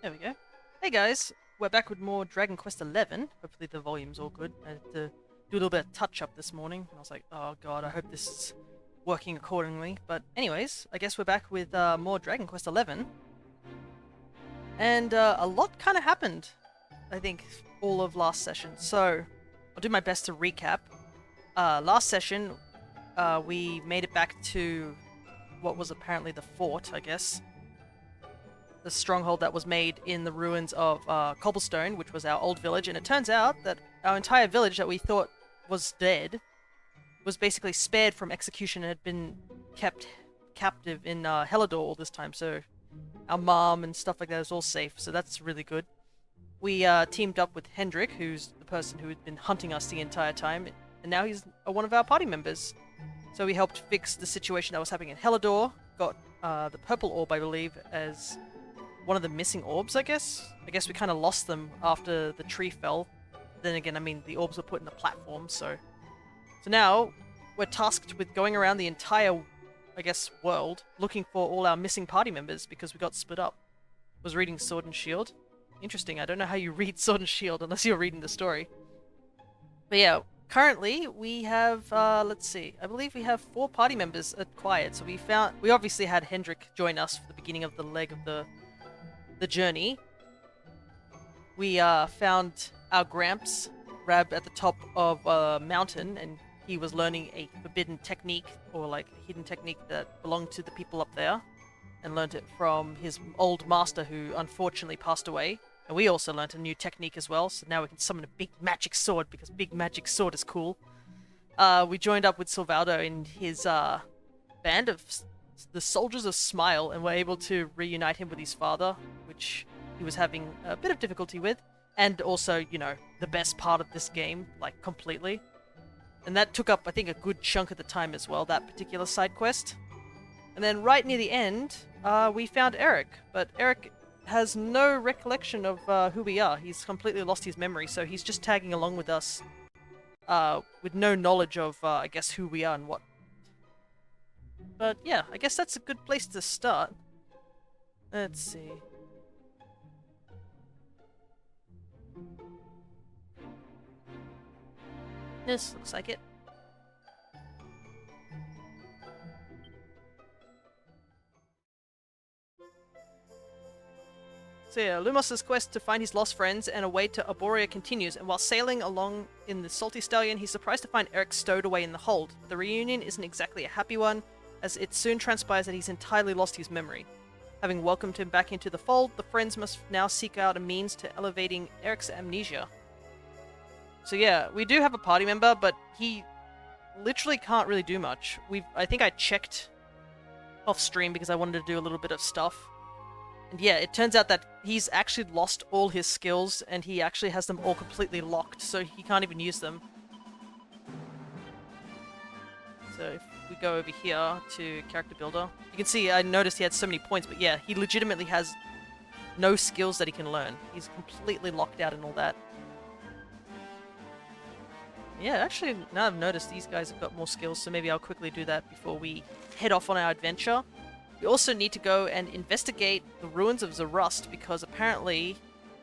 There we go. Hey guys, we're back with more Dragon Quest XI. Hopefully the volume's all good. I had to do a little bit of touch-up this morning. And I was like, oh god, I hope this is working accordingly. But anyways, I guess we're back with more Dragon Quest XI. And a lot kind of happened, I think, all of last session. So, I'll do my best to recap. Last session, we made it back to what was apparently the fort, I guess. The stronghold that was made in the ruins of Cobblestone, which was our old village, and it turns out that our entire village that we thought was dead was basically spared from execution and had been kept captive in Helidor all this time, so our mom and stuff like that is all safe, so that's really good. We teamed up with Hendrik, who's the person who had been hunting us the entire time, and now he's one of our party members. So we helped fix the situation that was happening in Helidor, got the purple orb, I believe, as one of the missing orbs, I guess. I guess we kind of lost them after the tree fell. Then again, I mean, the orbs were put in the platform, so... So now, we're tasked with going around the entire, I guess, world, looking for all our missing party members, because we got split up. Was reading Sword and Shield. Interesting, I don't know how you read Sword and Shield unless you're reading the story. But yeah, currently, we have, let's see, I believe we have 4 party members acquired, so we obviously had Hendrik join us for the beginning of the leg of the journey. We found our Gramps Rab at the top of a mountain, and he was learning a forbidden technique, or like a hidden technique that belonged to the people up there, and learned it from his old master who unfortunately passed away. And we also learnt a new technique as well, so now we can summon a big magic sword, because big magic sword is cool. We joined up with Silvaldo in his band of the Soldiers of Smile, and were able to reunite him with his father, which he was having a bit of difficulty with, and also, you know, the best part of this game, like, completely. And that took up, I think, a good chunk of the time as well, that particular side quest. And then right near the end, we found Eric, but Eric has no recollection of who we are. He's completely lost his memory, so he's just tagging along with us with no knowledge of, I guess, who we are and what. But yeah, I guess that's a good place to start. Let's see. This looks like it. So yeah, Lumos's quest to find his lost friends and a way to Arborea continues, and while sailing along in the Salty Stallion, he's surprised to find Eric stowed away in the hold. The reunion isn't exactly a happy one, as it soon transpires that he's entirely lost his memory. Having welcomed him back into the fold, the friends must now seek out a means to elevating Eric's amnesia. So yeah, we do have a party member, but he literally can't really do much. I think I checked off stream because I wanted to do a little bit of stuff. And yeah, it turns out that he's actually lost all his skills, and he actually has them all completely locked, so he can't even use them. So if we go over here to Character Builder, you can see I noticed he had so many points, but yeah, he legitimately has no skills that he can learn. He's completely locked out and all that. Yeah, actually, now I've noticed these guys have got more skills, so maybe I'll quickly do that before we head off on our adventure. We also need to go and investigate the ruins of Zarust, because apparently,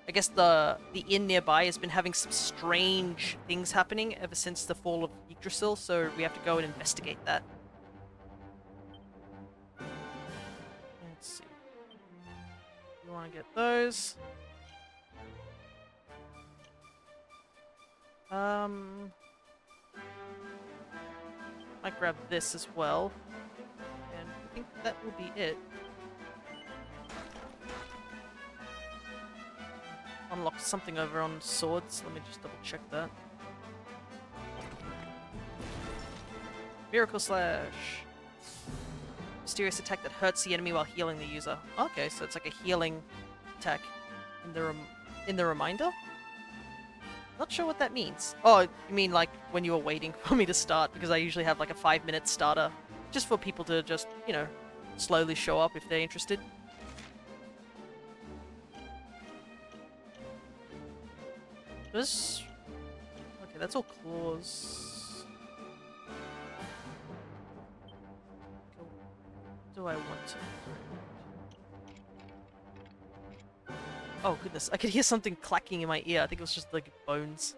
I guess the inn nearby has been having some strange things happening ever since the fall of Yggdrasil, so we have to go and investigate that. Let's see. We want to get those. Might grab this as well. And I think that will be it. Unlocked something over on swords. Let me just double check that. Miracle Slash. Mysterious attack that hurts the enemy while healing the user. Okay, so it's like a healing attack in the reminder? Not sure what that means. Oh, you mean like when you were waiting for me to start, because I usually have like a 5-minute starter, just for people to just, you know, slowly show up if they're interested. This... Okay, that's all claws. Do I want to? Oh goodness, I could hear something clacking in my ear. I think it was just like bones.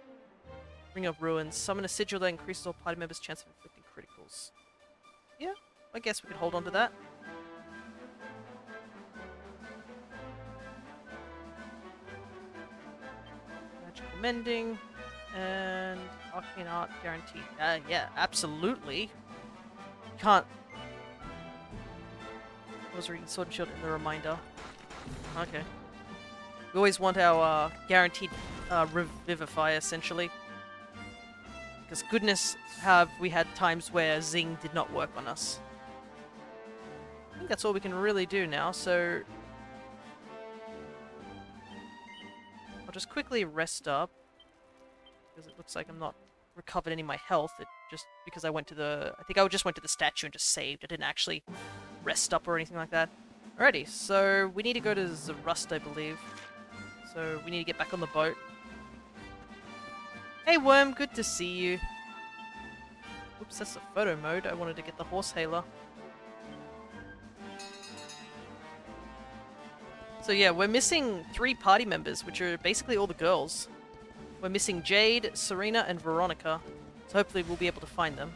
Ring of Ruins. Summon a sigil that increases all party members' chance of inflicting criticals. Yeah, I guess we could hold on to that. Magical Mending. And Arcane Art guaranteed. Yeah, absolutely. Can't. I was reading Sword and Shield in the reminder. Okay. We always want our guaranteed Revivify, essentially. Because goodness have we had times where Zing did not work on us. I think that's all we can really do now, so... I'll just quickly rest up. Because it looks like I'm not recovered any of my health. It just because I went to the... I think I just went to the statue and just saved. I didn't actually rest up or anything like that. Alrighty, so we need to go to Zarust, I believe. So we need to get back on the boat. Hey Worm, good to see you. Oops, that's the photo mode. I wanted to get the horse hailer. So yeah, we're missing 3 party members, which are basically all the girls. We're missing Jade, Serena, and Veronica. So hopefully we'll be able to find them.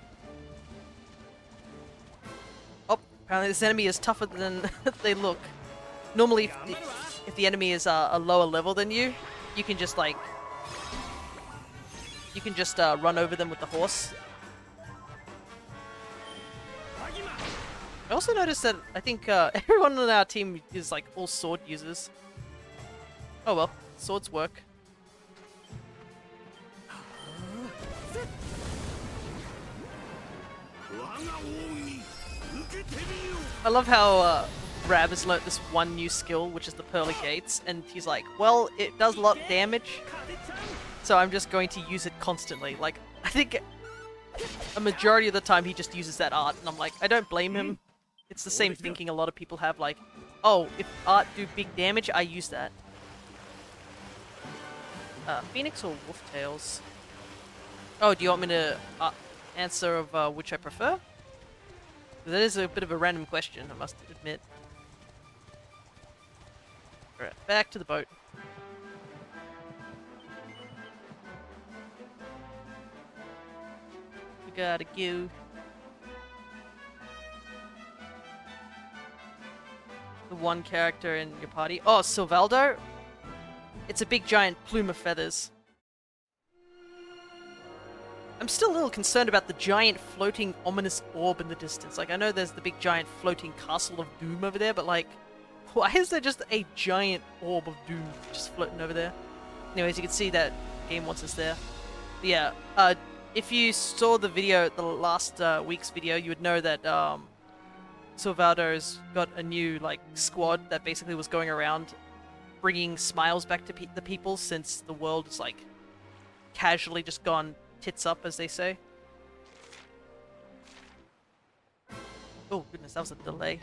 Oh, apparently this enemy is tougher than they look. Normally, if the enemy is a lower level than you, you can just like... You can just run over them with the horse. I also noticed that I think everyone on our team is like all sword users. Oh well, swords work. I love how Rab has learnt this one new skill, which is the Pearly Gates, and he's like, well, it does a lot of damage, so I'm just going to use it constantly. Like, I think a majority of the time he just uses that art, and I'm like, I don't blame him. It's the same thinking a lot of people have, like, oh, if art do big damage, I use that. Phoenix or Wolf Tails? Oh, do you want me to answer of which I prefer? That is a bit of a random question, I must admit. Alright, back to the boat. We gotta go. The one character in your party. Oh, Sylvaldo? It's a big giant plume of feathers. I'm still a little concerned about the giant floating ominous orb in the distance. Like, I know there's the big giant floating castle of doom over there, but like, why is there just a giant orb of doom just floating over there? Anyways, you can see that game wants us there. But yeah, if you saw the video, the last week's video, you would know that Sylvaldo's got a new like squad that basically was going around bringing smiles back to the people since the world is like casually just gone tits up, as they say. Oh goodness, that was a delay.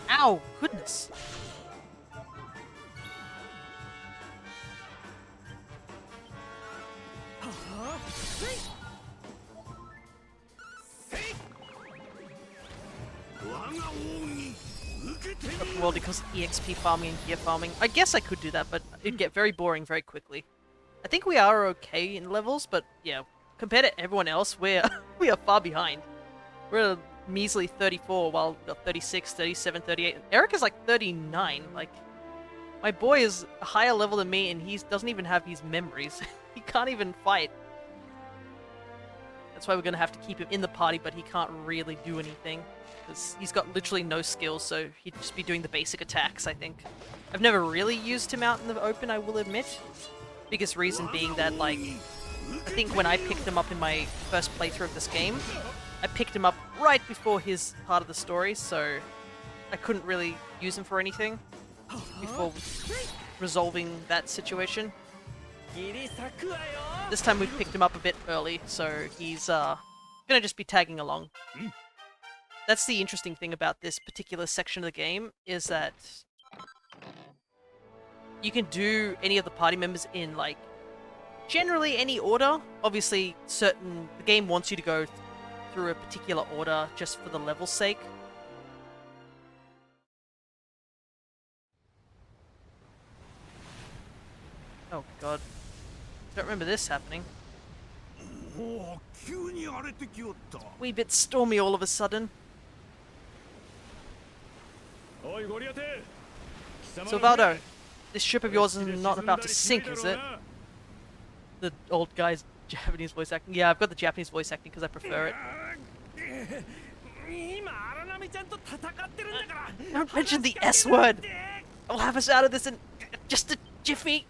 Ow! Goodness! Open world because of EXP farming and gear farming. I guess I could do that, but it'd get very boring very quickly. I think we are okay in levels, but yeah, compared to everyone else, we are far behind. We're at a measly 34, while we've got 36, 37, 38. Eric is like 39. Like, my boy is a higher level than me, and he doesn't even have his memories. He can't even fight. That's why we're gonna have to keep him in the party, but he can't really do anything. Because he's got literally no skills, so he'd just be doing the basic attacks, I think. I've never really used him out in the open, I will admit. Biggest reason being that, like, I think when I picked him up in my first playthrough of this game, I picked him up right before his part of the story, so I couldn't really use him for anything before resolving that situation. This time we picked him up a bit early, so he's gonna just be tagging along. That's the interesting thing about this particular section of the game, is that you can do any of the party members in, like, generally any order. Obviously, the game wants you to go through a particular order just for the level's sake. Oh god. Don't remember this happening. Wee bit stormy all of a sudden. So Valdo, this ship of yours is not about to sink, is it? The old guy's Japanese voice acting. Yeah, I've got the Japanese voice acting because I prefer it. Don't mention the S word! I'll have us out of this in just a jiffy!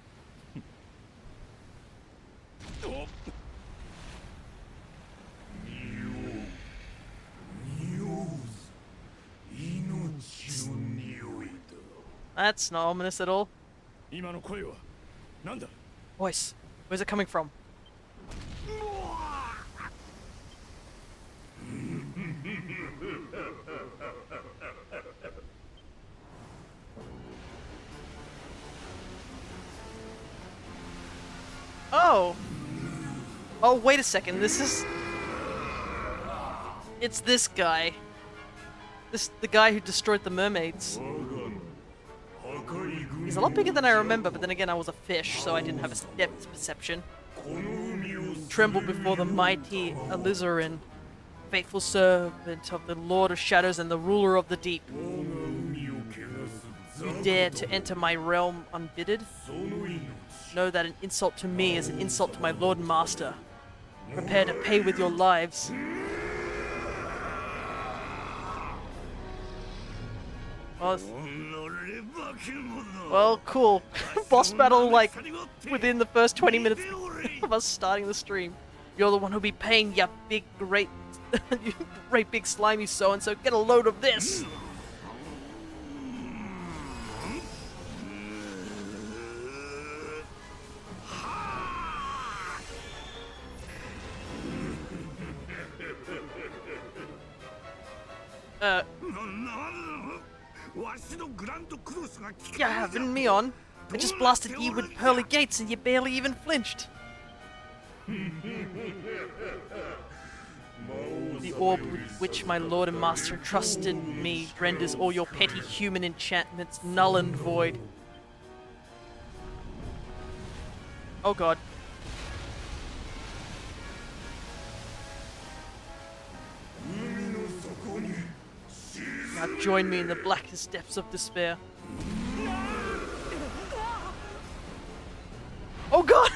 That's not ominous at all. Voice, where's it coming from? Oh! Oh, wait a second, this is... It's this guy. The guy who destroyed the mermaids. He's a lot bigger than I remember, but then again I was a fish, so I didn't have a depth perception. Tremble before the mighty Alizarin, faithful servant of the Lord of Shadows and the ruler of the deep. You dare to enter my realm unbidded? Know that an insult to me is an insult to my lord and master. Prepare to pay with your lives. Well, cool. Boss battle, like, within the first 20 minutes of us starting the stream. You're the one who'll be paying, ya big, great, you great big slimy so-and-so. Get a load of this! You having me on? I just blasted you with pearly gates and you barely even flinched. The orb with which my lord and master trusted me renders all your petty human enchantments null and void. Oh god. Now join me in the blackest depths of despair. Oh god!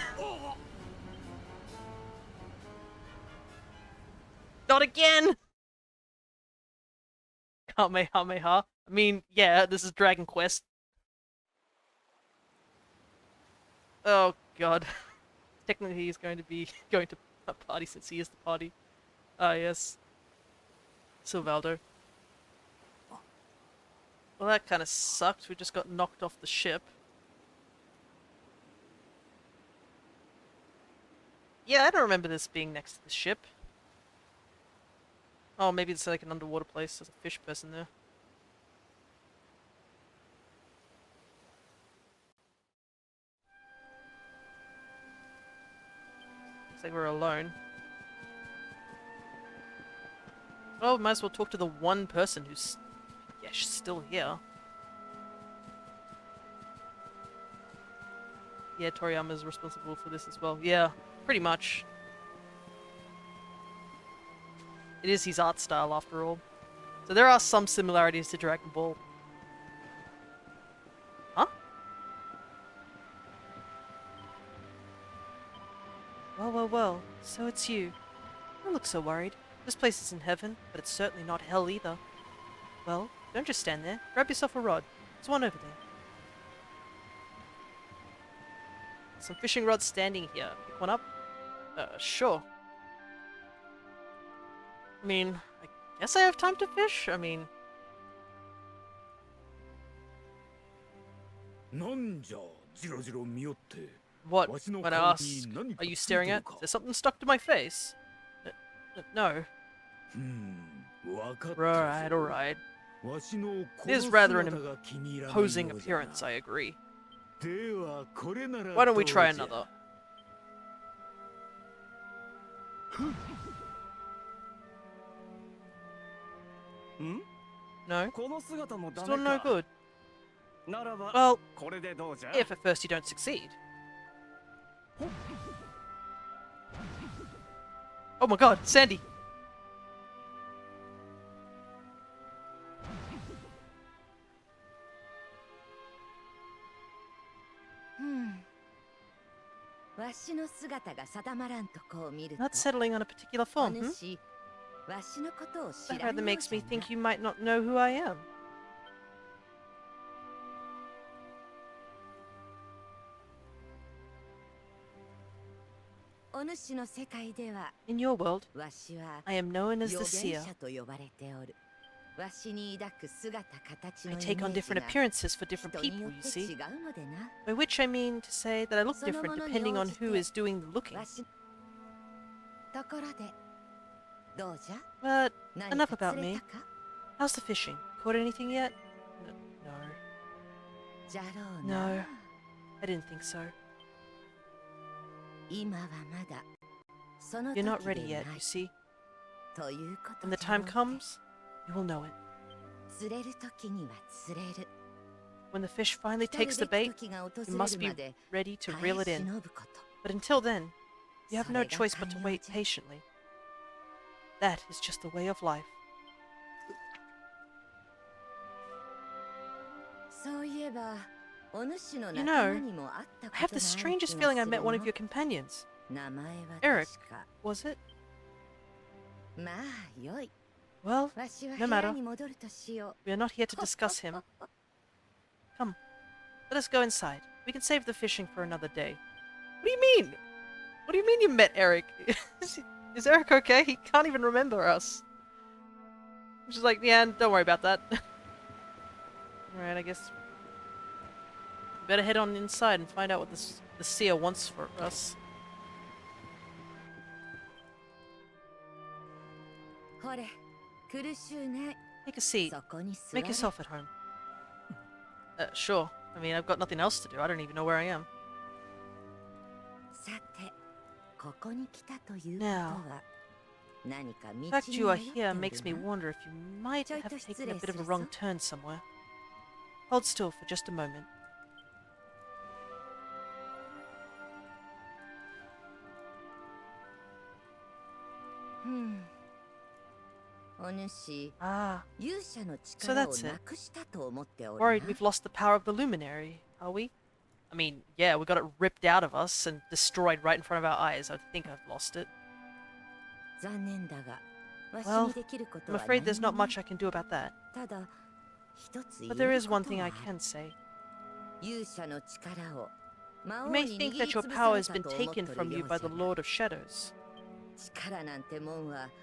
Not again! Kamehameha. I mean, yeah, this is Dragon Quest. Oh god. Technically he's going to be going to a party since he is the party. Ah yes. Silvaldo. Well, that kind of sucked. We just got knocked off the ship. Yeah, I don't remember this being next to the ship. Oh, maybe it's like an underwater place. There's a fish person there. Looks like we're alone. Well, might as well talk to the one person who's... Yeah, she's still here. Yeah, Toriyama's responsible for this as well. Yeah, pretty much. It is his art style, after all. So there are some similarities to Dragon Ball. Huh? Well, so it's you. Don't look so worried. This place isn't heaven, but it's certainly not hell either. Well, don't just stand there. Grab yourself a rod. There's one over there. Some fishing rods standing here. Pick one up? Sure. I mean, I guess I have time to fish? I mean... What? When I asked, are you staring at? Is there something stuck to my face? No. Alright. It is rather an imposing appearance, I agree. Why don't we try another? No? Still no good. Well, if at first you don't succeed. Oh my god, Sandy! Not settling on a particular form, hmm? That rather makes me think you might not know who I am. In your world, I am known as the seer. I take on different appearances for different people, you see. By which I mean to say that I look different depending on who is doing the looking. But enough about me. How's the fishing? Caught anything yet? No. No. I didn't think so. You're not ready yet, you see. When the time comes, you will know it. When the fish finally takes the bait, you must be ready to reel it in. But until then, you have no choice but to wait patiently. That is just the way of life. You know, I have the strangest feeling I met one of your companions. Eric, was it? Well, no matter. We are not here to discuss him. Come, let us go inside. We can save the fishing for another day. What do you mean? What do you mean you met Eric? Is Eric okay? He can't even remember us. She's like, yeah, don't worry about that. Alright, I guess we better head on inside and find out what the seer wants for us. Take a seat. Make yourself at home. Sure. I mean, I've got nothing else to do. I don't even know where I am. Now, the fact you are here makes me wonder if you might have taken a bit of a wrong turn somewhere. Hold still for just a moment. Ah, so that's it. Worried we've lost the power of the luminary, are we? I mean, yeah, we got it ripped out of us and destroyed right in front of our eyes. I think I've lost it. Well, I'm afraid there's not much I can do about that. But there is one thing I can say. You may think that your power has been taken from you by the Lord of Shadows.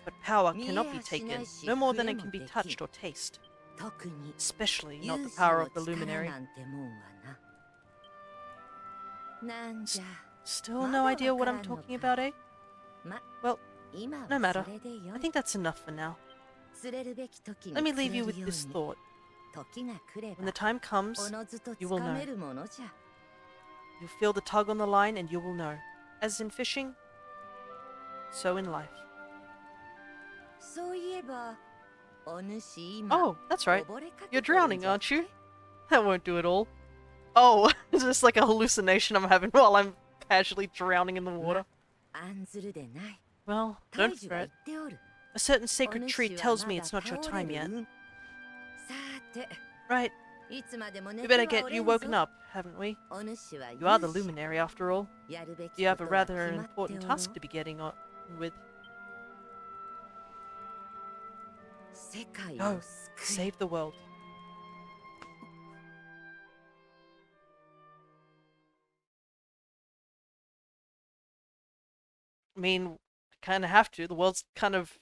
But power cannot be taken, no more than it can be touched or tasted. Especially not the power of the luminary. Still no idea what I'm talking about, eh? Well, no matter. I think that's enough for now. Let me leave you with this thought. When the time comes, you will know. You feel the tug on the line and you will know. As in fishing, so in life. Oh, that's right. You're drowning, aren't you? That won't do it all. Oh, is this like a hallucination I'm having while I'm casually drowning in the water? Well, don't fret. A certain sacred tree tells me it's not your time yet. Right. We better get you woken up, haven't we? You are the luminary, after all. You have a rather important task to be getting on with. Go, save the world. I mean, I kind of have to. The world's kind of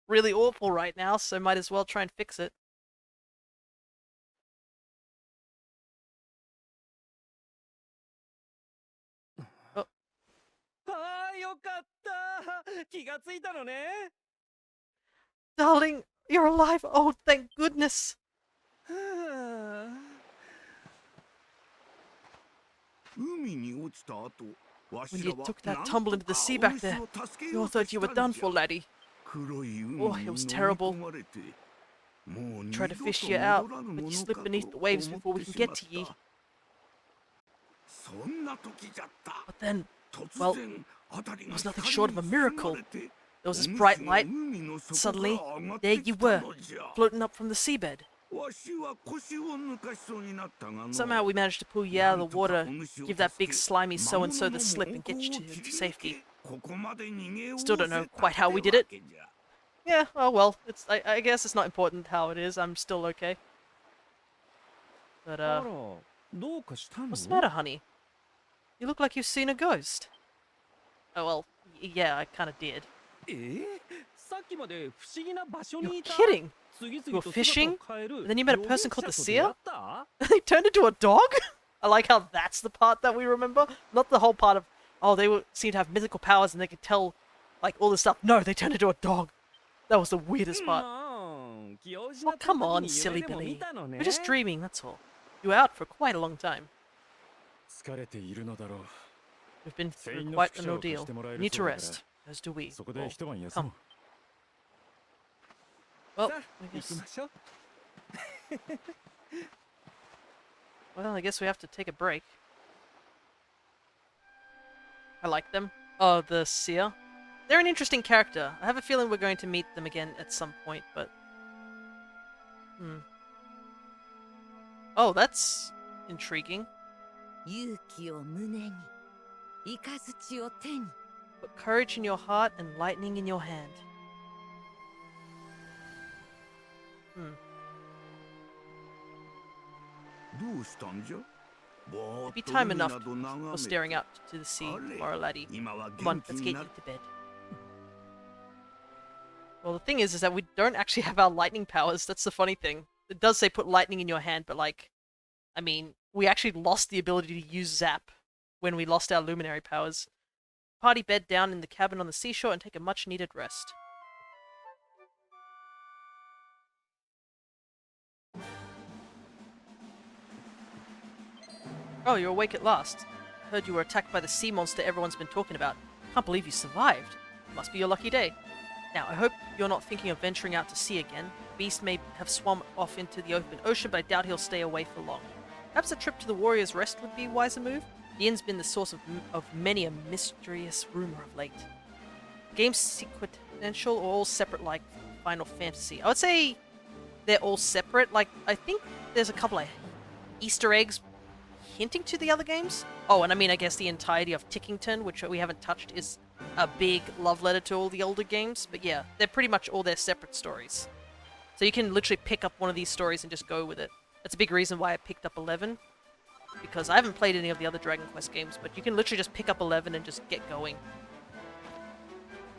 really awful right now, so might as well try and fix it. Oh. Darling, you're alive! Oh, thank goodness! When you took that tumble into the sea back there, you all thought you were done for, laddie. Oh, it was terrible. We tried to fish you out, but you slipped beneath the waves before we can get to ye. But then, Well, it was nothing short of a miracle. There was this bright light, and suddenly, there you were, floating up from the seabed. Somehow we managed to pull you out of the water, give that big slimy so-and-so the slip and get you to safety. Still don't know quite how we did it. Yeah, oh well, I guess it's not important how it is, I'm still okay. But, what's the matter, honey? You look like you've seen a ghost. Oh well, yeah, I kinda did. You're kidding! You were fishing, and then you met a person called the seer? They turned into a dog? I like how that's the part that we remember. Not the whole part of, oh, seem to have mythical powers and they could tell, like, all this stuff. No, they turned into a dog. That was the weirdest part. Oh, come on, silly Billy. We're just dreaming, that's all. You were out for quite a long time. We've been through quite an ordeal. You need to rest, as do we. Oh, come. Well, I guess... Well, I guess we have to take a break. I like them. Oh, the seer. They're an interesting character. I have a feeling we're going to meet them again at some point, but... Oh, that's intriguing. Put courage in your heart and lightning in your hand. It'd be time enough for staring out to the sea, tomorrow, laddie. Come on, let's get you to bed. Well, the thing is that we don't actually have our lightning powers. That's the funny thing. It does say put lightning in your hand, but like, I mean, we actually lost the ability to use Zap when we lost our luminary powers. Party bed down in the cabin on the seashore and take a much-needed rest. Oh, you're awake at last. Heard you were attacked by the sea monster everyone's been talking about. Can't believe you survived. Must be your lucky day. Now, I hope you're not thinking of venturing out to sea again. The beast may have swum off into the open ocean, but I doubt he'll stay away for long. Perhaps a trip to the Warrior's Rest would be a wiser move? The inn's been the source of many a mysterious rumor of late. Games sequential or all separate like Final Fantasy? I would say they're all separate. Like, I think there's a couple of Easter eggs hinting to the other games. Oh, and I mean, I guess the entirety of Tickington, which we haven't touched, is a big love letter to all the older games. But yeah, they're pretty much all their separate stories. So you can literally pick up one of these stories and just go with it. That's a big reason why I picked up 11. Because I haven't played any of the other Dragon Quest games, but you can literally just pick up 11 and just get going.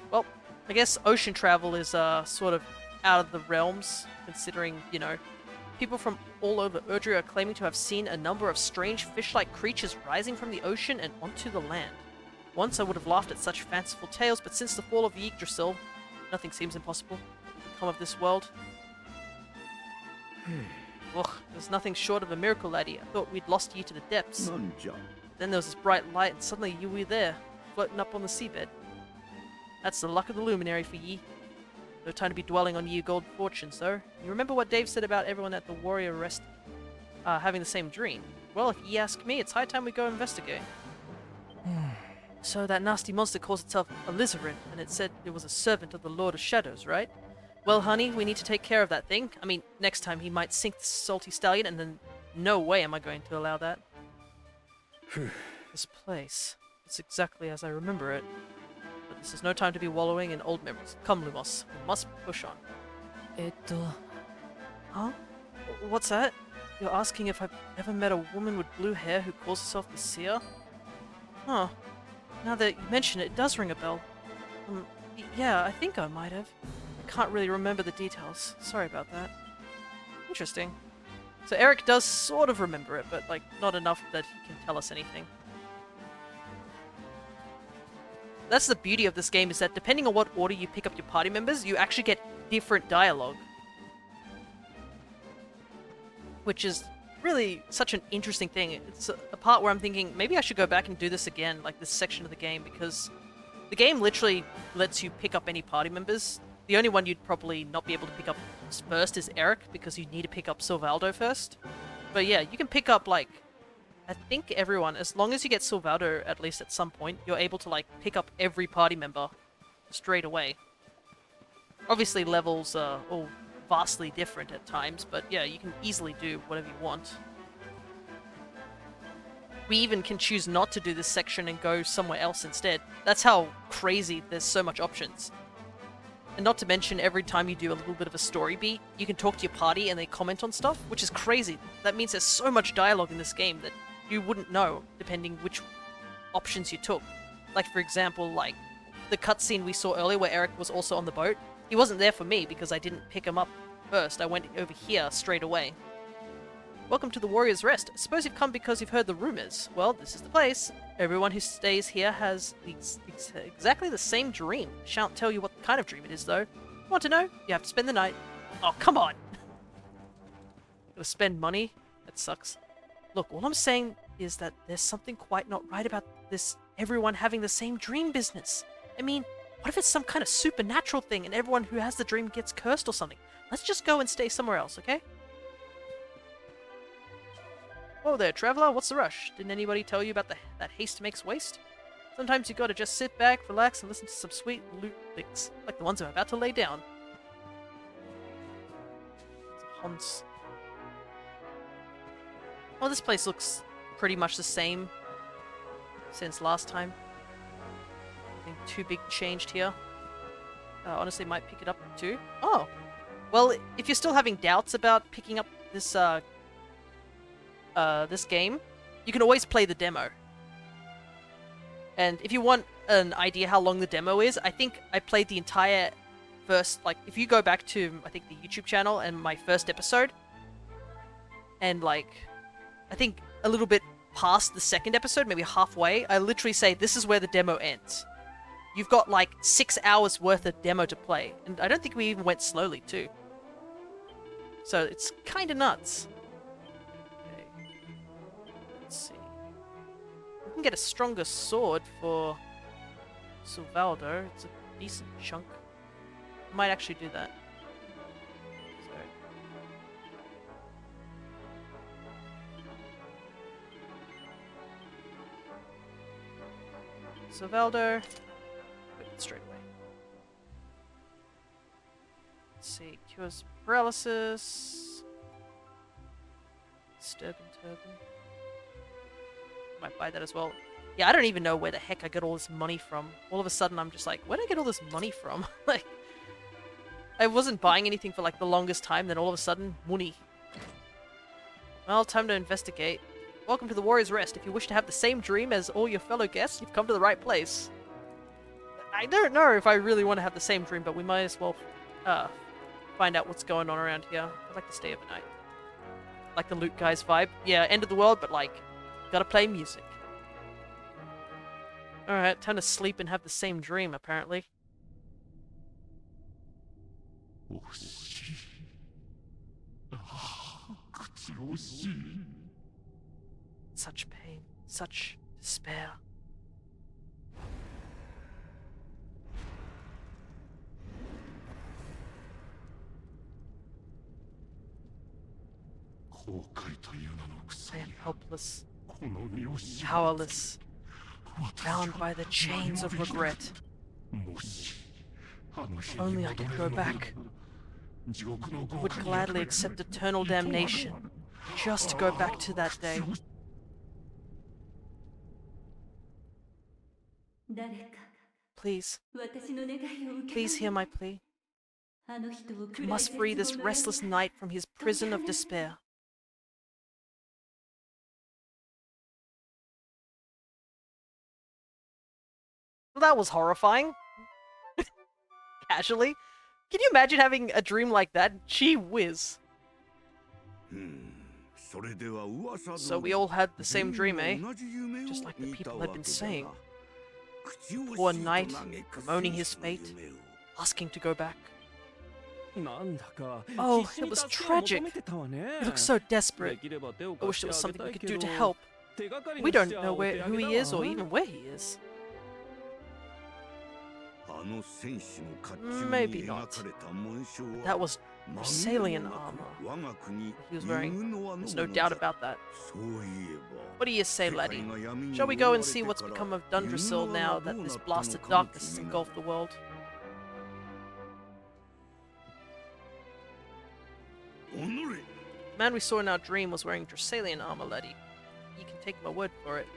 Well, I guess ocean travel is sort of out of the realms, considering, you know, people from all over Erdrea are claiming to have seen a number of strange fish-like creatures rising from the ocean and onto the land. Once I would have laughed at such fanciful tales, but since the fall of Yggdrasil, nothing seems impossible to come of this world. Ugh, there's nothing short of a miracle, laddie. I thought we'd lost you to the depths. Then there was this bright light, and suddenly you were there, floating up on the seabed. That's the luck of the luminary for ye. No time to be dwelling on ye gold fortunes, though. You remember what Dave said about everyone at the Warrior Rest having the same dream? Well, if ye ask me, it's high time we go investigate. So that nasty monster calls itself Elusive, and it said it was a servant of the Lord of Shadows, right? Well, honey, we need to take care of that thing. I mean, next time he might sink the salty stallion, and then no way am I going to allow that. This place. It's exactly as I remember it. But this is no time to be wallowing in old memories. Come, Lumos. We must push on. Huh? What's that? You're asking if I've ever met a woman with blue hair who calls herself the Seer? Huh. Now that you mention it, it does ring a bell. Yeah, I think I might have. I can't really remember the details. Sorry about that. Interesting. So Eric does sort of remember it, but like not enough that he can tell us anything. That's the beauty of this game, is that depending on what order you pick up your party members, you actually get different dialogue. Which is really such an interesting thing. It's a part where I'm thinking, maybe I should go back and do this again, like this section of the game, because the game literally lets you pick up any party members. The only one you'd probably not be able to pick up first is Eric, because you need to pick up Silvaldo first. But yeah, you can pick up, like, I think everyone, as long as you get Silvaldo at least at some point, you're able to like pick up every party member straight away. Obviously levels are all vastly different at times, but yeah, you can easily do whatever you want. We even can choose not to do this section and go somewhere else instead. That's how crazy there's so much options. And not to mention, every time you do a little bit of a story beat, you can talk to your party and they comment on stuff, which is crazy. That means there's so much dialogue in this game that you wouldn't know, depending which options you took. Like, for example, like, the cutscene we saw earlier where Eric was also on the boat. He wasn't there for me because I didn't pick him up first. I went over here straight away. Welcome to the Warrior's Rest. I suppose you've come because you've heard the rumors. Well, this is the place. Everyone who stays here has exactly the same dream. Shan't tell you what kind of dream it is, though. Want to know? You have to spend the night. Oh, come on! Gotta spend money? That sucks. Look, all I'm saying is that there's something quite not right about this everyone having the same dream business. I mean, what if it's some kind of supernatural thing and everyone who has the dream gets cursed or something? Let's just go and stay somewhere else, okay? Whoa there, traveler, what's the rush? Didn't anybody tell you about that haste makes waste? Sometimes you gotta just sit back, relax, and listen to some sweet lute licks, like the ones I'm about to lay down. Hans. Well, this place looks pretty much the same since last time. Nothing too big changed here. Honestly, might pick it up too. Oh! Well, if you're still having doubts about picking up this, this game, you can always play the demo. And if you want an idea how long the demo is, I think I played the entire first, like, if you go back to, I think, the YouTube channel and my first episode, and, like, I think a little bit past the second episode, maybe halfway, I literally say, this is where the demo ends. You've got, like, 6 hours worth of demo to play, and I don't think we even went slowly, too. So, it's kinda nuts. See. We can get a stronger sword for Silvaldo. It's a decent chunk. Might actually do that. So, Silvaldo. Put it straight away. Let's see. Cures paralysis. Sturban turban. Might buy that as well. Yeah, I don't even know where the heck I get all this money from. All of a sudden, I'm just like, where did I get all this money from? Like, I wasn't buying anything for like the longest time, then all of a sudden, money. Well, time to investigate. Welcome to the Warrior's Rest. If you wish to have the same dream as all your fellow guests, you've come to the right place. I don't know if I really want to have the same dream, but we might as well find out what's going on around here. I'd like to stay overnight. Like the loot guy's vibe. Yeah, end of the world, but like, gotta play music. Alright, time to sleep and have the same dream, apparently. Such pain, such despair. I am helpless, powerless, bound by the chains of regret. If only I could go back. I would gladly accept eternal damnation, just to go back to that day. Please, please hear my plea. You must free this restless knight from his prison of despair. Well, that was horrifying. Casually. Can you imagine having a dream like that? Gee whiz. So we all had the same dream, eh? Just like the people had been saying. Poor knight, bemoaning his fate, asking to go back. Oh, it was tragic. He looked so desperate. I wish there was something we could do to help. We don't know who he is or even where he is. Maybe not. That was Dressalian armor he was wearing. There's no doubt about that. What do you say, laddie? Shall we go and see what's become of Dundrasil now that this blasted darkness has engulfed the world? The man we saw in our dream was wearing Dressalian armor, laddie. You can take my word for it.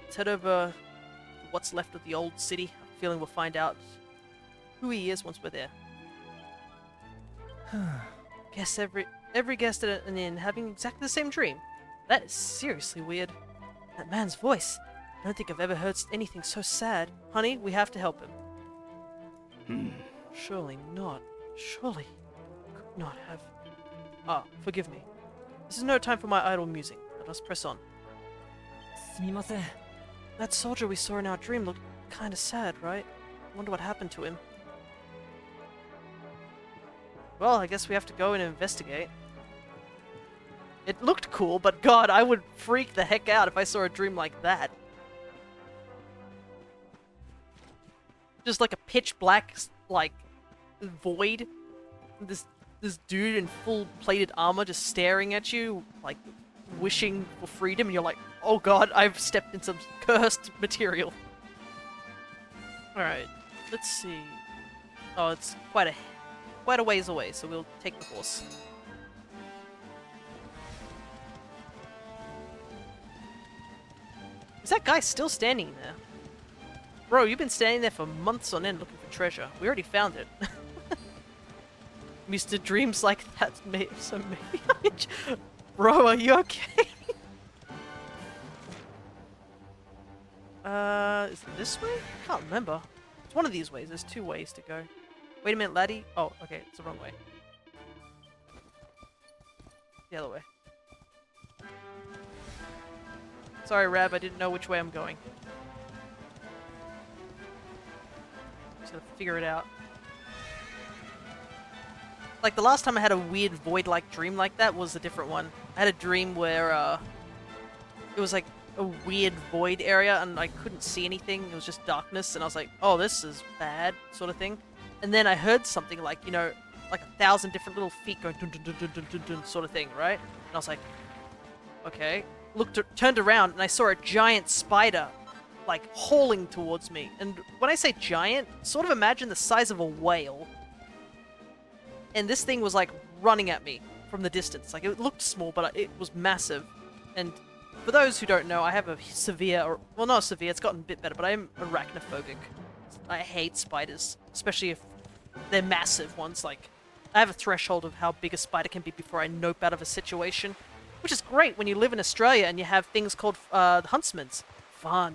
Let's head over to what's left of the old city. I'm feeling we'll find out who he is once we're there. Guess every guest at an inn having exactly the same dream. That is seriously weird. That man's voice. I don't think I've ever heard anything so sad. Honey, we have to help him. Surely not. Surely could not have. Ah, forgive me. This is no time for my idle musing. Let us press on. Sumimasen. That soldier we saw in our dream looked kinda sad, right? I wonder what happened to him. Well, I guess we have to go and investigate. It looked cool, but god, I would freak the heck out if I saw a dream like that. Just like a pitch black, like, void. This dude in full plated armor just staring at you, like, wishing for freedom, and you're like, oh god, I've stepped in some cursed material. Alright, let's see. Oh, it's quite a ways away, so we'll take the horse. Is that guy still standing there? Bro, you've been standing there for months on end looking for treasure. We already found it. Mr. Dreams like that, so maybe I... Bro, are you okay? Is it this way? I can't remember. It's one of these ways. There's two ways to go. Wait a minute, laddie. Oh, okay, it's the wrong way. The other way. Sorry, Rab, I didn't know which way I'm going. Just gotta figure it out. Like, the last time I had a weird void-like dream like that was a different one. I had a dream where, it was like a weird void area and I couldn't see anything. It was just darkness, and I was like, oh, this is bad, sort of thing. And then I heard something like, you know, like 1,000 different little feet going dun dun dun dun dun dun dun sort of thing, right? And I was like, okay. Turned around and I saw a giant spider, like, hauling towards me. And when I say giant, sort of imagine the size of a whale. And this thing was, like, running at me from the distance. Like, it looked small, but it was massive. And for those who don't know, I have a severe, or, well, not severe, it's gotten a bit better, but I am arachnophobic. I hate spiders, especially if they're massive ones. Like, I have a threshold of how big a spider can be before I nope out of a situation. Which is great when you live in Australia and you have things called huntsmans. Fun.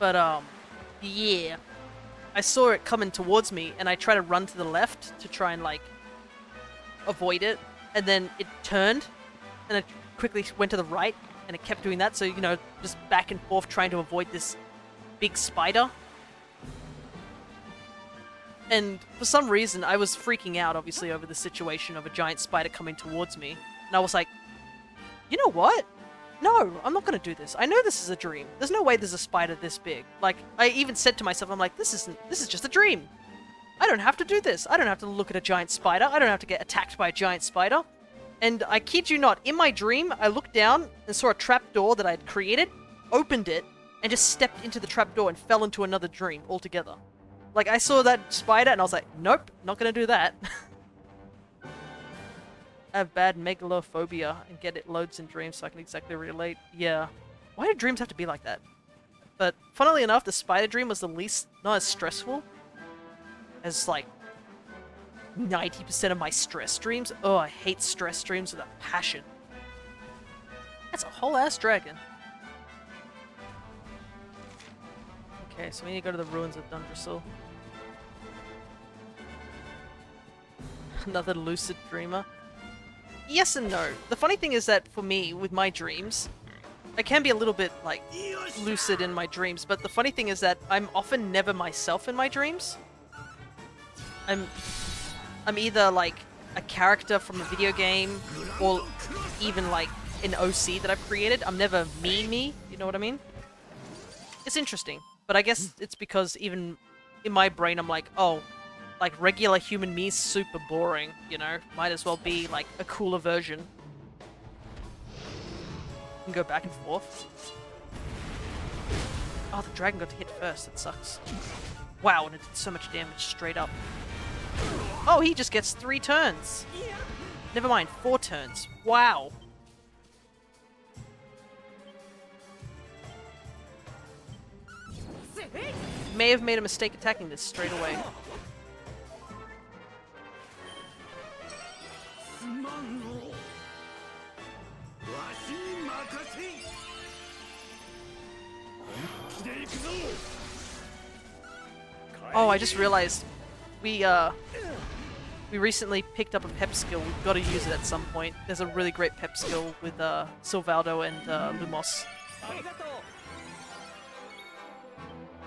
But, yeah. I saw it coming towards me, and I tried to run to the left to try and, like, avoid it. And then it turned, and it quickly went to the right, and it kept doing that. So, you know, just back and forth trying to avoid this big spider. And for some reason, I was freaking out, obviously, over the situation of a giant spider coming towards me. And I was like, you know what? No, I'm not going to do this. I know this is a dream. There's no way there's a spider this big. Like, I even said to myself, I'm like, this is just a dream. I don't have to do this. I don't have to look at a giant spider. I don't have to get attacked by a giant spider. And I kid you not, in my dream, I looked down and saw a trapdoor that I had created, opened it, and just stepped into the trapdoor and fell into another dream altogether. Like, I saw that spider and I was like, nope, not gonna do that. I have bad megalophobia and get it loads in dreams, so I can exactly relate. Yeah. Why do dreams have to be like that? But, funnily enough, the spider dream was the least, not as stressful as, like, 90% of my stress dreams. Oh, I hate stress dreams with a passion. That's a whole-ass dragon. Okay, so we need to go to the ruins of Dundrasil. Another lucid dreamer. Yes and no. The funny thing is that for me, with my dreams, I can be a little bit, like, lucid in my dreams, but the funny thing is that I'm often never myself in my dreams. I'm either, like, a character from a video game, or even, like, an OC that I've created. I'm never me, you know what I mean? It's interesting, but I guess it's because even in my brain I'm like, oh, like regular human me is super boring, you know? Might as well be like a cooler version. You can go back and forth. Oh, the dragon got to hit first. That sucks. Wow, and it did so much damage straight up. Oh, he just gets 3 turns. Never mind, 4 turns. Wow. May have made a mistake attacking this straight away. Oh, I just realized we recently picked up a pep skill. We've got to use it at some point. There's a really great pep skill with Silvaldo and Lumos.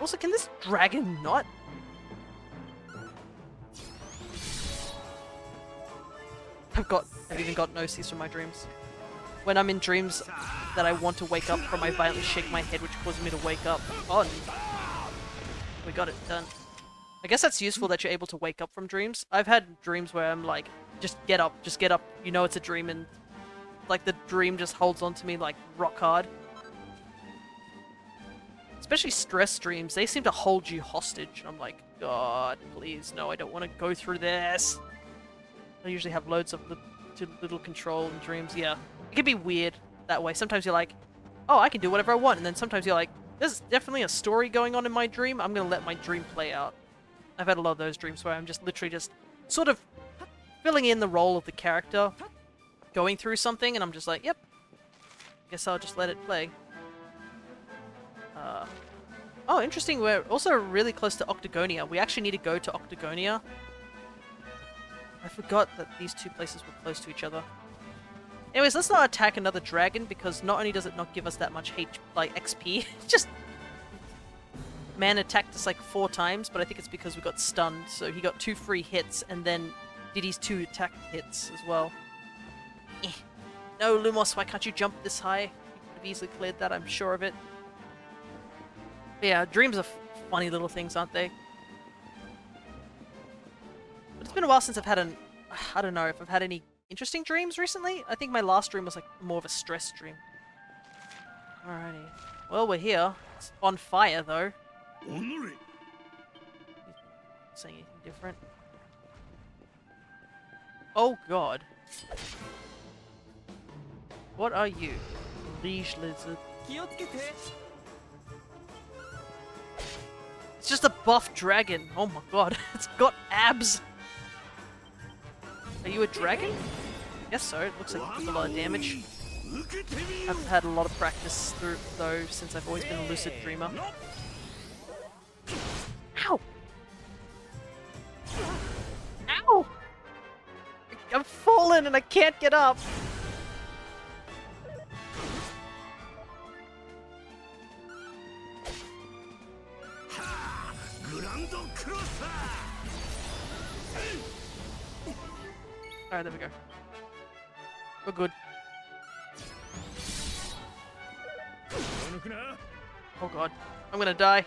Also, can this dragon not? I've even got gnosis from my dreams. When I'm in dreams that I want to wake up from, I violently shake my head, which causes me to wake up. Oh, we got it done. I guess that's useful that you're able to wake up from dreams. I've had dreams where I'm like, just get up, you know it's a dream, and like the dream just holds on to me like rock hard. Especially stress dreams, they seem to hold you hostage. I'm like, God, please, no, I don't want to go through this. I usually have loads of little control in dreams, yeah. It can be weird that way. Sometimes you're like, oh, I can do whatever I want, and then sometimes you're like, there's definitely a story going on in my dream, I'm gonna let my dream play out. I've had a lot of those dreams where I'm just literally just sort of filling in the role of the character, going through something, and I'm just like, yep, guess I'll just let it play. Oh, interesting, we're also really close to Octagonia. We actually need to go to Octagonia. I forgot that these two places were close to each other. Anyways, let's not attack another dragon, because not only does it not give us that much XP, just... Man attacked us like 4 times, but I think it's because we got stunned, so he got 2 free hits, and then did his 2 attack hits as well. Eh. No, Lumos, why can't you jump this high? You could have easily cleared that, I'm sure of it. But yeah, dreams are funny little things, aren't they? But it's been a while since I've had I don't know if I've had any interesting dreams recently. I think my last dream was like more of a stress dream. Alrighty. Well, we're here. It's on fire, though. Saying anything different. Oh god. What are you? Liege lizard. It's just a buff dragon. Oh my god. It's got abs. Are you a dragon? I guess so. It looks like it does a lot of damage. I've had a lot of practice through though since I've always been a lucid dreamer. Ow! Ow! I'm fallen and I can't get up! Alright, there we go. We're good. Oh god. I'm gonna die.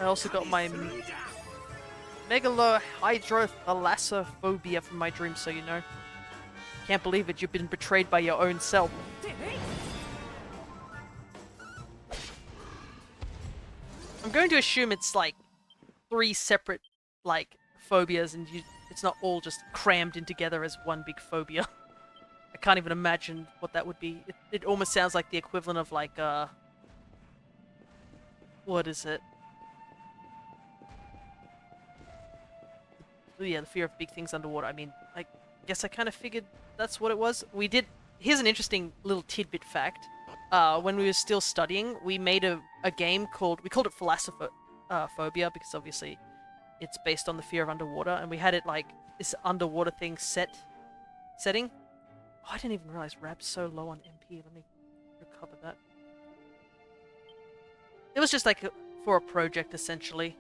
I also got my megalohydrothalassophobia from my dream, so you know. Can't believe it, you've been betrayed by your own self. I'm going to assume it's like 3 separate, like, phobias, and it's not all just crammed in together as one big phobia. I can't even imagine what that would be. It almost sounds like the equivalent of, like, what is it? Yeah, the fear of big things underwater. I mean, I guess I kind of figured that's what it was. We did... Here's an interesting little tidbit fact. When we were still studying, we made a game called... We called it Thalassophobia, because obviously it's based on the fear of underwater, and we had it, like, this underwater thing setting. Oh, I didn't even realize Rab's so low on MP. Let me recover that. It was just, like, for a project, essentially.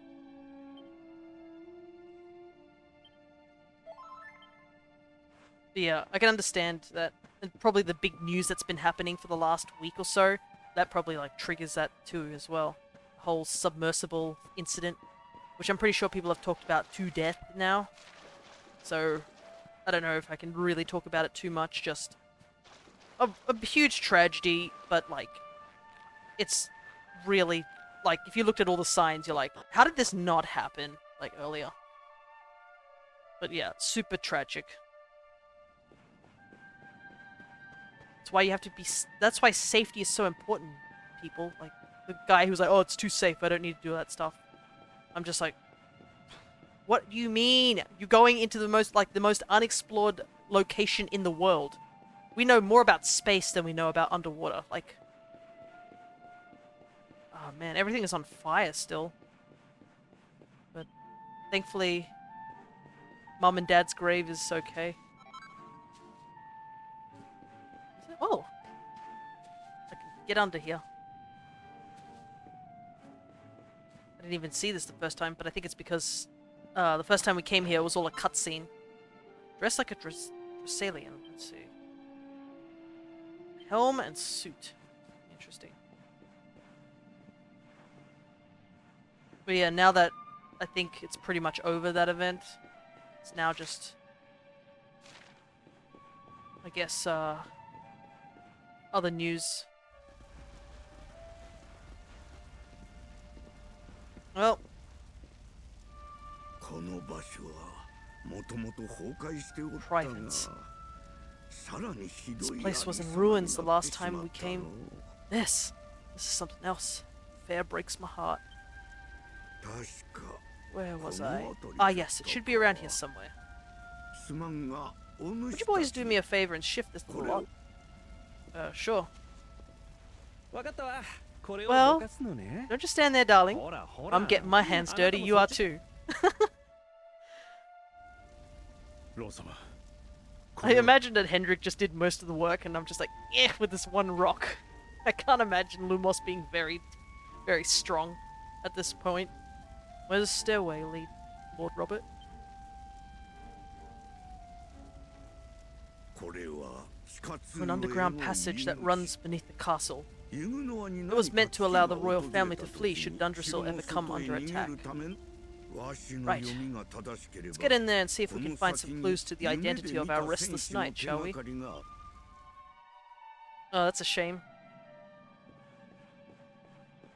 But yeah, I can understand that, and probably the big news that's been happening for the last week or so, that probably like triggers that too as well. Whole submersible incident, which I'm pretty sure people have talked about to death now. So I don't know if I can really talk about it too much. Just a huge tragedy, but like it's really like if you looked at all the signs, you're like, how did this not happen like earlier? But yeah, super tragic. That's why you have to be. That's why safety is so important, people. Like the guy who's like, "Oh, it's too safe. I don't need to do that stuff." I'm just like, what do you mean? You're going into the most unexplored location in the world. We know more about space than we know about underwater. Like, oh man, everything is on fire still. But thankfully, Mum and Dad's grave is okay. Oh, I can get under here. I didn't even see this the first time, but I think it's because the first time we came here was all a cutscene. Dressed like a Dressalian. Let's see. Helm and suit. Interesting. But yeah, now that I think it's pretty much over, that event, it's now just, I guess, other news. Well, privates. This place was in ruins the last time we came. This is something else. Fair breaks my heart. Where was I? Ah yes, it should be around here somewhere. Would you boys do me a favor and shift this little log? Sure. Well, don't just stand there, darling. I'm getting my hands dirty, you are too. I imagine that Hendrik just did most of the work and I'm just like, eh, with this one rock. I can't imagine Lumos being very, very strong at this point. Where's the stairway lead, Lord Robert? An underground passage that runs beneath the castle. It was meant to allow the royal family to flee should Dundrasil ever come under attack. Right. Let's get in there and see if we can find some clues to the identity of our restless knight, shall we? Oh, that's a shame.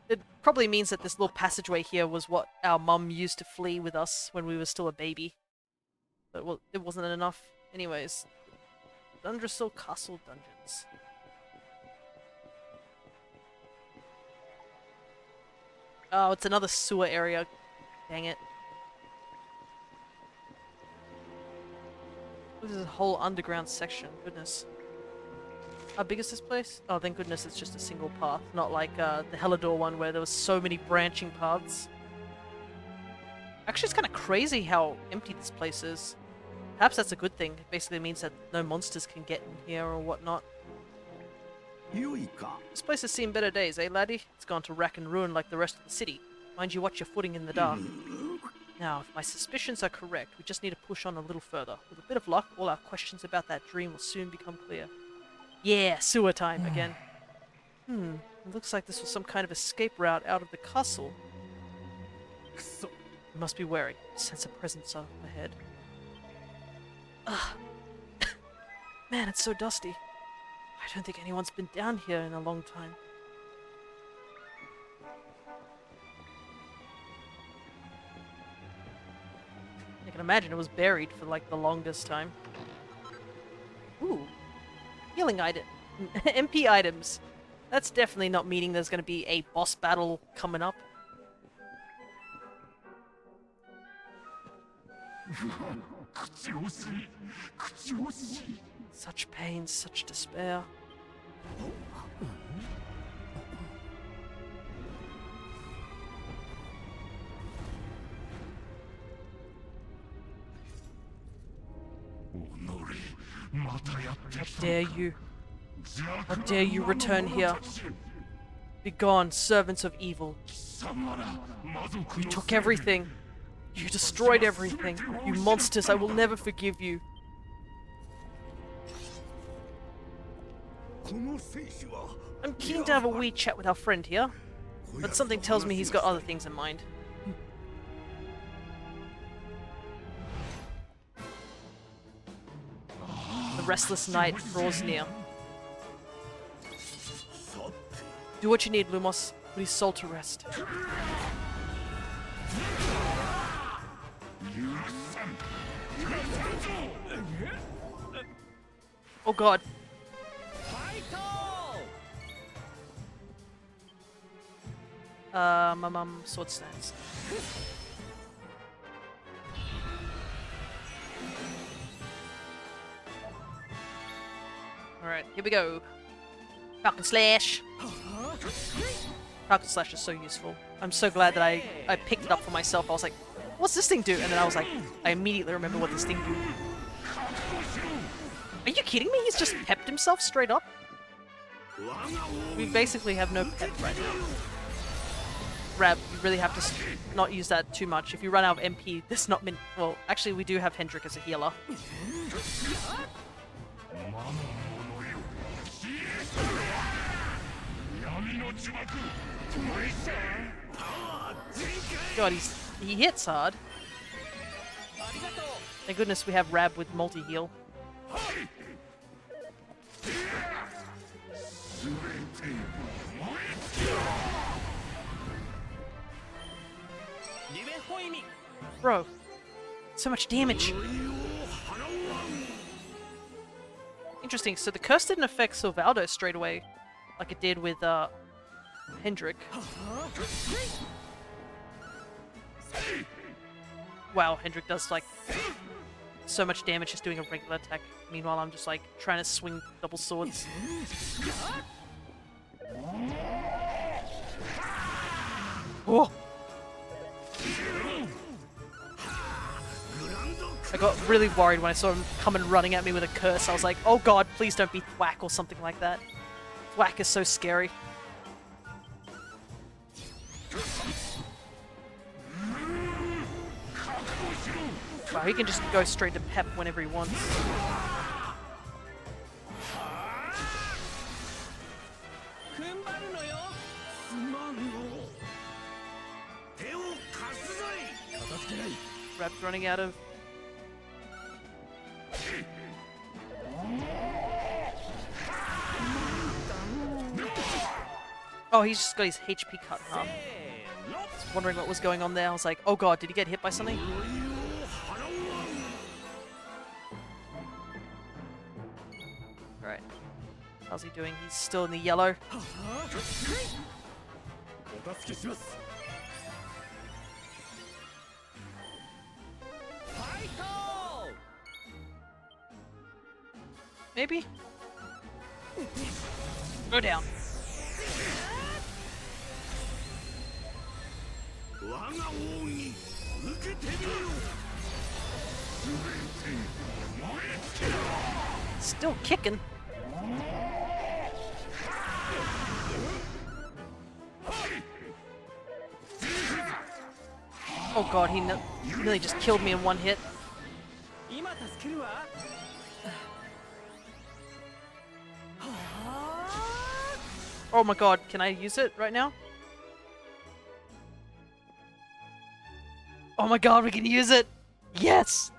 It probably means that this little passageway here was what our mum used to flee with us when we were still a baby. But well, it wasn't enough. Anyways, Dundrasil Castle Dungeons. Oh, it's another sewer area. Dang it. This is a whole underground section. Goodness. How big is this place? Oh, thank goodness it's just a single path. Not like the Helidor one where there was so many branching paths. Actually, it's kind of crazy how empty this place is. Perhaps that's a good thing. It basically means that no monsters can get in here or whatnot. This place has seen better days, eh, laddie? It's gone to rack and ruin like the rest of the city. Mind you, watch your footing in the dark. Now, if my suspicions are correct, we just need to push on a little further. With a bit of luck, all our questions about that dream will soon become clear. Yeah, sewer time again. It looks like this was some kind of escape route out of the castle. We must be wary. Sense a presence up ahead. Ugh. Man, it's so dusty. I don't think anyone's been down here in a long time. I can imagine it was buried for like the longest time. Ooh. Healing item. MP items. That's definitely not meaning there's going to be a boss battle coming up. Such pain, such despair. How dare you? How dare you return here? Begone, servants of evil. You took everything. You destroyed everything. You monsters, I will never forgive you. I'm keen to have a wee chat with our friend here, but something tells me he's got other things in mind. The restless night draws near. Do what you need, Lumos. Put his soul to rest. Oh god. My mum sword stance. Alright, here we go. Falcon Slash! Falcon Slash is so useful. I'm so glad that I picked it up for myself. I was like, what's this thing do? And then I was like, I immediately remember what this thing do. Are you kidding me? He's just pepped himself straight up? We basically have no pep right now. Rab, you really have to not use that too much. If you run out of MP, there's not many. Well, actually, we do have Hendrik as a healer. God, he hits hard. Thank goodness we have Rab with multi-heal. Bro, so much damage. Interesting, so the curse didn't affect Silvaldo straight away, like it did with Hendrik. Wow, Hendrik does like so much damage just doing a regular attack. Meanwhile, I'm just like trying to swing double swords. Oh! I got really worried when I saw him coming running at me with a curse. I was like, oh god, please don't be Thwack or something like that. Thwack is so scary. Wow, he can just go straight to Pep whenever he wants. Rap's running out of... Oh, he's just got his HP cut in half. I was wondering what was going on there. I was like, oh god, did he get hit by something? Alright. How's he doing? He's still in the yellow. Maybe? Go down. Still kicking. Oh god, he nearly just killed me in one hit. Oh my god, can I use it right now? Oh my god, we can use it! Yes!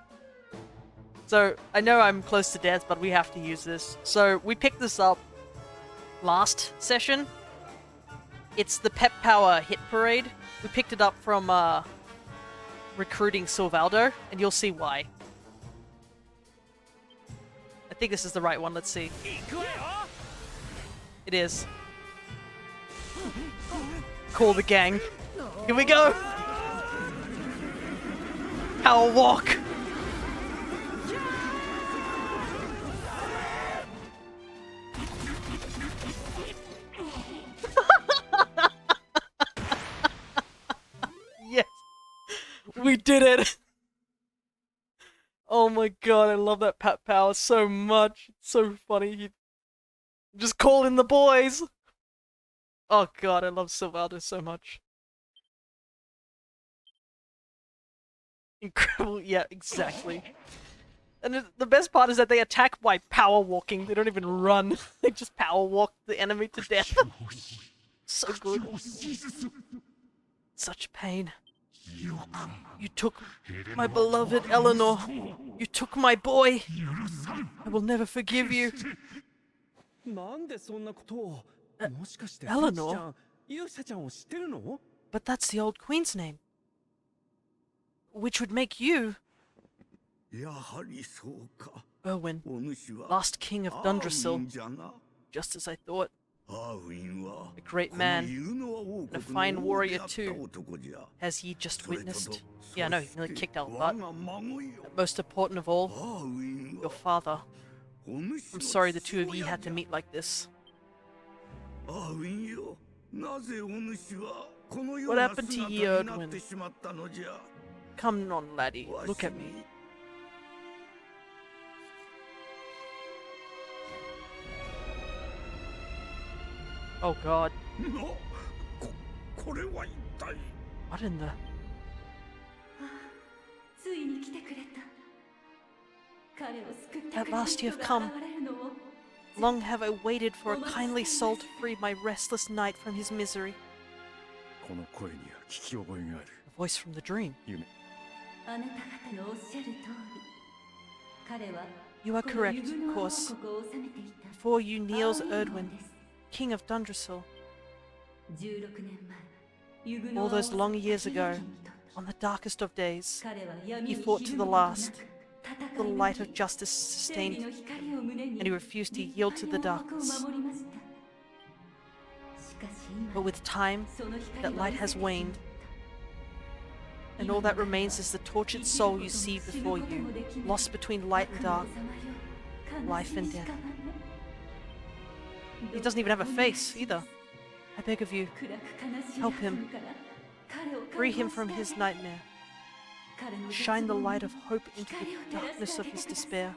So, I know I'm close to death, but we have to use this. So, we picked this up last session. It's the Pep Power Hit Parade. We picked it up from recruiting Silvaldo, and you'll see why. I think this is the right one, let's see. It is. Call the gang. Here we go! Power walk! Yes! We did it! Oh my god, I love that Pat Power so much. It's so funny. Just call in the boys! Oh god, I love Silvaldo so much. Incredible, yeah, exactly. And the best part is that they attack by power walking. They don't even run. They just power walk the enemy to death. So good. Such pain. You took my beloved Eleanor. You took my boy. I will never forgive you. なんでそんなことを。もしかして Eleanor? 勇者ちゃんを知ってるの？ But that's the old queen's name. Which would make you やはりそうか。 Erwin, お主は last king of アーウィ Dundrasil. ンじゃな。 Just as I thought. アーウィンは A great この man ユーノア王 and a 国 fine の王 warrior であった too. 男じゃ。 As ye just それとと witnessed. Yeah, no, he nearly そして kicked our 我 butt. が孫よ。 Most important of all, アーウィン your は father. お主 I'm の sorry the 父 two of ye 親 had じ to ゃ。 meet like this. アーウィンよ。なぜお主はこのよう What な happened 姿 to に ye, なっ Erdwin? てしまったのじゃ。 Come on, laddie. わ Look し at me. に Oh god. これは一体。 What in the... ついに来てくれた。彼を救ってく At れる last 人 you have が come. 現れるのを Long have I waited for a kindly soul to free my restless knight from his misery. この声には聞き覚えがある。 A voice from the dream. 夢。あなた方のおっしゃる通り、彼は You are この correct, ユグ of ノア王 course. 国を治めていた Before you アー kneels ウィン王 Erdwin, です。 king of Dundrasil. 16年前、ユグノア All 王 those long years が ago, 兵器にとった on the darkest of days, 彼は闇 he に fought ひ to る the むことなく last. 戦 The い抜 light き of justice 正義 sustained, の光を胸に and he refused to yield to the 立派な王国を darkness. 守りました。しかし今 But with time, その光 that は light 失せ has てしまっ waned, た。 and all that remains is the tortured soul you see before you, lost between light and dark, life and death. He doesn't even have a face, either. I beg of you, help him. Free him from his nightmare. Shine the light of hope into the darkness of his despair.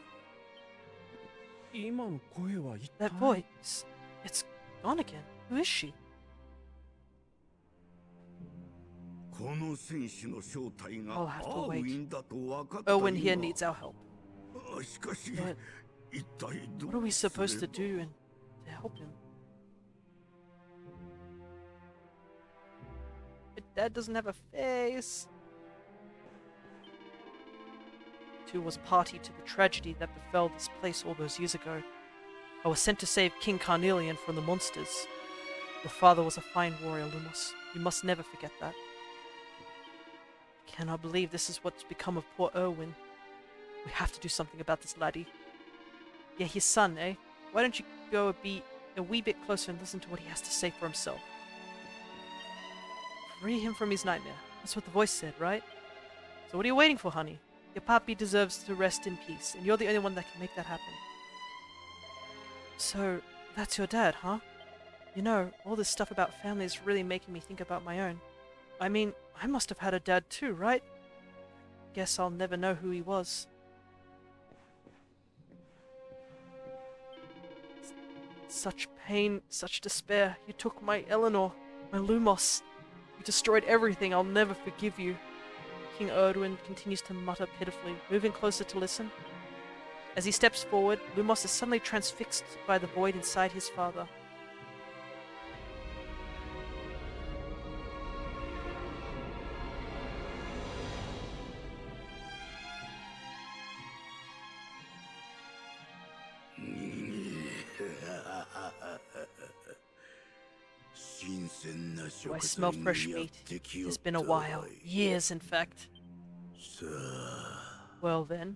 今の声は一 That 体。 voice, it's gone again. Who is she? この戦士の正体が I'll ア have to ーウ wait. ィンだと分かった今 Erwin here needs our help. しかし But 一体ど what are we うすれ supposed to ば do and to help him? But Dad doesn't have a face. Too was party to the tragedy that befell this place all those years ago. I was sent to save King Carnelian from the monsters. Your father was a fine warrior, Lumos. You must never forget that. I cannot believe this is what's become of poor Erwin. We have to do something about this laddie. Yeah, his son, eh? Why don't you go a wee bit closer and listen to what he has to say for himself? Free him from his nightmare. That's what the voice said, right? So what are you waiting for, honey? Your papi deserves to rest in peace, and you're the only one that can make that happen. So, that's your dad, huh? You know, all this stuff about family is really making me think about my own. I mean, I must have had a dad too, right? Guess I'll never know who he was. Such pain, such despair. You took my Eleanor, my Lumos. You destroyed everything. I'll never forgive you. King Erdwin continues to mutter pitifully, moving closer to listen. As he steps forward, Lumos is suddenly transfixed by the void inside his father. Do I smell fresh meat? It's been a while. Years, in fact. Well then,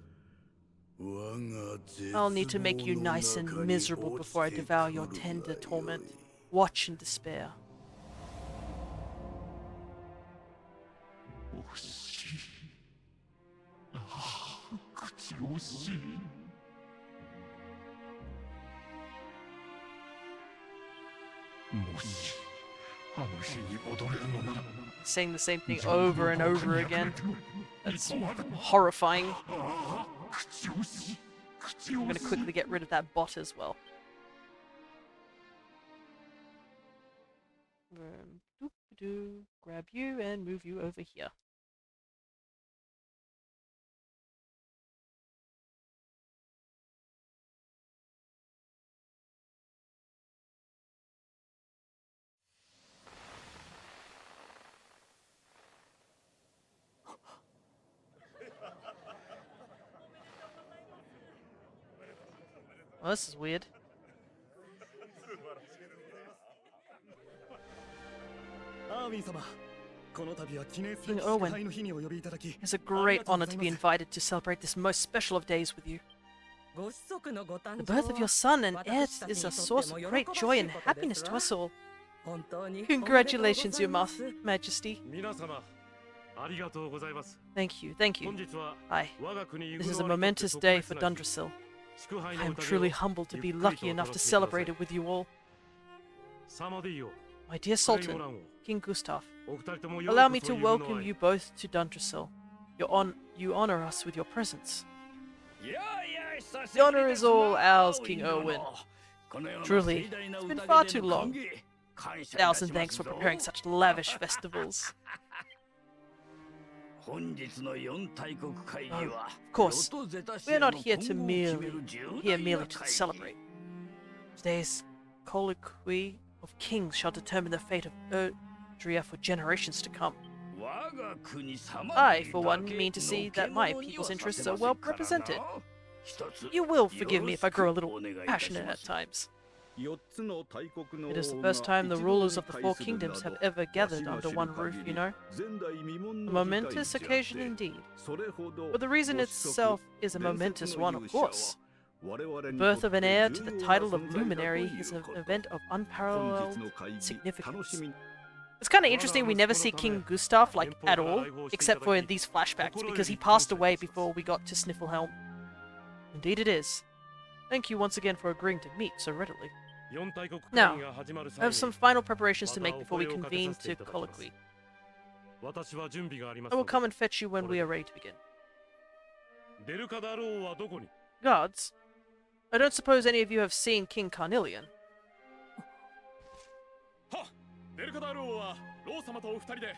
I'll need to make you nice and miserable before I devour your tender torment. Watch in despair. 惜しい。ああ、口惜しい。もし、あの日に戻れるのなら。 Saying the same thing over and over again. That's horrifying. 口惜しい。口 I'm 惜 gonna しい。 quickly get rid of that bot as well. Grab you and move you over here. Well, this is weird. King Owen, it's a great honor to be invited to celebrate this most special of days with you. The birth of your son and heir is a source of great joy and happiness to us all. Congratulations, Your Majesty. 皆様ありがとうございます。 Thank you, thank you. 本日は Aye, 我が国 this is a momentous day for Dundrasil. I am truly humbled to be lucky enough to celebrate it with you all. サマディオ My dear Sultan, King Gustav, お二人とも allow me to welcome you both to Dundrasil. You honor us with your presence. The honor is all ours, King Owen. Truly, it's been far too long. Thousand thanks for preparing such lavish festivals. Oh, of course, we are not here merely to celebrate. Today's colloquy of kings shall determine the fate of Erdrea for generations to come. I, for one, mean to see that my people's interests are well represented. You will forgive me if I grow a little passionate at times. It is the first time the rulers of the four kingdoms have ever gathered under one roof, you know. A momentous occasion indeed. But the reason itself is a momentous one, of course. The birth of an heir to the title of luminary is an event of unparalleled significance. It's kind of interesting we never see King Gustav, like, at all, except for in these flashbacks, because he passed away before we got to Sniffelhelm. Indeed it is. Thank you once again for agreeing to meet so readily. Now, I have some final preparations to make before we convene to colloquy. I will come and fetch you when we are ready to begin. Guards, I don't suppose any of you have seen King Carnelian.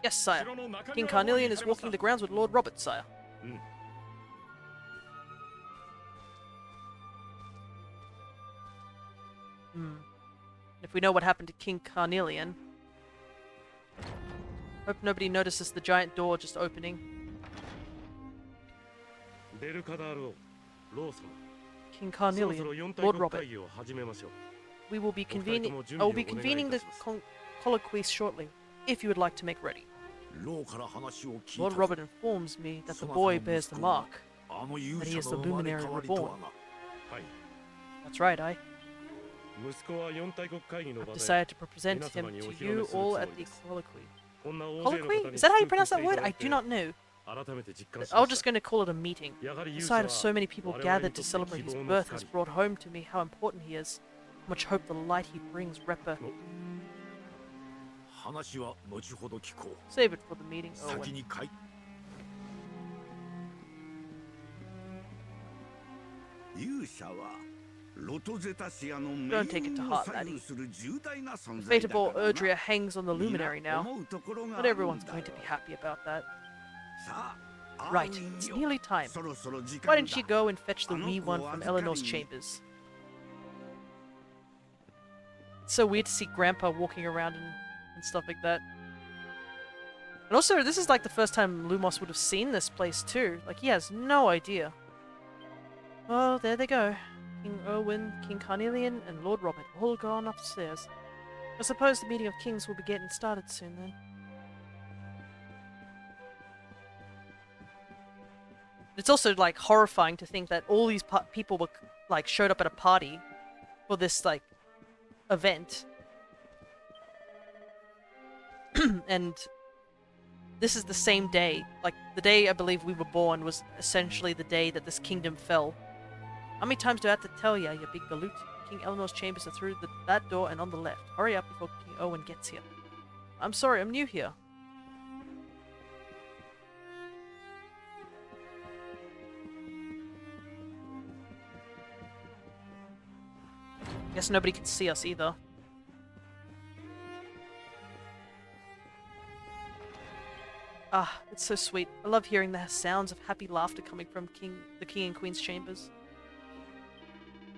Yes, sire. King Carnelian is walking the grounds with Lord Robert, sire. If we know what happened to King Carnelian. Hope nobody notices the giant door just opening. King Carnelian, Lord Robert. We will be convening. I will be convening the colloquy shortly, if you would like to make ready. Lord Robert informs me that the boy bears the mark, that he is the luminary reborn. That's right, I've decided to present him to you all at the colloquy. Colloquy? Is that how you pronounce that word? I do not know. I was just going to call it a meeting. The sight of so many people gathered to celebrate his birth has brought home to me how important he is. How much hope the light he brings Save it for the meeting, Owen. Don't take it to heart, laddie. The fate of all Erdrea hangs on the luminary now. Not everyone's going to be happy about that. Right, it's nearly time. Why don't you go and fetch the wee one from Eleanor's chambers? It's so weird to see Grandpa walking around and stuff like that. And also, this is like the first time Lumos would have seen this place too. Like, he has no idea. Well, there they go. King Owen, King Carnelian, and Lord Robert all gone upstairs. I suppose the meeting of kings will be getting started soon then. It's also like horrifying to think that all these people were like showed up at a party for this like event, and this is the same day. Like the day I believe we were born was essentially the day that this kingdom fell. How many times do I have to tell ya, you big galoot? King Eleanor's chambers are through that door and on the left. Hurry up before King Owen gets here. I'm sorry, I'm new here. Guess nobody can see us either. Ah, it's so sweet. I love hearing the sounds of happy laughter coming from the King and Queen's chambers.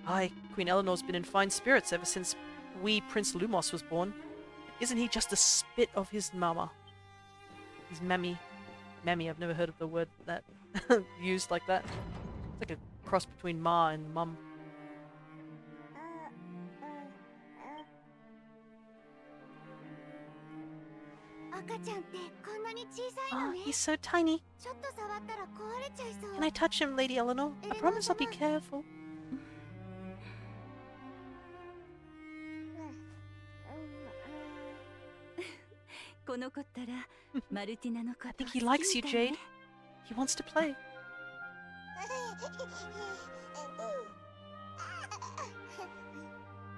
Aye, Queen Eleanor's been in fine spirits ever since wee Prince Lumos was born. Isn't he just a spit of his mama? His mammy. Mammy, I've never heard of the word that used like that. It's like a cross between ma and mum. Oh, he's so tiny. Can I touch him, Lady Eleanor? I promise I'll be careful. この子ったらマルティナのこと I think 好 he き likes you, みたい Jade. ね He wants to play.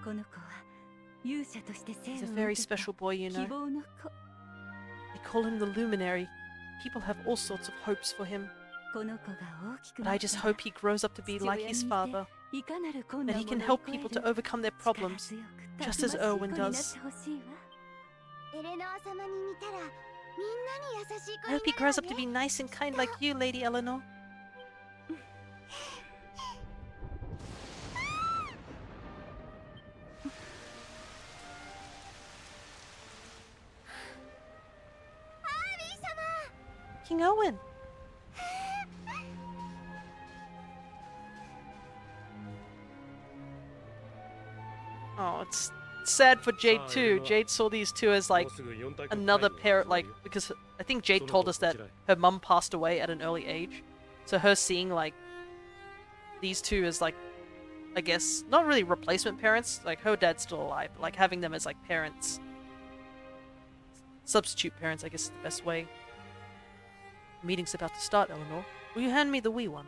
この子は勇者として生 He's a を very 受けた special boy, you 希 know. 望の子 They call him the Luminary. People have all sorts of hopes for him. この子が大きく But な I った just ら hope he grows up to be 父 like 親 his に似て father. いかなる困 That 難 he も can 乗り help 越え people る to overcome their 力 problems. 強く just as たくましい子 Erwin になって does. ほしいわ I hope he grows up to be nice and kind like you, Lady Eleanor. King Owen. Oh, it's sad for Jade too. Jade saw these two as like another pair, like, because I think Jade told us that her mum passed away at an early age. So her seeing like these two as like, I guess, not really replacement parents, like her dad's still alive, but like having them as like parents. Substitute parents, I guess is the best way. The meeting's about to start, Eleanor. Will you hand me the wee one?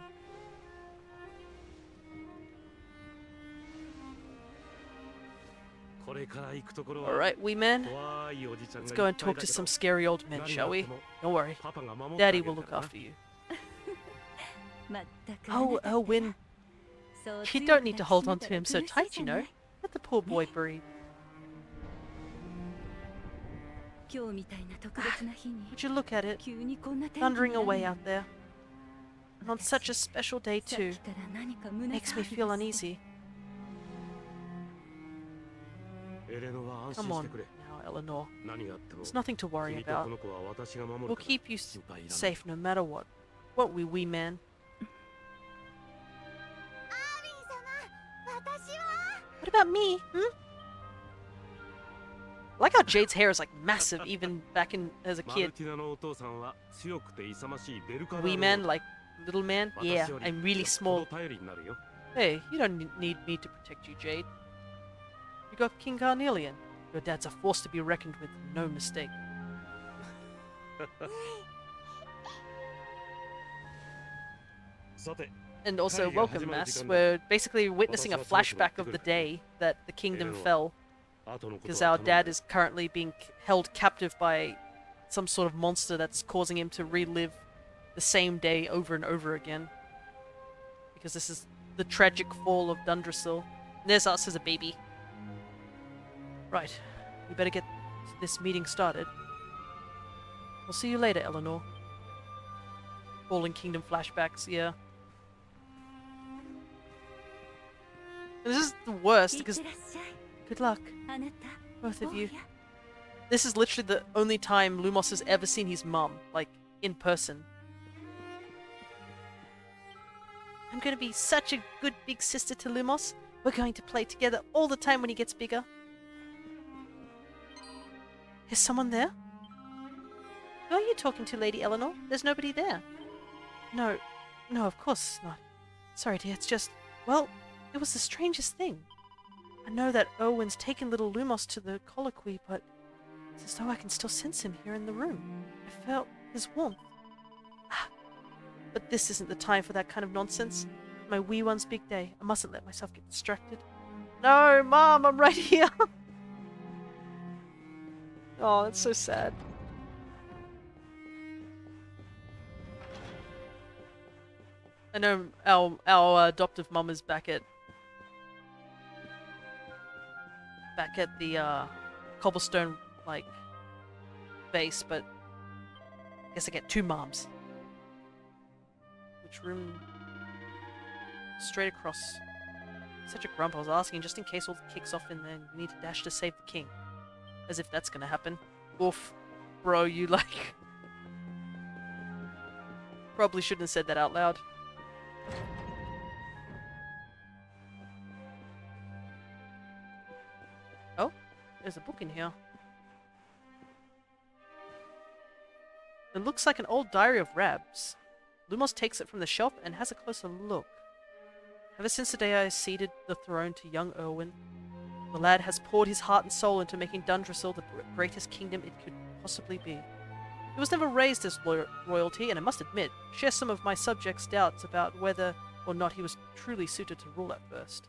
Alright, wee man. Let's go and talk to some scary old men, shall we? Don't worry. Daddy will look after you. まったく Oh, あなたって Erwin. そう You 強 don't く need to 抱 hold き on し to め him たら so 苦しい tight, じ you ゃな know. い Let the poor boy breathe. 今日みたいな特別な日に Would you look at it? 急にこんな天気に Thundering なる away の out there. And on such a special day さっ too. きから何か胸 Makes me 騒ぎ feel がして uneasy. Come on now, Eleanor. There's nothing to worry about. We'll keep you safe no matter what. Won't we, wee man? What about me? Hmm? I like how Jade's hair is like massive even back in as a kid. Wee man, like little man? Yeah, I'm really small. Hey, you don't need me to protect you, Jade. You got King Carnelian. Your dad's a force to be reckoned with, no mistake. And also, welcome, Mass. We're basically witnessing a flashback of the day that the kingdom fell. Because our dad is currently being held captive by some sort of monster that's causing him to relive the same day over and over again. Because this is the tragic fall of Dundrasil. And there's us as a baby. Right, we better get this meeting started. We'll see you later, Eleanor. Fallen Kingdom flashbacks, yeah. And this is the worst いっ because てらっしゃい good luck, あなた both of お you. や This is literally the only time Lumos has ever seen his mum, like, in person. I'm gonna be such a good big sister to Lumos. We're going to play together all the time when he gets bigger. Is someone there? Who are you talking to, Lady Eleanor? There's nobody there. No, of course not. Sorry, dear, it's just... Well, it was the strangest thing. I know that Erwin's taken little Lumos to the colloquy, but it's as though I can still sense him here in the room. I felt his warmth. Ah, but this isn't the time for that kind of nonsense. My wee one's big day. I mustn't let myself get distracted. No, Mom, I'm right here. Oh, that's so sad. I know our adoptive mum is back at the cobblestone like base, but I guess I get two moms. Which room? Straight across. Such a grump. I was asking just in case all kicks off in there. We need to dash to save the king. As if that's gonna happen. Oof. Bro, you like... Probably shouldn't have said that out loud. Oh, there's a book in here. It looks like an old diary of Rab's. Lumos takes it from the shelf and has a closer look. Ever since the day I ceded the throne to young Erwin, the lad has poured his heart and soul into making Dundrasil the greatest kingdom it could possibly be. He was never raised as royalty, and I must admit, share some of my subjects' doubts about whether or not he was truly suited to rule at first.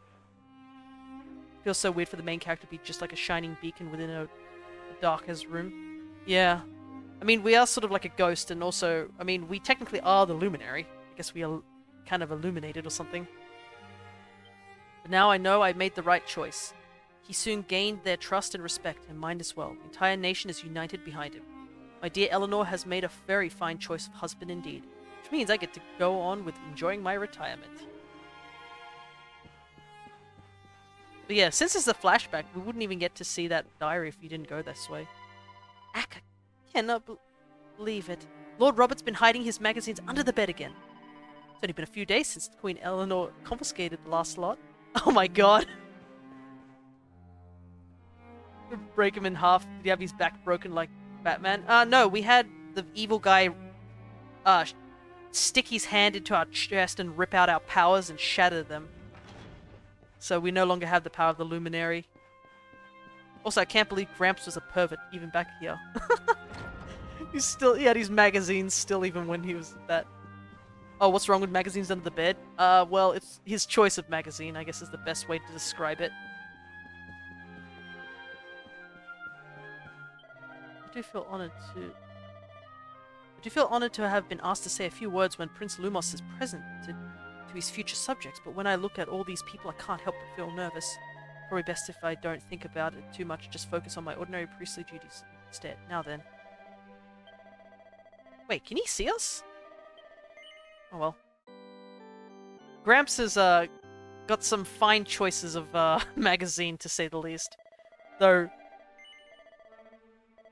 Feels so weird for the main character to be just like a shining beacon within a dark-as room. Yeah. I mean, we are sort of like a ghost, and also, I mean, we technically are the luminary. I guess we are kind of illuminated or something. But now I know I made the right choice. He soon gained their trust and respect, and mine as well. The entire nation is united behind him. My dear Eleanor has made a very fine choice of husband indeed, which means I get to go on with enjoying my retirement. But yeah, since it's a flashback, we wouldn't even get to see that diary if you didn't go this way. I cannot believe it. Lord Robert's been hiding his magazines under the bed again. It's only been a few days since Queen Eleanor confiscated the last lot. Oh my god. Break him in half. Did he have his back broken like Batman? No, we had the evil guy stick his hand into our chest and rip out our powers and shatter them. So we no longer have the power of the Luminary. Also, I can't believe Gramps was a pervert even back here. He had his magazines still even when he was that. Oh, what's wrong with magazines under the bed? Well, it's his choice of magazine, I guess is the best way to describe it. I do feel honored to have been asked to say a few words when Prince Lumos is present to his future subjects, but when I look at all these people, I can't help but feel nervous. Probably best if I don't think about it too much, just focus on my ordinary priestly duties instead. Now then. Wait, can he see us? Oh well. Gramps has got some fine choices of magazine, to say the least. Though,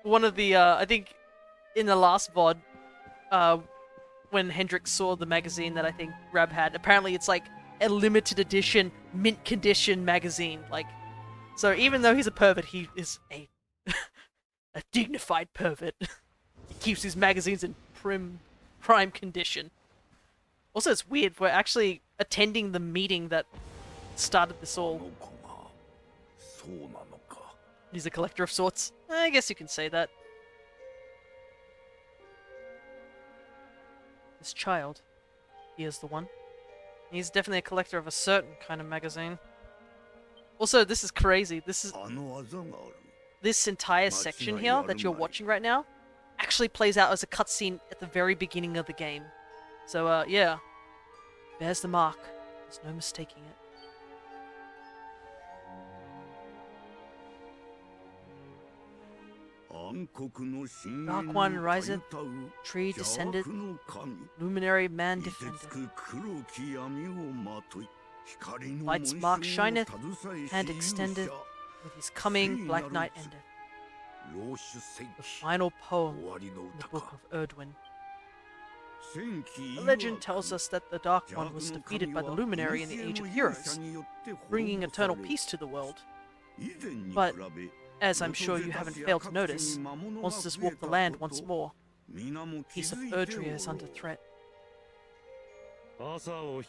one of the, I think, in the last VOD, when Hendrik saw the magazine that I think Rab had, apparently it's like a limited edition, mint condition magazine. Like, so even though he's a pervert, he is a a dignified pervert. He keeps his magazines in prime condition. Also, it's weird, we're actually attending the meeting that started this all. He's a collector of sorts. I guess you can say that. This child, he is the one. He's definitely a collector of a certain kind of magazine. Also, this is crazy. This entire section here that you're watching right now actually plays out as a cutscene at the very beginning of the game. So, yeah. Bears the mark. There's no mistaking it. Dark One riseth, tree descended, luminary man defended. Light's mark shineth, hand extended, with his coming black night ended. The final poem in the book of Erdwin. The legend tells us that the Dark One was defeated by the Luminary in the Age of Heroes, bringing eternal peace to the world. But, as I'm sure you haven't failed to notice, monsters walk the land once more. The peace of Erdrea is under threat. The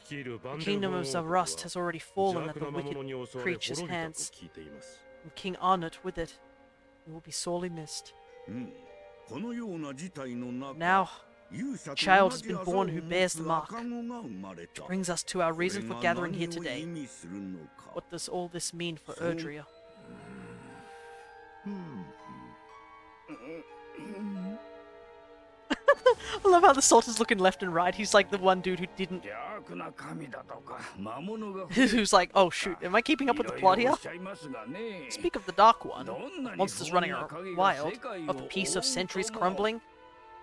kingdom of Zavrust has already fallen at the wicked creature's hands, and King Arnott with it. He will be sorely missed. Now, a child has been born who bears the mark, which brings us to our reason for gathering here today. What does all this mean for Erdrea? I love how the Salt is looking left and right. He's like the one dude who didn't... who's like, oh shoot, am I keeping up with the plot here? Speak of the Dark One, of monsters running wild, of the peace of centuries crumbling.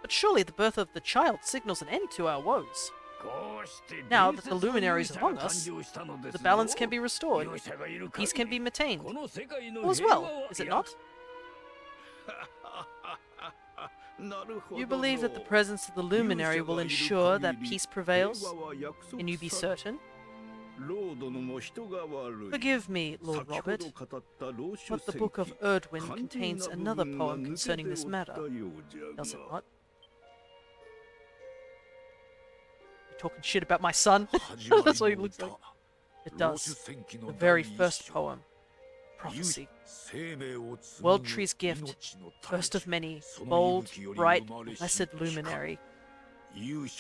But surely the birth of the child signals an end to our woes. Now that the Luminary is among us, the balance can be restored, peace can be maintained. All is well, is it not? You believe that the presence of the Luminary will ensure that peace prevails? Can you be certain? Forgive me, Lord Robert, but the Book of Erdwin contains another poem concerning this matter, does it not? talking shit about my son. That's what he looks like. It does. The very first poem. Prophecy. World Tree's gift. First of many. Bold, bright, blessed luminary.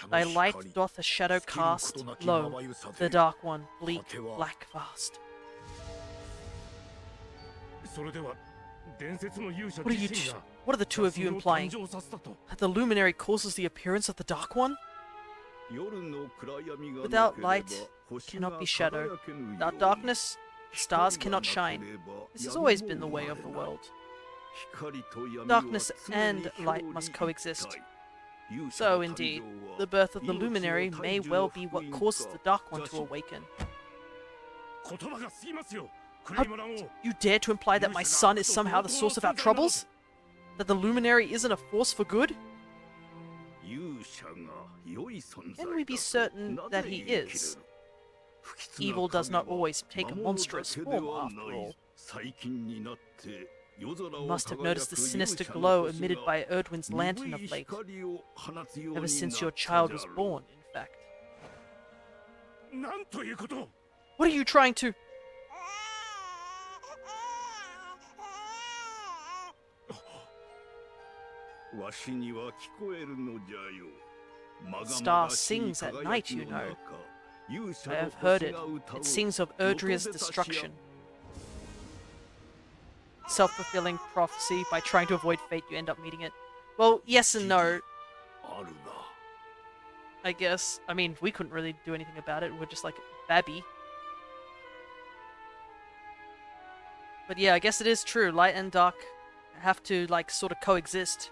Thy light doth a shadow cast. Lo, the dark one, bleak, black vast. What are the two of you implying? That the luminary causes the appearance of the dark one? Without light cannot be shadow. Without darkness, the stars cannot shine. This has always been the way of the world. Darkness and light must coexist. So, indeed, the birth of the luminary may well be what causes the dark one to awaken. How, you dare to imply that my son is somehow the source of our troubles? That the luminary isn't a force for good? Can we be certain that he is? Evil does not always take a monstrous form, after all. You must have noticed the sinister glow emitted by Erdwin's lantern of late. Ever since your child was born, in fact. What are you trying to... Star sings at night, you know. I have heard it. It sings of Erdrea's destruction. Self-fulfilling prophecy. By trying to avoid fate, you end up meeting it. Well, yes and no. I guess. I mean, we couldn't really do anything about it. We're just like Babby. But yeah, I guess it is true. Light and dark have to, like, sort of coexist.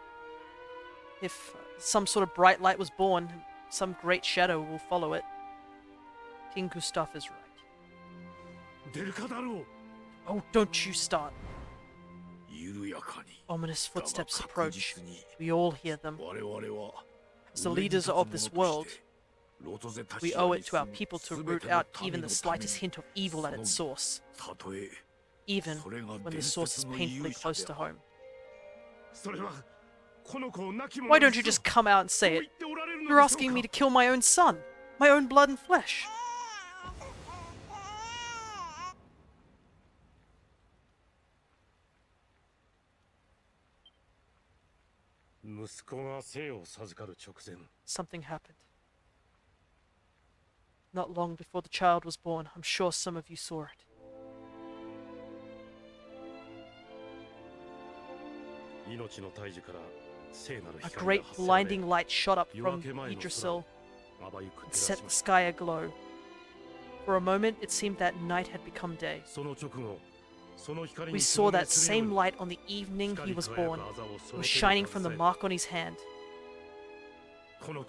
If some sort of bright light was born, some great shadow will follow it. King Gustav is right. Oh, don't you start. Ominous footsteps approach. We all hear them. As the leaders of this world, we owe it to our people to root out even the slightest hint of evil at its source. Even when the source is painfully close to home. Why don't you just come out and say it? You're asking me to kill my own son. My own blood and flesh. Something happened. Not long before the child was born. I'm sure some of you saw it. A great blinding light shot up from Yggdrasil and set the sky aglow. For a moment, it seemed that night had become day. We saw that same light on the evening he was born. It was shining from the mark on his hand. The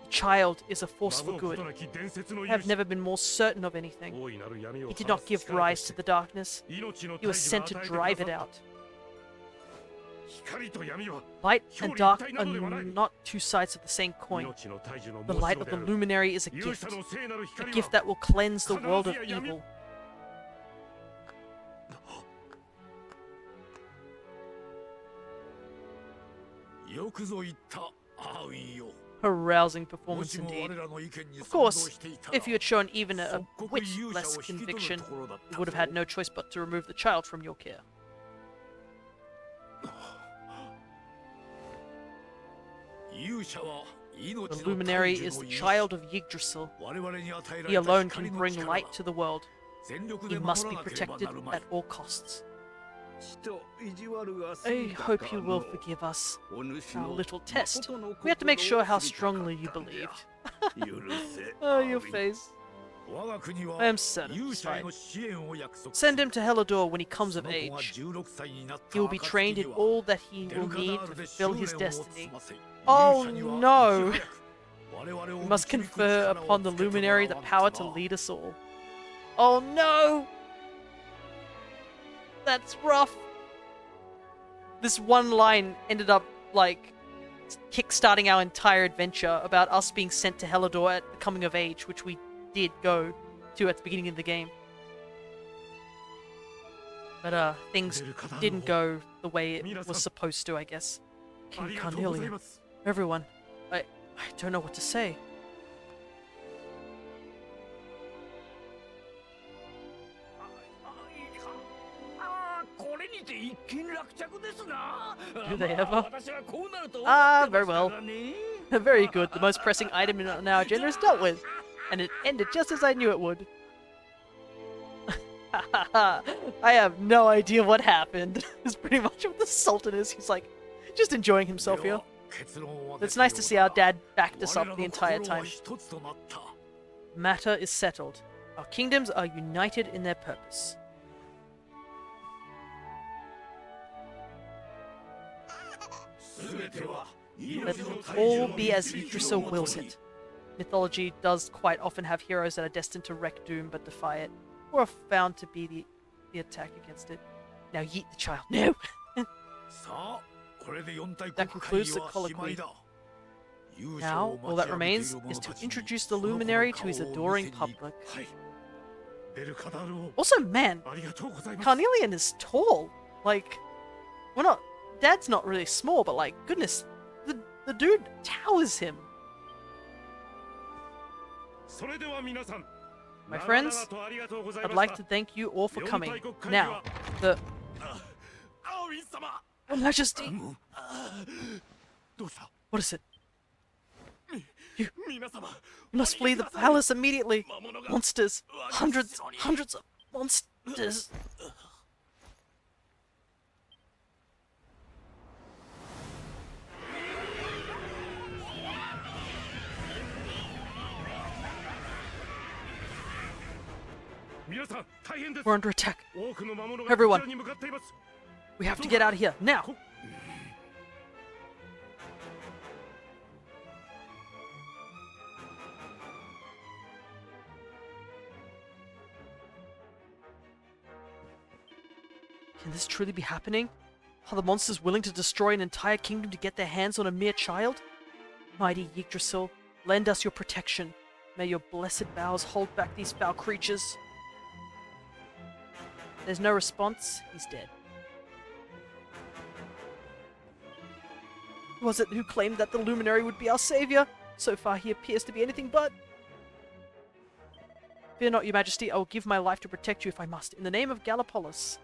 child is a force for good. I have never been more certain of anything. He did not give rise to the darkness. He was sent to drive it out. Light and dark are not two sides of the same coin. The light of the luminary is a gift that will cleanse the world of evil. A rousing performance indeed. Of course, if you had shown even a whit less conviction, you would have had no choice but to remove the child from your care. The luminary is the child of Yggdrasil. He alone can bring light to the world. He must be protected at all costs. I hope you will forgive us. Our little test. We have to make sure how strongly you believed. Oh, your face. I am satisfied. Send him to Helidor when he comes of age. He will be trained in all that he will need to fulfill his destiny. Oh no! We must confer upon the luminary the power to lead us all. Oh no! That's rough. This one line ended up, like, kick-starting our entire adventure about us being sent to Helidor at the coming of age, which we did go to at the beginning of the game. But, things didn't go the way it was supposed to, I guess. King Carnelian, everyone, I don't know what to say. Do they ever? Very well. Very good. The most pressing item on our agenda is dealt with. And it ended just as I knew it would. I have no idea what happened. It's pretty much what the Sultan is. He's like, just enjoying himself here. It's nice to see our dad backed us up the entire time. Matter is settled. Our kingdoms are united in their purpose. Let it all be as Yggdrasil wills it. Mythology does quite often have heroes that are destined to wreak doom but defy it, or are found to be the attack against it. Now yeet the child. No! That concludes the colloquy. Now, all that remains is to introduce the luminary to his adoring public. Also, man, Carnelian is tall. Like, we're not... Dad's not really small, but like, goodness, the dude towers him. My friends, I'd like to thank you all for coming. Now, Your Majesty! What is it? You must flee the palace immediately! Monsters! Hundreds of monsters! We're under attack. Everyone, we have to get out of here, now! Can this truly be happening? Are the monsters willing to destroy an entire kingdom to get their hands on a mere child? Mighty Yggdrasil, lend us your protection. May your blessed bowels hold back these foul creatures. There's no response. He's dead. Who was it who claimed that the luminary would be our savior? So far he appears to be anything but. Fear not, your majesty. I will give my life to protect you if I must. In the name of Gallipolis.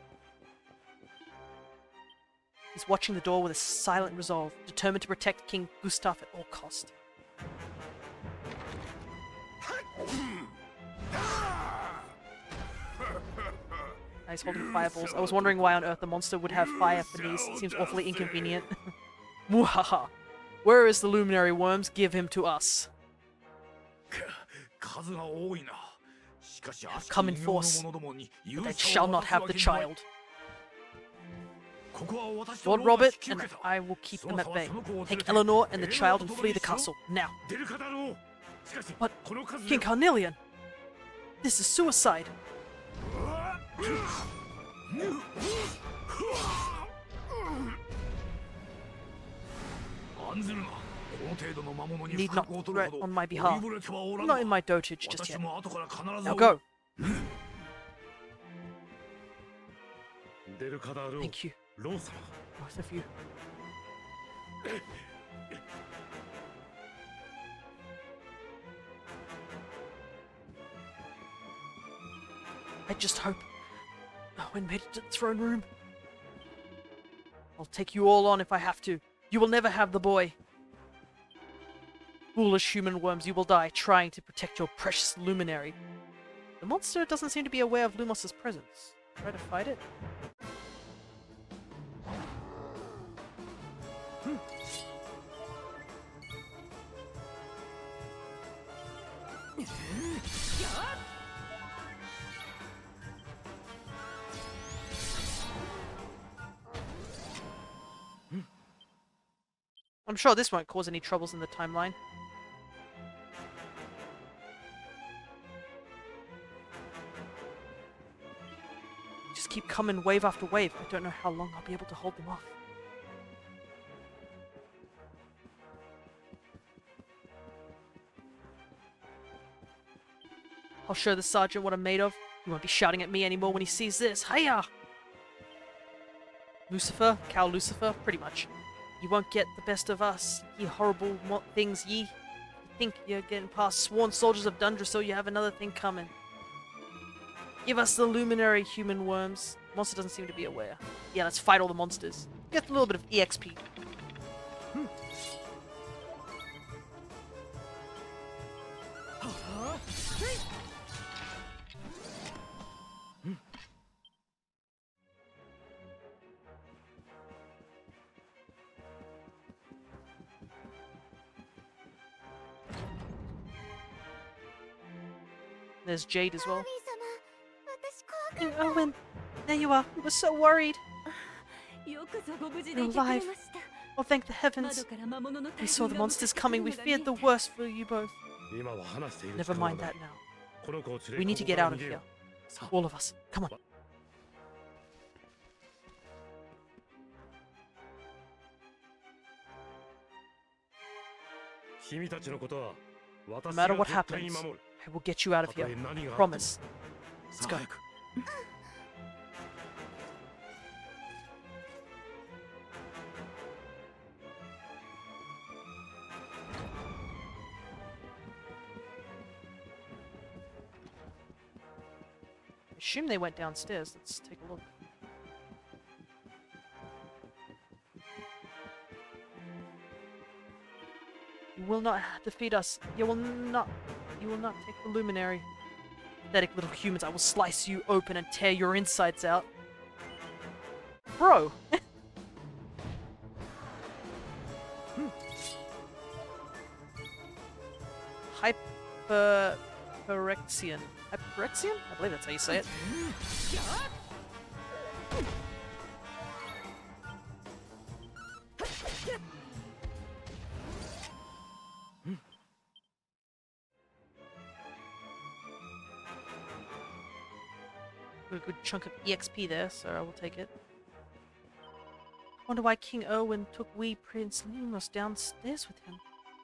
He's watching the door with a silent resolve, determined to protect King Gustav at all cost. He's holding fireballs. I was wondering why on earth the monster would have fire for these. It seems awfully inconvenient. Muhaha! Where is the luminary, worms? Give him to us. Have come in force, but they shall not have the child. Lord Robert and I will keep them at bay. Take Eleanor and the child and flee the castle, now. But, King Carnelian! This is suicide! Need not threat on my behalf. I'm not in my dotage just yet. Now go! Thank you. Both of you. I just hope Owen made it to the throne room. I'll take you all on if I have to. You will never have the boy. Foolish human worms, you will die trying to protect your precious luminary. The monster doesn't seem to be aware of Lumos's presence. Try to fight it? I'm sure this won't cause any troubles in the timeline. Just keep coming wave after wave. I don't know how long I'll be able to hold them off. I'll show the sergeant what I'm made of. He won't be shouting at me anymore when he sees this. Hiya! Lucifer? Cal Lucifer? Pretty much. You won't get the best of us, ye horrible things, ye. You think you're getting past sworn soldiers of Dundrasil, you have another thing coming. Give us the luminary, human worms. Monster doesn't seem to be aware. Yeah, let's fight all the monsters. Get a little bit of EXP. There's Jade as well. King Owen, there you are. We were so worried. よくぞご無事 You're でいてくれ alive. ました Oh, thank the heavens. 窓から魔物の We saw the 大群が monsters 襲ってく coming. る We のが feared 見 the え worst for you both. 今は話している Never 時間は mind ない that now. この子を連れ We need to ここ get から out of 逃げよ here. うさあ All of us. Come on. 君たちのことは No 私 matter が what 絶対に happens, 守る I will get you out of たと here. え何があっても Promise. さ Let's あ go. 早く I assume they went downstairs. Let's take a look. You will not defeat us. You will not take the luminary. Pathetic little humans, I will slice you open and tear your insides out. Bro! Hyperexian. Hyperexian? I believe that's how you say it. A good chunk of EXP there, so I will take it. Wonder why King Owen took wee Prince Lumos downstairs with him.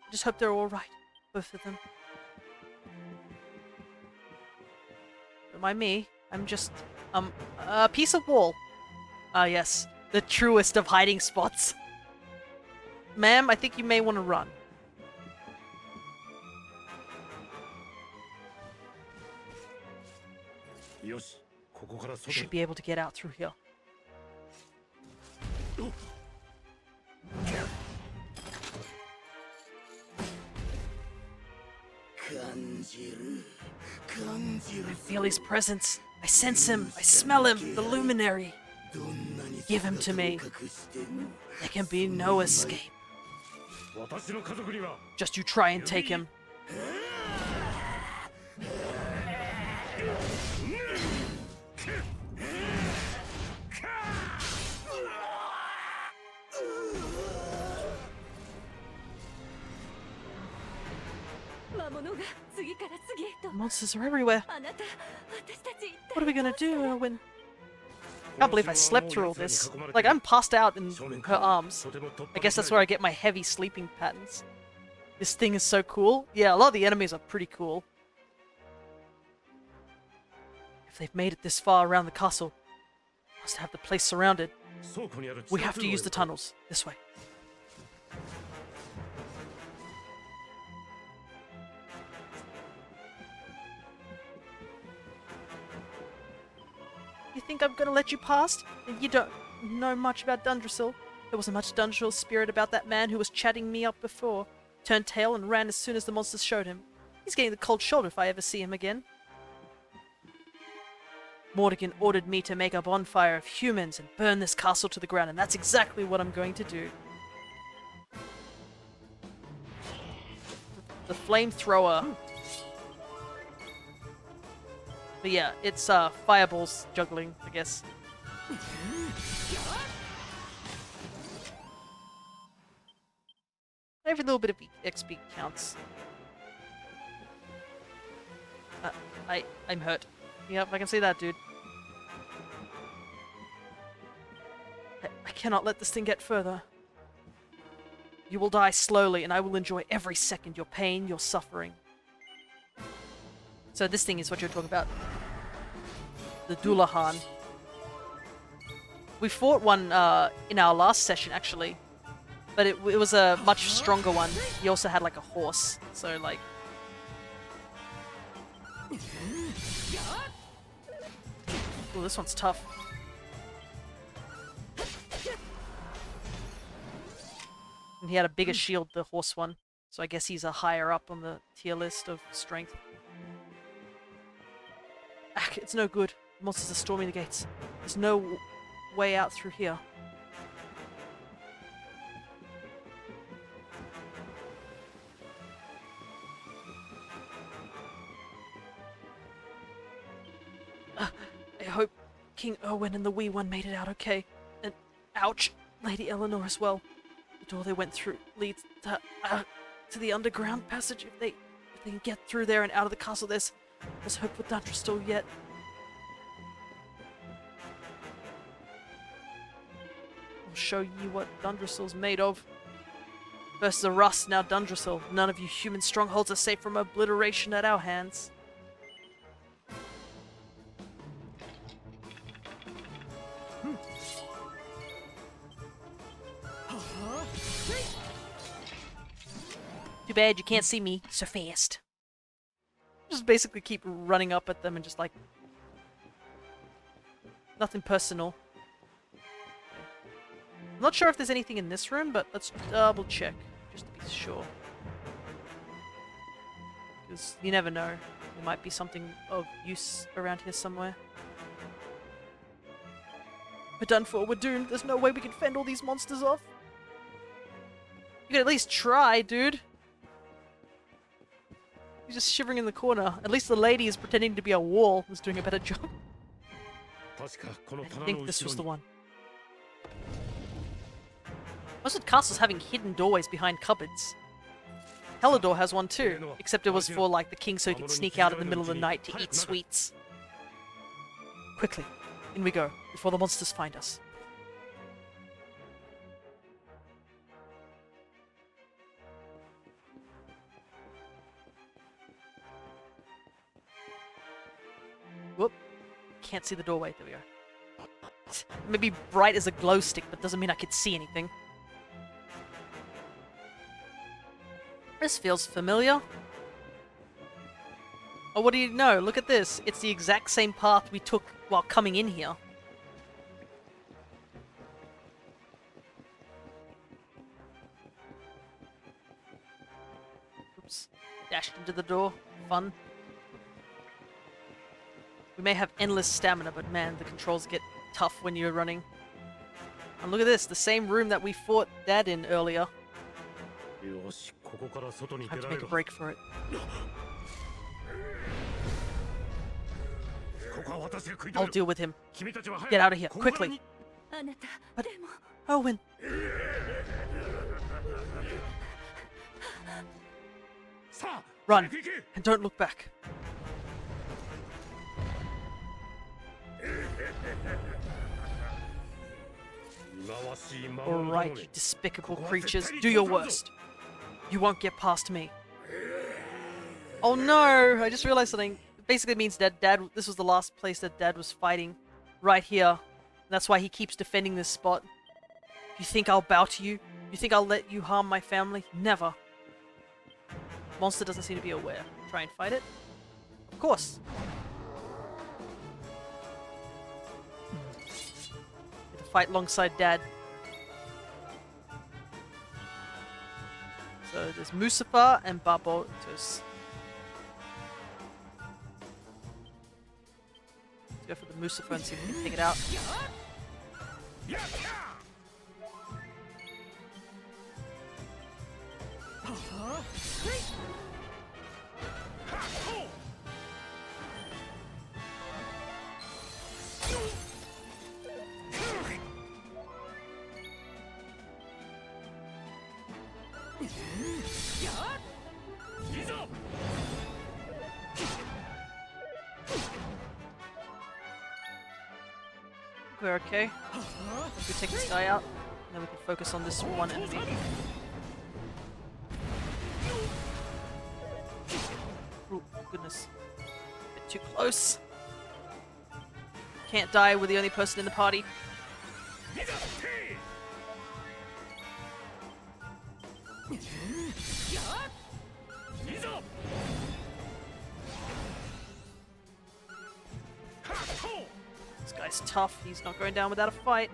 I just hope they're alright, both of them. Don't mind me, I'm just, a piece of wall. Ah yes, the truest of hiding spots. Ma'am, I think you may want to run. Yoshi, ここから You 外 should に be able to get out through here. I feel his presence. I sense him. I smell him. The luminary. Give him to me. There can be no escape. 私の家族には Just you try and take him. Monsters are everywhere. What are we gonna do, Erwin? I can't believe I slept through all this. Like, I'm passed out in her arms. I guess that's where I get my heavy sleeping patterns. This thing is so cool. Yeah, a lot of the enemies are pretty cool. If they've made it this far around the castle, must have the place surrounded. 倉庫にある We have to use the tunnels. This way. You think I'm gonna let you past? You don't know much about Dundrasil. There wasn't much Dundrasil spirit about that man who was chatting me up before. Turned tail and ran as soon as the monsters showed him. He's getting the cold shoulder if I ever see him again. Mordigan ordered me to make a bonfire of humans and burn this castle to the ground, and that's exactly what I'm going to do. The flamethrower. But yeah, it's fireballs juggling, I guess. Every little bit of XP counts. I'm hurt. Yep, I can see that, dude. I cannot let this thing get further. You will die slowly, and I will enjoy every second your pain, your suffering. So this thing is what you're talking about. The Dullahan. We fought one in our last session, actually. But it was a much stronger one. He also had like a horse, so like... Oh, this one's tough. And he had a bigger shield, the horse one. So I guess he's a higher up on the tier list of strength. It's no good. The monsters are storming the gates. There's no way out through here. I hope King Erwin and the wee one made it out okay. And ouch, Lady Eleanor as well. The door they went through leads to the underground passage. If they can get through there and out of the castle, there's hope for Dandra still yet. I'll show ye what Dundrasil's made of. First the rust, now Dundrasil. None of you human strongholds are safe from obliteration at our hands. Too bad you can't see me so fast. Just basically keep running up at them and just like... Nothing personal. I'm not sure if there's anything in this room, but let's double check, just to be sure. Because you never know. There might be something of use around here somewhere. We're done for, we're doomed. There's no way we can fend all these monsters off. You can at least try, dude. He's just shivering in the corner. At least the lady is pretending to be a wall, who's doing a better job. I think this was the one. Most of the castles having hidden doorways behind cupboards. Hellador has one too, except it was for like the king so he could sneak out in the middle of the night to eat sweets. Quickly, in we go, before the monsters find us. Whoop. Can't see the doorway. There we go. It may be bright as a glow stick, but doesn't mean I can see anything. This feels familiar. Oh, what do you know? Look at this. It's the exact same path we took while coming in here. Oops. Dashed into the door. Fun. We may have endless stamina, but man, the controls get tough when you're running. And look at this, the same room that we fought Dad in earlier. I have to make a break for it. I'll deal with him. Get out of here, quickly. But, Owen. Run, and don't look back. Alright, you despicable creatures, do your worst. You won't get past me. Oh no! I just realized something. It basically means that this was the last place that Dad was fighting. Right here. That's why he keeps defending this spot. You think I'll bow to you? You think I'll let you harm my family? Never. Monster doesn't seem to be aware. Try and fight it? Of course. Get to fight alongside Dad. So there's Musafa and Barbotos. Let's go for the Musafa and see if we can take it out. We're okay. We take this guy out, and then we can focus on this one enemy. Oh, goodness. Bit too close. Can't die, we're the only person in the party. This guy's tough, he's not going down without a fight.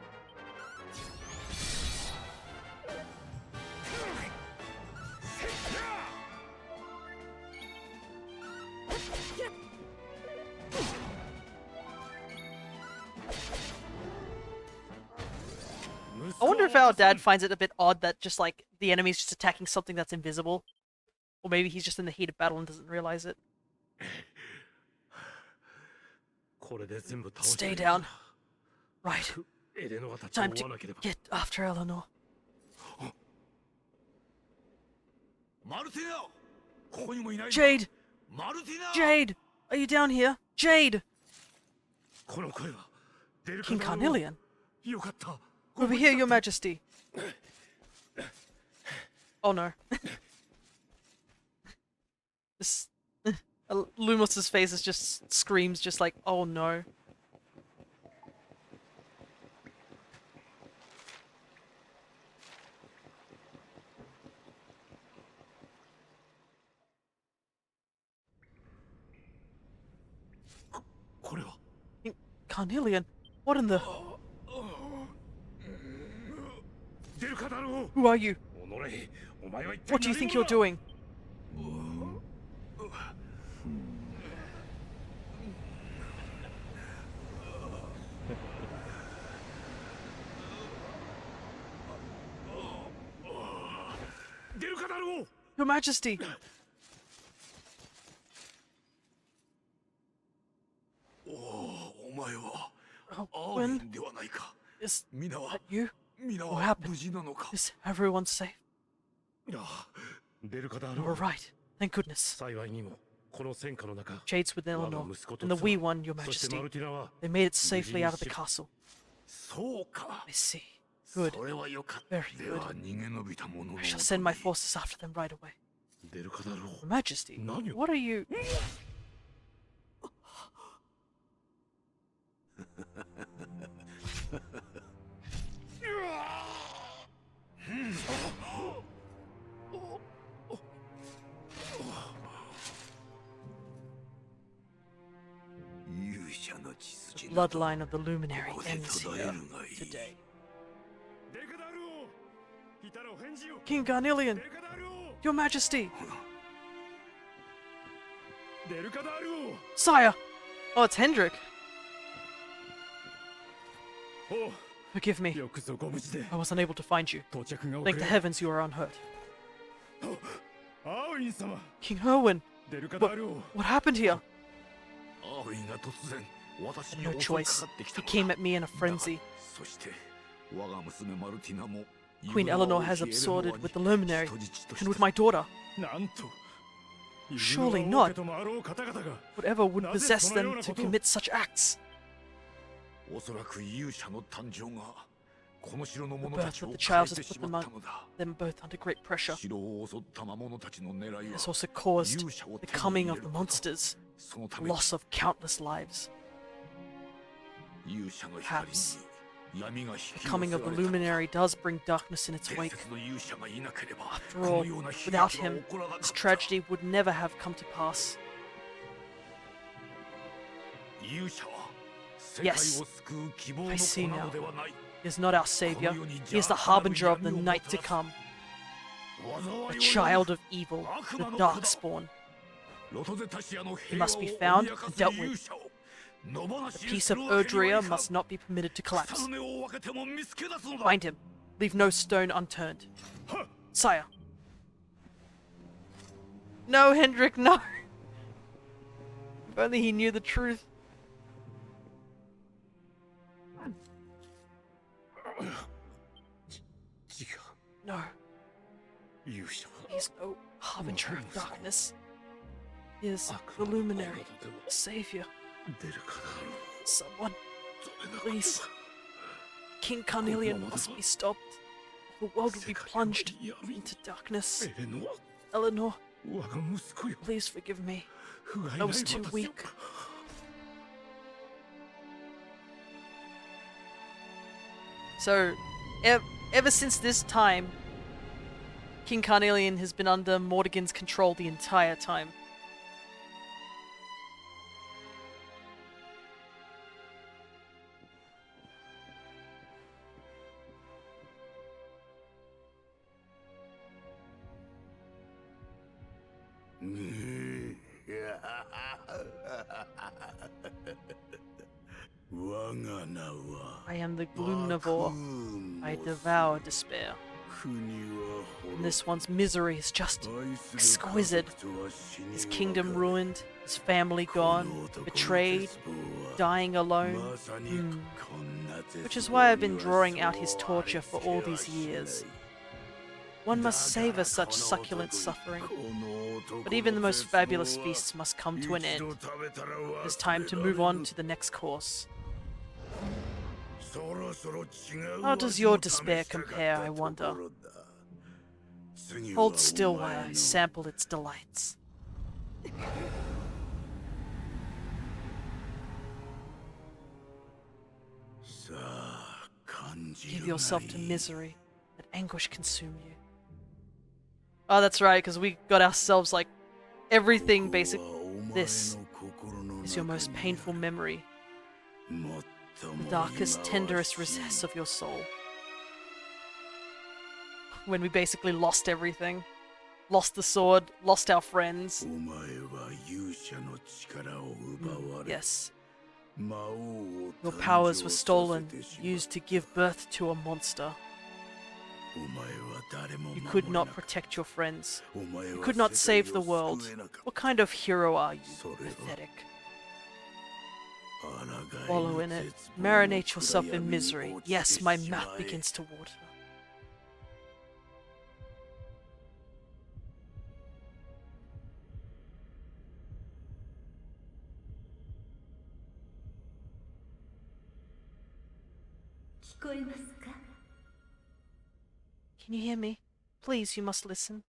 wonder if our dad finds it a bit odd that just like the enemy's just attacking something that's invisible. Or maybe he's just in the heat of battle and doesn't realize it. これで全部倒 Stay down. Right. エレノアたちを Time 追わ to なければ get after Eleanor. マルティナ、ここにもいないのか。 Jade! マルティナ。 Jade! Are you down here? Jade! この声はデルカ King だろう。 Carnelian. よかった。 Over here, your majesty. Oh no. This Lumos's face is just screams just like, oh no. King Carnelian? What in the... デルカだろう。 Who are you? お前は一体 What do you 何 think 者 you're doing? デルカだろう。 Your majesty! お前は Oh, アーウィ Gwen, ンではないか。 is 皆は that you? 皆 What は happened? 無事なのか。 Is everyone safe? デルカだ You ろ were う。 right. Thank goodness. 幸いにもこの戦火の中、 Jade's with 我が Eleanor, 息子と and the 妻 wee one, your そして majesty. マルティナは They made it safely out of the castle. そうか。 I see. Good. それはよかっ Very た。で good. は逃げ延びた者の I shall send my forces after them right away. デルカだろ Your majesty, 何を what are you... 勇者の血 The 筋など bloodline of the luminary ここで ends 途絶 here えるがいい。 today. デルカだろう。いたらお返事を。 King Carnelian, デルカだろう。 your majesty! デルカだろう。 Sire! Oh, it's Hendrik. おう、 Forgive me. よくぞご無事で I was unable to find you. 到着が遅 Thank れ the heavens you are unhurt. アーウィン様、 King Herwin, デルカだろう。 what happened here? アーウィンが突然私に No 襲いか choice. かってきた He のだ。 came at me in a frenzy. そして我が娘マルティナも Queen Eleanor has absorbed with the luminary, and with my daughter. なんと、 Surely 夢を追う not. ともあろう方々が Whatever would possess them to commit such acts? おそらく勇者の誕生がこの城の The 者た birth ち of を the 変え child て has し put ま them, ったのだ。 them both under great pressure. 城を襲った魔物たちの狙い It は has also caused 勇者を the 手に coming 入 of れ the ること。 monsters, そのた the めに loss of countless lives. 勇者の光に Perhaps 闇が引き The 寄 coming せ of ら the れたのだ。 luminary does bring darkness in its 伝 wake. 説の勇者がいなければ After この all, ような悲劇 without は him, 起こらなかっ this た。 tragedy would never have come to pass. 勇者は世界を Yes, 救う希望 I see の粉 now. のではない。 He is not our savior, he is the harbinger of the night to come, the child of evil, the darkspawn. ロトゼタシアの He 平和 must を be found 脅か and す dealt with. 勇者を野放し The に peace す of るわけにはい Erdrea かん。 must not be permitted to 草 collapse. の根を分けても見つけ出すのだ。 Find him. Leave no stone unturned. Sire. No, Hendrik, no! If only he knew the truth. 違 No, う。勇者は he is no harbinger of darkness. He is the luminary, the savior. 出るかな。 Someone, それだ please. King Carnelian must be stopped. The world will be plunged into darkness. エレノ Eleanor, 我が息子よ。 please forgive me. 不甲斐ない I was too 私を weak. So, ever since this time, King Carnelian has been under Mordegon's control the entire time. I am the Gloomnivore. I devour despair. And this one's misery is just exquisite. His kingdom ruined, his family gone, betrayed, dying alone. Which is why I've been drawing out his torture for all these years. One must savor such succulent suffering. But even the most fabulous feasts must come to an end. It is time to move on to the next course. How does your despair compare, I wonder? Hold still while I sample its delights. Give yourself to misery, let anguish consume you. Oh, that's right, because we got ourselves, like, everything basic. This is your most painful memory. The darkest, tenderest recess of your soul. When we basically lost everything. Lost the sword, lost our friends. Yes. Your powers were stolen, used to give birth to a monster. You could not protect your friends. You could not save the world. What kind of hero are you? Pathetic. Wallow in it. Marinate yourself in misery. Yes, my mouth begins to water. Can you hear me? Please, you must listen.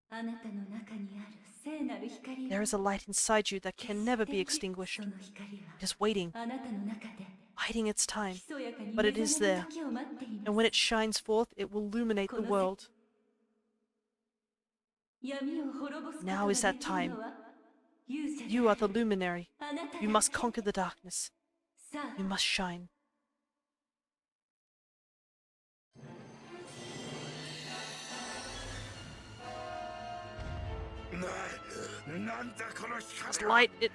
There is a light inside you that can never be extinguished. It is waiting, biding its time, but it is there. And when it shines forth, it will illuminate the world. Now is that time. You are the luminary. You must conquer the darkness. You must shine. This light, it...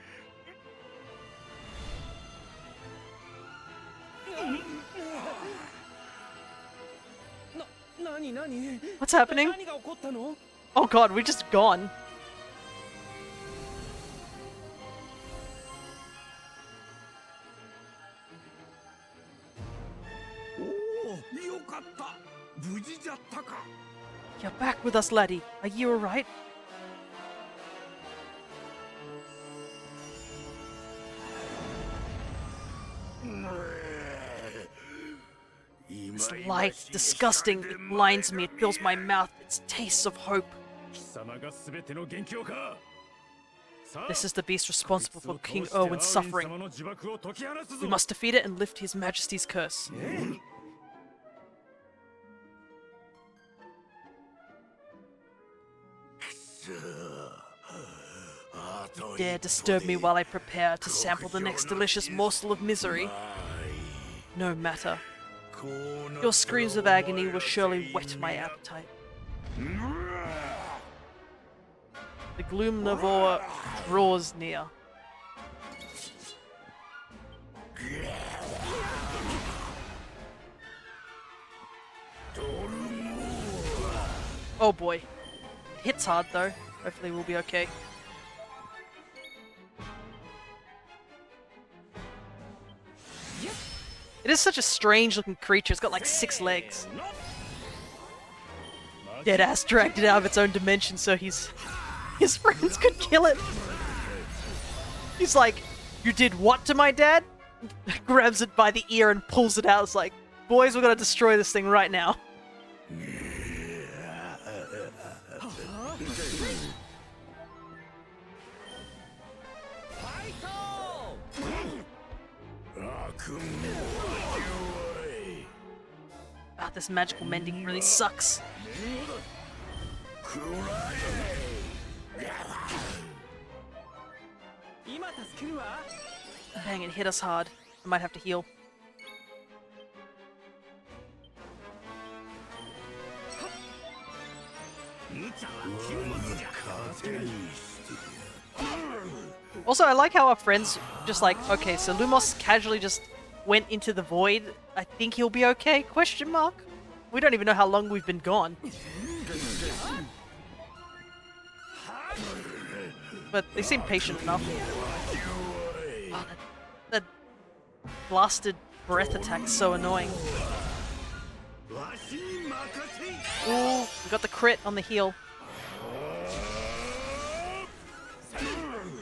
What's happening? Oh god, we're just gone. You're back with us, laddie. Are you alright? This light, disgusting, it blinds me, it fills my mouth, it tastes of hope. This is the beast responsible for King Erwin's suffering. We must defeat it and lift His Majesty's curse. You dare disturb me while I prepare to sample the next delicious morsel of misery? No matter. Your screams of agony will surely whet my appetite. The gloom Navor draws near. Oh boy. It hits hard though. Hopefully we'll be okay. It is such a strange looking creature. It's got like 6 legs. Deadass dragged it out of its own dimension so his friends could kill it. He's like, you did what to my dad? Grabs it by the ear and pulls it out. It's like, boys, we're gonna destroy this thing right now. Ah, this magical mending really sucks. Dang, it hit us hard. I might have to heal. Also, I like how our friends just like, okay, so Lumos casually just went into the void. I think he'll be okay? Question mark? We don't even know how long we've been gone. But they seem patient enough. Oh, that blasted breath attack's so annoying. Ooh, we got the crit on the heal.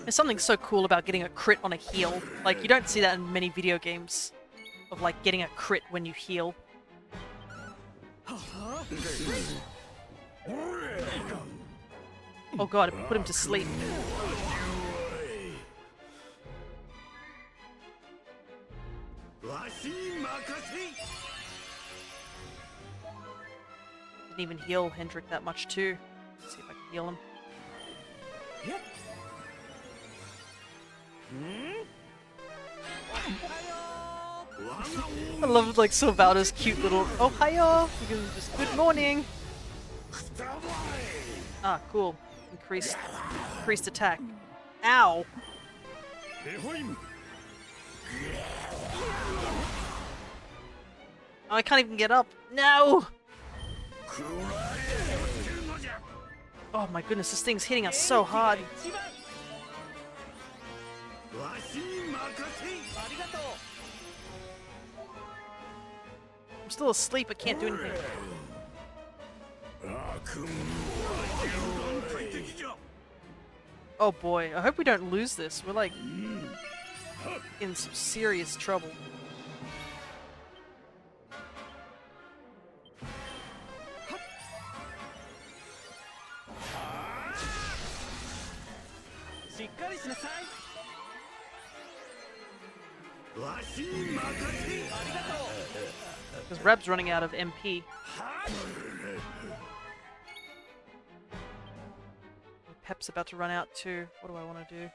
There's something so cool about getting a crit on a heal. Like, you don't see that in many video games. Of, like, getting a crit when you heal. Oh god, it put him to sleep. Didn't even heal Hendrik that much too. Let's see if I can heal him. I love like Sylvanas' cute little oh hiya! You can just good morning. Ah, cool. Increased attack. Ow! Oh, I can't even get up. No! Oh my goodness, this thing's hitting us so hard. I'm still asleep, I can't do anything. Oh boy, I hope we don't lose this. We're like in some serious trouble. Because Reb's running out of MP. Pep's about to run out too. What do I want to do?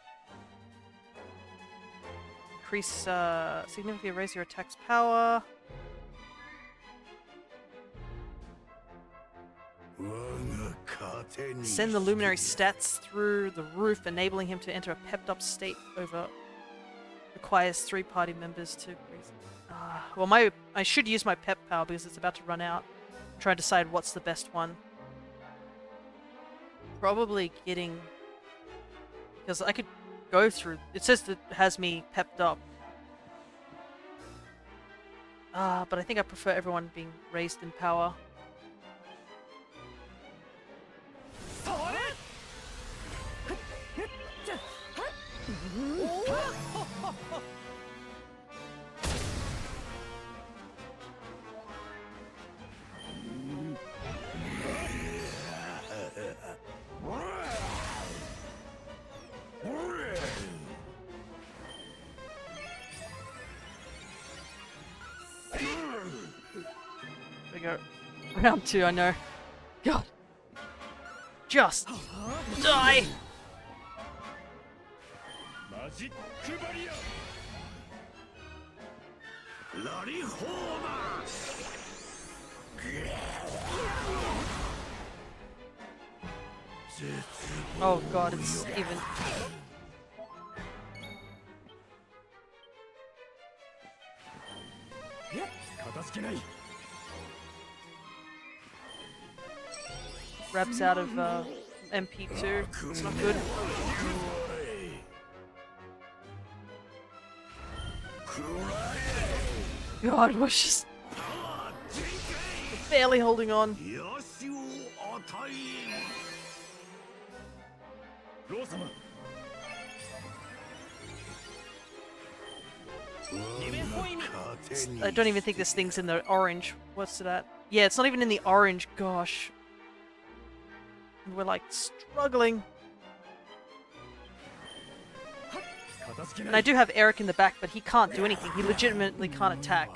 Increase, significantly raise your attack's power. Send the luminary stats through the roof, enabling him to enter a pepped up state over. Requires 3 party members to. Well, I should use my pep power because it's about to run out. Try to decide what's the best one. Probably getting, because I could go through. It says that it has me pepped up. But I think I prefer everyone being raised in power. There we go. Round 2, I know. God. Just die! Oh god, it's even. Reps out of MP2. It's not good. God, we're just barely holding on. I don't even think this thing's in the orange. What's that? Yeah, it's not even in the orange. Gosh. And we're like struggling. And I do have Eric in the back, but he can't do anything. He legitimately can't attack.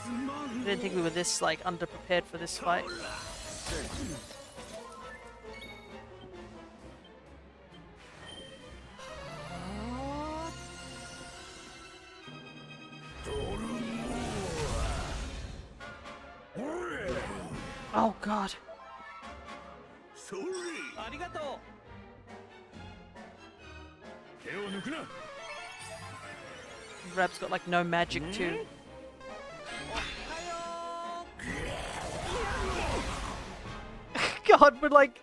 I didn't think we were this like underprepared for this fight. Oh god. Rab's got like no magic too. God, but like,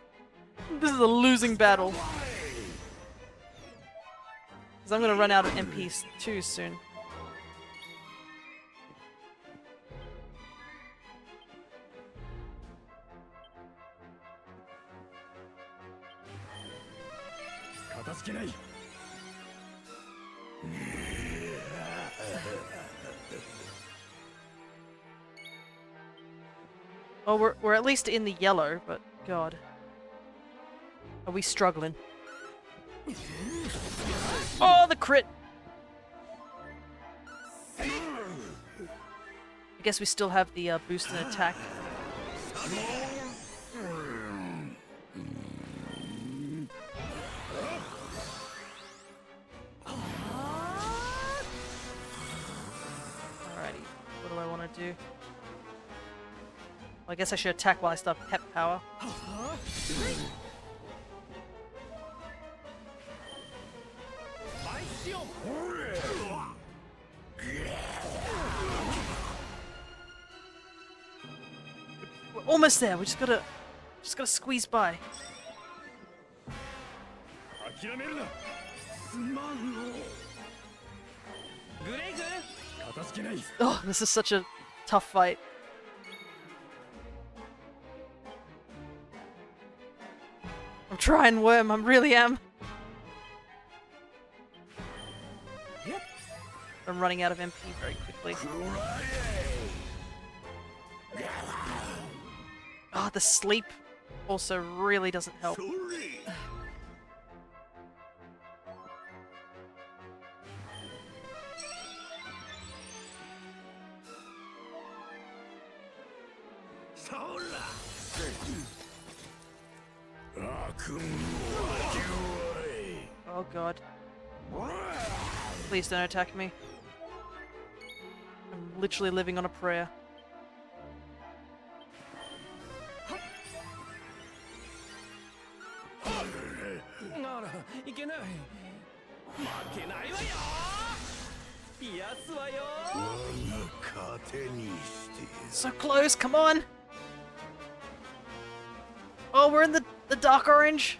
this is a losing battle. Because I'm gonna run out of MPs too soon. Well, we're at least in the yellow, but God. Are we struggling? Oh, the crit! I guess we still have the boost in attack. Alrighty, what do I want to do? Well, I guess I should attack while I still have pep power. We're almost there. We just gotta squeeze by. Oh, this is such a tough fight. I'm trying, Worm. I really am. I'm running out of MP very quickly. Oh, the sleep also really doesn't help. Oh God. Please don't attack me. I'm literally living on a prayer. So close, come on! Oh, we're in the dark orange!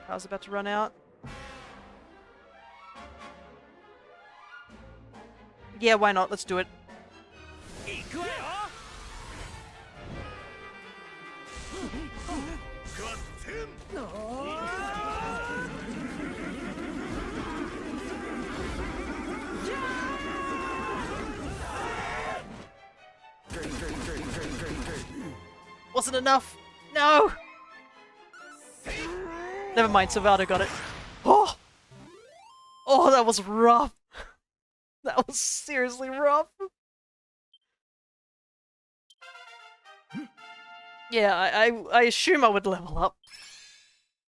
Power's about to run out. Yeah, why not? Let's do it. Wasn't enough. No. Never mind. Salvador got it. Oh. Oh, that was rough. That was seriously rough. Yeah, I assume I would level up.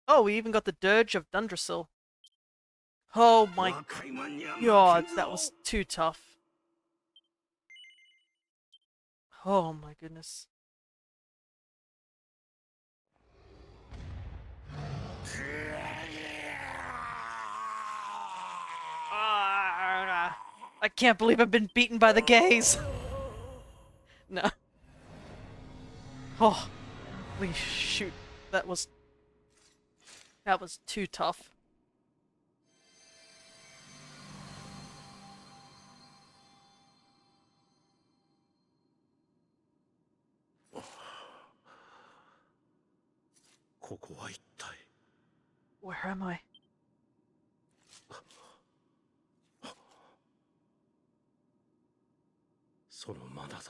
Oh, we even got the Dirge of Dundrasil. Oh my God, that was too tough. Oh my goodness. I can't believe I've been beaten by the gays. No. Oh, holy shoot. That was too tough. Where am I?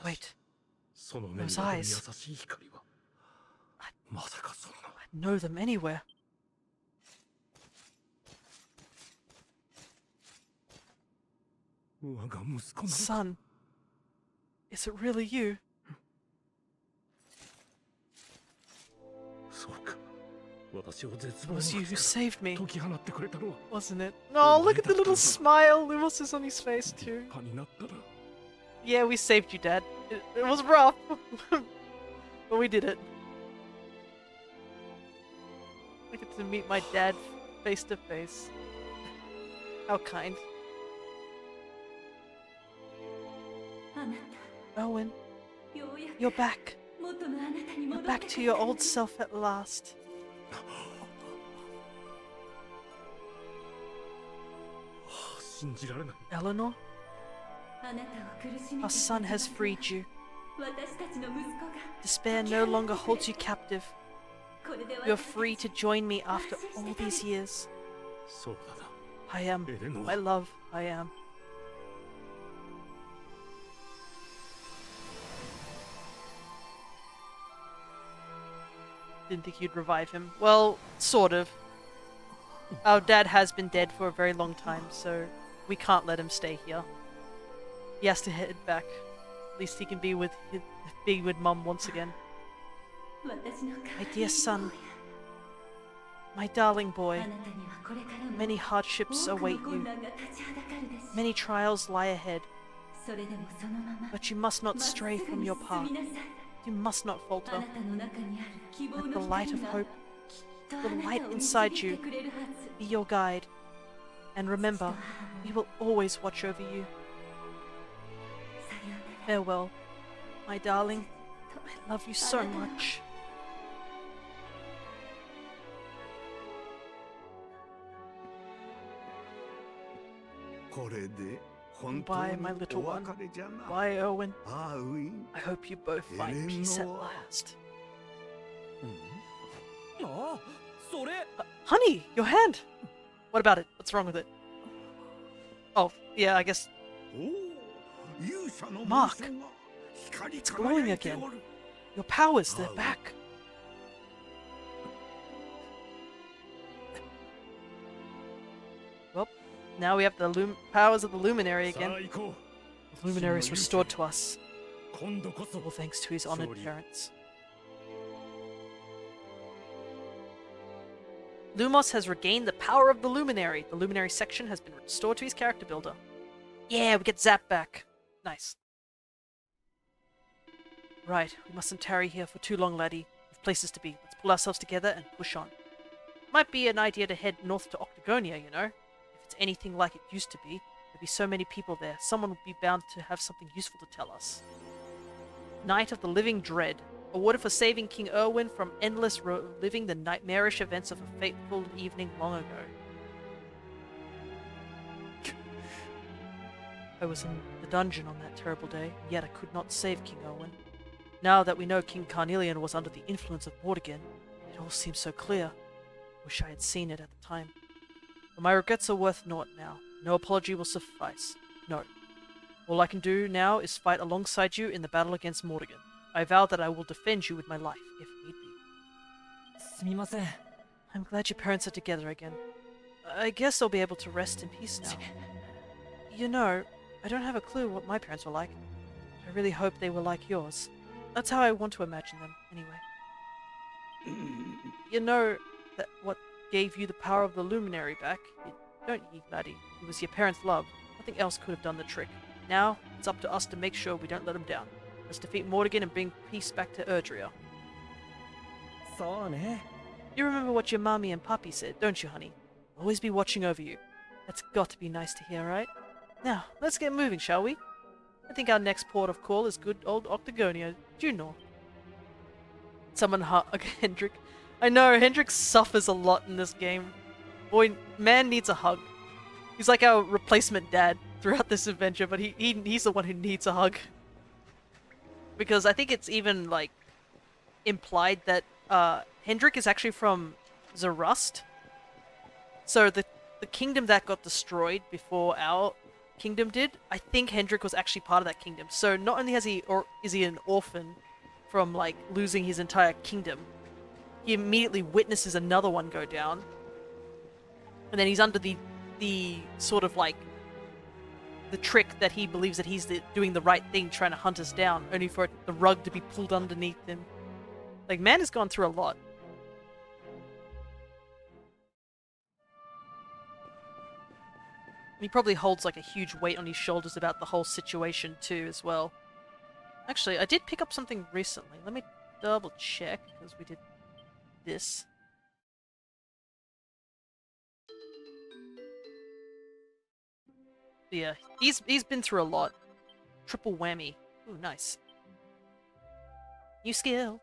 Wait. Those eyes. I know them anywhere. Son, is it really you? 私を絶 It 望の was you 淵 who か saved me, ら解き放ってくれたのは wasn't it? No, look at the little smile Lumos is on his face 立 too. 派になったな。 Yeah, we saved you, Dad. It was rough, but we did it. I get to meet my dad face to face. How kind. あな Owen, たようやく you're back. 元のあなたに You're 戻って back く to れ your た old self at last. 信じられない。 Eleanor, あなたを苦しめ our て son has freed you. 私たちの息子が Despair no longer holds you captive. これで You're 私たち free to join me after all these years. そうだな。 I am. エレノア My love, I am. Didn't think you'd revive him. Well, sort of. Our dad has been dead for a very long time, so we can't let him stay here. He has to head back. At least he can be with Mum once again. 私の My dear son, my darling あ boy, なたにはこれからも many hardships 多くの await 困 you. 難が立ちはだかるでしょう Many trials lie ahead, それでもそのまま but you must not まっす stray ぐ from に your 進 path. みなさい You must not あ falter. なたの中にある希望 Let の the light 光 of が hope きっとあ the な light たを inside 導い you てくれるはず be your guide. And remember, we will always watch over you. さようなら Farewell, my darling. I love you so much. これで本当 Goodbye, に my little お one. 別れじゃな。 Bye, Owen. ああ、ウィン。 I hope you both find peace at last. ああ、それ。 Honey, your hand! What about it? What's wrong with it? Oh, yeah, I guess おお、勇者の Mark. 紋章が光り It's 輝 glowing いて again. おる。 your powers, they're Oh. back. Well, now we have the powers of the Luminary さあ again. 行こ The Luminary is restored to us, う。今度こそ all thanks to his honored Sorry. parents. Lumos has regained the power of the Luminary. The Luminary section has been restored to his character builder. Yeah, we get Zap back. Nice. Right, we mustn't tarry here for too long, laddie. We've places to be. Let's pull ourselves together and push on. Might be an idea to head north to Octagonia, you know? If it's anything like it used to be, there'd be so many people there. Someone would be bound to have something useful to tell us. Night of the Living Dread. Awarded for saving King Erwin from endless reliving the nightmarish events of a fateful evening long ago. I was in the dungeon on that terrible day, yet I could not save King Erwin. Now that we know King Carnelian was under the influence of Mordegon, it all seems so clear. Wish I had seen it at the time. But my regrets are worth naught now. No apology will suffice. No. All I can do now is fight alongside you in the battle against Mordegon. I vow that I will defend you with my life, if need be. すみません。 I'm glad your parents are together again. I guess I'll be able to rest in peace now. You know, I don't have a clue what my parents were like. I really hope they were like yours. That's how I want to imagine them, anyway. You know that what gave you the power of the Luminary back, don't ye, laddie? It was your parents' love. Nothing else could have done the trick. Now, it's up to us to make sure we don't let them down. Let's defeat Mordegon and bring peace back to Erdrea. そうね。 You remember what your mommy and papi said, don't you, honey? Always be watching over you. That's got to be nice to hear, right? Now, let's get moving, shall we? I think our next port of call is good old Octagonia, Juno. Summon Hendrik. I know, Hendrik suffers a lot in this game. Boy, man needs a hug. He's like our replacement dad throughout this adventure, but he's the one who needs a hug. Because I think it's even, like, implied that Hendrik is actually from Zarust. So the kingdom that got destroyed before our kingdom did, I think Hendrik was actually part of that kingdom. So not only is he an orphan from, like, losing his entire kingdom, he immediately witnesses another one go down. And then he's under the sort of, like, the trick that he believes that he's doing the right thing, trying to hunt us down, only for the rug to be pulled underneath him. Like, man has gone through a lot. He probably holds like a huge weight on his shoulders about the whole situation too, as well. Actually, I did pick up something recently. Let me double check, because we did this. Yeah, he's been through a lot. Triple whammy. Ooh, nice. New skill.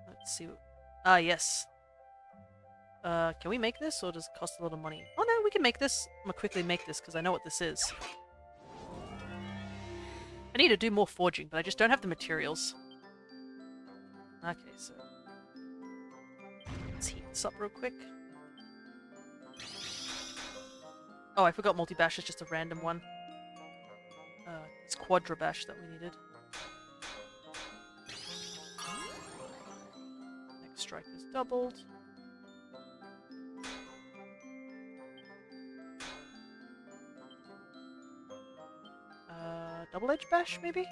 Let's see. Ah, yes. Can we make this, or does it cost a lot of money? Oh no, we can make this. I'm gonna quickly make this, because I know what this is. I need to do more forging, but I just don't have the materials. Okay, so... let's heat this up real quick. Oh, I forgot multi-bash is just a random one. It's quadra bash that we needed. Next strike is doubled. Double edge bash, maybe?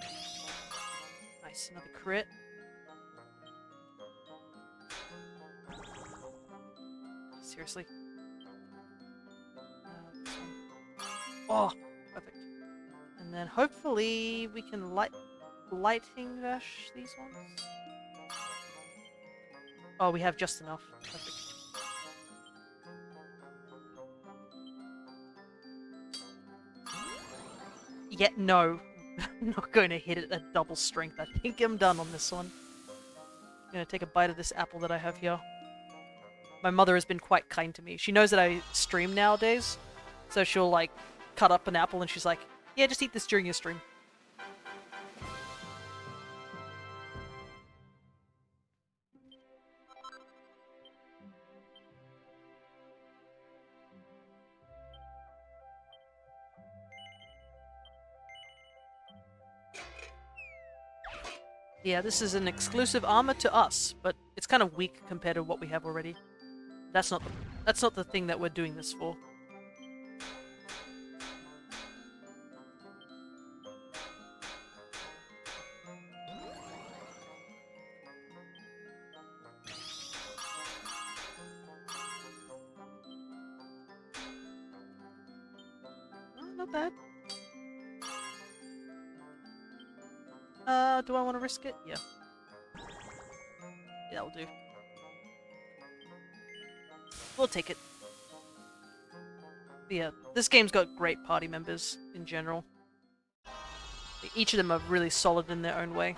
Nice, another crit. Seriously? This one. Oh, perfect. And then hopefully we can lighting bash these ones. Oh, we have just enough. Perfect. Yeah, no. I'm not going to hit it at double strength. I think I'm done on this one. I'm going to take a bite of this apple that I have here. My mother has been quite kind to me. She knows that I stream nowadays, so she'll, like, cut up an apple and she's like, yeah, just eat this during your stream. Yeah, this is an exclusive armor to us, but it's kind of weak compared to what we have already. That's not the thing that we're doing this for. Oh, not bad. Do I want to risk it? Yeah. Yeah, that'll do. We'll take it. But yeah, this game's got great party members in general. Each of them are really solid in their own way.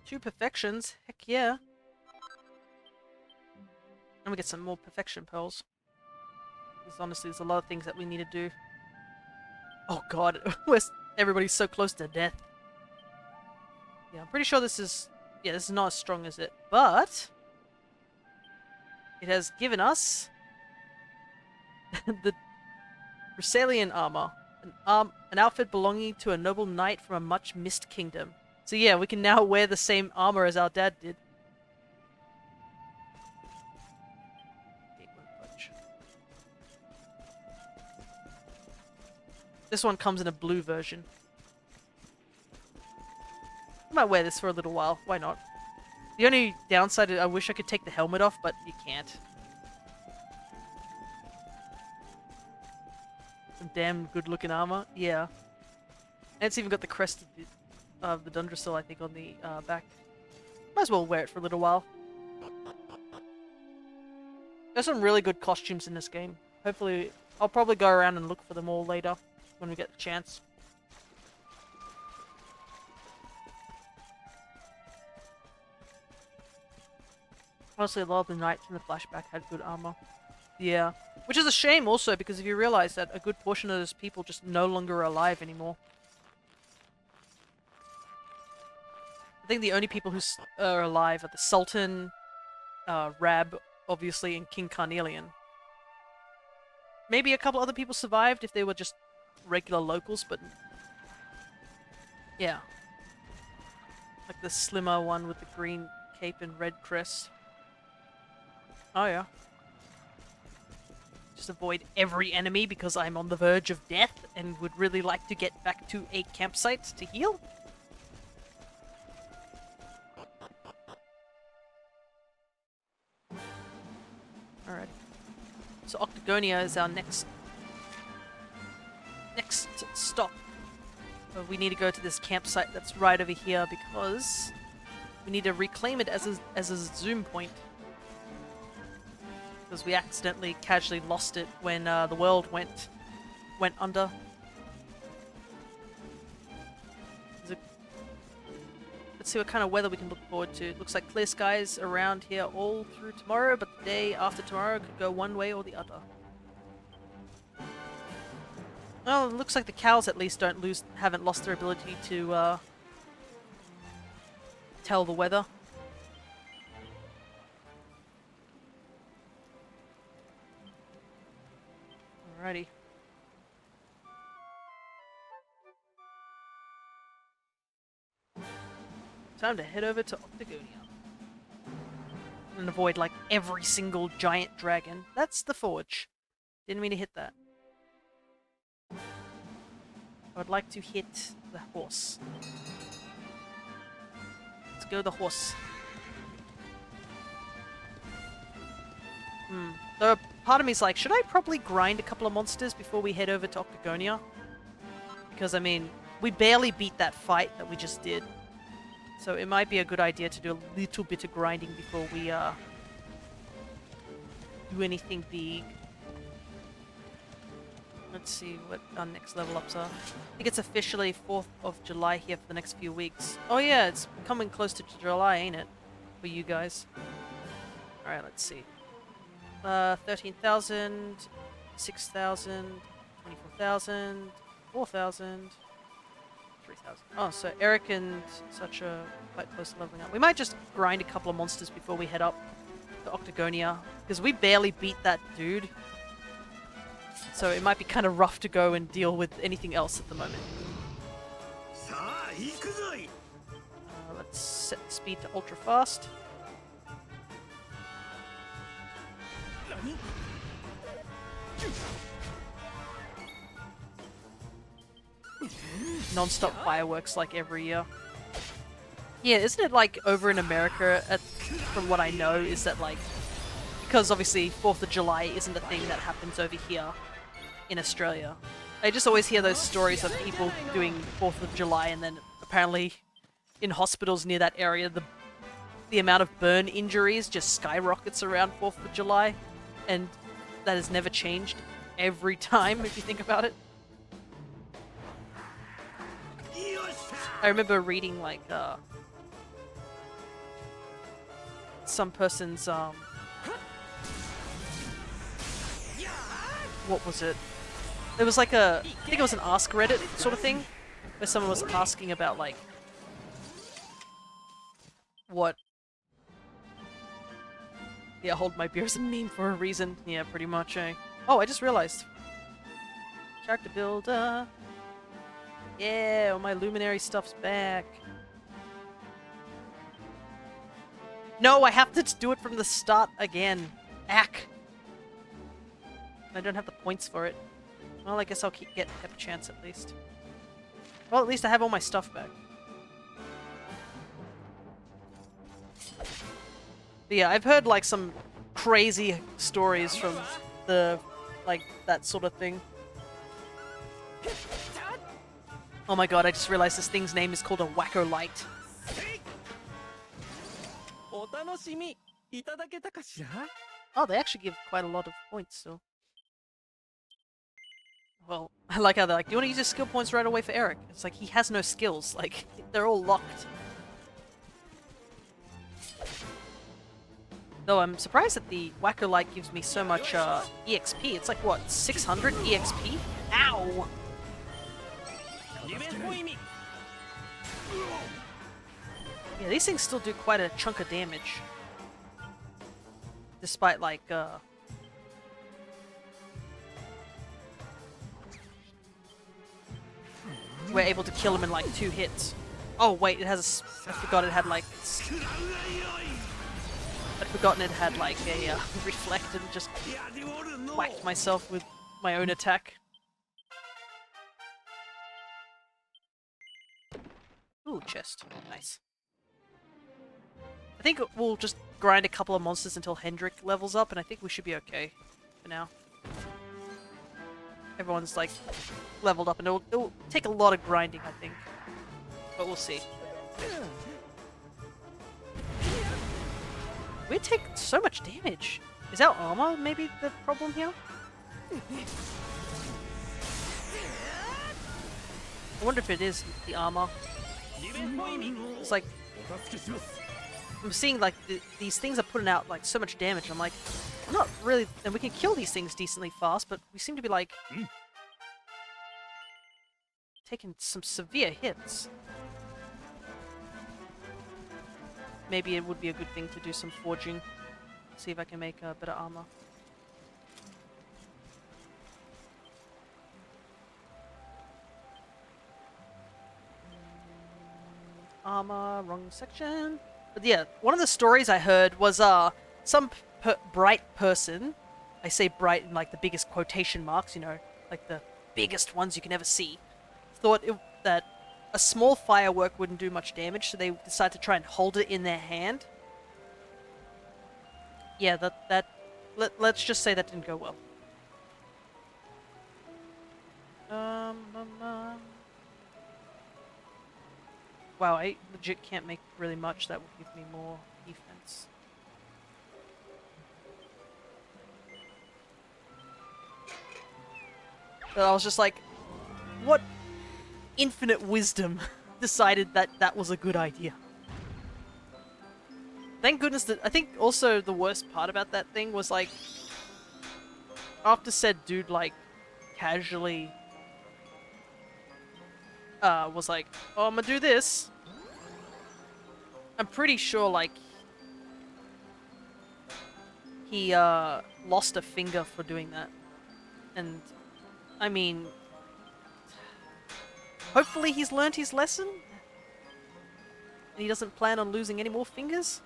Two perfections? Heck yeah. And we get some more perfection pearls. Because honestly, there's a lot of things that we need to do. Oh god, everybody's so close to death. Yeah, I'm pretty sure this is... yeah, this is not as strong as it, but... it has given us... the Brisalian armor. An outfit belonging to a noble knight from a much-missed kingdom. So yeah, we can now wear the same armor as our dad did. This one comes in a blue version. I might wear this for a little while. Why not? The only downside is I wish I could take the helmet off, but you can't. Some damn good-looking armor. Yeah. And it's even got the crest of the Dundrasil, I think, on the back. Might as well wear it for a little while. There's some really good costumes in this game. Hopefully, I'll probably go around and look for them all later when we get the chance. Honestly, a lot of the knights in the flashback had good armor. Yeah. Which is a shame also, because if you realize that a good portion of those people just no longer are alive anymore. I think the only people who are alive are the Sultan, Rab, obviously, and King Carnelian. Maybe a couple other people survived if they were just regular locals, but... yeah. Like the slimmer one with the green cape and red crest. Oh yeah. Just avoid every enemy because I'm on the verge of death and would really like to get back to a campsite to heal. Alright. So Octagonia is our next stop. But we need to go to this campsite that's right over here because we need to reclaim it as a zoom point. Because we accidentally casually lost it when the world went under. Let's see what kind of weather we can look forward to. It looks like clear skies around here all through tomorrow, but the day after tomorrow could go one way or the other. Well, it looks like the cows at least haven't lost their ability to tell the weather. Alrighty. Time to head over to Octagonia. And avoid like every single giant dragon. That's the forge. Didn't mean to hit that. I would like to hit the horse. Let's go the horse. Though part of me is like, should I probably grind a couple of monsters before we head over to Octagonia? Because I mean, we barely beat that fight that we just did. So it might be a good idea to do a little bit of grinding before we do anything big. Let's see what our next level ups are. I think it's officially 4th of July here for the next few weeks. Oh yeah, it's coming close to July, ain't it? For you guys. Alright, let's see. 13,000, 6,000, 24,000, 4,000, 3,000. Oh, so Eric and such are quite close to leveling up. We might just grind a couple of monsters before we head up to Octagonia, because we barely beat that dude. So it might be kind of rough to go and deal with anything else at the moment. Let's set the speed to ultra fast. Non-stop fireworks like every year. Yeah, isn't it like over in America, from what I know, is that like, because obviously 4th of July isn't a thing that happens over here in Australia. I just always hear those stories of people doing 4th of July and then apparently in hospitals near that area the amount of burn injuries just skyrockets around 4th of July, and that has never changed every time if you think about it. I remember reading like some person's what was it? There was like I think it was an Ask Reddit sort of thing, where someone was asking about like what. Yeah, hold my beer as a meme for a reason. Yeah, pretty much, eh? Oh, I just realized. Character builder. Yeah, all my luminary stuff's back. No, I have to do it from the start again. Ack. I don't have the points for it. Well, I guess I'll have a chance at least. Well, at least I have all my stuff back. But yeah, I've heard like some crazy stories from like that sort of thing. Oh my god, I just realized this thing's name is called a Wacko Light. Oh, they actually give quite a lot of points, so. Well, I like how they're like, do you want to use your skill points right away for Eric? It's like, he has no skills, like, they're all locked. Though I'm surprised that the Wacko Light gives me so much EXP. It's like, what, 600 EXP? Ow! Yeah, these things still do quite a chunk of damage. Despite, like, we're able to kill him in, like, 2 hits. Oh, wait, it has a... I forgot it had, like... I'd forgotten it had, like, a reflect and just whacked myself with my own attack. Ooh, chest. Nice. I think we'll just grind a couple of monsters until Hendrik levels up, and I think we should be okay for now. Everyone's like leveled up, and it'll take a lot of grinding, I think, but we'll see. We take so much damage. Is our armor maybe the problem here? I wonder if it is the armor. It's like I'm seeing like these things are putting out like so much damage. I'm like, I'm not really, and we can kill these things decently fast, but we seem to be like taking some severe hits. Maybe it would be a good thing to do some forging. See if I can make better armor. Armor, wrong section. But yeah, one of the stories I heard was some bright person, I say bright in like the biggest quotation marks, you know, like the biggest ones you can ever see, thought that a small firework wouldn't do much damage, so they decided to try and hold it in their hand. Yeah, let's just say that didn't go well. Wow, I legit can't make really much. That would give me more defense. But I was just like, what infinite wisdom decided that that was a good idea? Thank goodness that, I think also the worst part about that thing was like, after said dude like casually was like, oh, I'm gonna do this. I'm pretty sure like he lost a finger for doing that. And I mean, hopefully he's learned his lesson and he doesn't plan on losing any more fingers.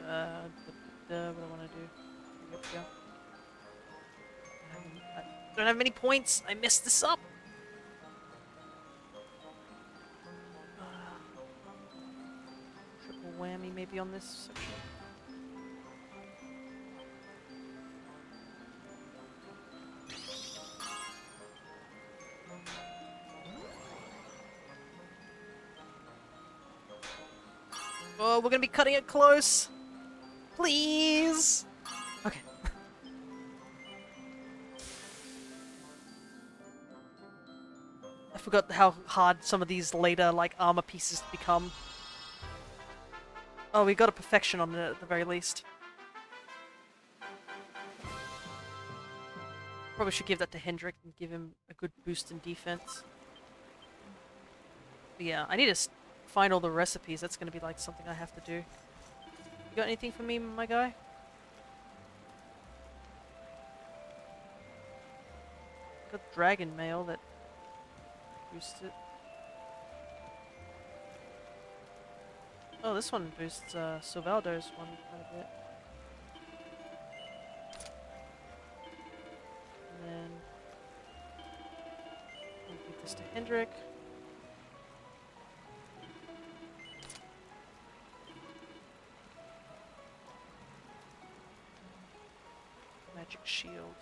What do I want to do? Yep, yeah. I don't have many points. I messed this up. Triple whammy maybe on this section. Oh, we're gonna be cutting it close. Please. Okay. I forgot how hard some of these later like armor pieces become. Oh, we got a perfection on it at the very least. Probably should give that to Hendrik and give him a good boost in defense. But yeah, I need to find all the recipes. That's going to be like something I have to do. You got anything for me, my guy? Got dragon mail that boosts it. Oh, this one boosts Silvaldo's one quite a bit. And then we'll give this to Hendrik. Magic shield.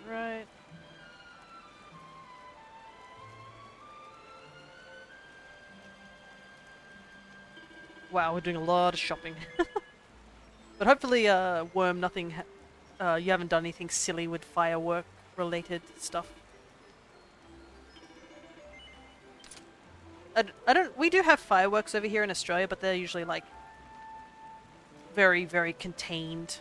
Right. Wow, we're doing a lot of shopping. But hopefully, Worm, nothing. You haven't done anything silly with firework related stuff. I don't. We do have fireworks over here in Australia, but they're usually like very, very contained.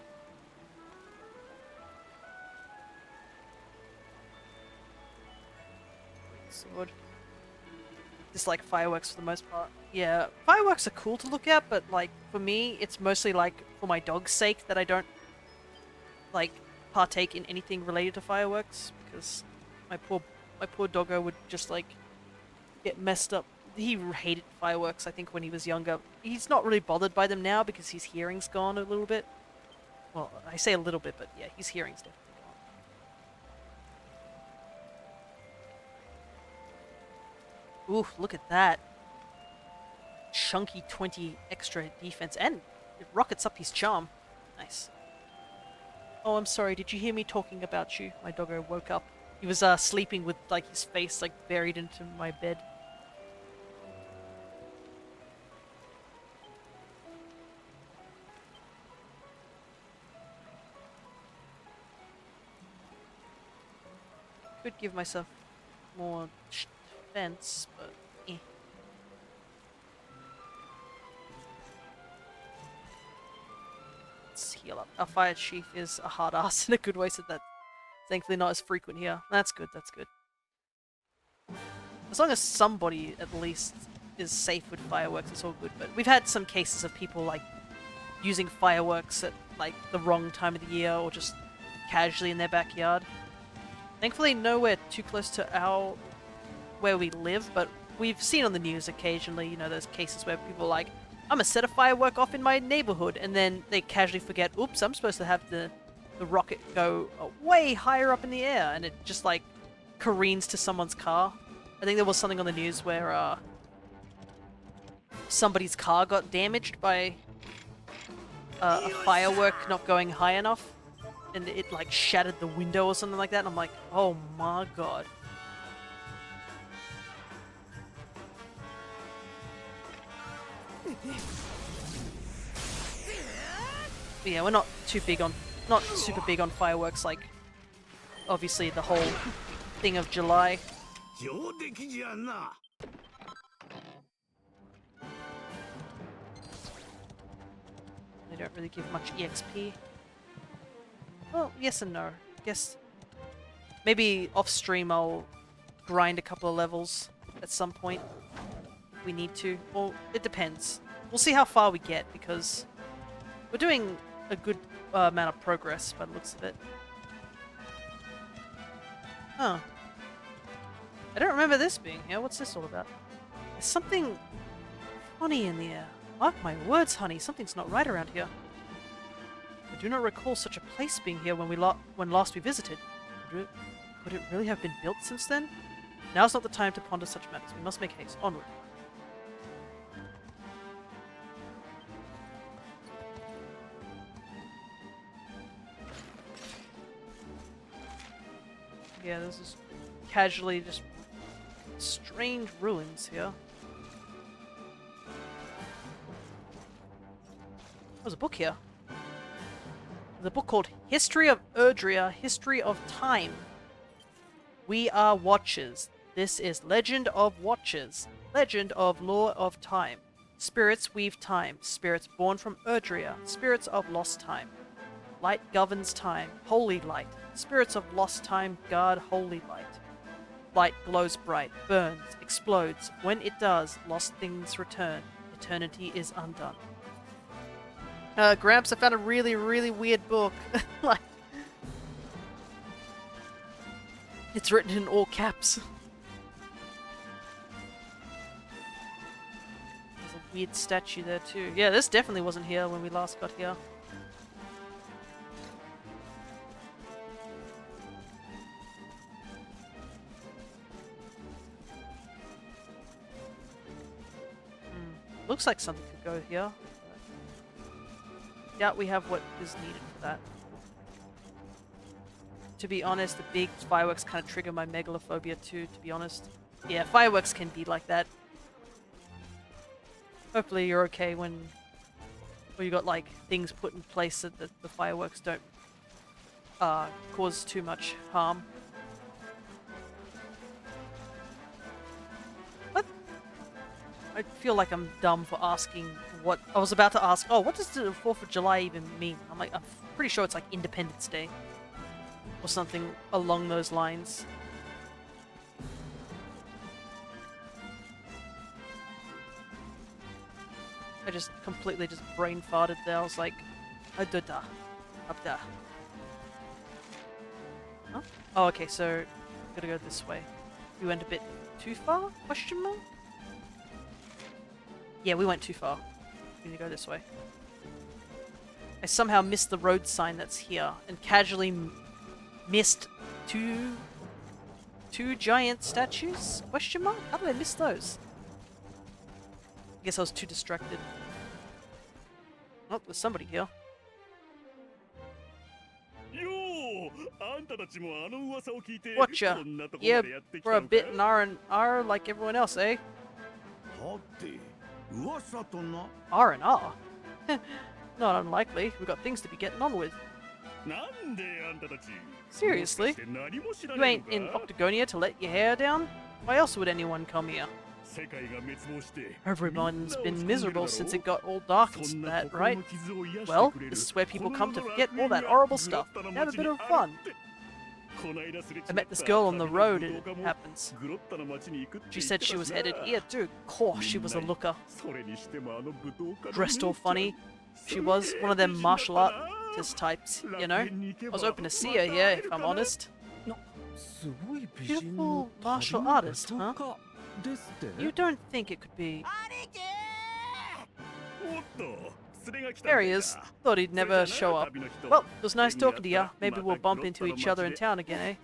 Sword. Just like fireworks for the most part. Yeah, fireworks are cool to look at, but like for me, it's mostly like for my dog's sake that I don't like partake in anything related to fireworks because my poor doggo would just like get messed up he hated fireworks, I think, when he was younger. He's not really bothered by them now because his hearing's gone a little bit. Well, I say a little bit, but yeah, his hearing's definitely gone. Ooh, look at that. Chunky 20 extra defense, and it rockets up his charm. Nice. Oh, I'm sorry, did you hear me talking about you? My doggo woke up. He was sleeping with like his face like buried into my bed. Could give myself more defense, but eh. Let's heal up. Our fire chief is a hard ass in a good way, so that's thankfully not as frequent here. That's good, that's good. As long as somebody at least is safe with fireworks, it's all good. But we've had some cases of people like using fireworks at like the wrong time of the year or just casually in their backyard. Thankfully nowhere too close to where we live, but we've seen on the news occasionally, you know, those cases where people are like, I'm gonna set a firework off in my neighborhood, and then they casually forget, oops, I'm supposed to have the rocket go way higher up in the air, and it just like careens to someone's car. I think there was something on the news where somebody's car got damaged by a firework not going high enough, and it like shattered the window or something like that, and I'm like, oh my god. But yeah, we're not super big on fireworks, like obviously the whole thing of July. They don't really give much EXP. Well, yes and no. Guess maybe off stream I'll grind a couple of levels at some point. If we need to. Well, it depends. We'll see how far we get because we're doing a good amount of progress by the looks of it. Huh. I don't remember this being here. What's this all about? There's something funny in the air. Mark my words, honey. Something's not right around here. I do not recall such a place being here when last we visited. Could it really have been built since then? Now's not the time to ponder such matters. We must make haste. Onward. Yeah, this is casually just strange ruins here. There's a book here. There's a book called History of Erdrea, History of Time. We are Watchers. This is Legend of Watchers. Legend of Law of Time. Spirits weave time. Spirits born from Erdrea. Spirits of lost time. Light governs time. Holy light. Spirits of lost time guard holy light. Light glows bright, burns, explodes. When it does, lost things return. Eternity is undone. Gramps, I found a really, really weird book. Like, it's written in all caps. There's a weird statue there too. Yeah, this definitely wasn't here when we last got here. Looks like something could go here. Yeah, we have what is needed for that. To be honest, the big fireworks kind of trigger my megalophobia too, to be honest. Yeah, fireworks can be like that. Hopefully you're okay when you got like things put in place so that the fireworks don't cause too much harm. I feel like I'm dumb for asking what... I was about to ask, oh, what does the 4th of July even mean? I'm pretty sure it's like Independence Day. Or something along those lines. I just completely just brain farted there. I was like, up there. Huh? Oh, okay, so gotta go this way. We went a bit too far? Question mark? Yeah, we went too far. We need to go this way. I somehow missed the road sign that's here and casually missed two giant statues? Question mark? How did I miss those? I guess I was too distracted. Oh, there's somebody here. Watcha. Yeah, we're a bit in R&R like everyone else, eh? はて噂とな R&R? Not unlikely. We've got things to be getting on with. なんであんたたち Seriously? もしかして何も知ら You ない ain't in のか Octagonia to let your hair down? Why else would anyone come here? 世界が滅亡して Everyone's been miserable since it got all dark and that, right? Well, this is where people come to forget all that horrible stuff and have a bit of fun. I met this girl on the road and it happens. She said she was headed here too. Course, she was a looker. Dressed all funny. She was one of them martial artist types, you know? I was hoping to see her here, if I'm honest. すごい美人の Beautiful martial 旅 artist, の huh? 人かですって You don't think it could be... おっと連れが来た There he is. Thought he'd never show up. Well, it was nice talking to you. Maybe we'll bump into each other in town again, eh?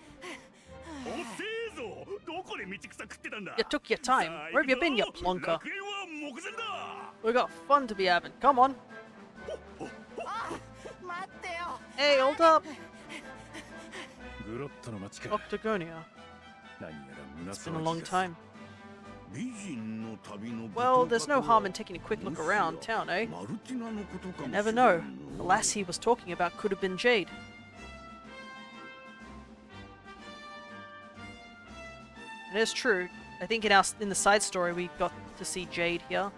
遅えぞどこで道草食ってたんだ You took your time. Where have you been, you plonker? 楽園は目前だ We got fun to be having. Come on. Hey, hold up. グロットの町か Octagonia. 何やら胸 It's been a 騒 long ぎか time. 美人の旅の Well, there's no harm in taking a quick look around town, eh? マルティナのことか You も never しれん know. の The lass he was talking about could have been Jade. It is true. I think in the side story we got to see Jade here.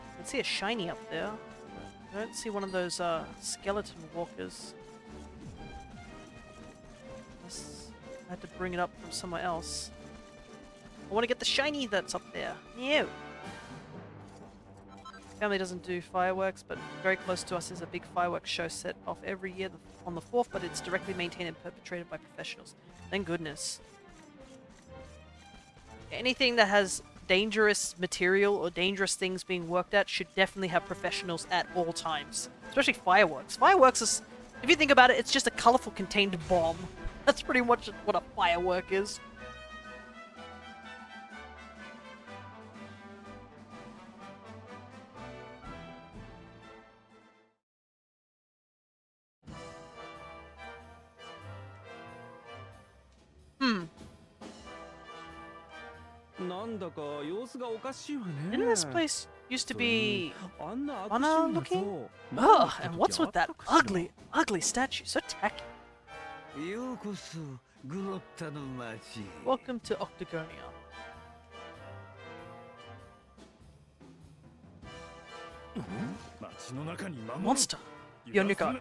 I can see a shiny up there. I don't see one of those skeleton walkers. Unless I had to bring it up from somewhere else. I want to get the shiny that's up there. No. Family doesn't do fireworks, but very close to us is a big fireworks show set off every year on the 4th, but it's directly maintained and perpetrated by professionals. Thank goodness. Anything that has dangerous material or dangerous things being worked at should definitely have professionals at all times. Especially fireworks. Fireworks is, if you think about it, it's just a colorful contained bomb. That's pretty much what a firework is. Hmm. なんだか様子がおかしいわね Didn't this place used to be あんな Anna 悪趣味 looking? な Ugh, そう and what's with that ugly statue? So tacky. ようこそグロッタの町 Welcome to Octagonia. 町の中に魔物 Monster. Yonika.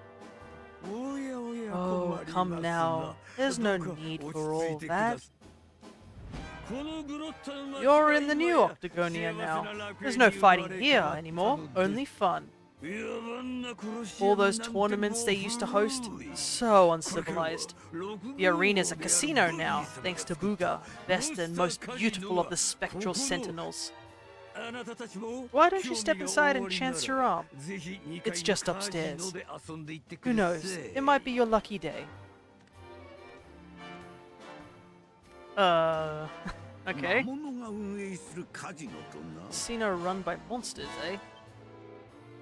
おやおや Oh, 困り come ます now. な There's no どうか need 落 for ち着 all いてくだ that. さいこのグロッタの町 You're in the は new 今や Octagonia 幸せ now. な楽園 There's に no 生ま fighting れ here 変わった anymore. のです Only fun. 野蛮な殺し All 屋 those なんて tournaments they もう used to host, 古い so uncivilized. これからは The arena's a 六分 casino の now, 神様 thanks to が作った Booga, best and most beautiful of the spectral ここの sentinels. あなたたちも Why don't you 興 step 味が inside お and ありなら chance your arm? ぜひ二階 It's の just カジ upstairs. ノで遊んでいってく Who だ knows? さい It might be your lucky day. Okay. 魔物が運営するカジノとな Casino run by monsters, eh?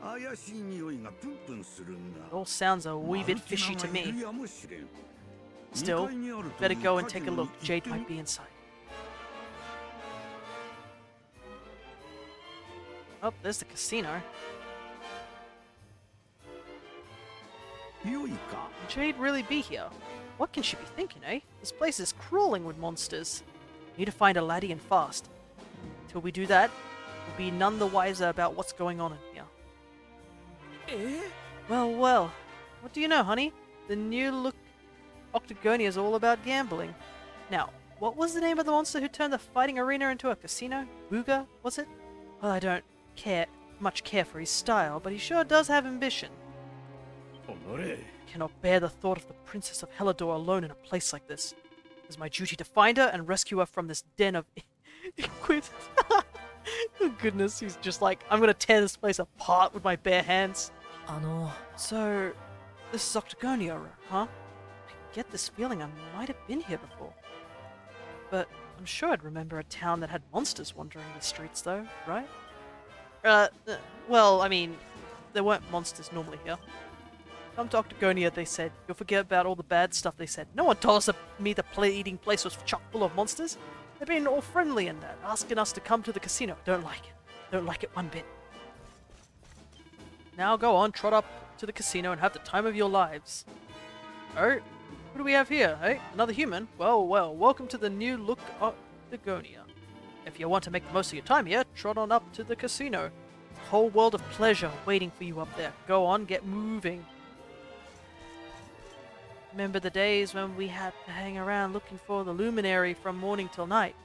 怪しい匂いがプンプンするんだ It all sounds a wee bit fishy to マルティナがい me. るやもしれん Still, 二階にあるという better go and カジ take a ノ look. に行って Jade み might be inside. Oh, there's the casino. 良いか Jade really be here? What can she be thinking, eh? This place is crawling with monsters. Need to find a laddie and fast. Till we do that, we'll be none the wiser about what's going on in here. え Well, well. What do you know, honey? The new look Octagonia is all about gambling. Now, what was the name of the monster who turned the fighting arena into a casino? Booga, was it? Well, I don't much care for his style, but he sure does have ambition. おのれ Cannot bear the thought of the Princess of Hellador alone in a place like this. It is my duty to find her and rescue her from this den of He quit. Oh, goodness, he's just like, I'm gonna tear this place apart with my bare hands. So, this is Octagonia, huh? I get this feeling I might have been here before. But I'm sure I'd remember a town that had monsters wandering the streets, though, right? Well, I mean, there weren't monsters normally here. Come to Octagonia, they said. You'll forget about all the bad stuff they said. No one told us the eating place was chock full of monsters. They've been all friendly in that, asking us to come to the casino. Don't like it. Don't like it one bit. Now go on, trot up to the casino and have the time of your lives. Oh, what do we have here, eh? Another human? Well, well, welcome to the new look Octagonia. If you want to make the most of your time here, trot on up to the casino. A whole world of pleasure waiting for you up there. Go on, get moving. Remember the days when we had to hang around looking for the luminary from morning till night?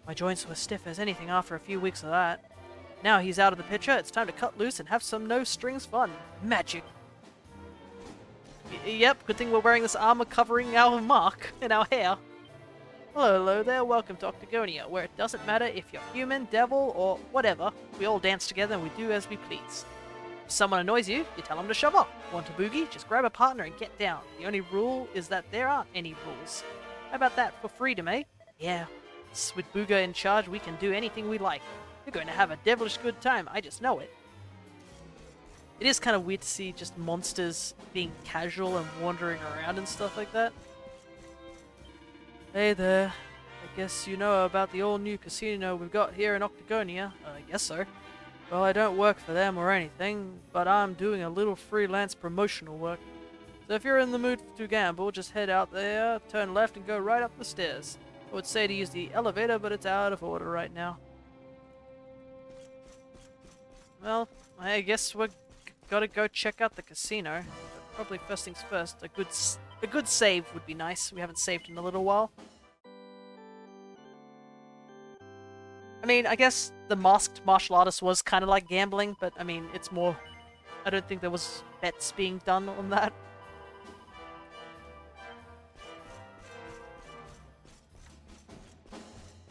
My joints were stiff as anything after a few weeks of that. Now he's out of the picture, it's time to cut loose and have some no-strings fun. Magic. Yep, good thing we're wearing this armor covering our mark and our hair. Hello there, welcome to Octagonia, where it doesn't matter if you're human, devil, or whatever. We all dance together and we do as we please. If someone annoys you, you tell them to shove off. Want to boogie? Just grab a partner and get down. The only rule is that there aren't any rules. How about that for freedom, eh? Yeah. With Booga in charge, we can do anything we like. You're going to have a devilish good time, I just know it. It is kind of weird to see just monsters being casual and wandering around and stuff like that. Hey there. I guess you know about the all-new casino we've got here in Octagonia. I guess so. Well, I don't work for them or anything, but I'm doing a little freelance promotional work. So if you're in the mood to gamble, just head out there, turn left and go right up the stairs. I would say to use the elevator, but it's out of order right now. Well, I guess we're gotta go check out the casino. But probably first things first, a good save would be nice. We haven't saved in a little while. I mean, I guess the masked martial artist was kind of like gambling, but I mean, it's more... I don't think there was bets being done on that.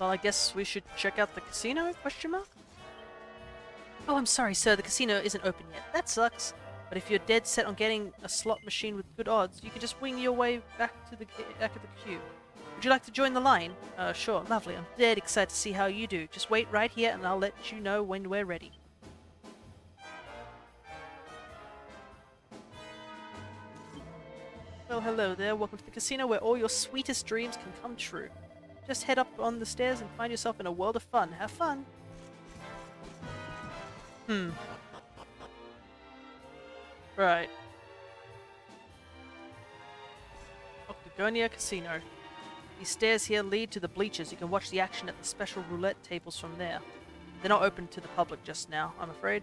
Well, I guess we should check out the casino, question mark? Oh, I'm sorry, sir, the casino isn't open yet. That sucks. But if you're dead set on getting a slot machine with good odds, you can just wing your way back to the back of the queue. Would you like to join the line? Sure, lovely. I'm dead excited to see how you do. Just wait right here and I'll let you know when we're ready. Well, hello there. Welcome to the casino where all your sweetest dreams can come true. Just head up on the stairs and find yourself in a world of fun. Have fun! Right. Octagonia Casino. These stairs here lead to the bleachers. You can watch the action at the special roulette tables from there. They're not open to the public just now, I'm afraid.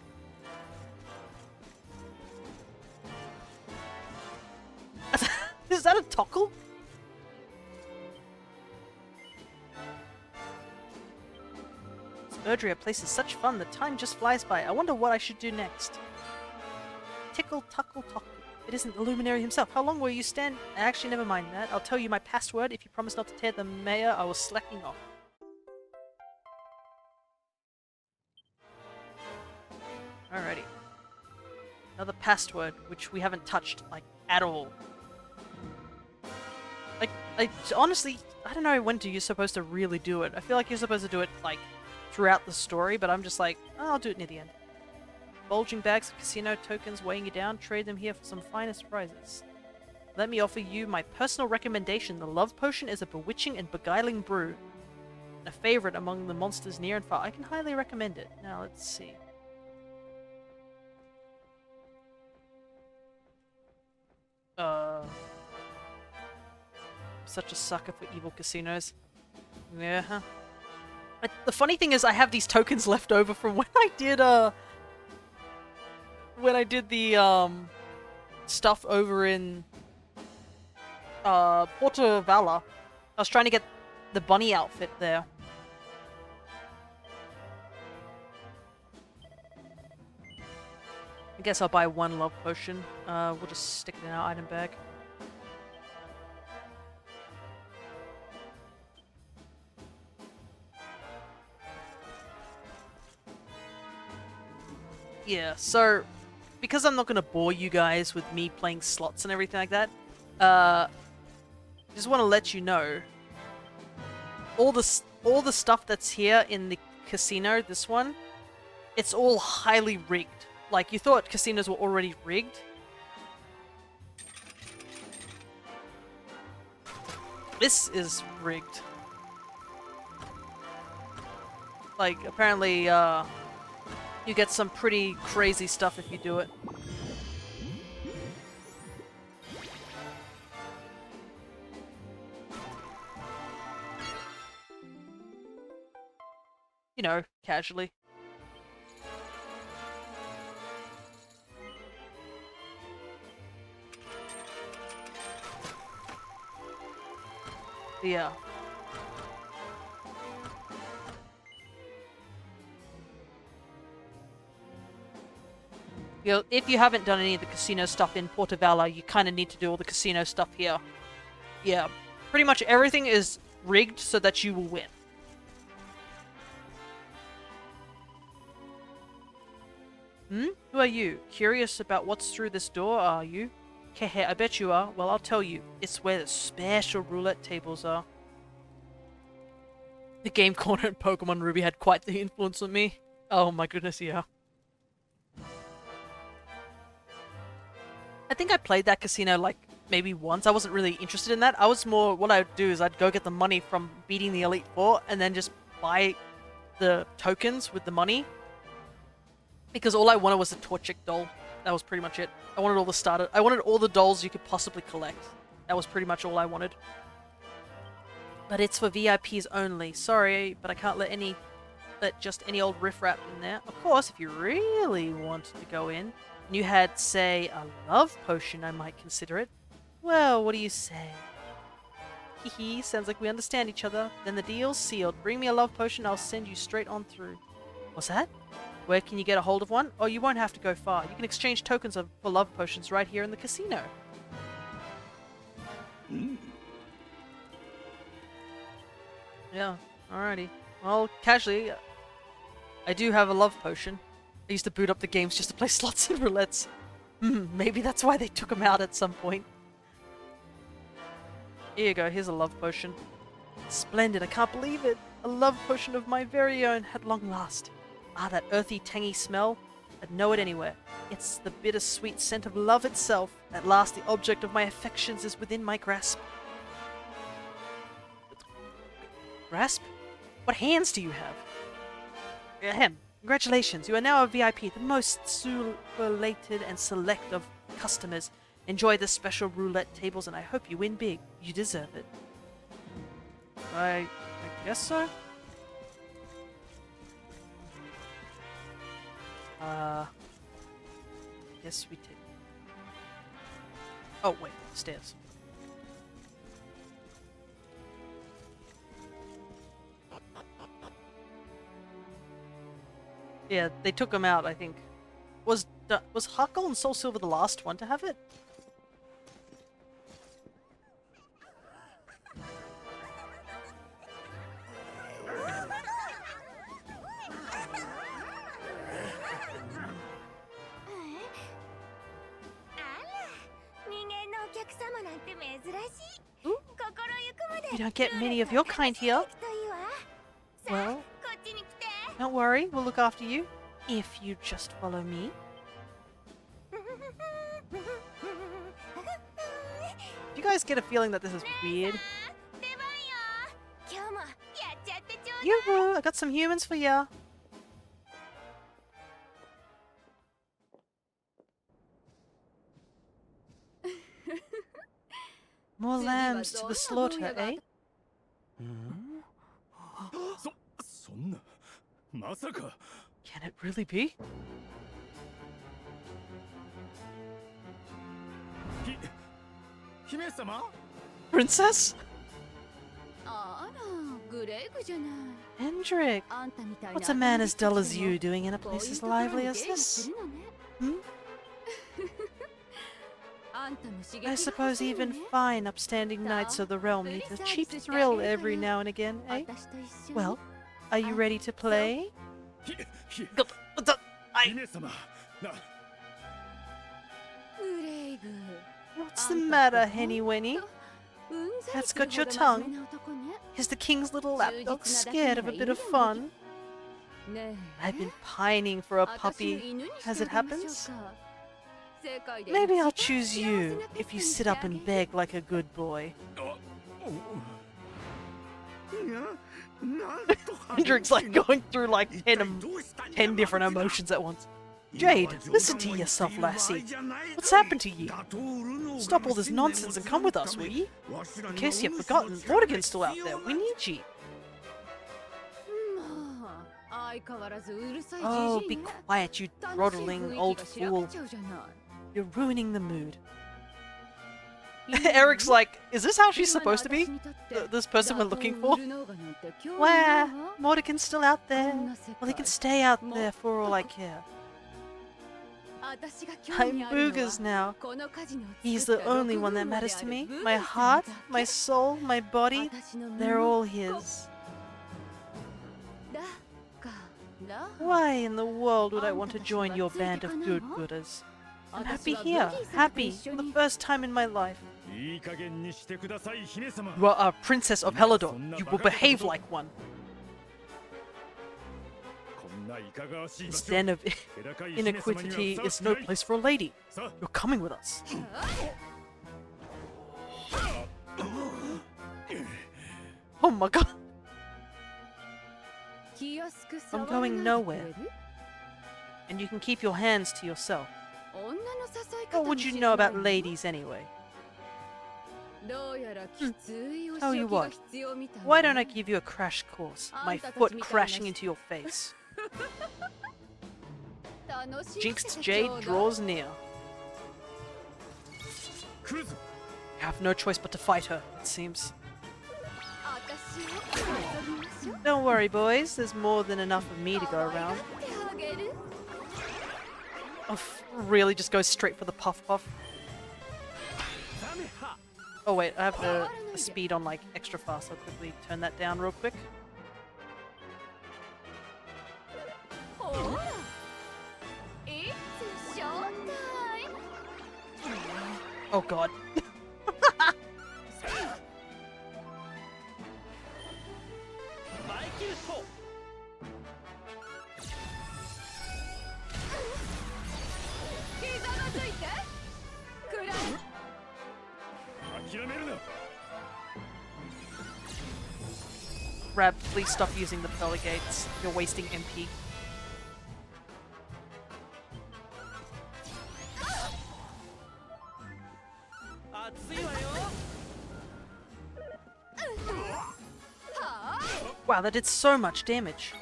Is that a tockle? This Erdrea place is such fun, the time just flies by. I wonder what I should do next. Tickle, tuckle, tockle. It isn't the luminary himself. How long will you stand? Actually, never mind that. I'll tell you my password. If you promise not to tear the mayor, I will slacking off. Alrighty. Another password, which we haven't touched, like, at all. Like, honestly, I don't know when you're supposed to really do it. I feel like you're supposed to do it, like, throughout the story, but I'm just like, oh, I'll do it near the end. Bulging bags of casino tokens weighing you down, trade them here for some finest prizes. Let me offer you my personal recommendation. The love potion is a bewitching and beguiling brew. A favorite among the monsters near and far. I can highly recommend it. Now, let's see. Such a sucker for evil casinos. Yeah. The funny thing is, I have these tokens left over from when I did, the, stuff over in, Porta Valor. I was trying to get the bunny outfit there. I guess I'll buy one love potion. We'll just stick it in our item bag. Yeah, so because I'm not going to bore you guys with me playing slots and everything like that, just want to let you know all the stuff that's here in the casino, this one, it's all highly rigged. Like, you thought casinos were already rigged. This is rigged. Like, apparently, you get some pretty crazy stuff if you do it. You know, casually. Yeah. You know, if you haven't done any of the casino stuff in Portavala, you kind of need to do all the casino stuff here. Yeah, pretty much everything is rigged so that you will win. Who are you? Curious about what's through this door, are you? Hehe, I bet you are. Well, I'll tell you. It's where the special roulette tables are. The Game Corner and Pokemon Ruby had quite the influence on me. Oh my goodness, yeah. I think I played that casino like maybe once. I wasn't really interested in that. I was more, what I'd do is I'd go get the money from beating the Elite Four and then just buy the tokens with the money. Because all I wanted was a Torchic doll. That was pretty much it. I wanted all the starter. I wanted all the dolls you could possibly collect. That was pretty much all I wanted. But it's for VIPs only. Sorry, but I can't let just any old riffraff in there. Of course, if you really wanted to go in, and you had, say, a love potion, I might consider it. Well, what do you say? Hehe, sounds like we understand each other. Then the deal's sealed. Bring me a love potion, I'll send you straight on through. What's that? Where can you get a hold of one? Oh, you won't have to go far. You can exchange tokens for love potions right here in the casino. Yeah, alrighty. Well, casually, I do have a love potion. I used to boot up the games just to play slots and roulettes. Maybe that's why they took them out at some point. Here you go, here's a love potion. Splendid, I can't believe it. A love potion of my very own at long last. Ah, that earthy, tangy smell. I'd know it anywhere. It's the bittersweet scent of love itself. At last, the object of my affections is within my grasp. Grasp? What hands do you have? Ahem. Congratulations, you are now a VIP, the most superlated and select of customers. Enjoy the special roulette tables, and I hope you win big. You deserve it. I guess so. Yes, we did. Oh, wait, stairs. Yeah, they took him out, I think. Was Heart Gold and Soul Silver the last one to have it? Ooh. You don't get many of your kind here. Well, don't worry, we'll look after you. If you just follow me. Do you guys get a feeling that this is weird? Yoo-hoo! I got some humans for ya! More lambs to the slaughter, eh? そんなまさか Can it really be? 姫様 Princess? あら、グレイグじゃない。 Hendrik! あんたみたいな What's a man as dull as you doing in a place as lively as こういうところにゲーム this? するのね。 Hmm? あんたも刺激 I が suppose 欲しいの even ね。 fine, upstanding knights of the realm need a cheap thrill every now and again, eh? 私と一緒に Well, are you ready to play? ひ I... 姫様 What's the matter, Henny Wenny? That's got your tongue. Is the king's little lapdog scared of a bit of fun? I've been pining for a puppy, as it happens. Maybe I'll choose you, if you sit up and beg like a good boy. Hendrik's like going through like 10 different emotions at once. Jade, listen to yourself, lassie. What's happened to you? Stop all this nonsense and come with us, will you? In case you've forgotten, Mortigan's still out there. We need you. Oh, be quiet, you throttling old fool. You're ruining the mood. Eric's like, is this how she's supposed to be? This person we're looking for? Where? Mortigan's still out there. Well, he can stay out there for all I care. I'm Boogers now. He's the only one that matters to me. My heart, my soul, my body, they're all his. Why in the world would I want to join your band of good-gooders? I'm happy here, happy, for the first time in my life. You are a princess of Helidor. You will behave like one. This den of iniquity is no place for a lady. You're coming with us. Oh my god. I'm going nowhere. And you can keep your hands to yourself. What would you know about ladies anyway? Tell you what, why don't I give you a crash course? My foot crashing into your face. Jinxed Jade draws near. You have no choice but to fight her, it seems. Don't worry, boys. There's more than enough of me to go around. Oh, really? Just go straight for the puff puff? Oh wait, I have the speed on like extra fast. I'll quickly turn that down real quick. Oh god. Rab, please stop using the Pearly Gates. You're wasting MP. Wow, that did so much damage.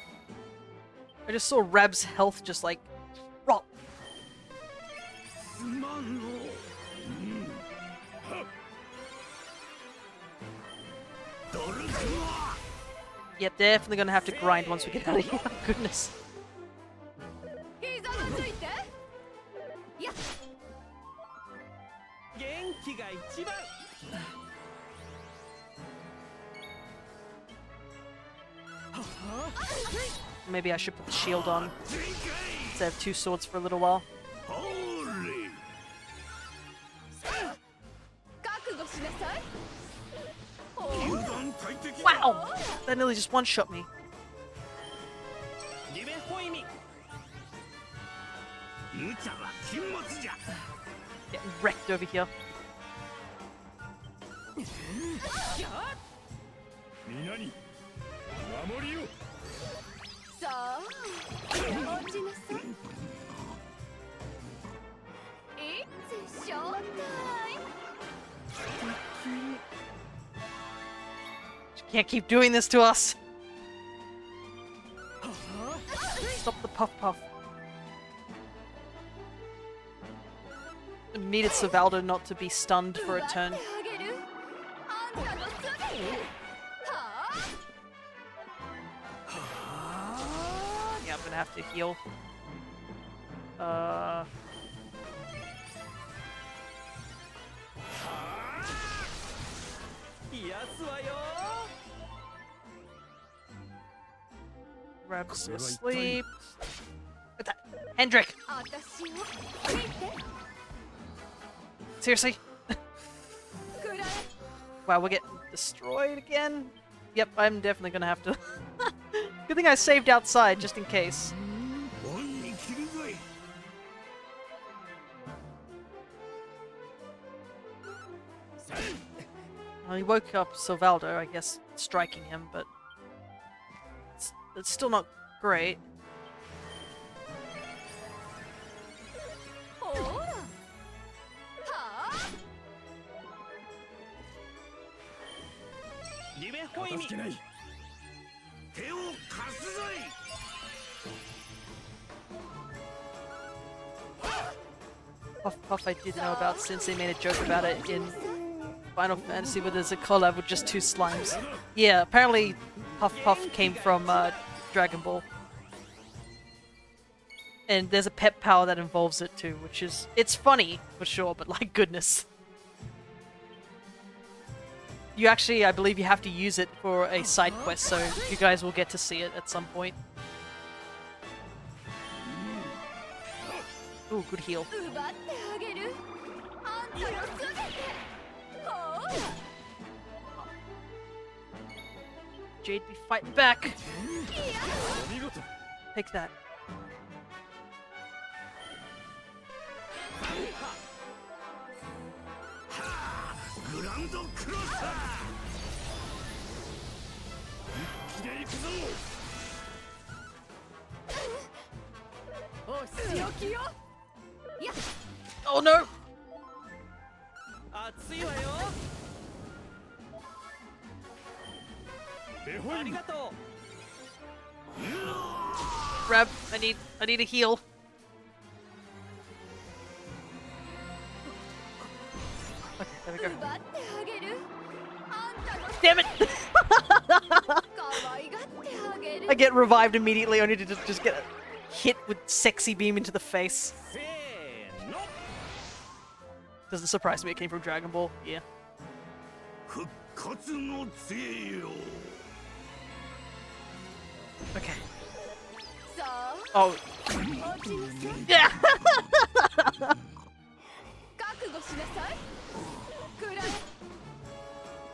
I just saw Rab's health just like drop. Yep, definitely gonna have to grind once we get out of here. Goodness. Maybe I should put the shield on instead of two swords for a little while. Wow! That nearly just one-shot me. Getting wrecked over here. You can't keep doing this to us. Stop the puff puff. I needed Savaldo not to be stunned for a turn. Yeah, I'm gonna have to heal. Rab's asleep. Attack. Hendrik! 私を見て Seriously? くらえ Wow, we're getting destroyed again? Yep, I'm definitely gonna have to... Good thing I saved outside, just in case. 恩に切るぞい。 Well, he woke up Silvaldo, I guess, striking him, but... It's still not great. ほらはあ夢ホイミ片付けない。手を貸すぞい。 Puff Puff I did know about since they made a joke about it in Final Fantasy, where there's a collab with just 2 slimes. Yeah, apparently Puff Puff came from Dragon Ball. And there's a pet power that involves it too, which is... It's funny, for sure, but like, goodness. You actually, I believe you have to use it for a side quest, so you guys will get to see it at some point. Ooh, good heal. 奪ってあげるあんたのすべてほら Jade be fighting back! お見事 Take that. グランドクロッサー。一気で行くぞ。 お仕置きよやっ Oh no! 熱いわよありがとう Grab, I need a heal. Okay, there we go. 奪ってあげるあんたの Damn it! 可愛がってあげる I get revived immediately, only to just get hit with sexy beam into the face. せーの Doesn't surprise me it came from Dragon Ball. Yeah. 復活の杖よ。 Okay. さあ Oh. 落ちなさい Yeah! 覚悟しなさいくらえ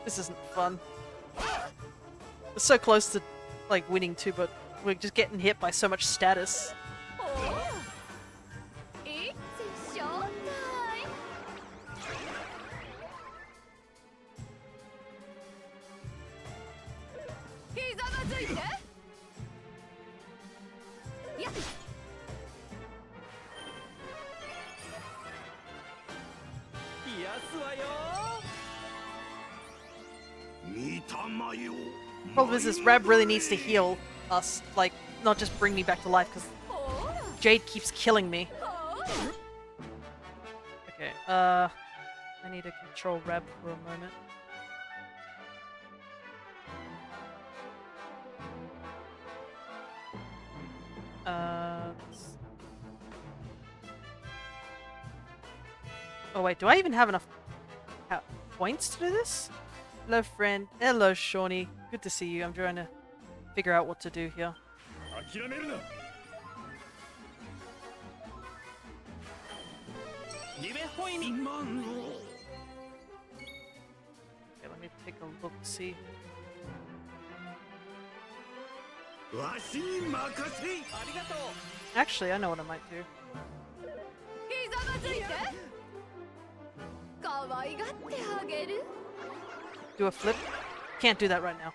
This isn't fun. We're so close to, like, winning too, but we're just getting hit by so much status. ほら It's showtime ひざまずいてやっ 癒すわよ 見たまよ。 Problem is, this Rab really needs to heal us, like, not just bring me back to life, because ほら Jade keeps killing me. ほら Okay, I need to control Rab for a moment. Let's- Oh wait, do I even have enough points to do this? Hello friend, hello Shawnee, good to see you. I'm trying to figure out what to do here. 諦めるな夢ホイミ今の Okay, let me take a look, see. わしに任せ。ありがとう Actually, I know what I might do. ひざまずいて可愛がってあげる Do a flip? Can't do that right now.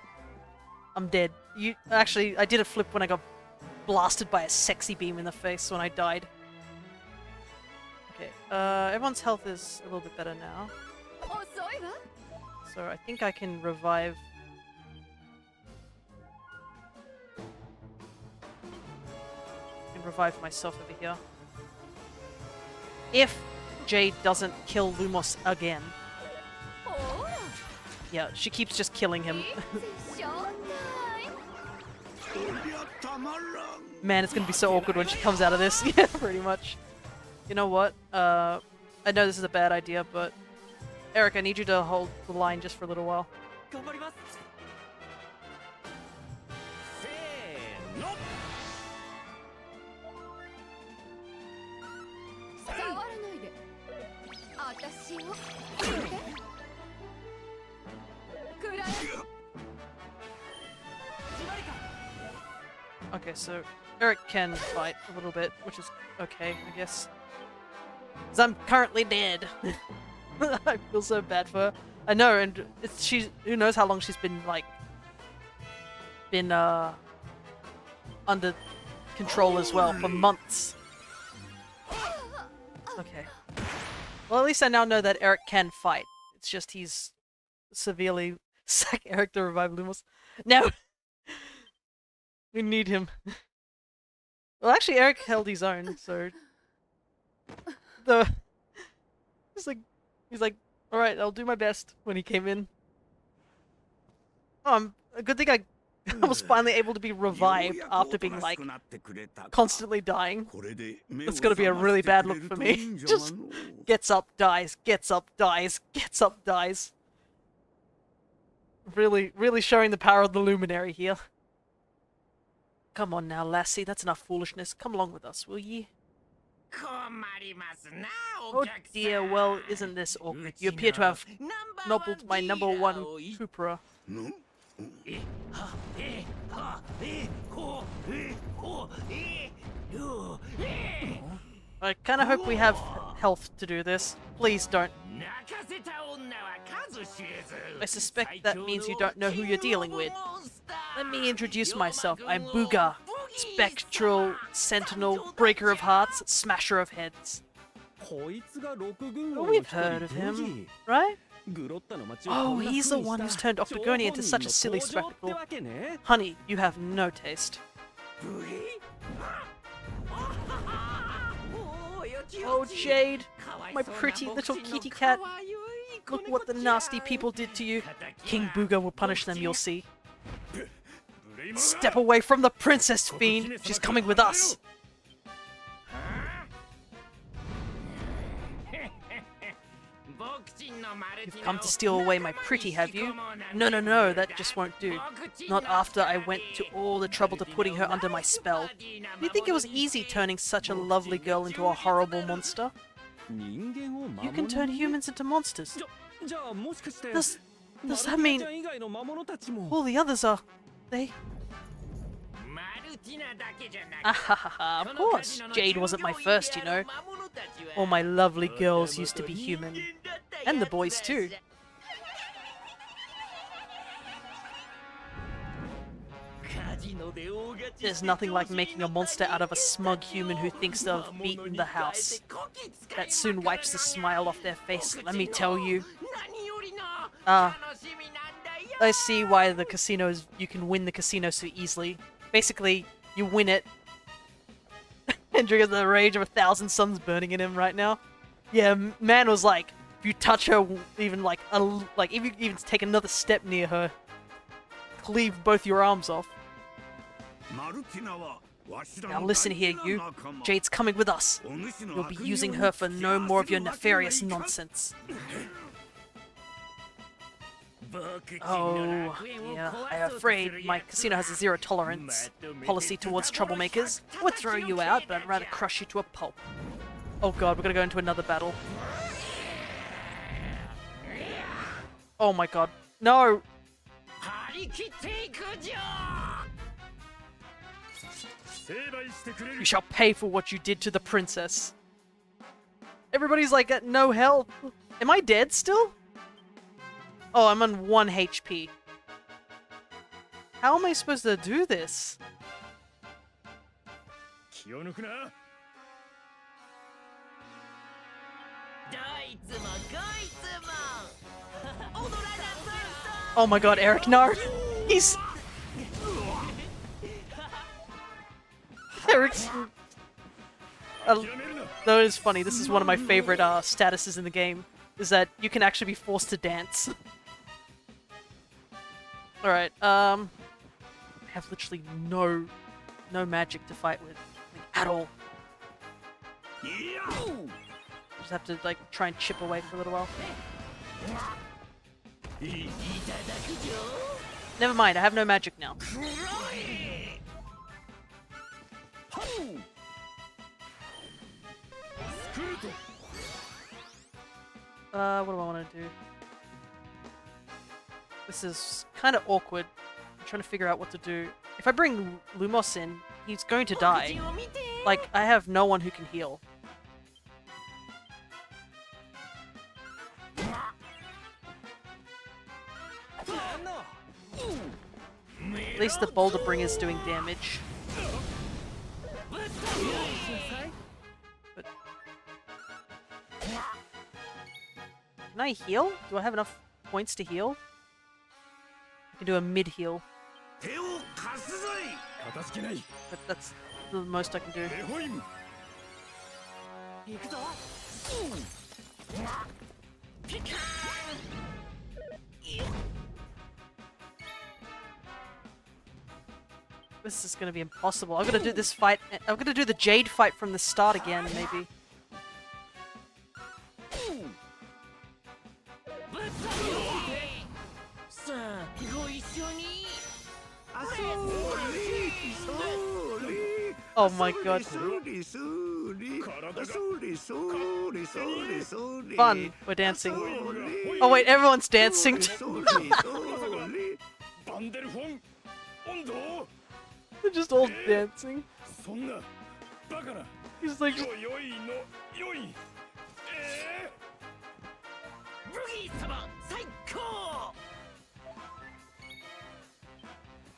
I'm dead. You actually, I did a flip when I got blasted by a sexy beam in the face when I died. Okay, everyone's health is a little bit better now. 遅いわ So I think I can revive. I can revive myself over here. If Jade doesn't kill Lumos again. ほら Yeah, she keeps just killing him. It's showtime こりゃたまらん。 Man, it's gonna be so awkward when she comes out of this. Yeah, pretty much. You know what? I know this is a bad idea, but Eric, I need you to hold the line just for a little while. 頑張りますせーの Okay, so Eric can fight a little bit, which is okay, I guess. Because I'm currently dead. I feel so bad for her. I know, and who knows how long she's been under control as well, for months. Okay. Well, at least I now know that Eric can fight. It's just he's severely sack Eric to revive Lumos. No! We need him. Well, actually, Eric held his own, so he's like, all right, I'll do my best when he came in. A good thing I was finally able to be revived after being like constantly dying. That's gonna be a really bad look for me. Just gets up, dies, gets up, dies, gets up, dies. Really, really showing the power of the Luminary here. Come on now, lassie, that's enough foolishness. Come along with us, will ye? Oh dear, well, isn't this awkward? You appear to have nobbled my #1 Cooperer. I kinda hope we have health to do this. Please don't. I suspect that means you don't know who you're dealing with. Let me introduce myself. I'm Booga, Spectral Sentinel, Breaker of Hearts, Smasher of Heads. Oh, we've heard of him, right? Oh, he's the one who's turned Octogoni into such a silly spectacle. Honey, you have no taste. Oh, Jade, my pretty little kitty cat. Look what the nasty people did to you. King Booga will punish them, you'll see. Step away from the princess, fiend! She's coming with us! You've come to steal away my pretty, have you? No, no, no, that just won't do. Not after I went to all the trouble to putting her under my spell. Do you think it was easy turning such a lovely girl into a horrible monster? You can turn humans into monsters. Does that mean all the others are... they... Of course, Jade wasn't my first, you know. All my lovely girls used to be human. And the boys too. There's nothing like making a monster out of a smug human who thinks they've beaten the house. That soon wipes the smile off their face, let me tell you. I see why the casinos, you can win the casino so easily. Basically, you win it. Erdrea, the rage of 1,000 suns burning in him right now. Yeah, man was like, if you touch her, even like if you even take another step near her, cleave both your arms off. Now listen here, you. Jade's coming with us. You'll be using her for no more of your nefarious nonsense. Oh, yeah, I'm afraid my casino has a zero tolerance policy towards troublemakers. I would throw you out, but I'd rather crush you to a pulp. Oh god, we're gonna go into another battle. Oh my god. No! You shall pay for what you did to the princess. Everybody's like at no health. Am I dead still? Oh, I'm on 1 HP. How am I supposed to do this? Oh my god, Eric, no! He's... Eric's... That is funny, this is one of my favorite statuses in the game, is that you can actually be forced to dance. Alright, I have literally no magic to fight with, like, at all. Just have to, like, try and chip away for a little while. Never mind, I have no magic now. What do I want to do? This is kind of awkward. I'm trying to figure out what to do. If I bring Lumos in, he's going to die. Like, I have no one who can heal. At least the Boulder Bringer's doing damage. But... Can I heal? Do I have enough points to heal? I can do a mid heal. But that's the most I can do. This is gonna be impossible. I'm gonna do this fight. I'm gonna do the Jade fight from the start again, maybe. Oh my god. Fun. We're dancing. Oh wait, everyone's dancing. They're just all dancing. He's like...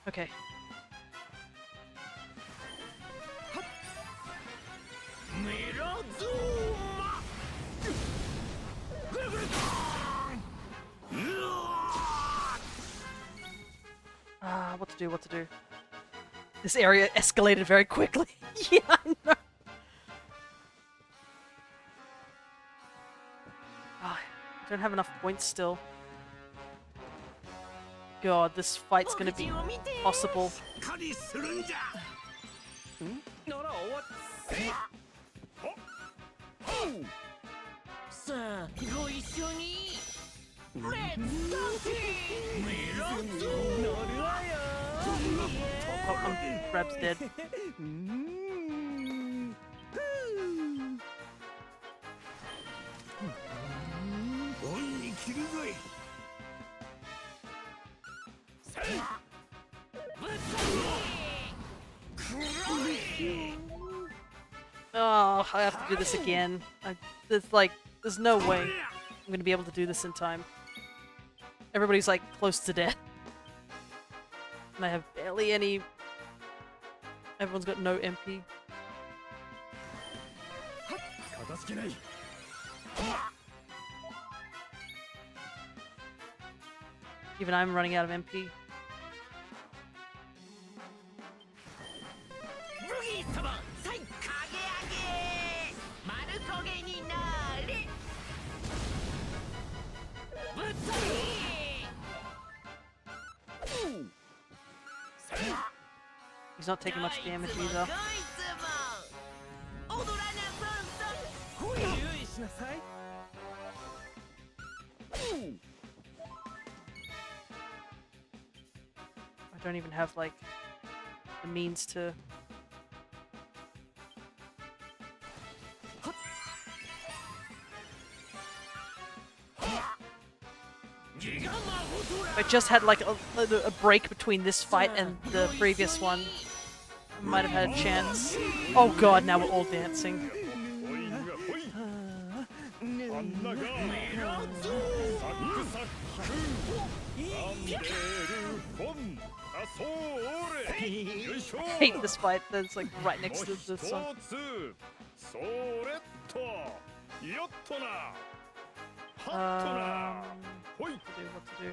Okay. What to do, what to do. This area escalated very quickly. Yeah, I know. I don't have enough points still. God, this fight's gonna be possible. Oh, Rab's dead. Oh, I have to do this again. There's no way I'm gonna be able to do this in time. Everybody's like close to death. And I have barely any... Everyone's got no MP. Even I'm running out of MP. He's not taking much damage either. I don't even have, like, the means to... I just had, like, a break between this fight and the previous one. I might have had a chance. Oh god, now we're all dancing. I hate this fight that's like right next to this one. What to do?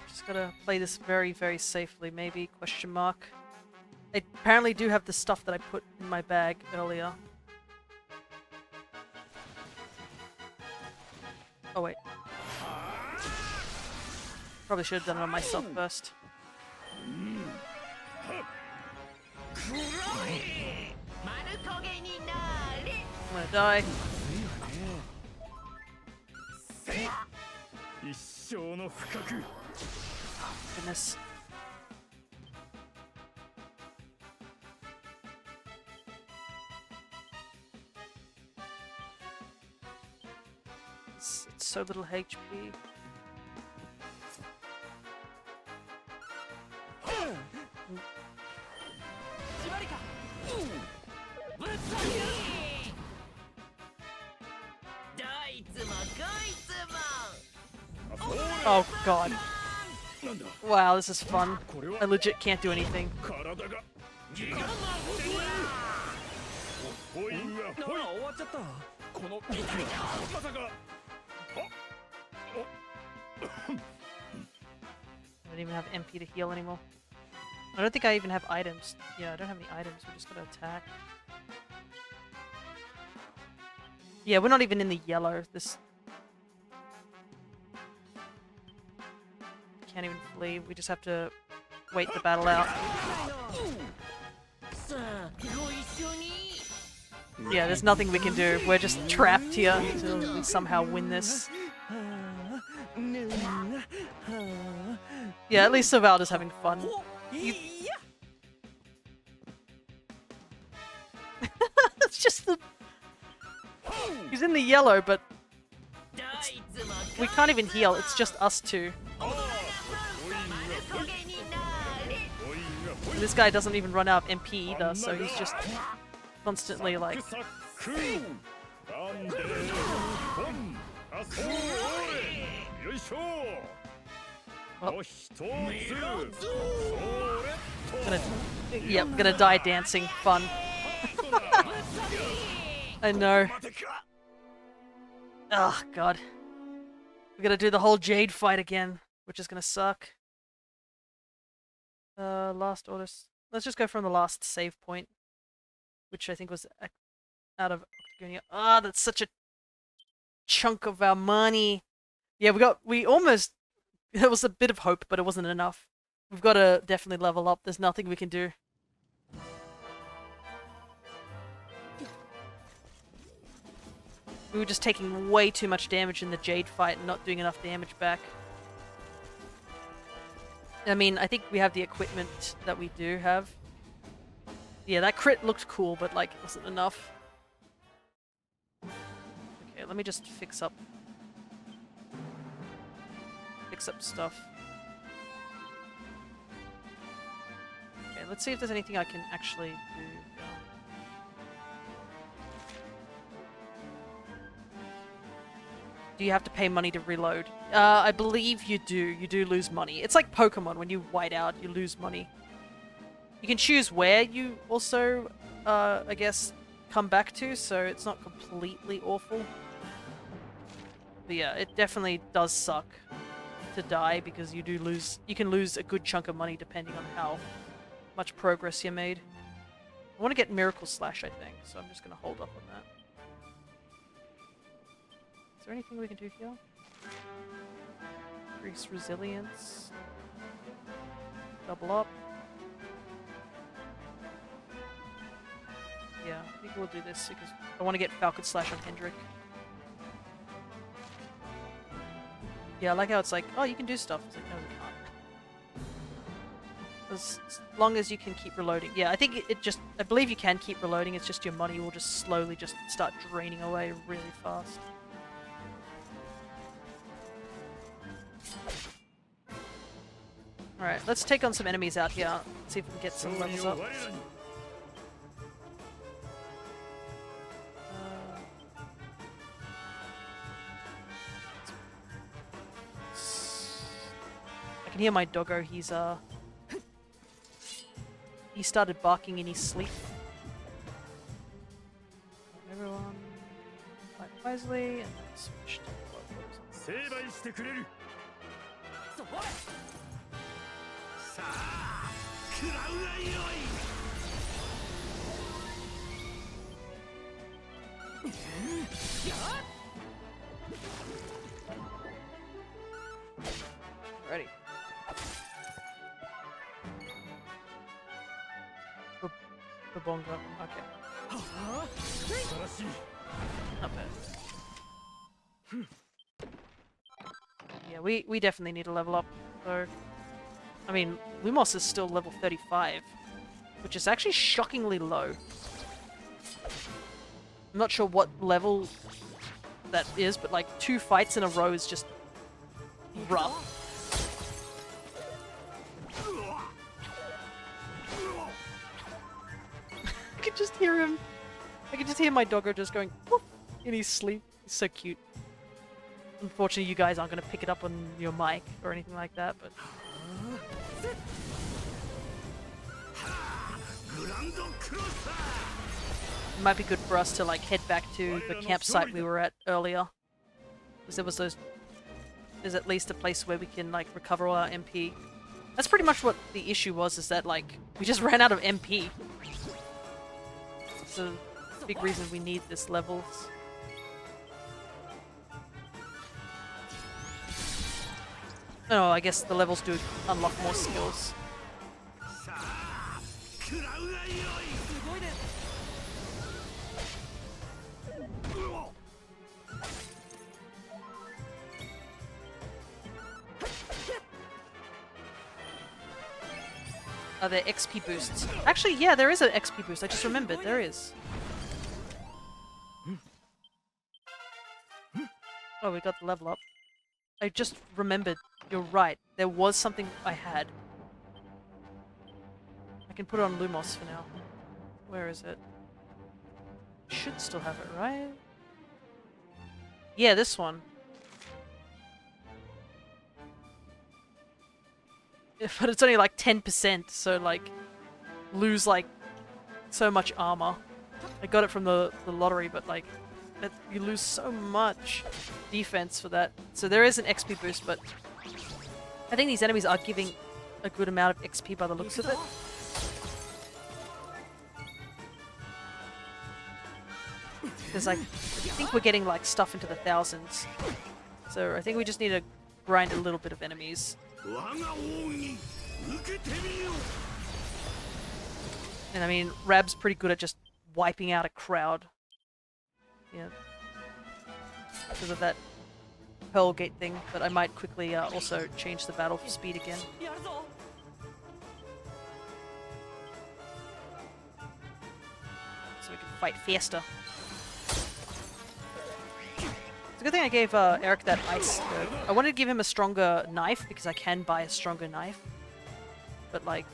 Just gotta play this very, very safely, maybe, question mark. I apparently do have the stuff that I put in my bag earlier. Oh wait. Probably should have done it on myself first. I'm gonna die. Goodness. It's so little HP. Oh god. Wow, this is fun. I legit can't do anything. ああ終わっちゃったこのまさか I don't even have MP to heal anymore. I don't think I even have items. Yeah, I don't have any items. We're just gonna attack. Yeah, we're not even in the yellow. This can't even flee. We just have to wait the battle out. Yeah, there's nothing we can do. We're just trapped here until we somehow win this. Yeah, at least Savalda's having fun. It's just the... He's in the yellow, but... We can't even heal, it's just us two. This guy doesn't even run out of MP either, so he's just constantly like... Gonna die dancing. Fun. I know. Oh god. We're gonna do the whole Jade fight again, which is gonna suck. Last orders. Let's just go from the last save point, which I think was out of Octagonia. Ah, that's such a chunk of our money. Yeah, we almost, there was a bit of hope, but it wasn't enough. We've got to definitely level up. There's nothing we can do. We were just taking way too much damage in the Jade fight and not doing enough damage back. I mean, I think we have the equipment that we do have. Yeah, that crit looked cool, but like, it wasn't enough. Okay, let me just fix up stuff. Okay, let's see if there's anything I can actually do. Do you have to pay money to reload? I believe you do. You do lose money. It's like Pokemon. When you white out, you lose money. You can choose where you also, I guess, come back to, so it's not completely awful. But yeah, it definitely does suck to die because you can lose a good chunk of money depending on how much progress you made. I want to get Miracle Slash, I think, so I'm just going to hold up on that. Is there anything we can do here? Increase resilience. Double up. Yeah, I think we'll do this because I want to get Falcon Slash on Hendrik. Yeah, I like how it's like, oh, you can do stuff. It's like, no, we can't. As long as you can keep reloading. Yeah, I think I believe you can keep reloading, it's just your money will just slowly just start draining away really fast. Alright, let's take on some enemies out here. See if we can get some levels up. I can hear my doggo, he started barking in his sleep. Everyone fight wisely and then switch to Ready. Babonga. Okay. Not bad. Yeah, we definitely need to level up, so I mean, Lumos is still level 35, which is actually shockingly low. I'm not sure what level that is, but like 2 fights in a row is just rough. I can just hear him. I can just hear my doggo just going whoop in his sleep. He's so cute. Unfortunately, you guys aren't going to pick it up on your mic or anything like that, but... It might be good for us to like head back to the campsite we were at earlier. Because there was those... There's at least a place where we can like recover all our MP. That's pretty much what the issue was, is that like, we just ran out of MP. It's a big reason we need this levels. Oh, I guess the levels do unlock more skills. Are there XP boosts? Actually, yeah, there is an XP boost. I just remembered. There is. Oh, we got the level up. I just remembered. You're right. There was something I had. I can put it on Lumos for now. Where is it? Should still have it, right? Yeah, this one. But it's only like 10%, so like lose like so much armor. I got it from the lottery, but like you lose so much defense for that. So there is an XP boost, but I think these enemies are giving a good amount of XP by the looks of it. Because I think we're getting like stuff into the thousands. So I think we just need to grind a little bit of enemies. And I mean, Rab's pretty good at just wiping out a crowd. Yeah. Because of that Pearl Gate thing, but I might quickly also change the battle speed again. So we can fight faster. It's a good thing I gave Eric that ice. I wanted to give him a stronger knife because I can buy a stronger knife. But like,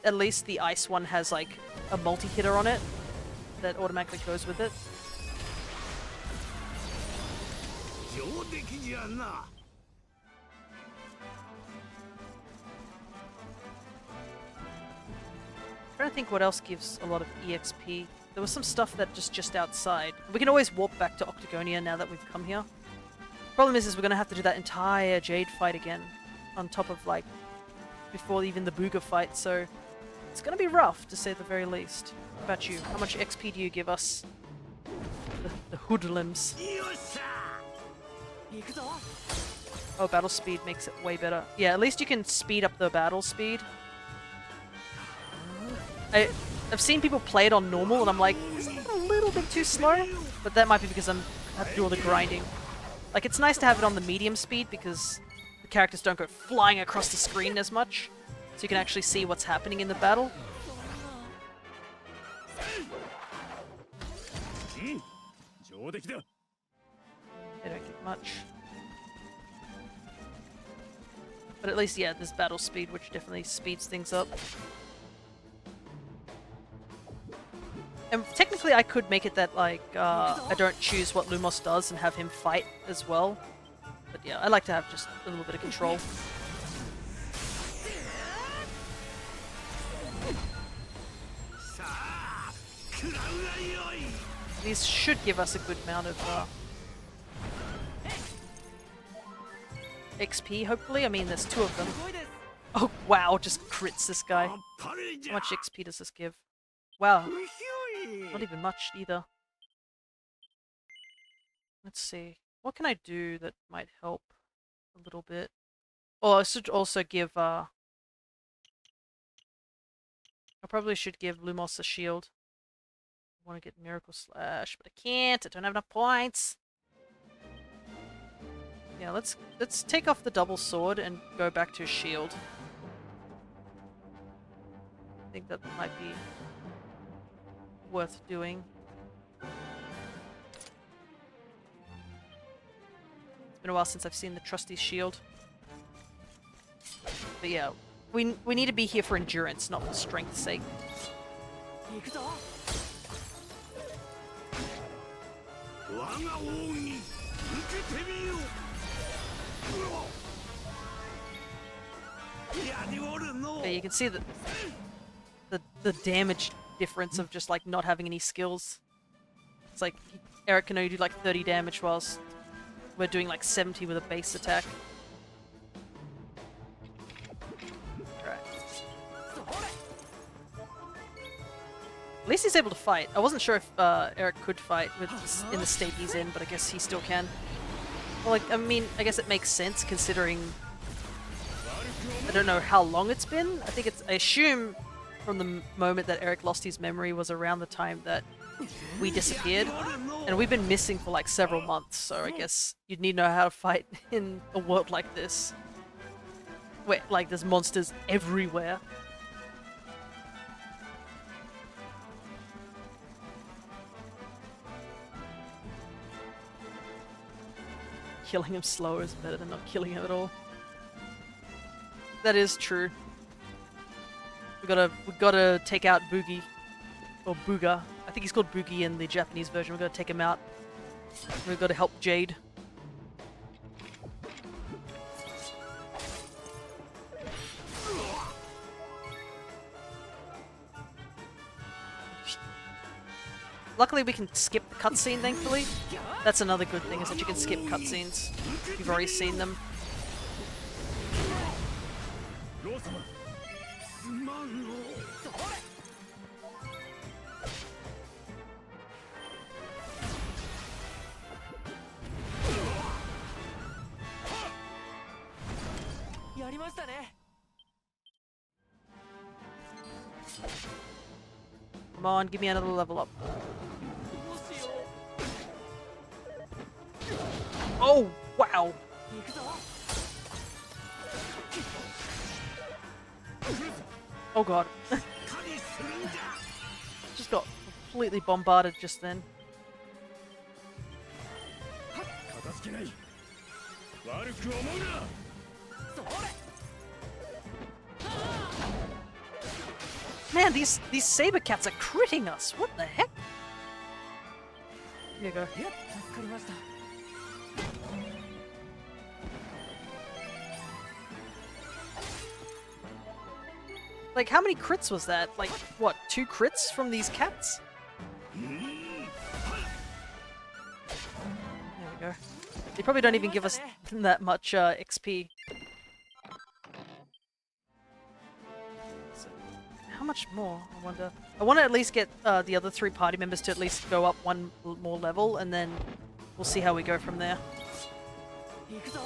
at least the ice one has like a multi-hitter on it that automatically goes with it. I'm trying to think what else gives a lot of EXP. There was some stuff that just outside. We can always warp back to Octagonia now that we've come here. Problem is we're gonna have to do that entire Jade fight again, on top of like before even the Booga fight. So it's gonna be rough to say the very least. What about you? How much XP do you give us? The hoodlums. Oh, battle speed makes it way better. Yeah, at least you can speed up the battle speed. I've seen people play it on normal, and I'm like, isn't it a little bit too slow? But that might be because I have to do all the grinding. Like, it's nice to have it on the medium speed because the characters don't go flying across the screen as much, so you can actually see what's happening in the battle. They don't get much. But at least, yeah, there's battle speed, which definitely speeds things up. And technically I could make it that, like, I don't choose what Lumos does and have him fight as well. But yeah, I like to have just a little bit of control. These should give us a good amount of XP, hopefully. I mean, there's 2 of them. Oh, wow, just crits this guy. How much XP does this give? Wow. Not even much either. Let's see. What can I do that might help a little bit? Oh, I should also give, I probably should give Lumos a shield. I want to get Miracle Slash, but I can't. I don't have enough points. Yeah, let's take off the double sword and go back to shield. I think that might be worth doing. It's been a while since I've seen the trusty shield. But yeah, we need to be here for endurance, not for strength's sake. 行くぞ。我が奥義受けてみよう。やりおるの。 Yeah, you can see the damage difference of just like not having any skills. It's like Eric can only do like 30 damage whilst we're doing like 70 with a base attack. Alright. At least he's able to fight. I wasn't sure if Eric could fight in the state he's in, but I guess he still can. Well, like, I mean, I guess it makes sense considering I don't know how long it's been. I assume from the moment that Eric lost his memory was around the time that we disappeared. And we've been missing for like several months, so I guess you'd need to know how to fight in a world like this. Where, like, there's monsters everywhere. Killing him slower is better than not killing him at all. That is true. We gotta take out Boogie. Or Booga. I think he's called Boogie in the Japanese version. We've got to take him out. We've got to help Jade. Luckily we can skip the cutscene, thankfully. That's another good thing, is that you can skip cutscenes. You've already seen them. すまんの。 やりましたね。 Come on, give me another level up. どうしよう。 Oh, wow! 行くぞ。 Oh god. しっかりするんじゃ。 Just got completely bombarded just then. 片付けない。悪く思うな。 それ。 Man, these saber cats are critting us. What the heck? Here you go. いや、助かりました。 Like, how many crits was that? Like, what, 2 crits from these cats? There we go. They probably don't even give us that much XP. So, how much more, I wonder? I want to at least get the other 3 party members to at least go up 1 more level, and then we'll see how we go from there. 行くぞ。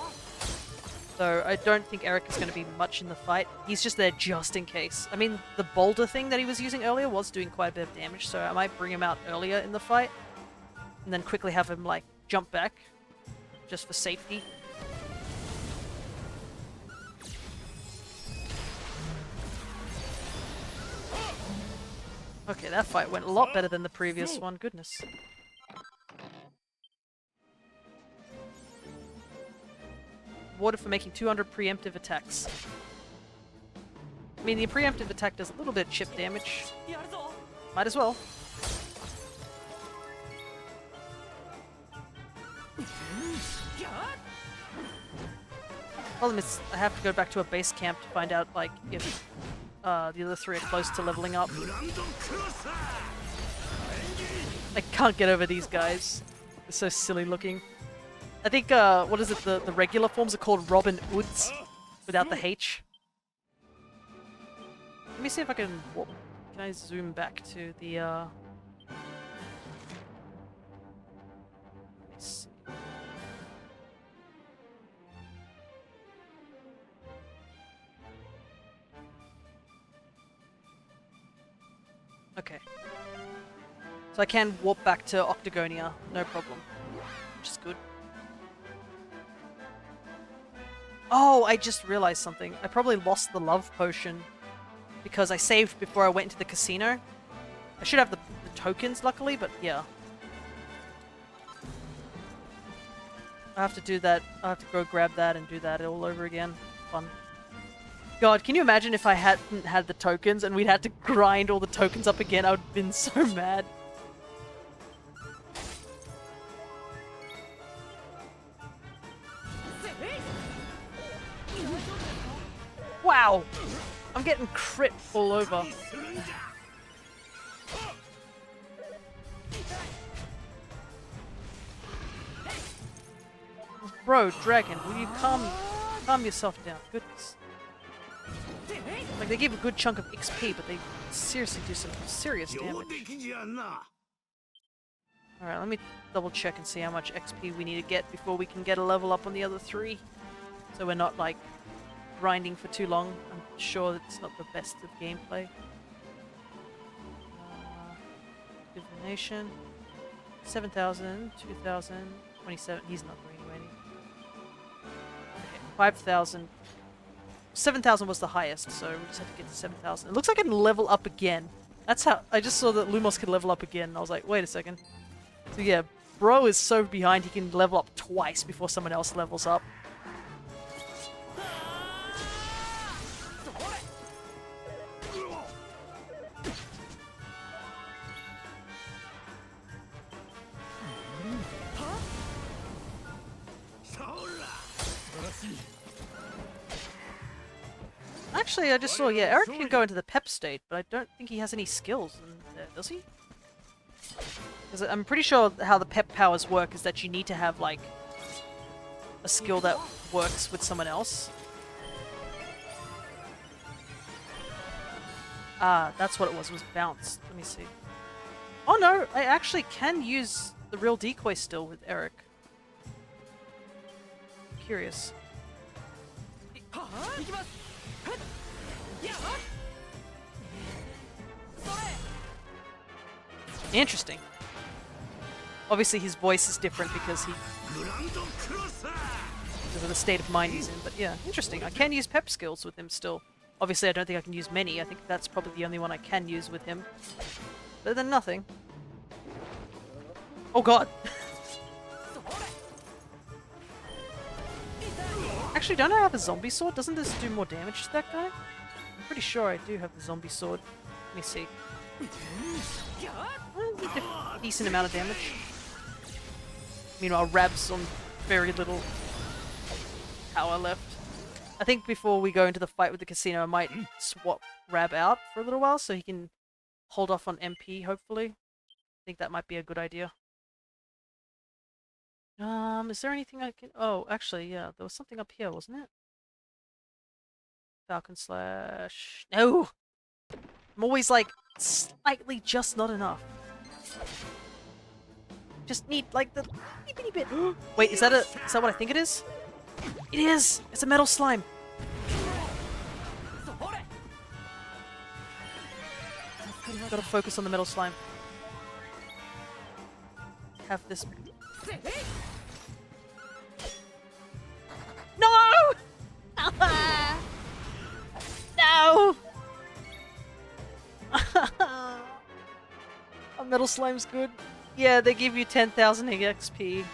So I don't think Eric is going to be much in the fight. He's just there just in case. I mean, the boulder thing that he was using earlier was doing quite a bit of damage, so I might bring him out earlier in the fight. And then quickly have him, like, jump back. Just for safety. Okay, that fight went a lot better than the previous one. Goodness. Rewarded for making 200 preemptive attacks. I mean, the preemptive attack does a little bit of chip damage. やるぞ。 Might as well. Problem is, I have to go back to a base camp to find out, like, if the other 3 are close to leveling up. グランドクロサー。 I can't get over these guys. They're so silly looking. I think, what is it, the regular forms are called Robin Hoods, without the H. Let me see if I can... Can I zoom back to the, Let me see. Okay. So I can warp back to Octagonia, no problem. Which is good. Oh, I just realized something. I probably lost the love potion because I saved before I went into the casino. I should have the tokens, luckily, but yeah. I have to do that. I have to go grab that and do that all over again. Fun. God, can you imagine if I hadn't had the tokens and we'd had to grind all the tokens up again? I would have been so mad. Wow! I'm getting crit all over. Bro, dragon, will you calm yourself down? Goodness. Like, they give a good chunk of XP, but they seriously do some serious damage. Alright, let me double check and see how much XP we need to get before we can get a level up on the other 3. So we're not, like, grinding for too long. I'm sure it's not the best of gameplay. Divination. 7,000, 2,000, 27. He's not going anywhere. Okay, 5,000. 7,000 was the highest, so we just have to get to 7,000. It looks like I can level up again. That's how I just saw that Lumos could level up again, and I was like, wait a second. So yeah, bro is so behind he can level up twice before someone else levels up. Actually, I just saw, yeah, Eric can go into the pep state, but I don't think he has any skills in there, does he? Because I'm pretty sure how the pep powers work is that you need to have, like, a skill that works with someone else. Ah, that's what it was bounce. Let me see. Oh no, I actually can use the real decoy still with Eric. I'm curious. Interesting. Obviously his voice is different because of the state of mind he's in, but yeah, interesting. I can use pep skills with him still. Obviously I don't think I can use many. I think that's probably the only one I can use with him. Better than nothing. Oh god! Actually, don't I have a zombie sword? Doesn't this do more damage to that guy? I'm pretty sure I do have the zombie sword. Let me see. A decent amount of damage. Meanwhile, Rab's on very little power left. I think before we go into the fight with the casino, I might swap Rab out for a little while so he can hold off on MP, hopefully. I think that might be a good idea. Is there anything I can... Oh, actually, yeah, there was something up here, wasn't it? Falcon Slash... No! I'm always, like, slightly just not enough. Just need, like, the itty bit. Wait, is that what I think it is? It is! It's a metal slime! Gotta focus on the metal slime. Have this... No! No! A metal slime's good. Yeah, they give you 10,000 EXP.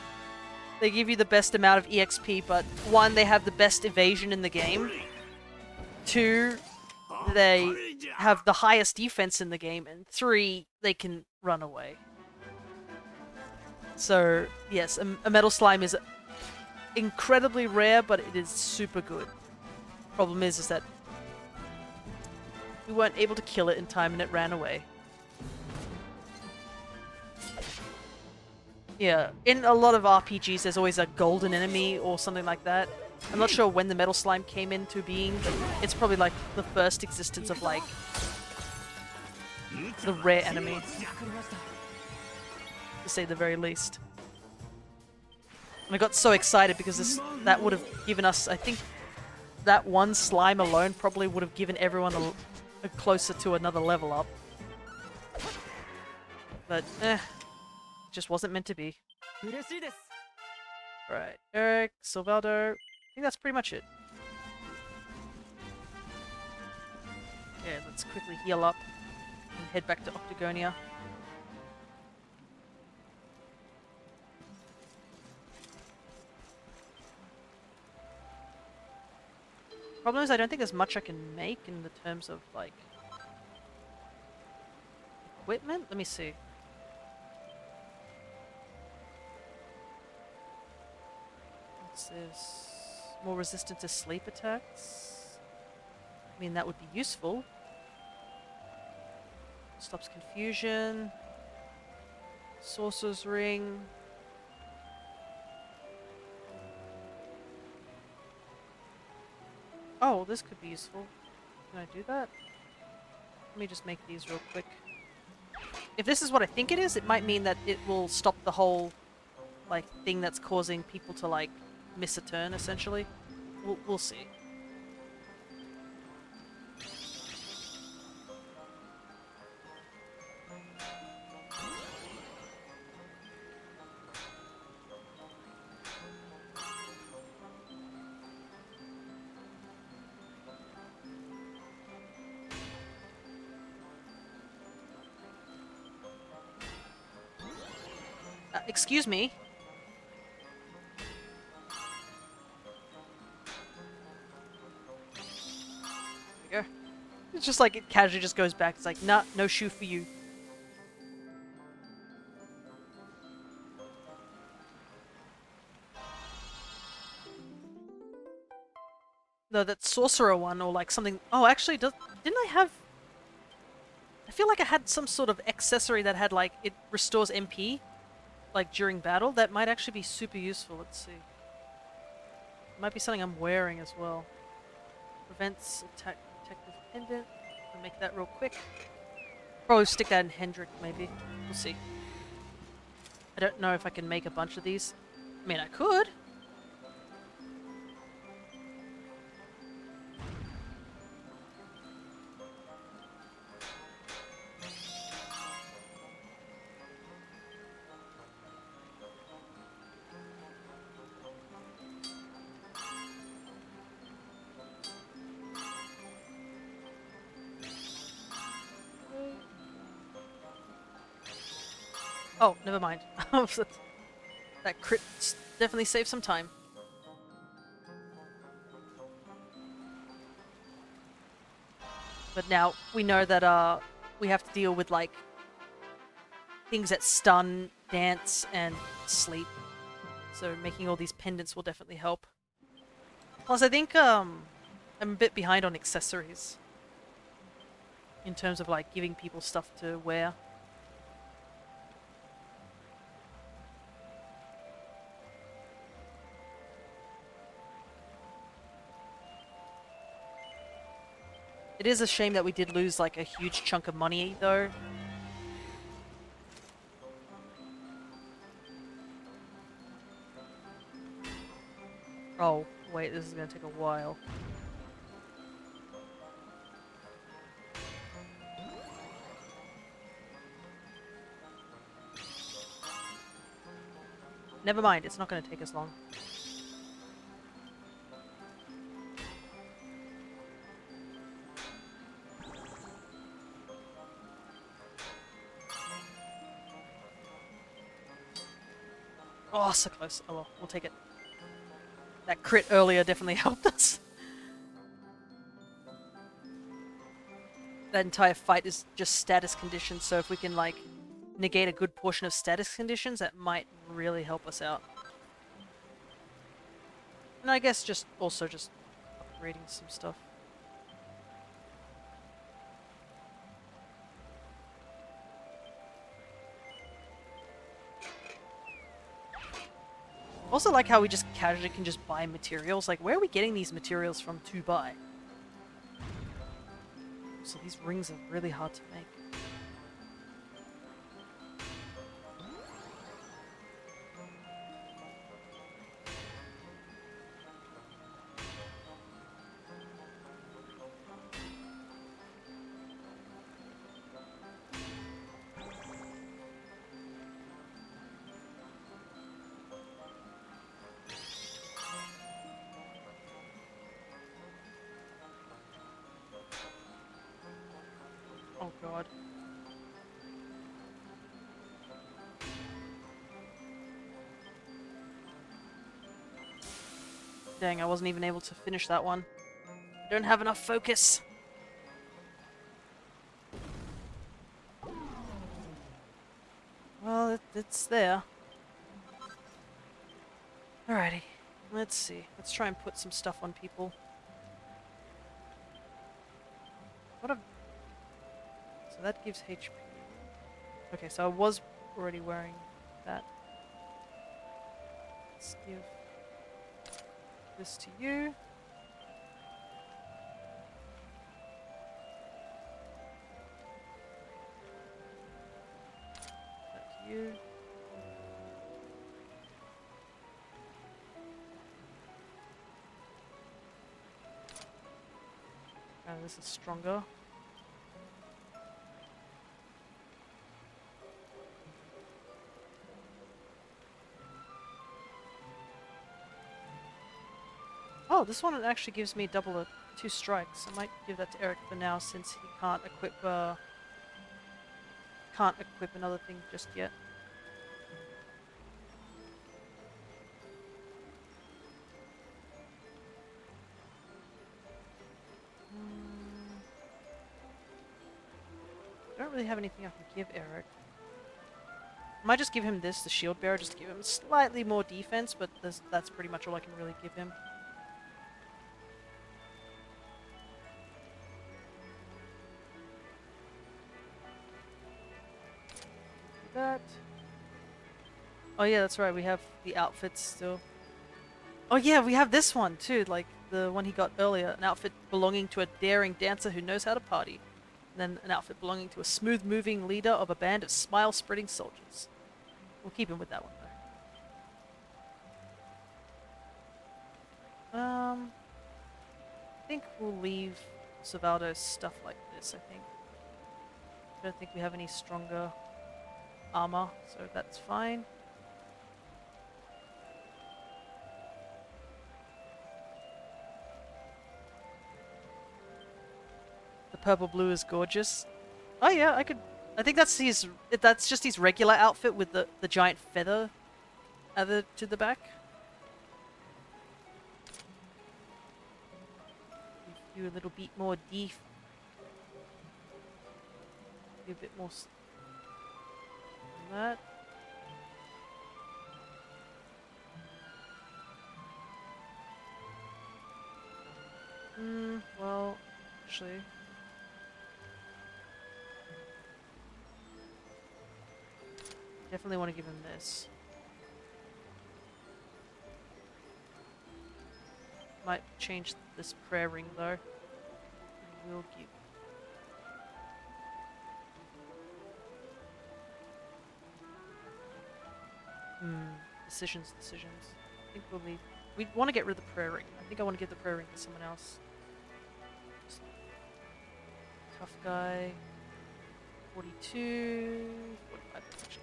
They give you the best amount of EXP, but 1, they have the best evasion in the game. 2, they have the highest defense in the game. And 3, they can run away. So, yes, a metal slime is incredibly rare, but it is super good. Problem is that we weren't able to kill it in time and it ran away. Yeah, in a lot of RPGs there's always a golden enemy or something like that. I'm not sure when the metal slime came into being, but it's probably like the first existence of like the rare enemy, to say the very least. And I got so excited because that would have given us, I think that one slime alone probably would have given everyone a closer to another level up. But just wasn't meant to be. Right, Eric, Silvaldo. I think that's pretty much it. Okay, let's quickly heal up and head back to Octagonia. Problem is, I don't think there's much I can make in the terms of, like, equipment? Let me see. What's this? More resistant to sleep attacks? I mean, that would be useful. Stops confusion. Sorcerer's Ring. Oh, this could be useful. Can I do that? Let me just make these real quick. If this is what I think it is, it might mean that it will stop the whole, like, thing that's causing people to, like, miss a turn, essentially. We'll see. Excuse me. There we go. It's just like it casually just goes back. It's like, nah, no shoe for you. No, that sorcerer one or like something. Oh, actually, didn't I have? I feel like I had some sort of accessory that had like it restores MP, like during battle. That might actually be super useful. Let's see. It might be something I'm wearing as well. Prevents attack protective pendant. I'll make that real quick. Probably stick that in Hendrik, maybe. We'll see. I don't know if I can make a bunch of these. I mean, I could. Oh, never mind. That crit definitely saved some time. But now we know that we have to deal with like things that stun, dance, and sleep. So making all these pendants will definitely help. Plus, I think I'm a bit behind on accessories in terms of like giving people stuff to wear. It is a shame that we did lose like a huge chunk of money though. Oh, wait, this is gonna take a while. Never mind, it's not gonna take as long. Oh, so close. Oh well, we'll take it. That crit earlier definitely helped us. That entire fight is just status conditions, so if we can, like, negate a good portion of status conditions, that might really help us out. And I guess just upgrading some stuff. Also like how we just casually can just buy materials. Like, where are we getting these materials from to buy? So these rings are really hard to make. Oh god. Dang, I wasn't even able to finish that one. I don't have enough focus. Well, it's there. Alrighty. Let's see. Let's try and put some stuff on people. What a... So that gives HP. Okay, so I was already wearing that. Let's give this to you. That to you. This is stronger. Oh, this one actually gives me double 2 strikes. I might give that to Eric for now since he can't equip another thing just yet. I don't really have anything I can give Eric. I might just give him this, the shield bearer, just to give him slightly more defense, but that's pretty much all I can really give him. That. Oh yeah, that's right, we have the outfits still. Oh yeah, we have this one too, like the one he got earlier. An outfit belonging to a daring dancer who knows how to party. And then an outfit belonging to a smooth-moving leader of a band of smile-spreading soldiers. We'll keep him with that one though. I think we'll leave Savaldo's stuff like this, I think. I don't think we have any stronger armor, so that's fine. The purple blue is gorgeous. Oh yeah, I think that's just his regular outfit with the giant feather added to the back. Give you a little bit more def. Give a bit more than that. Well, actually. Definitely want to give him this. Might change this prayer ring though. We'll give. Decisions. I think we'll leave. We want to get rid of the prayer ring. I think I want to give the prayer ring to someone else. Just tough guy. 42. 45 actually.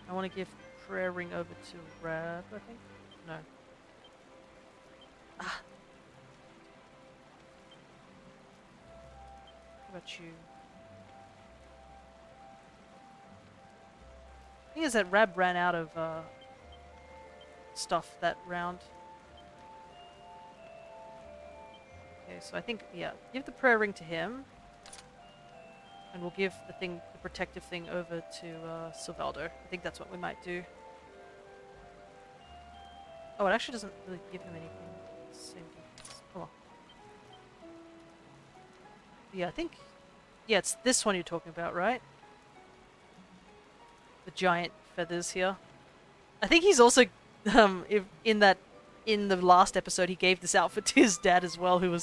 I want to give prayer ring over to Rab, I think. No. Ah. How about you? The thing is that Rab ran out of stuff that round. Okay, so I think, yeah, give the prayer ring to him. And we'll give the protective thing over to Silvaldo. I think that's what we might do. Oh, it actually doesn't really give him anything. Same defense. Oh well. Yeah, I think... Yeah, it's this one you're talking about, right? The giant feathers here. I think he's also... in the last episode, he gave this outfit to his dad as well, who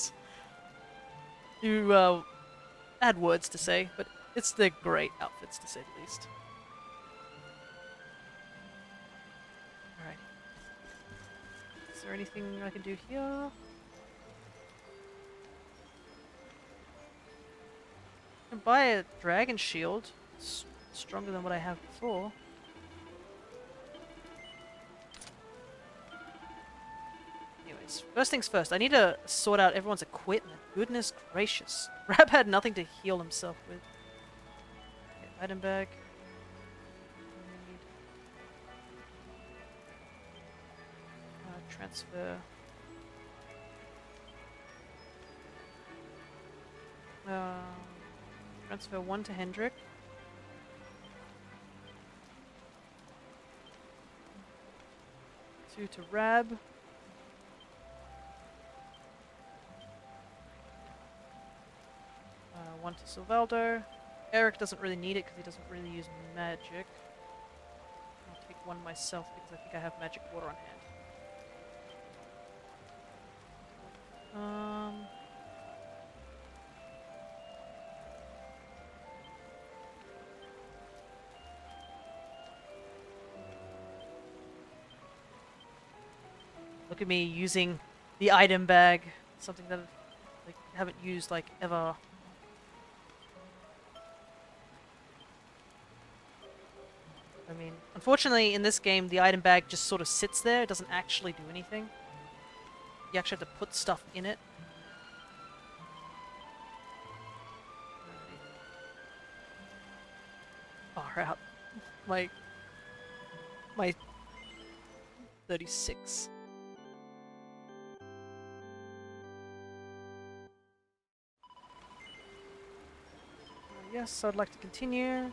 had words to say, but they're great outfits to say the least. Alright. Is there anything I can do here? I can buy a dragon shield. It's stronger than what I have before. Anyways. Anyways, first things first, I need to sort out everyone's equipment. Goodness gracious. Rab had nothing to heal himself with. Okay, item bag. Transfer. Transfer 1 to Hendrik. 2 to Rab. One to Silvaldo. Eric doesn't really need it because he doesn't really use magic. I'll take one myself because I think I have magic water on hand. Look at me using the item bag, something that I haven't used like ever. I mean, unfortunately in this game the item bag just sort of sits there, it doesn't actually do anything. You actually have to put stuff in it. Far out. My 36. Yes, I'd like to continue.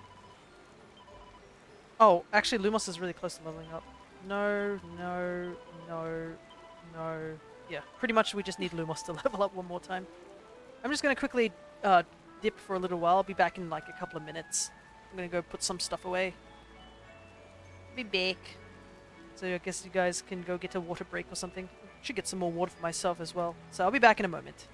Oh, actually Lumos is really close to leveling up. No. Yeah, pretty much we just need Lumos to level up one more time. I'm just going to quickly dip for a little while. I'll be back in like a couple of minutes. I'm going to go put some stuff away. Be back. So I guess you guys can go get a water break or something. Should get some more water for myself as well. So I'll be back in a moment.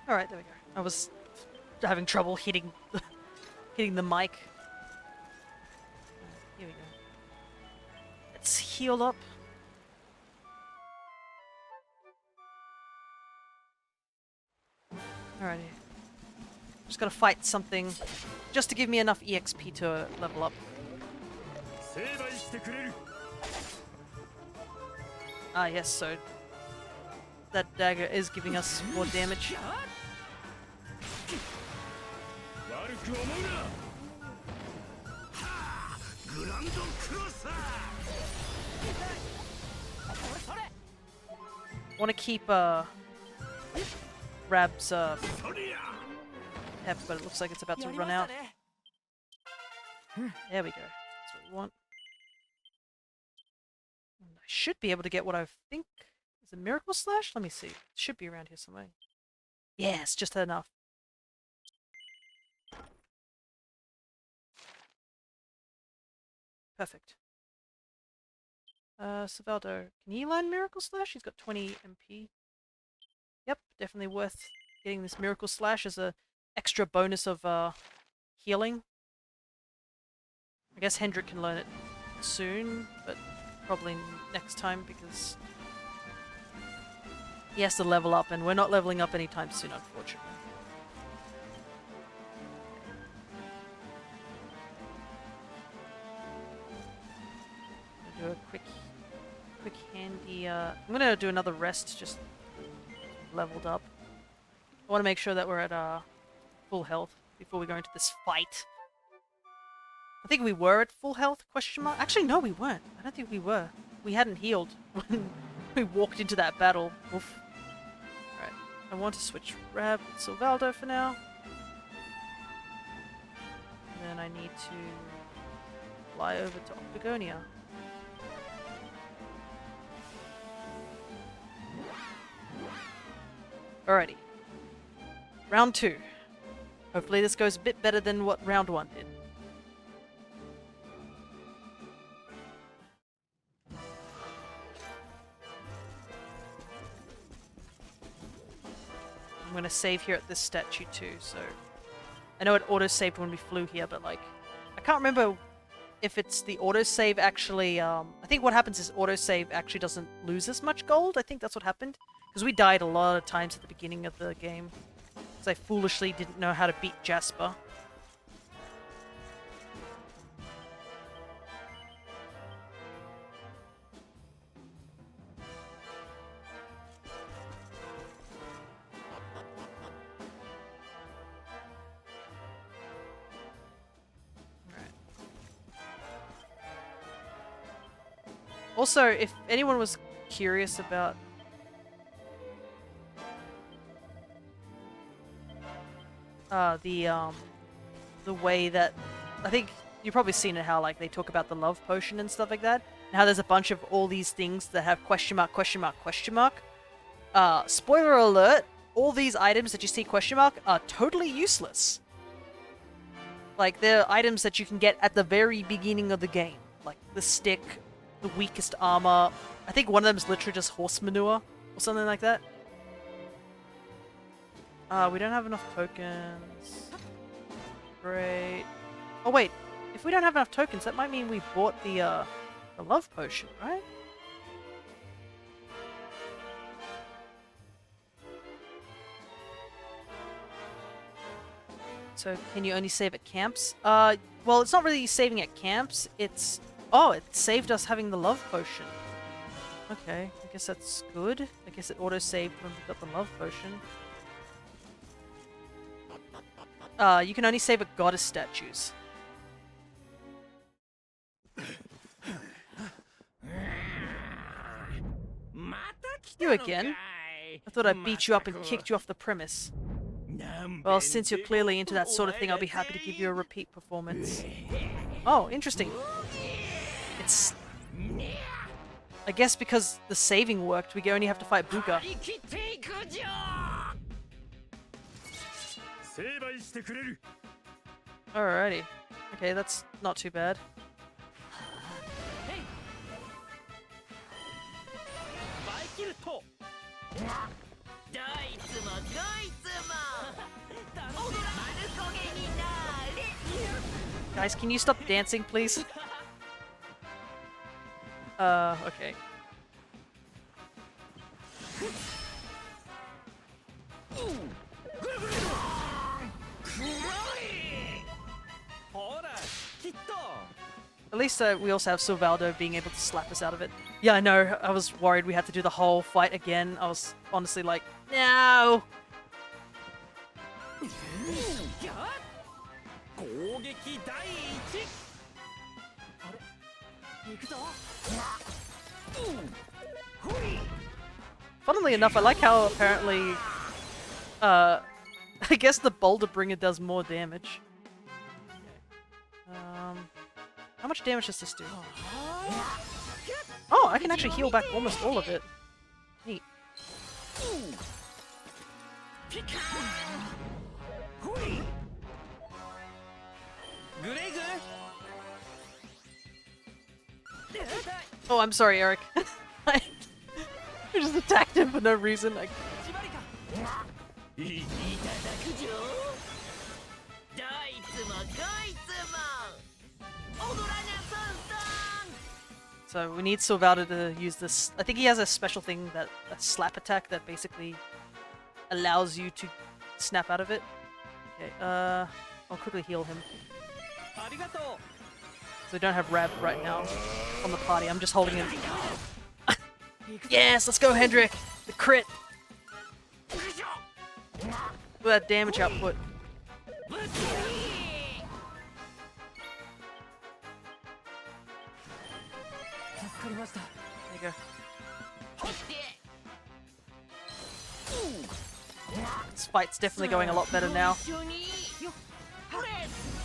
Alright, there we go. I was having trouble hitting the mic. Here we go. Let's heal up. Alrighty. Just gotta fight something just to give me enough EXP to level up. Ah yes, so that dagger is giving us more damage. Want to keep Rab's pep, but it looks like it's about to run out. There we go. That's what we want. And I should be able to get what I think is a Miracle Slash. Let me see. It should be around here somewhere. Yes, just enough. Perfect. Silvaldo, can he learn Miracle Slash? He's got 20 MP. Yep, definitely worth getting this Miracle Slash as a extra bonus of healing. I guess Hendrik can learn it soon, but probably next time because he has to level up, and we're not leveling up anytime soon, unfortunately. I'll do a quick handy. I'm gonna do another rest, just leveled up. I want to make sure that we're at full health before we go into this fight. I think we were at full health, question mark? Actually, no, we weren't. I don't think we were. We hadn't healed when we walked into that battle. Oof. Alright, I want to switch Rab with Silvaldo for now. And then I need to fly over to Octagonia. Alrighty. Round 2. Hopefully this goes a bit better than what round 1 did. I'm gonna save here at this statue too, so... I know it auto-saved when we flew here, but like... I can't remember if it's the auto-save actually... I think what happens is auto-save actually doesn't lose as much gold. I think that's what happened. Because we died a lot of times at the beginning of the game. Because I foolishly didn't know how to beat Jasper. Also, if anyone was curious about the way that I think you've probably seen it, how like they talk about the love potion and stuff like that, and how there's a bunch of all these things that have question mark, question mark, question mark. Spoiler alert, all these items that you see question mark are totally useless. Like, they're items that you can get at the very beginning of the game. Like, the stick, the weakest armor. I think one of them is literally just horse manure, or something like that. We don't have enough tokens. Great. Oh wait, if we don't have enough tokens, that might mean we bought the love potion, right? So, can you only save at camps? Well, it's not really saving at camps, it's... Oh, it saved us having the love potion. Okay, I guess that's good. I guess it auto-saved when we got the love potion. You can only save at goddess statues. You again? I thought I'd beat you up and kicked you off the premise. Well, since you're clearly into that sort of thing, I'll be happy to give you a repeat performance. Oh, interesting. It's... I guess because the saving worked, we only have to fight Buka. Alrighty. Okay, that's not too bad. Guys, can you stop dancing, please? Okay. At least we also have Silvaldo being able to slap us out of it. Yeah, I know. I was worried we had to do the whole fight again. I was honestly like, no! Funnily enough, I like how apparently, I guess the Boulder Bringer does more damage. How much damage does this do? Oh, I can actually heal back almost all of it. Neat. Oh, I'm sorry, Eric. I just attacked him for no reason. So we need Silvaldo to use this. I think he has a special thing, a slap attack that basically allows you to snap out of it. Okay, I'll quickly heal him. So we don't have Rab right now on the party. I'm just holding him. Yes, let's go, Hendrik! The crit! Look at that damage output. There you go. This fight's definitely going a lot better now.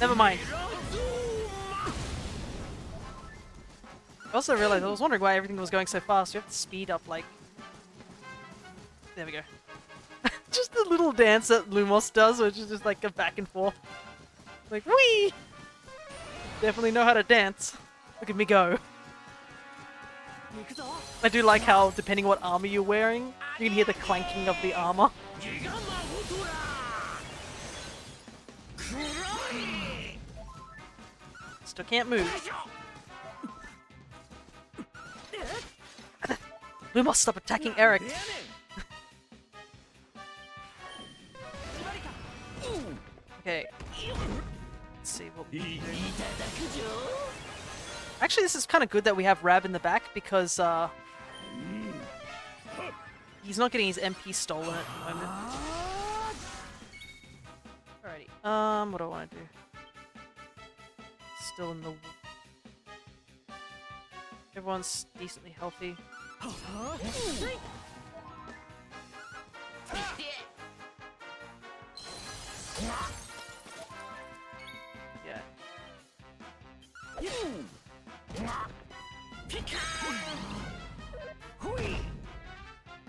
Never mind. I also realized, I was wondering why everything was going so fast. You have to speed up, like... There we go. Just the little dance that Lumos does, which is just like a back and forth. Like, whee! Definitely know how to dance. Look at me go. I do like how, depending what armor you're wearing, you can hear the clanking of the armor. Still can't move. We must stop attacking Eric. Okay. Let's see what we can do. Actually, this is kind of good that we have Rab in the back because he's not getting his MP stolen at the moment. Alrighty. What do I want to do? Still in the... Everyone's decently healthy. Yeah.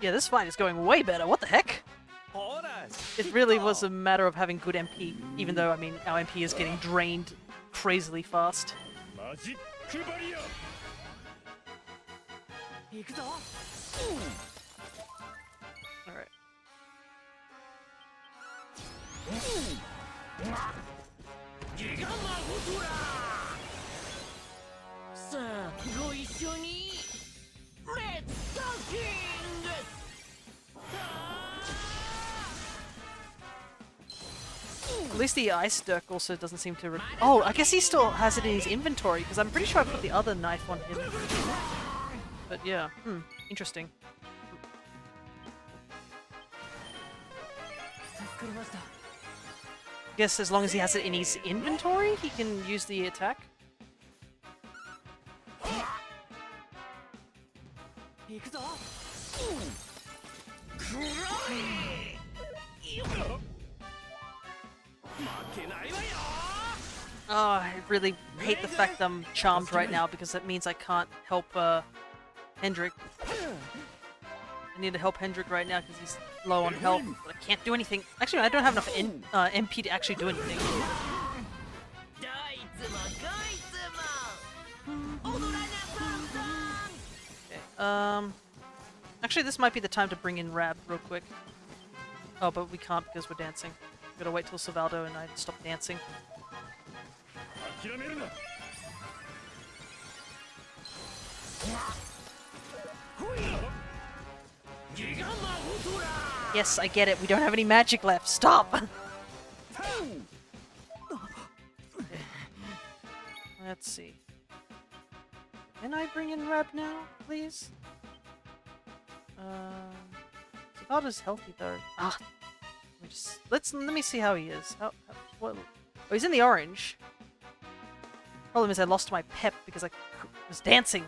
Yeah, this fight is going way better. What the heck? It really was a matter of having good MP, even though, I mean, our MP is getting drained crazily fast. マジックバリア Alright. ギガマホトラさあご一緒にレッツトーキング At least the ice dirk also doesn't seem to. Oh, I guess he still has it in his inventory because I'm pretty sure I put the other knife on him. But yeah, interesting. Guess as long as he has it in his inventory, he can use the attack. 行くぞ Oh, I really hate the fact that I'm charmed right now because that means I can't help Hendrik. I need to help Hendrik right now because he's low on health, but I can't do anything. Actually, I don't have enough MP to actually do anything. Okay, actually, this might be the time to bring in Rab real quick. Oh, but we can't because we're dancing. We gotta wait till Salvaldo and I stop dancing. 諦めるな Yes, I get it. We don't have any magic left. Stop! Let's see. Can I bring in Rab now, please? Salvaldo's healthy though. Ah, let me see how he is. What? Oh, he's in the orange. Problem is I lost my pep because I was dancing.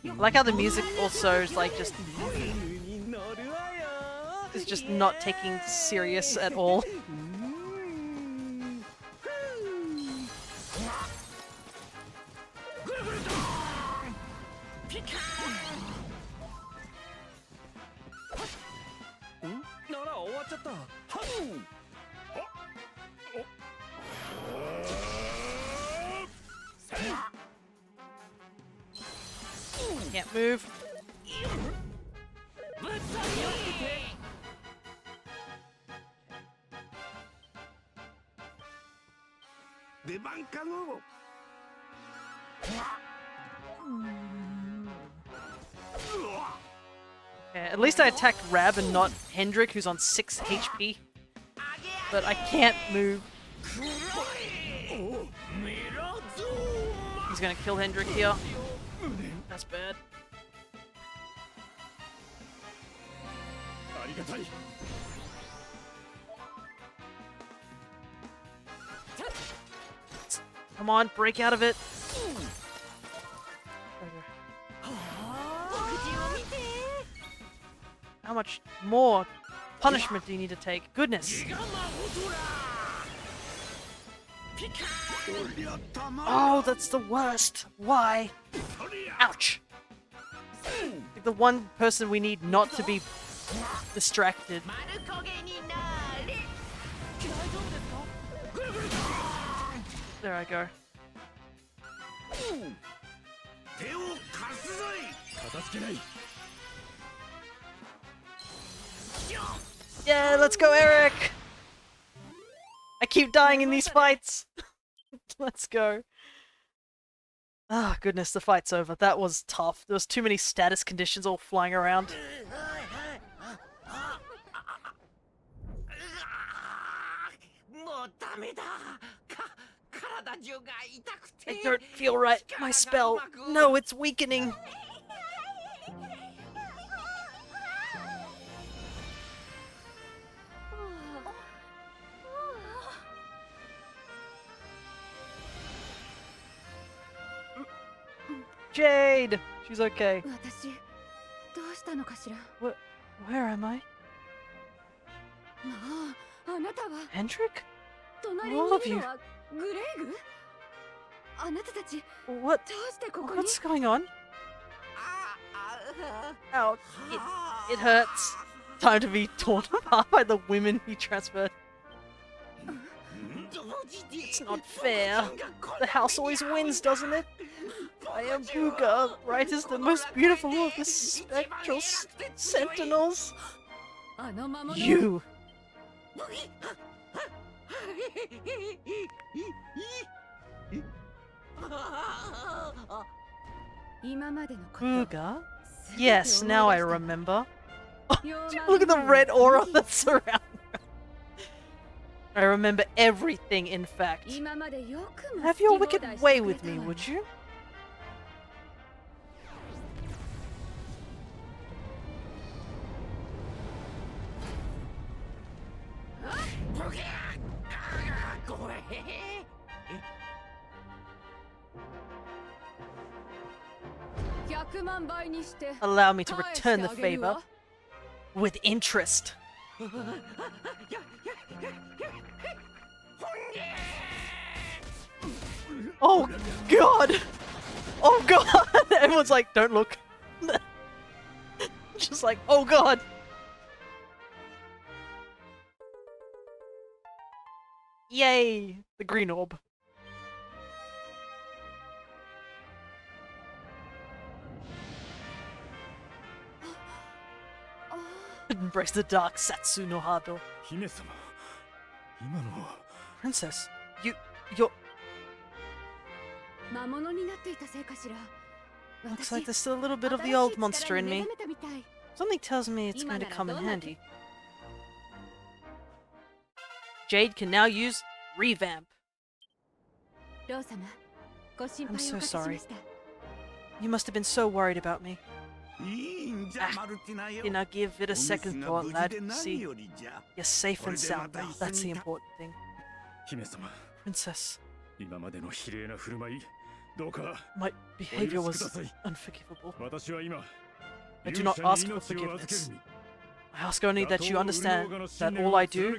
I like how the music also is like just is just not taking serious at all. Can't move. Okay, at least I attacked Rab and not Hendrik, who's on 6 HP. But I can't move. He's gonna kill Hendrik here. That's bad. ありがたい Come on, break out of it. How much more punishment do you need to take? Goodness. Oh, that's the worst. Why? Ouch. Like the one person we need not to be distracted. There I go. 手を貸すぞい 片付けない Yeah, let's go, Eric! I keep dying in these fights! Let's go. Ah, goodness, the fight's over. That was tough. There was too many status conditions all flying around. I don't feel right. My spell. No, it's weakening. Jade! She's okay. 私どうしたのかしら。 Where am I? まあ、あなたは Hendrik? 隣に All of いる you. のはグレイグ？あなたたち What? どうしてここに？ What's going on? Ow. It hurts. Time to be torn apart by the women he transferred. It's not fair. The house always wins, doesn't it? I am Buga, brightest and most beautiful of the spectral sentinels. あの魔物 You. 今までのこと Buga? Yes, now I remember. よう Look at the red aura ま that's around her. I remember everything, in fact. 今までよくも Have your 好き放 wicked 題して way くれ with た me, わね would you? Allow me to return the favor with interest. Oh god! Oh god! Everyone's like, don't look. Just like, oh god! Yay! The green orb. Embrace the dark Satsu no Hado. 姫様今のは Princess, you're... 魔物になっていたせいかしら Looks like there's still a little bit of the old monster in me. Something tells me it's going to come in handy. Jade can now use Revamp. I'm so sorry. You must have been so worried about me. いいんじゃマルティナよ Did not give it a お second 娘が thought, 無事 lad. で何 See, よりじゃ you're safe and sound. これでまた That's the 一緒に important thing. 姫様 Princess, 今までの非礼な振る舞いどうか my behavior お許しくだ was さい unforgivable. 私は今 I 勇 do not 者に ask for 命を預ける forgiveness. に I ask only that you understand that all I do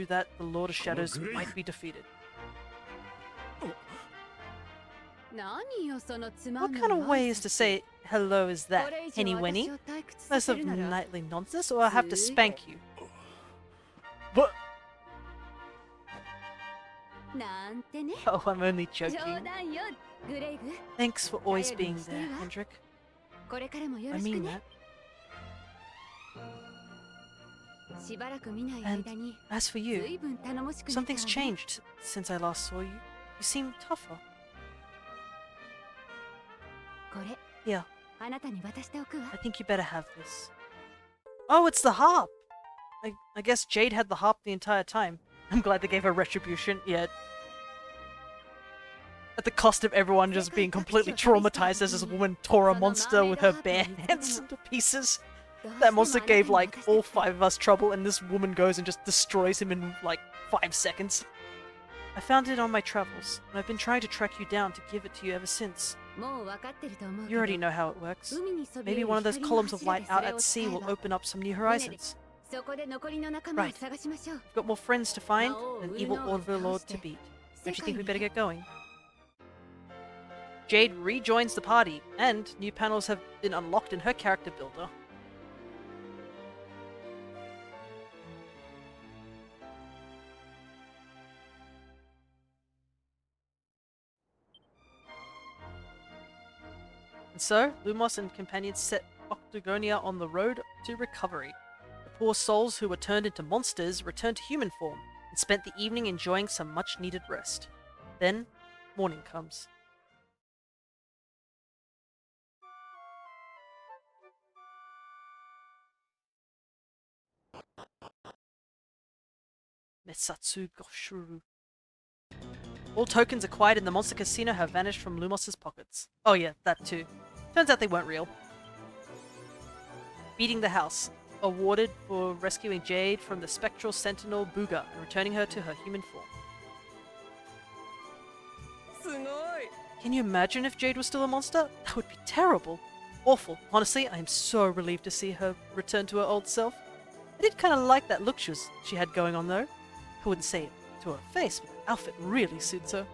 that the Lord of Shadows might be defeated. 何よそのつま What んない kind of way is to 挨拶 say hello is こ that? れ以 Henny 上 Winnie? 私を退屈さ Most せ of るなら nightly nonsense, or I have to spank you. What? なんてね Oh, I'm only 冗 joking. 談よグレイグ Thanks for always being there, Hendrik. これからもよ I ろしく mean ね that. しばらく見ない And 間に as for you, 随分頼もしくなったわね something's changed since I last saw you. You seem tougher. これ Here, あなたに渡しておくわ I think you better have this. Oh, it's the harp! I guess Jade had the harp the entire time. I'm glad they gave her retribution, yet. At the cost of everyone just being completely traumatized as this woman tore a monster with her bare hands into pieces. That monster gave like all 5 of us trouble, and this woman goes and just destroys him in like 5 seconds. I found it on my travels, and I've been trying to track you down to give it to you ever since. もう分かってると思うけ You ど already know how it works. 海にそびえ Maybe る one of those 光の columns of 柱 light で out それを at sea 伝え will ば open up some new horizons. そこで残りの仲間を探しましょう We've got more friends to find Oh, and we evil know overlord how to to beat. Don't you think we 世界 better に get going? Jade rejoins the party, and new panels have been unlocked in her character builder. And so, Lumos and companions set Octagonia on the road to recovery. The poor souls who were turned into monsters returned to human form and spent the evening enjoying some much-needed rest. Then, morning comes. Metsatsu Goshuru. All tokens acquired in the Monster Casino have vanished from Lumos's pockets. Oh yeah, that too. Turns out they weren't real. Beating the house. Awarded for rescuing Jade from the spectral sentinel Buga and returning her to her human form. すごい Can you imagine if Jade was still a monster? That would be terrible. Awful. Honestly, I am so relieved to see her return to her old self. I did kind of like that look she had going on, though. I wouldn't say it to her face, but the outfit really suits her.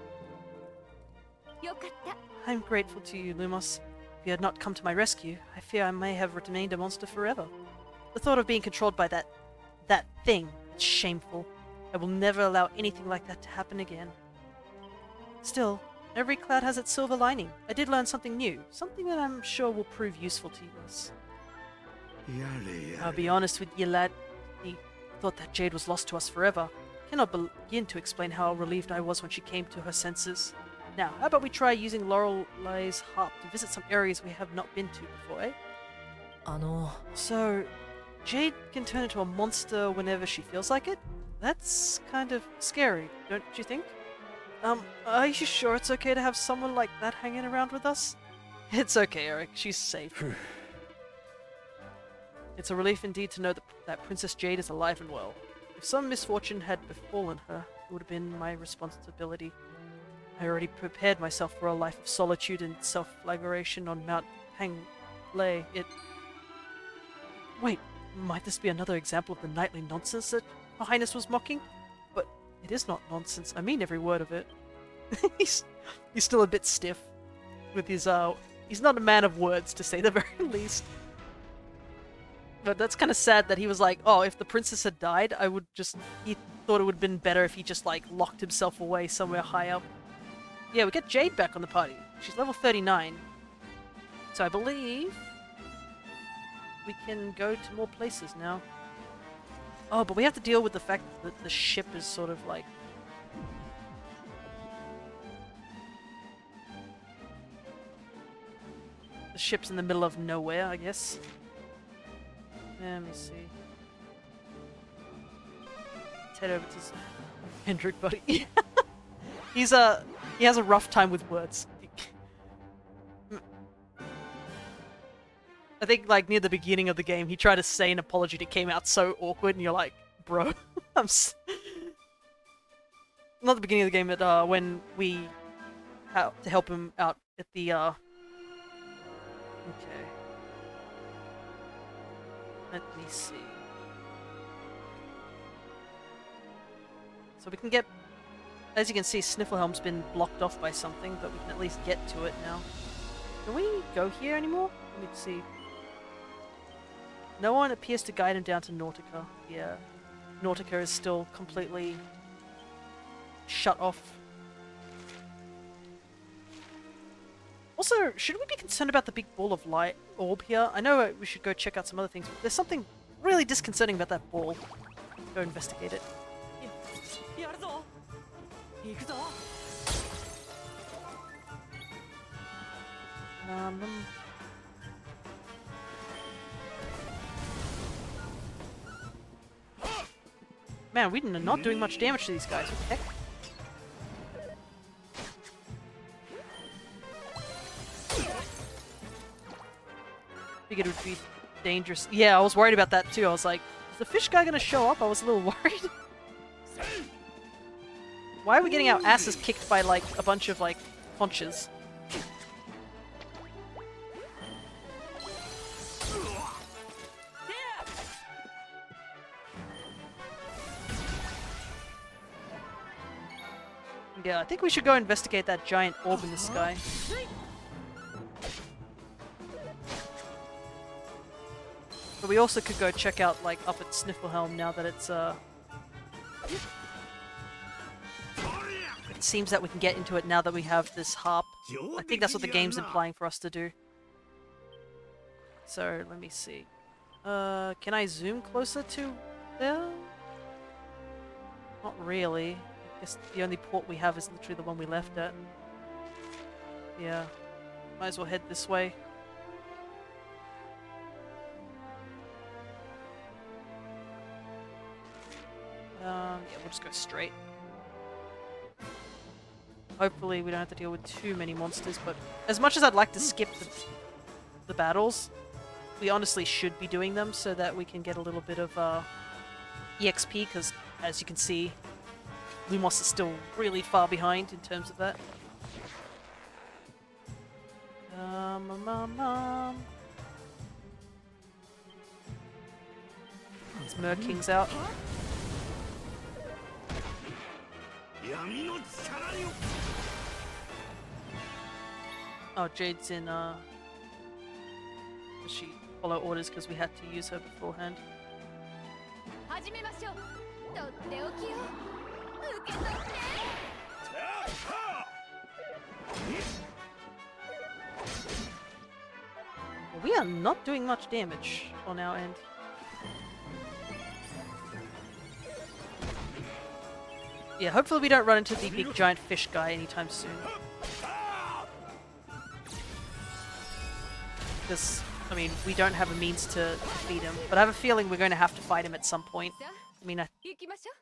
よかった。 I'm grateful to you, Lumos. If you had not come to my rescue, I fear I may have remained a monster forever. The thought of being controlled by that thing, it's shameful. I will never allow anything like that to happen again. Still, every cloud has its silver lining. I did learn something new, something that I'm sure will prove useful to us. やれや I'll れ be honest with you, lad. The thought that Jade was lost to us forever. Cannot begin to explain how relieved I was when she came to her senses. Now, how about we try using Lorelei's harp to visit some areas we have not been to before, eh? So, Jade can turn into a monster whenever she feels like it? That's kind of scary, don't you think? Are you sure it's okay to have someone like that hanging around with us? It's okay, Eric. She's safe. It's a relief indeed to know that Princess Jade is alive and well. If some misfortune had befallen her, it would have been my responsibility. I already prepared myself for a life of solitude and self-flagellation on Mount Panglay. Wait, might this be another example of the nightly nonsense that Her Highness was mocking? But it is not nonsense. I mean every word of it. he's still a bit stiff with his he's not a man of words, to say the very least. But that's kind of sad that he was like, oh, if the princess had died, he thought it would have been better if he just like locked himself away somewhere high up. Yeah, we get Jade back on the party. She's level 39. So I believe we can go to more places now. Oh, but we have to deal with the fact that the ship is sort of like... The ship's in the middle of nowhere, I guess. Let me see. Let's head over to Hendrik, buddy. He has a rough time with words. I think, like, near the beginning of the game, he tried to say an apology that came out so awkward, and you're like, bro, Not the beginning of the game, but when we had to help him out at the, Okay. Let me see. So we can get... As you can see, Snifflehelm's been blocked off by something, but we can at least get to it now. Can we go here anymore? Let me see. No one appears to guide him down to Nautica. Yeah. Nautica is still completely shut off. Also, should we be concerned about the big ball of light orb here? I know we should go check out some other things, but there's something really disconcerting about that ball. Go investigate it. やるぞ行くぞ Man, we're not doing much damage to these guys. What the heck? Figured it would be dangerous. Yeah, I was worried about that too. I was like, is the fish guy gonna show up? I was a little worried. Why are we getting our asses kicked by, like, a bunch of, like, conches? Yeah, I think we should go investigate that giant orb in the sky. But we also could go check out, like, up at Snifflehelm now that it's, It seems that we can get into it now that we have this harp. I think that's what the game's implying for us to do. So, let me see. Can I zoom closer to there? Not really. I guess the only port we have is literally the one we left at. Yeah. Might as well head this way. Yeah, we'll just go straight. Hopefully we don't have to deal with too many monsters, but as much as I'd like to skip the battles, we honestly should be doing them so that we can get a little bit of EXP, because as you can see, Lumos is still really far behind in terms of that. His Mer King's out. 闇の力よ Oh, Jade's in, does she follow orders because we had to use her beforehand? 始めましょう。とっておきよ。受け取って。 Well, we are not doing much damage on our end. Yeah, hopefully we don't run into the big giant fish guy anytime soon. Because, I mean, we don't have a means to defeat him, but I have a feeling we're going to have to fight him at some point. I mean, 行きましょう。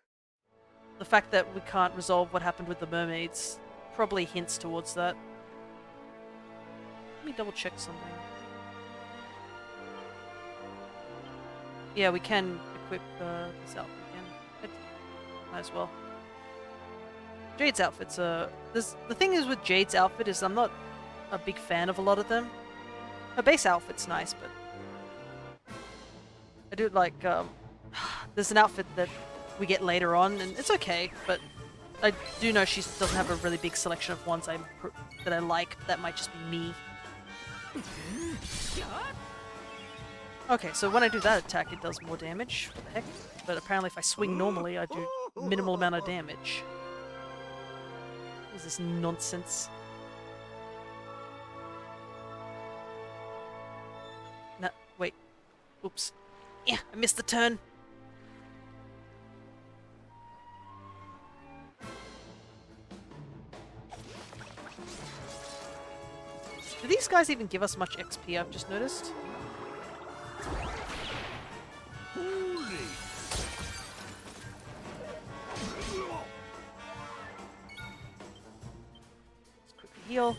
the fact that we can't resolve what happened with the mermaids probably hints towards that. Let me double check something. Yeah, we can equip this outfit again. Might as well. Jade's outfits are... the thing is with Jade's outfit is I'm not a big fan of a lot of them. Her base outfit's nice, but... I do like... there's an outfit that we get later on, and it's okay, but I do know she doesn't have a really big selection of ones that I like. That might just be me. Okay, so when I do that attack, it does more damage. What the heck? But apparently if I swing normally, I do minimal amount of damage. What is this nonsense? No, wait. Oops. Yeah, I missed the turn. Do these guys even give us much XP, I've just noticed? Let's quickly heal.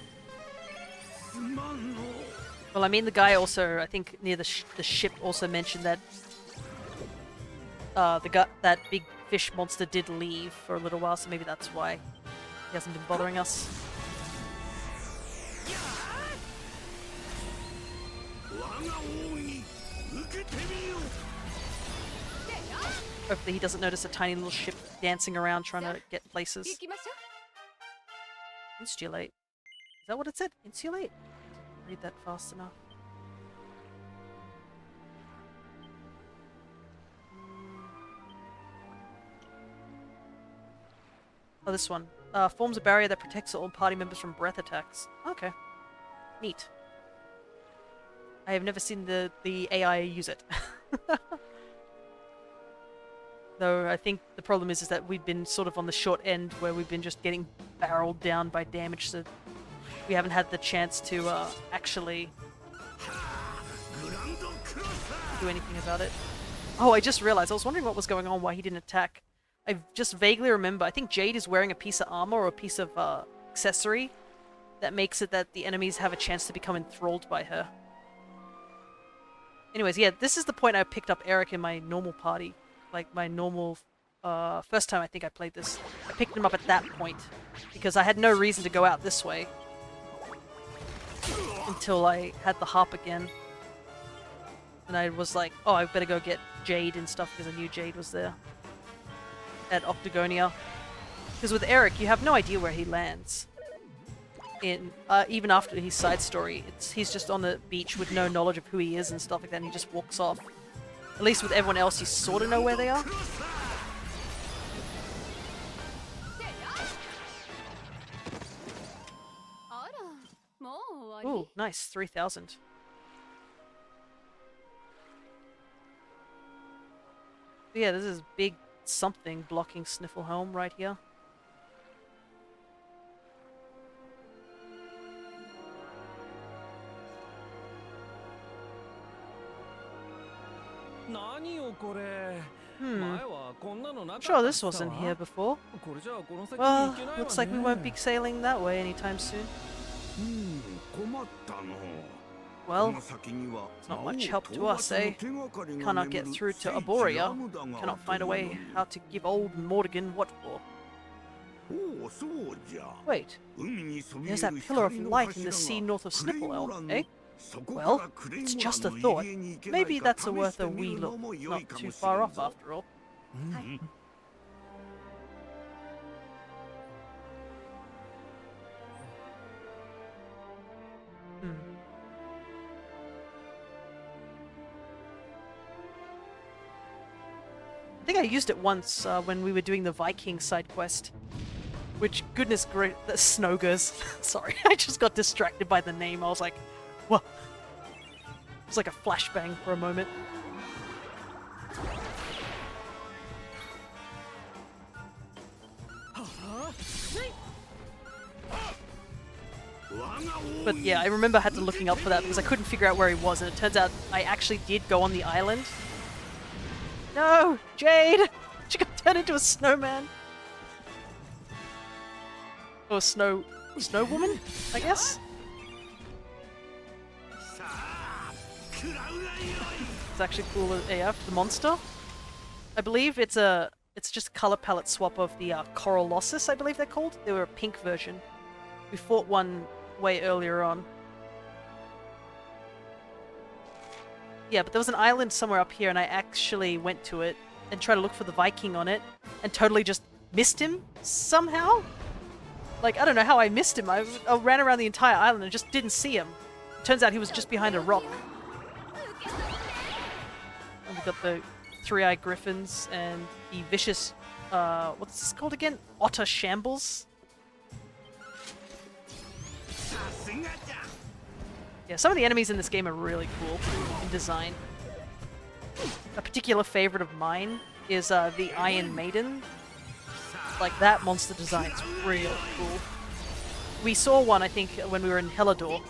Well, I mean, the guy also, I think near the ship also mentioned that that big fish monster did leave for a little while, so maybe that's why he hasn't been bothering us. Hopefully he doesn't notice a tiny little ship dancing around trying to get places. 行きましょう。 Insulate. Is that what it said? Insulate? Read that fast enough. Oh, this one. Forms a barrier that protects all party members from breath attacks. Okay. Neat. I have never seen the AI use it. Though I think the problem is that we've been sort of on the short end where we've been just getting barreled down by damage, so we haven't had the chance to actually do anything about it. Oh, I just realized. I was wondering what was going on, why he didn't attack. I just vaguely remember. I think Jade is wearing a piece of armor or a piece of accessory that makes it that the enemies have a chance to become enthralled by her. Anyways, yeah, this is the point I picked up Eric in my normal party. Like my normal, first time I think I played this. I picked him up at that point because I had no reason to go out this way until I had the harp again. And I was like, oh, I better go get Jade and stuff because I knew Jade was there at Octagonia. Because with Eric, you have no idea where he lands. In even after his side story, he's just on the beach with no knowledge of who he is and stuff like that, and he just walks off. At least with everyone else, you sort of know where they are. Ooh, nice, 3,000. Yeah, this is big something blocking Snifflehelm right here. Sure, this wasn't here before. Well, looks like we won't be sailing that way anytime soon. Well, it's not much help to us, eh? Cannot get through to Arborea. Cannot find a way how to give old Mordigan what for. おお、そうじゃ。 Wait, 海にそびえ there's る that pillar of 光の light in the 柱 sea が north of クレイ Snipple モラ Elf, の eh? そこか Well, らクレイ it's モ just ラ a の thought. 家に行けない Maybe か that's a 試 worth して a み wee る look. のも良 Not いか too もし far れ off んぞ。 after all. はい Hmm. I think I used it once when we were doing the Viking side quest. Which, goodness great, the Snogers. Sorry, I just got distracted by the name. I was like, what? It was like a flashbang for a moment. But yeah, I remember I had to looking up for that because I couldn't figure out where he was, and it turns out I actually did go on the island. No! Jade! She got turned into a snowman! Or a snow woman, I guess? It's actually cool as AF, the monster. I believe it's just a color palette swap of the Coralossus, I believe they're called. They were a pink version. We fought one way earlier on. Yeah, but there was an island somewhere up here and I actually went to it and tried to look for the Viking on it and totally just missed him somehow. Like, I don't know how I missed him. I ran around the entire island and just didn't see him. Turns out he was just behind a rock. And we've got the three-eyed griffins and the vicious, what's this called again? Otter Shambles? Yeah, some of the enemies in this game are really cool in design. A particular favorite of mine is the Iron Maiden. Like, that monster design's real cool. We saw one, I think, when we were in Hellador.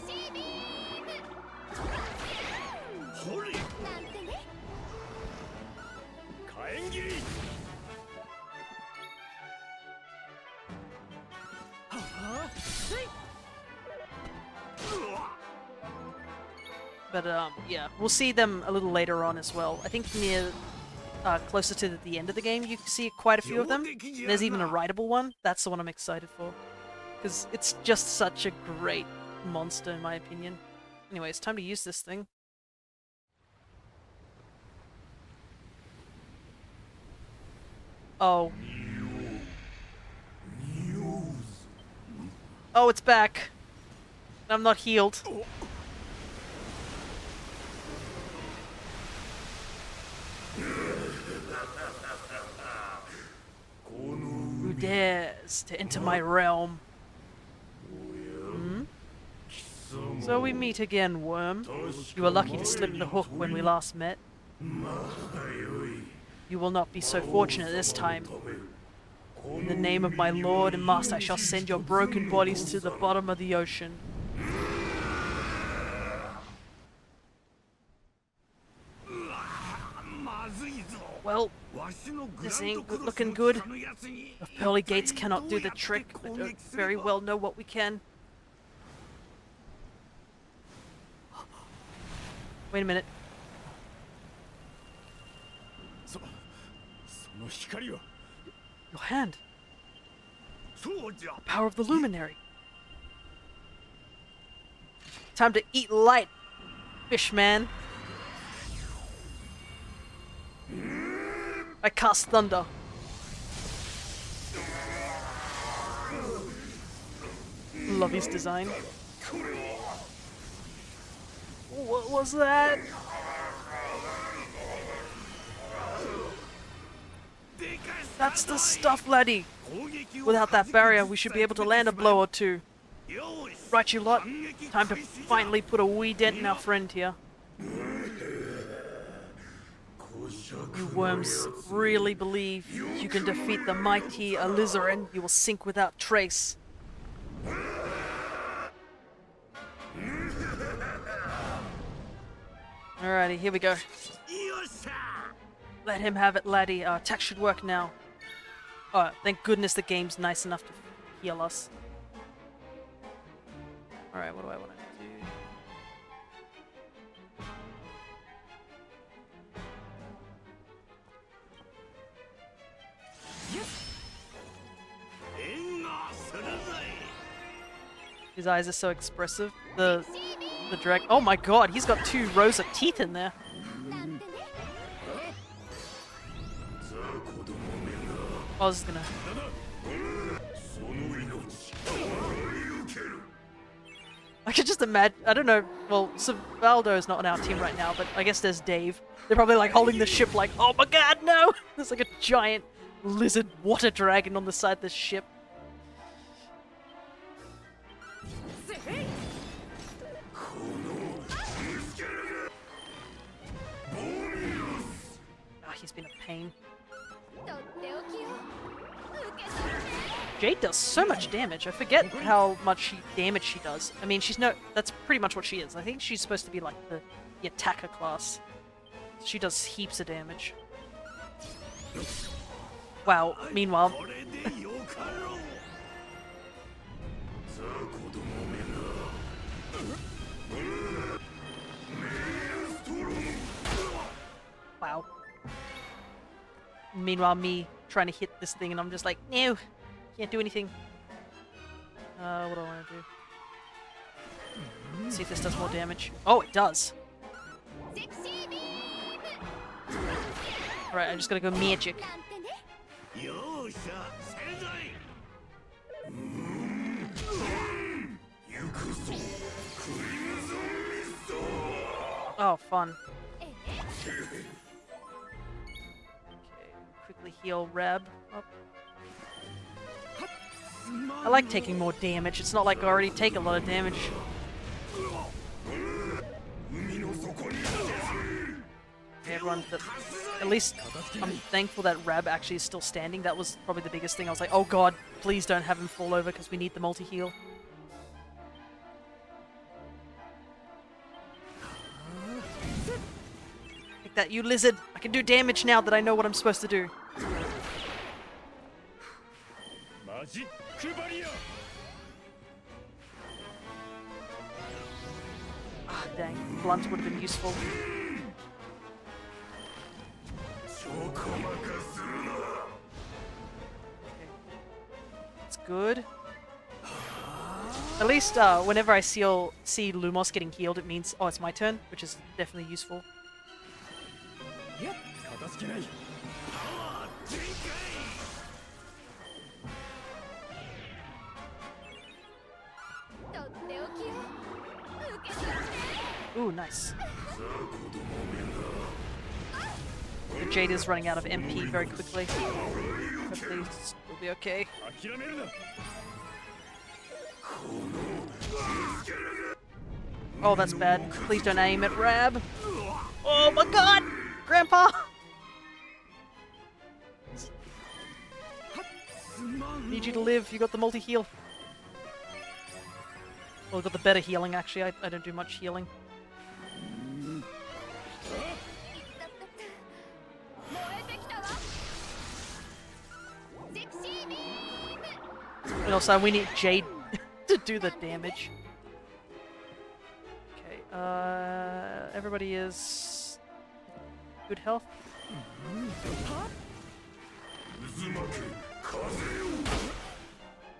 But, yeah, we'll see them a little later on as well. I think near, closer to the end of the game, you see quite a few of them. There's even a rideable one. That's the one I'm excited for. Because it's just such a great monster, in my opinion. Anyway, it's time to use this thing. Oh. Oh, it's back. I'm not healed. Who dares to enter my realm? Hmm? So we meet again, worm. You were lucky to slip the hook when we last met. You will not be so fortunate this time. In the name of my lord and master, I shall send your broken bodies to the bottom of the ocean. Well, this ain't looking good. The pearly gates cannot do the trick. I don't very well know what we can. Wait a minute. Your hand. The power of the luminary. Time to eat light, fishman. I cast thunder. Love his design. What was that? That's the stuff, laddie. Without that barrier, we should be able to land a blow or two. Right, you lot. Time to finally put a wee dent in our friend here. You worms really believe you can defeat the mighty alizarin, you will sink without trace. Alrighty, here we go. Let him have it, laddie. Our attack should work now. Oh, thank goodness the game's nice enough to heal us. Alright, what do I want to do? His eyes are so expressive. The direct. Oh my god, he's got 2 rows of teeth in there. なんてね I was gonna. I could just imagine. I don't know. Well, Savaldo is not on our team right now, but I guess there's Dave. They're probably like holding the ship, like, oh my god, no! There's like a giant lizard water dragon on the side of the ship. Ah, he's been a pain. とっておきを受け取って Jade does so much damage. I forget how much damage she does. I mean, that's pretty much what she is. I think she's supposed to be like the attacker class. She does heaps of damage. Wow, meanwhile... これでよかろう。さあ子供めが。 Wow. Meanwhile, me trying to hit this thing and I'm just like, no, can't do anything. What do I want to do? See if this does more damage. Oh, it does. セクシービーム Alright, I'm just gonna go magic. なんてね よっしゃ、せいざい。行くぞ、クリムゾンミスト。 Oh, fun. ええ Okay, quickly heal Reb up. I like taking more damage. It's not like I already take a lot of damage. 海の底に Okay, everyone, at least I'm thankful that Rab actually is still standing. That was probably the biggest thing. I was like, oh god, please don't have him fall over because we need the multi-heal. Take that, you lizard! I can do damage now that I know what I'm supposed to do. マジックバリア Ah, dang. Blunt would have been useful. 超細かするな。 It's good. At least whenever I see Lumos getting healed, it means, oh, it's my turn, which is definitely useful. いや片付けない とっておきを受け取って Ooh, nice. The Jade is running out of MP very quickly. Hopefully we'll be okay. 諦めるな Oh, that's bad. Please don't aim at Rab. Oh my god! Grandpa! Need you to live. You got the multi-heal. Well, got the better healing, actually. I don't do much healing. 燃えてきたわセクシービーム And also, we need Jade to do the damage. Okay, everybody is good health. 渦巻け、風よ。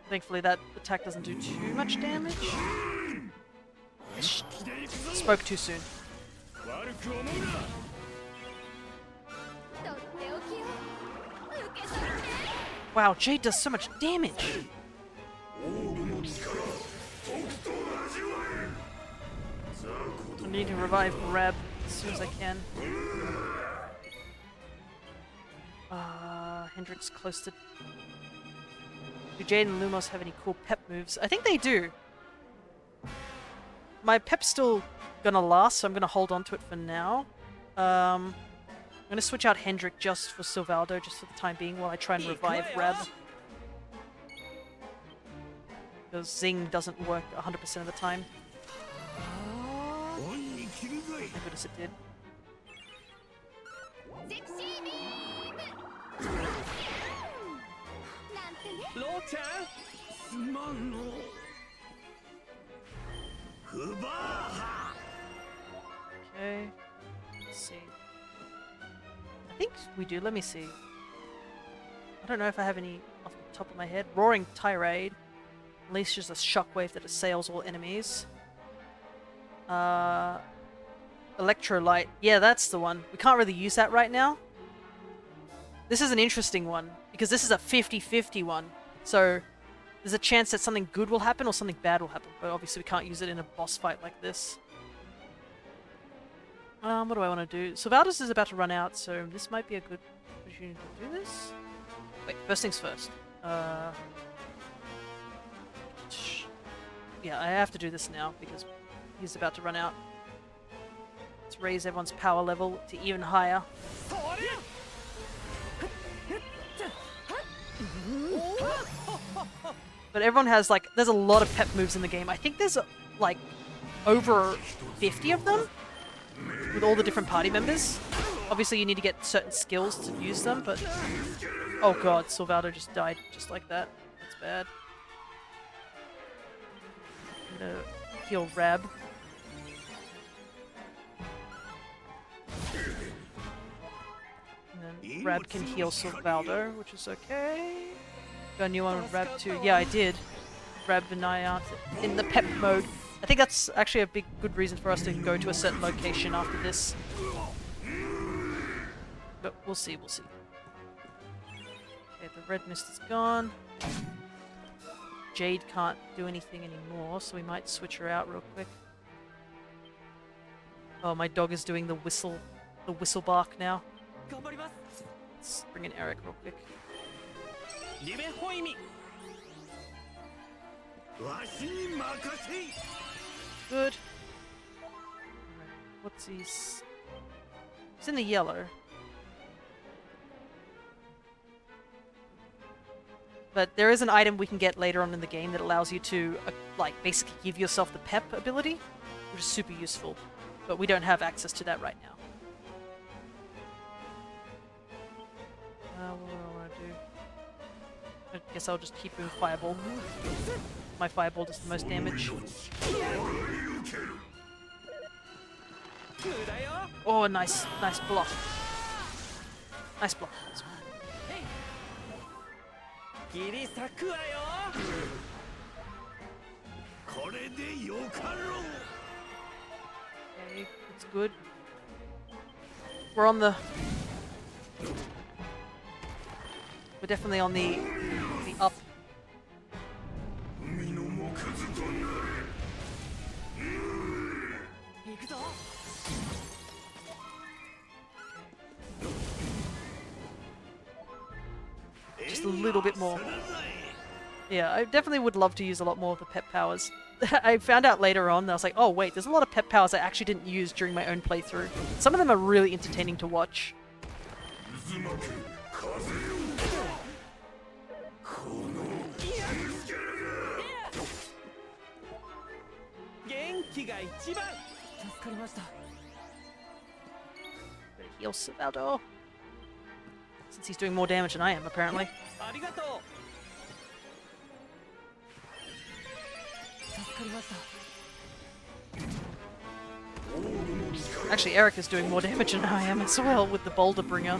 Thankfully, that attack doesn't do too much damage. Spoke too soon. 悪く思うな とっておきを受け取って Wow, Jade does so much damage. オーブの力、とくと味わえ。さあ子 I 供 need to revive Reb as soon as I can. Hendrick's close to... Do Jade and Lumos have any cool pep moves? I think they do. My pep's still gonna last, so I'm gonna hold on to it for now. I'm gonna switch out Hendrick just for Silvaldo, just for the time being, while I try and revive Reb. Because Zing doesn't work 100% of the time. 恩に着るぞい。 Thank goodness it did. セクシービームなんてねローちゃんすまんの。フバーハ。 Okay. Let's see. I think we do. Let me see. I don't know if I have any off the top of my head. Roaring Tirade. Unleashes a shockwave that assails all enemies. Electrolyte. Yeah, that's the one. We can't really use that right now. This is an interesting one, because this is a 50-50 one. So, there's a chance that something good will happen or something bad will happen. But obviously we can't use it in a boss fight like this. What do I want to do? Sylvatus is about to run out, so this might be a good opportunity to do this. Wait, first things first. Yeah, I have to do this now, because he's about to run out. Let's raise everyone's power level to even higher. But everyone has, like, there's a lot of pep moves in the game. I think there's, like, over 50 of them with all the different party members. Obviously, you need to get certain skills to use them, but... Oh god, Sylvato just died just like that. That's bad. I'm gonna heal Rab. And then Rab can heal Sylvaldo, which is okay. Got a new one with Rab too. Yeah, I did. Rab and I aren't in the pep mode. I think that's actually a good reason for us to go to a certain location after this. But we'll see, we'll see. Okay, the red mist is gone. Jade can't do anything anymore, so we might switch her out real quick. Oh, my dog is doing the whistle bark now. Let's bring in Eric real quick. Good. What's he's in the yellow. But there is an item we can get later on in the game that allows you to, like, basically give yourself the pep ability, which is super useful. But we don't have access to that right now. What do I want to do? I guess I'll just keep doing Fireball. My Fireball does the most damage. Oh, nice block. Nice block. Okay, that's good. We're definitely on the up. Just a little bit more. Yeah, I definitely would love to use a lot more of the pep powers. I found out later on, I was like, oh wait, there's a lot of pep powers I actually didn't use during my own playthrough. Some of them are really entertaining to watch. Heal Sylvaldo. Since he's doing more damage than I am, apparently. Actually, Eric is doing more damage than I am as well with the Boulder Bringer.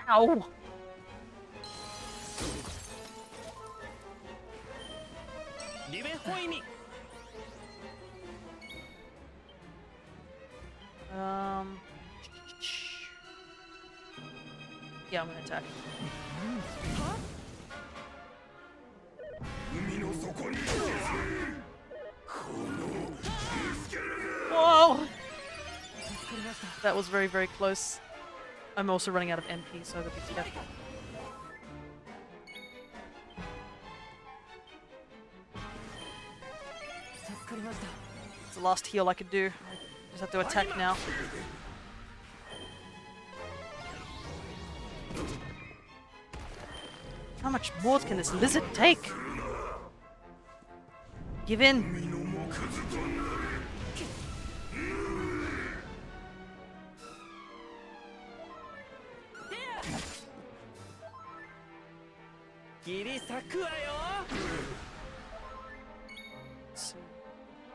Ow! Yeah, I'm gonna attack. Whoa! That was very, very close. I'm also running out of MP, so I gotta be careful. It's the last heal I could do. Just have to attack now. How much more can this lizard take? Give in.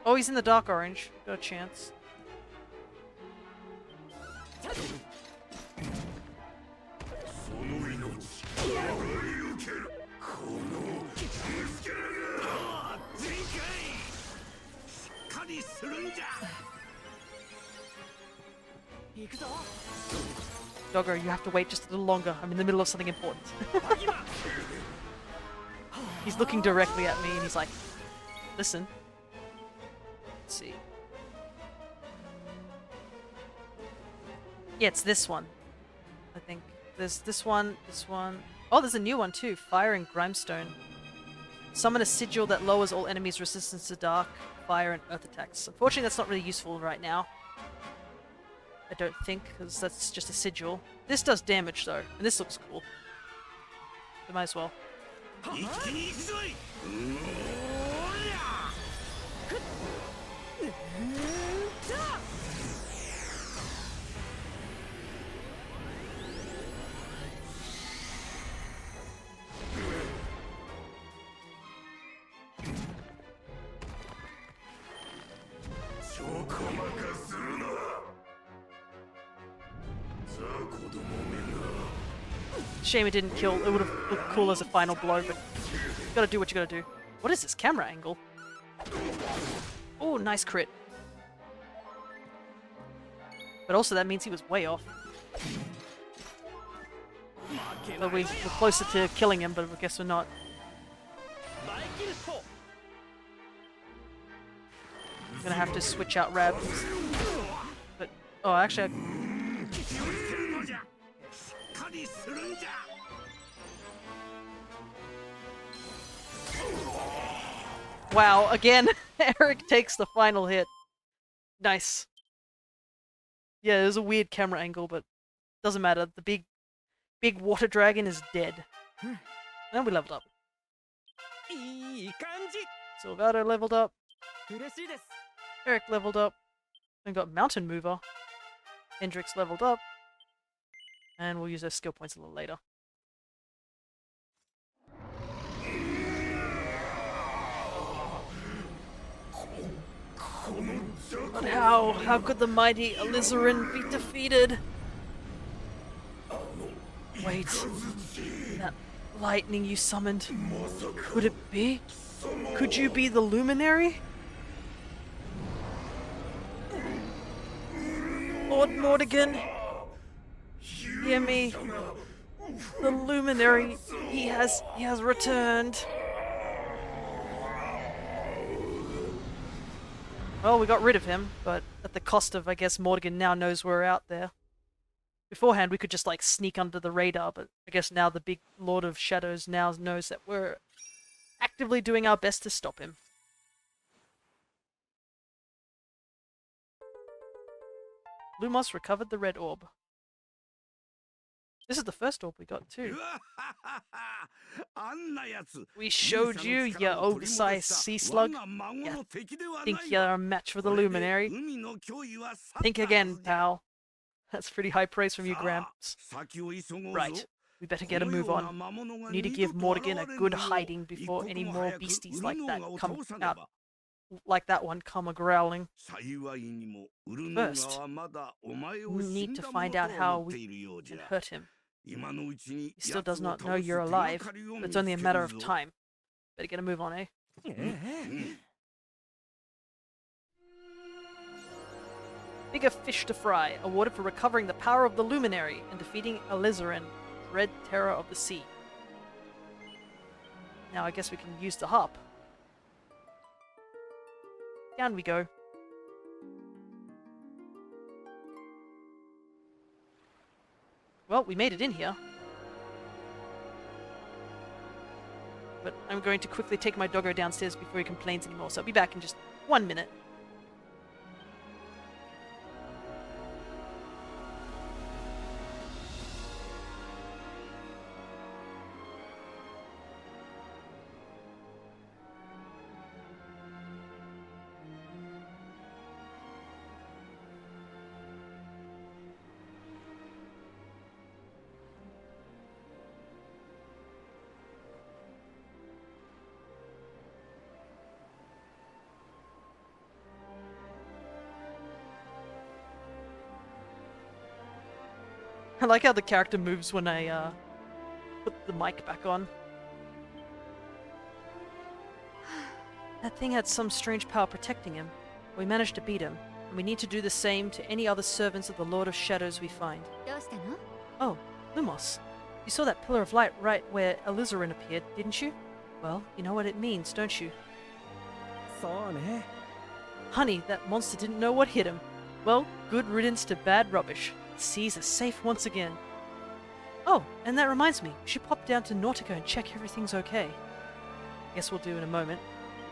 Oh, he's in the dark orange. Got a chance. Doggo, you have to wait just a little longer. I'm in the middle of something important. He's looking directly at me and he's like, listen. Let's see. Yeah, it's this one. I think. There's this one, this one. Oh, there's a new one too. Fire and Grimestone. Summon a sigil that lowers all enemies' resistance to dark, fire, and earth attacks. Unfortunately, that's not really useful right now. I don't think, because that's just a sigil. This does damage though, and this looks cool. We might as well. Shame it didn't kill. It would have looked cool as a final blow, but you gotta do what you gotta do. What is this camera angle? Oh, nice crit. But also that means he was way off. But we're closer to killing him, but I guess we're not. I'm gonna have to switch out Rabs. But, oh, actually, wow, again, Eric takes the final hit. Nice. Yeah, there's a weird camera angle, but doesn't matter. The big water dragon is dead. And we leveled up. Silvado leveled up. Eric leveled up. And got Mountain Mover. Hendrix leveled up. And we'll use those skill points a little later. But how could the mighty Alizarin be defeated? Wait, that lightning you summoned, could it be? Could you be the luminary? Lord Mordigan, hear me. The luminary, he has returned. Well, we got rid of him, but at the cost of, I guess, Mordigan now knows we're out there. Beforehand, we could just, like, sneak under the radar, but I guess now the big Lord of Shadows now knows that we're actively doing our best to stop him. Lumos recovered the red orb. This is the first orb we got, too. We showed you, you oversized sea slug. You think you're a match for the luminary? Think again, pal. That's pretty high praise from you, Gramps. Right, we better get a move on. We need to give Mordigan a good hiding before any more beasties like that come out. Like that one come a-growling. First, we need to find out how we can hurt him. He still does not know you're alive, but it's only a matter of time. Better get a move on, eh? Bigger fish to fry, awarded for recovering the power of the Luminary and defeating Alizarin, Red Terror of the Sea. Now I guess we can use the harp. Down we go. Well, we made it in here. But I'm going to quickly take my doggo downstairs before he complains anymore, so I'll be back in just 1 minute. I like how the character moves when I put the mic back on. That thing had some strange power protecting him. We managed to beat him. And we need to do the same to any other servants of the Lord of Shadows we find. どうしたの？ Oh, Lumos. You saw that pillar of light right where Alizarin appeared, didn't you? Well, you know what it means, don't you? そうね。 Honey, that monster didn't know what hit him. Well, good riddance to bad rubbish. The seas are safe once again. Oh, and that reminds me, we should pop down to Nautica and check everything's okay. Guess we'll do in a moment.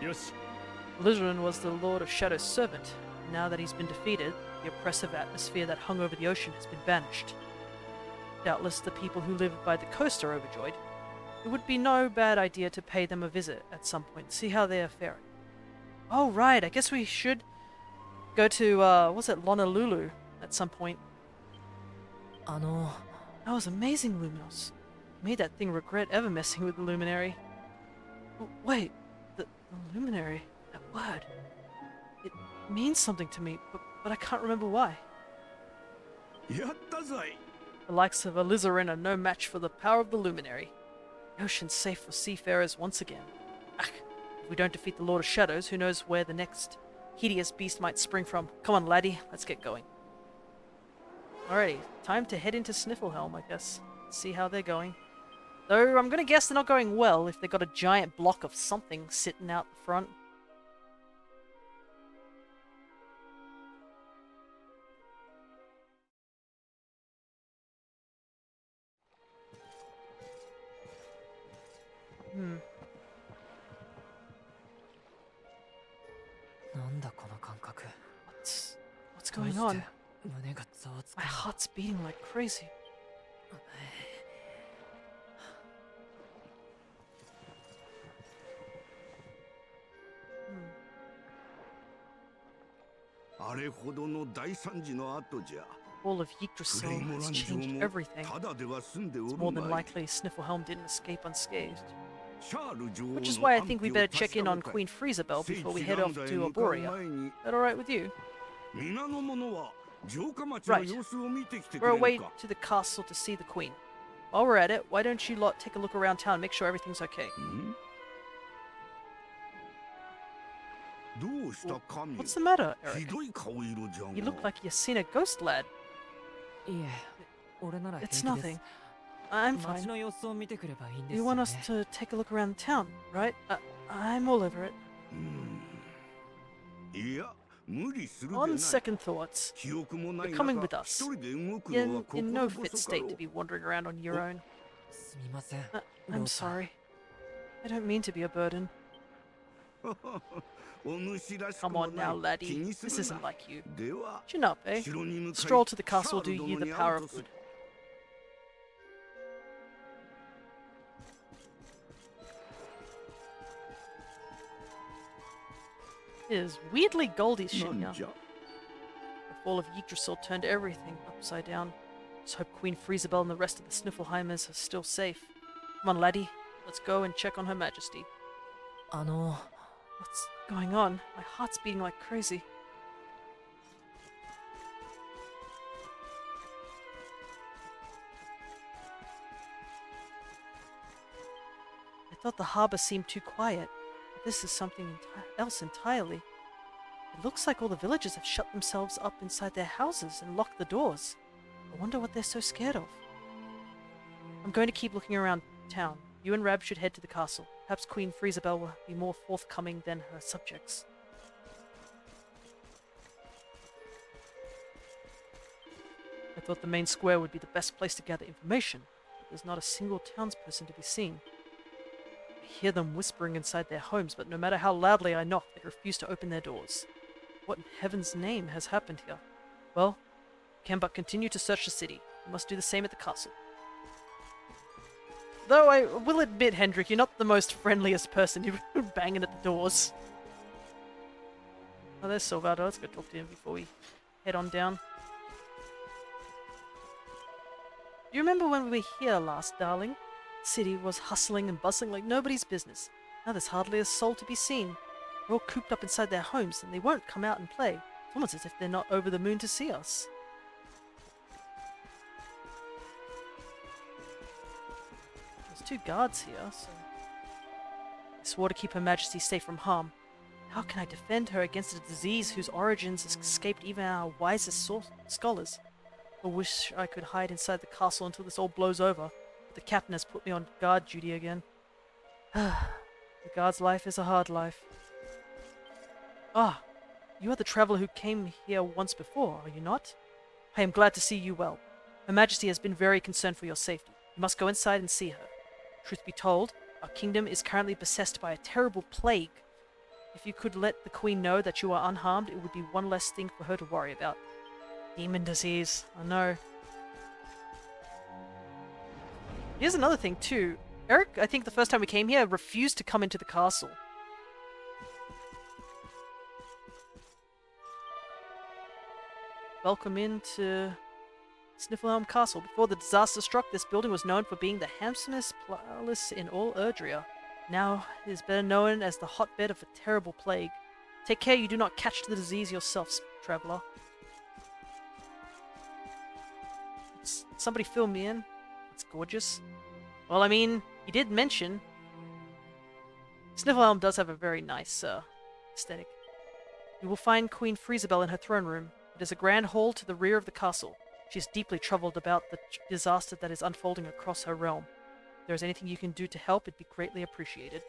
よし Alizarin was the Lord of Shadow's servant. Now that he's been defeated, the oppressive atmosphere that hung over the ocean has been banished. Doubtless the people who live by the coast are overjoyed. It would be no bad idea to pay them a visit at some point, see how they are faring. Oh, right, I guess we should go to, what's it, Honolulu at some point. あの、 That was amazing, Luminos. Made that thing regret ever messing with the Luminary. Wait, the Luminary, that word. It means something to me, but I can't remember why. やったぞい。 The likes of Alizarin are no match for the power of the Luminary. The ocean's safe for seafarers once again. Ach, if we don't defeat the Lord of Shadows, who knows where the next hideous beast might spring from. Come on, laddie, let's get going. Alrighty, time to head into Snifflehelm, I guess. See how they're going. Though I'm gonna guess they're not going well if they've got a giant block of something sitting out the front. Hmm. なんだこの感覚。 What's どう going して on? 胸がざわつく My heart's beating like crazy. あれほどの大惨事の後じゃ。 All of グレイ Yggdrasil モラ has ン城 changed も everything. ただでは済んでお It's る more than まい。 likely Snifflehelm didn't escape unscathed. シャール女王の Which is why I 安 think 否 we を better 確 check in か on めたい Queen Freezabelle 聖 before we 地 head ラ off ンダへ to 向かう Arborea. 前に That alright with you? 皆の者は城下町の Right. 様子を見てきてく We're れ away るか。 to the castle to see the Queen. While we're at it, why don't you lot take a look around town and make sure everything's okay? んどうした神よ。 What's the matter, ひ Eric? どい顔色じゃが。 You look like you've seen a ghost, lad. いえ、俺なら平気 It's です。 nothing. I'm 街 fine. の様子を見てくればいいんです You よ want ね。 us to take a look around town, right? I'm all over it. いや、無理するでな On い。 second thoughts, 記憶もない you're coming 中、 with us. 一人で動く you're のは in no 心 fit 細かろ state to う。 be wandering around on your own. すみません。 I'm ローさん sorry. I don't mean to be a burden. お主らしく Come も on ない now, 気 laddie. にす This る isn't な。 like you. では、 Chin up, eh? 城に向かい Stroll to the シャ castle ー do ル殿 you the に power 会う of とす good. る。It is weirdly goldy shit なん now. じゃ The fall of Yggdrasil turned everything upside down. Let's hope Queen Freezabelle and the rest of the Sniffleheimers are still safe. Come on, laddie. Let's go and check on Her Majesty. あの、 What's going on? My heart's beating like crazy. I thought the harbor seemed too quiet, but this is something else entirely. It looks like all the villagers have shut themselves up inside their houses and locked the doors. I wonder what they're so scared of. I'm going to keep looking around town. You and Rab should head to the castle. Perhaps Queen Freezabelle will be more forthcoming than her subjects. I thought the main square would be the best place to gather information, but there's not a single townsperson to be seen. I hear them whispering inside their homes, but no matter how loudly I knock, they refuse to open their doors. What in heaven's name has happened here? Well, we can but continue to search the city. We must do the same at the castle. Though I will admit, Hendrik, you're not the most friendliest person. You're banging at the doors. Oh, there's Silvado. Let's go talk to him before we head on down. Do you remember when we were here last, darling? The city was hustling and bustling like nobody's business. Now there's hardly a soul to be seen. They're all cooped up inside their homes and they won't come out and play. It's almost as if they're not over the moon to see us. There's 2 guards here, so I swore to keep Her Majesty safe from harm. How can I defend her against a disease whose origins escaped even our wisest scholars? I wish I could hide inside the castle until this all blows over, but the captain has put me on guard duty again. The guard's life is a hard life. Ah, you are the traveler who came here once before, are you not? I am glad to see you well. Her Majesty has been very concerned for your safety. You must go inside and see her. Truth be told, our kingdom is currently beset by a terrible plague. If you could let the Queen know that you are unharmed, it would be one less thing for her to worry about. Demon disease, I know. Here's another thing too. Eric, I think the first time we came here, refused to come into the castle. Welcome into Snifflehelm Castle. Before the disaster struck, this building was known for being the handsomest palace in all Erdrea. Now it is better known as the hotbed of a terrible plague. Take care you do not catch the disease yourself, traveler. Somebody fill me in. It's gorgeous. Well, I mean, he did mention Snifflehelm does have a very nice aesthetic. You will find Queen Freezabelle in her throne room. It is a grand hall to the rear of the castle. She is deeply troubled about the disaster that is unfolding across her realm. If there is anything you can do to help, it'd be greatly appreciated.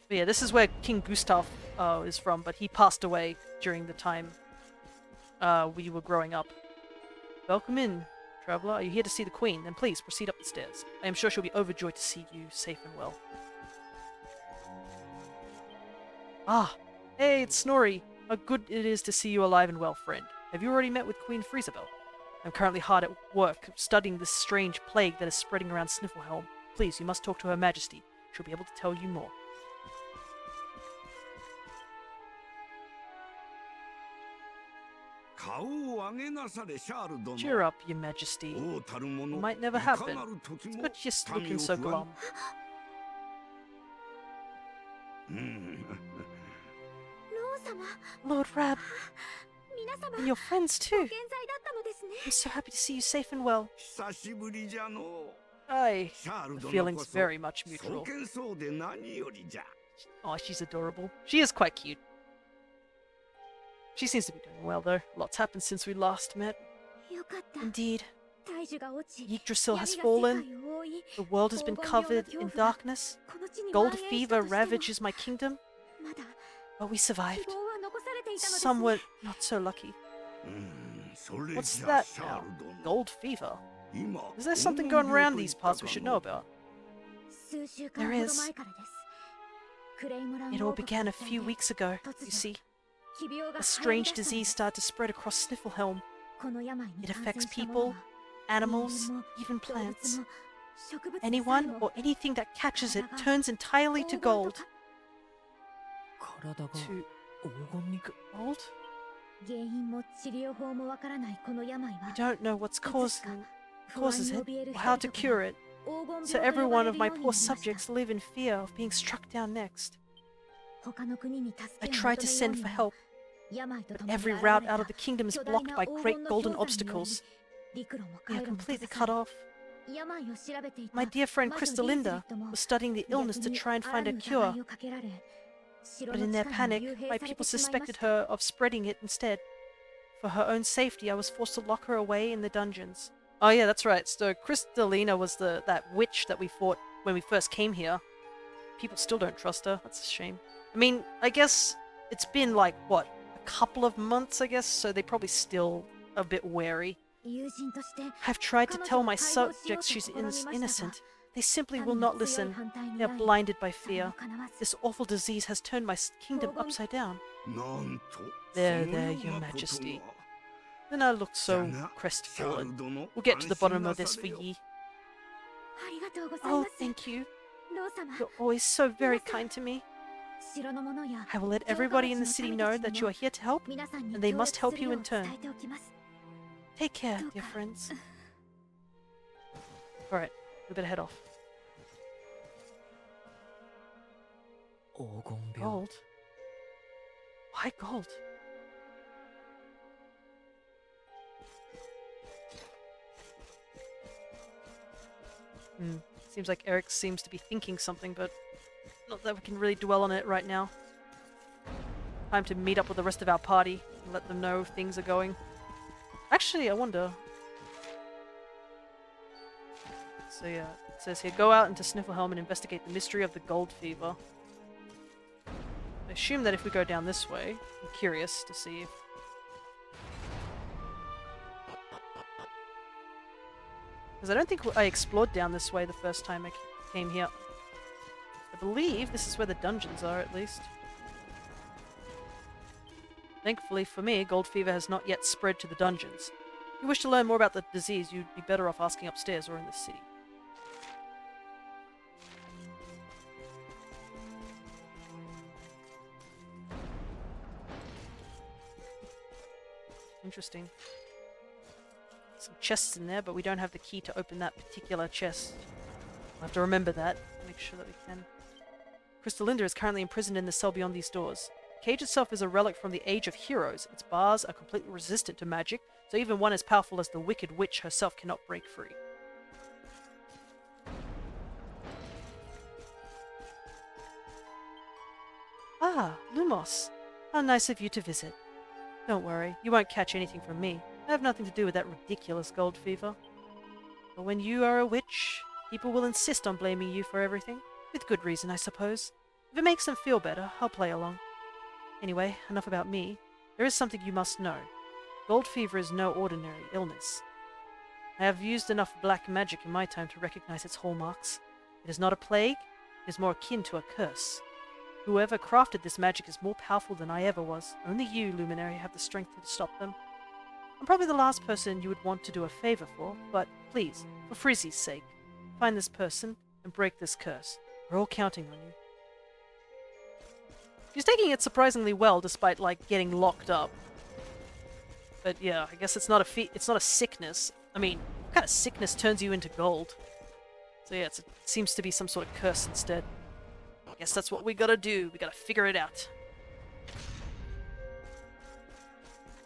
But yeah, this is where King Gustav is from, but he passed away during the time we were growing up. Welcome in, traveler. Are you here to see the Queen? Then please proceed up the stairs. I am sure she'll be overjoyed to see you safe and well. Ah, hey, it's Snorri. How good it is to see you alive and well, friend. Have you already met with Queen Freezabelle? I'm currently hard at work studying this strange plague that is spreading around Snifflehelm. Please, you must talk to Her Majesty. She'll be able to tell you more. Cheer up, Your Majesty. It might never happen. It's good just looking so glum. Lord Rab, and your friends too. I'm so happy to see you safe and well. Aye, the feeling's very much mutual. Oh, she's adorable. She is quite cute. She seems to be doing well, though. Lots happened since we last met. Indeed. Yggdrasil has fallen. The world has been covered in darkness. Gold fever ravages my kingdom. But we survived. Some were not so lucky. What's that now? Gold fever? Is there something going around these parts we should know about? There is. It all began a few weeks ago, you see. A strange disease started to spread across Snifflehelm. It affects people, animals, even plants. Anyone or anything that catches it turns entirely to gold. To gold? We don't know what's causes it, or how to cure it. So every one of my poor subjects live in fear of being struck down next. I tried to send for help, but every route out of the kingdom is blocked by great golden obstacles. We are completely cut off. My dear friend Crystalinda was studying the illness to try and find a cure. But in their panic, my people suspected her of spreading it instead. For her own safety, I was forced to lock her away in the dungeons. Oh yeah, that's right. So Crystalina was that witch that we fought when we first came here. People still don't trust her. That's a shame. I mean, I guess it's been like, what, a couple of months, I guess, so they probably still a bit wary. I've tried to tell my subjects she's innocent. They simply will not listen. They are blinded by fear. This awful disease has turned my kingdom upside down. There, Your Majesty. Then I look so crestfallen. We'll get to the bottom of this for ye. Oh, thank you. You're always so very kind to me. I will let everybody in the city know that you are here to help, and they must help you in turn. Take care, dear friends. Alright, we better head off. Gold? Why gold? Seems like Eric seems to be thinking something, but not that we can really dwell on it right now. Time to meet up with the rest of our party and let them know things are going. Actually, I wonder. So yeah, it says here, go out into Snifflehelm and investigate the mystery of the gold fever. I assume that if we go down this way, I'm curious to see if... Because I don't think I explored down this way the first time I came here. I believe this is where the dungeons are, at least. Thankfully for me, gold fever has not yet spread to the dungeons. If you wish to learn more about the disease, you'd be better off asking upstairs or in the city. Interesting. Some chests in there, but we don't have the key to open that particular chest. We'll have to remember that. Make sure that we can. Crystalinda is currently imprisoned in the cell beyond these doors. The cage itself is a relic from the Age of Heroes. Its bars are completely resistant to magic, so even one as powerful as the Wicked Witch herself cannot break free. Ah, Lumos. How nice of you to visit. Don't worry, you won't catch anything from me. I have nothing to do with that ridiculous gold fever. But when you are a witch, people will insist on blaming you for everything. With good reason, I suppose. If it makes them feel better, I'll play along. Anyway, enough about me. There is something you must know. Gold fever is no ordinary illness. I have used enough black magic in my time to recognize its hallmarks. It is not a plague, it is more akin to a curse. Whoever crafted this magic is more powerful than I ever was. Only you, Luminary, have the strength to stop them. I'm probably the last person you would want to do a favor for, but please, for Frizzy's sake, find this person and break this curse. We're all counting on you. She's taking it surprisingly well, despite, like, getting locked up. But yeah, I guess it's not a sickness. I mean, what kind of sickness turns you into gold? So yeah, it seems to be some sort of curse instead. I guess that's what we gotta do. We gotta figure it out.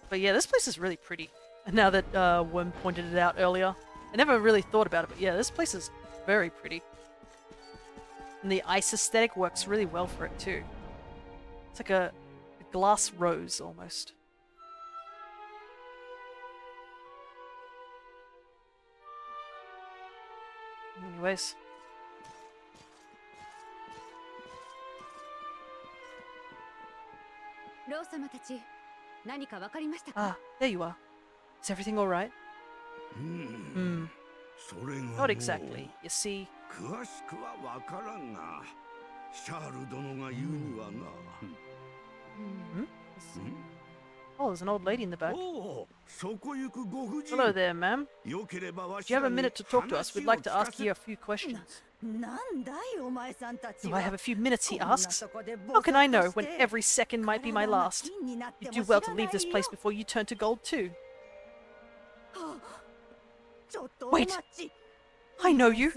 But yeah, this place is really pretty. Now that Worm pointed it out earlier. I never really thought about it, but yeah, this place is very pretty. And the ice aesthetic works really well for it too. It's like a glass rose almost. Anyways. Ah, there you are. Is everything alright? Not exactly. You see. Oh, there's an old lady in the back. Hello there, ma'am. If you have a minute to talk to us, we'd like to ask you a few questions. Do I have a few minutes, he asks. How can I know when every second might be my last? You do well to leave this place before you turn to gold too. Wait! I know you!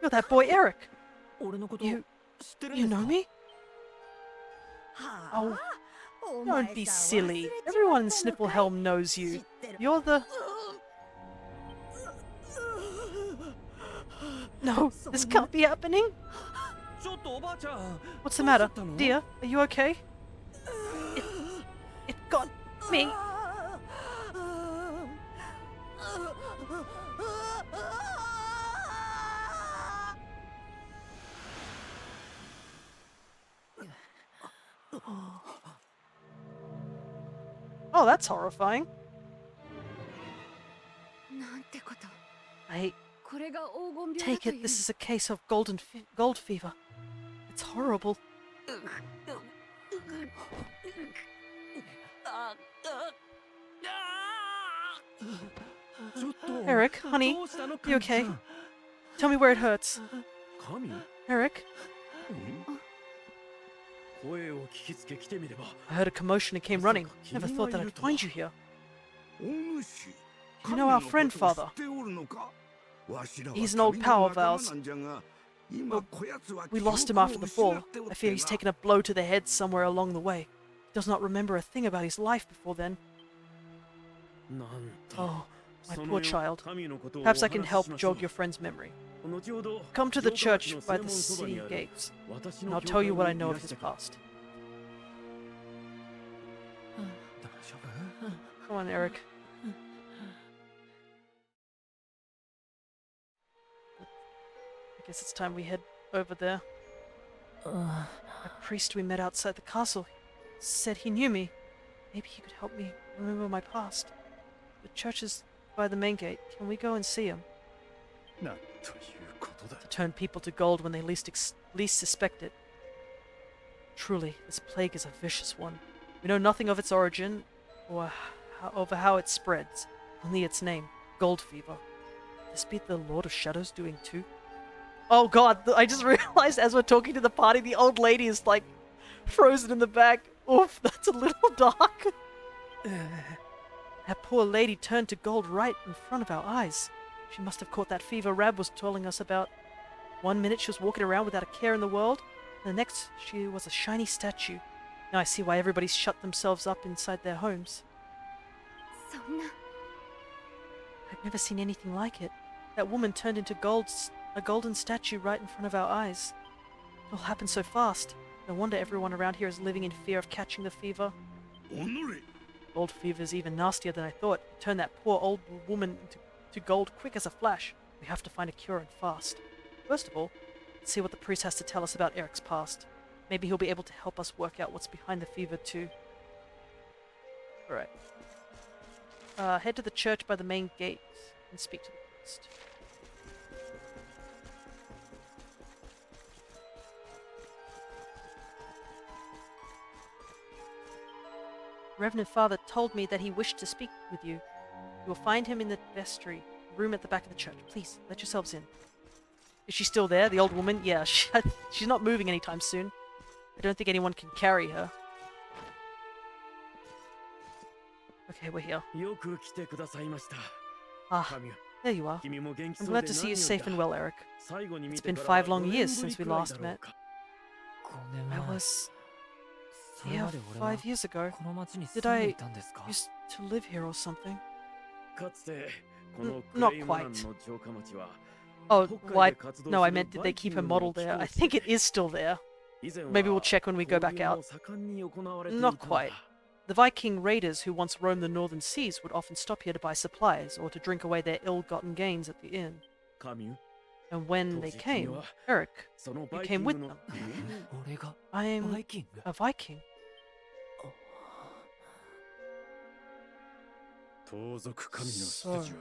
You're that boy Eric! You know me? Oh, don't be silly. Everyone in Snifflehelm knows you. You're the... No, this can't be happening. What's the matter? Dear, are you okay? It got me. Oh, that's horrifying. I take it this is a case of gold fever. It's horrible. Eric, honey, you okay? Tell me where it hurts. Eric? I heard a commotion and came running. Never thought that I'd find you here. You know our friend, Father? He's an old pal of ours. Well, we lost him after the fall. I fear he's taken a blow to the head somewhere along the way. He does not remember a thing about his life before then. Oh, My poor child. Perhaps I can help jog your friend's memory. Come to the church by the city gates, and I'll tell you what I know of his past. Come on, Eric. I guess it's time we head over there. A priest we met outside the castle said he knew me. Maybe he could help me remember my past. The church is by the main gate. Can we go and see him? なんということだ。 To turn people to gold when they least suspect it. Truly, this plague is a vicious one. We know nothing of its origin or how it spreads, only its name, gold fever. This be the Lord of Shadows doing too? Oh god, I just realized as we're talking to the party, the old lady is like frozen in the back. Oof, that's a little dark. That poor lady turned to gold right in front of our eyes. She must have caught that fever Rab was telling us about. 1 minute she was walking around without a care in the world, and the next she was a shiny statue. Now I see why everybody's shut themselves up inside their homes. そんな I've never seen anything like it. That woman turned into a golden statue right in front of our eyes. It all happened so fast. No wonder everyone around here is living in fear of catching the fever. おのれ Gold fever is even nastier than I thought. It turned that poor old woman to gold quick as a flash. We have to find a cure and fast. First of all, let's see what the priest has to tell us about Eric's past. Maybe he'll be able to help us work out what's behind the fever too. Alright. Head to the church by the main gate and speak to the priest. Reverend Father told me that he wished to speak with you. You will find him in the vestry room at the back of the church. Please, let yourselves in. Is she still there, the old woman? Yeah, she's not moving anytime soon. I don't think anyone can carry her. Okay, we're here. よく来てくださいました。 Ah, 神よ there you are. 君も元気 I'm そう glad で to see 何 you より safe だ and well, Eric. 最後に見 It's て been から 5 long 4年 years ぶり since we くらい last だろ met. うか。 5年 I 前 was それ here まで俺は 5 years ago. この町に Did 住んで I いたんですか used to live here or something? かつてこの Not クレイマラン quite. の城下町は Oh, 北 why? 海で活動 No, す I る meant did バ they イキ keep ン her グの model 貴 there? 公 I 子 think で it is still there. 以前は Maybe we'll check when we go 交 back 流 out. も盛んに行われていた Not のだ quite. The Viking raiders who once roamed the northern seas would often stop here to buy supplies or to drink away their ill-gotten gains at the inn. 神よ And when they 当時君 came, は Eric, その you バイキ came ン with グの them. 俺が I'm バイキング a Viking. 盗賊神の人たちは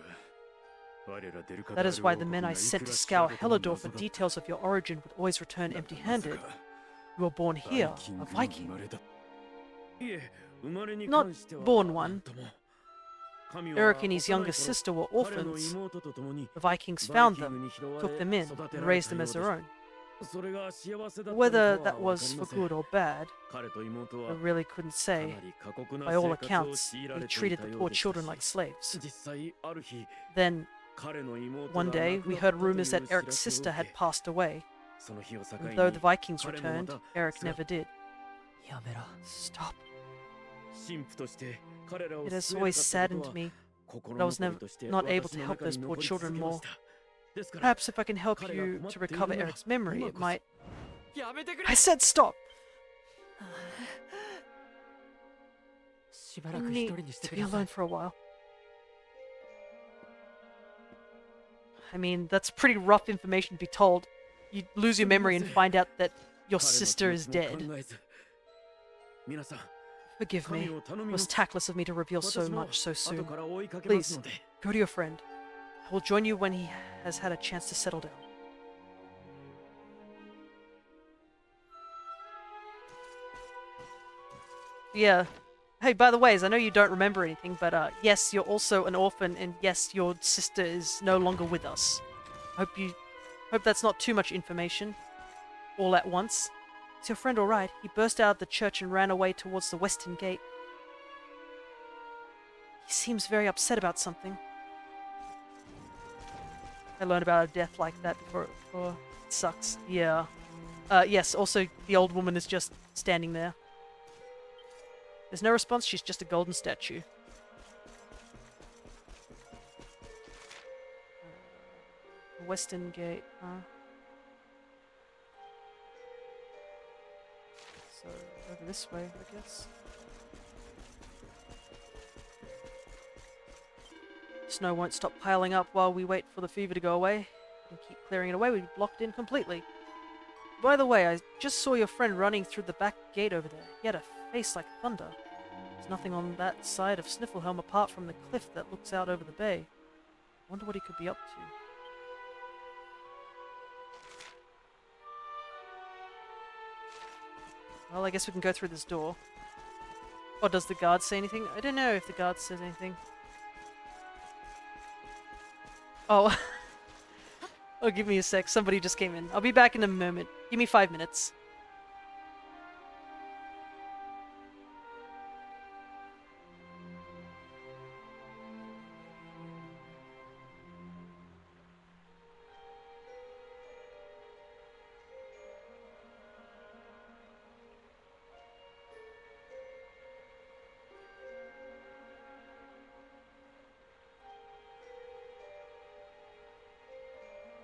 我らデルカ That ダ is ー why ル the 王 men 国 I がい sent く to ら scour 調べても Hellador for 謎だ details of your origin would always return だが empty-handed. まさか You were born バ here, イキン a グに生 Viking. まれたいえ生まれに Not 関しては born な one. んとも神は Eric and his 幼い younger 頃 sister were 彼の orphans. 妹と共に The Vikings バイ found キング them, に拾わ took them れ in, 育て and られ raised た them よう as で their す own. それが幸せだったのか Whether は that 分か was り for ません good or bad, 彼と妹 I は really couldn't か say. なり過酷な By all 生活を accounts, 強いら they れてい treated た the よ poor うでした children like し slaves. 実際ある日 Then, 彼の妹 one が day, 亡く we なった heard という rumors that 知ら Eric's せを sister 受 had け passed away. その日を境 And に though the Vikings 彼もま returned, た Eric never did. やめろ Stop. 神父として彼らを It has 救えな always かったこと saddened は me 心 that I was 残り never として not able 私 to の help 中に those poor 残り children 続けま more. したですから Perhaps if I can help 彼が you 困っ to ている recover のは Eric's memory, 今 it こそ might. やめてくれ I said stop! しばら I く一 need 人にして to く be ださ alone い for a while. I mean, that's pretty rough information to be told. You lose your memory and find out that your 彼の sister 気 is 持ちも dead. 考えず皆さん Forgive 神 me. を頼 It み was ます tactless of me to reveal so 私も much so 後 soon. から追いかけますので Go to your friend. I will join you when he has had a chance to settle down. Yeah. Hey, by the ways, I know you don't remember anything, but yes, you're also an orphan, and yes, your sister is no longer with us. Hope that's not too much information. All at once. Is your friend alright? He burst out of the church and ran away towards the western gate. He seems very upset about something. I learned about a death like that before. It sucks. Yeah. Yes, also, the old woman is just standing there. There's no response, she's just a golden statue. Western Gate, huh? So, over this way, I guess. Snow won't stop piling up while we wait for the fever to go away. And keep clearing it away, we'll be blocked in completely. By the way, I just saw your friend running through the back gate over there. He had a face like thunder. There's nothing on that side of Snifflehelm apart from the cliff that looks out over the bay. Wonder what he could be up to. Well, I guess we can go through this door. Or does the guard say anything? I don't know if the guard says anything. Oh. Oh, give me a sec. Somebody just came in. I'll be back in a moment. Give me 5 minutes.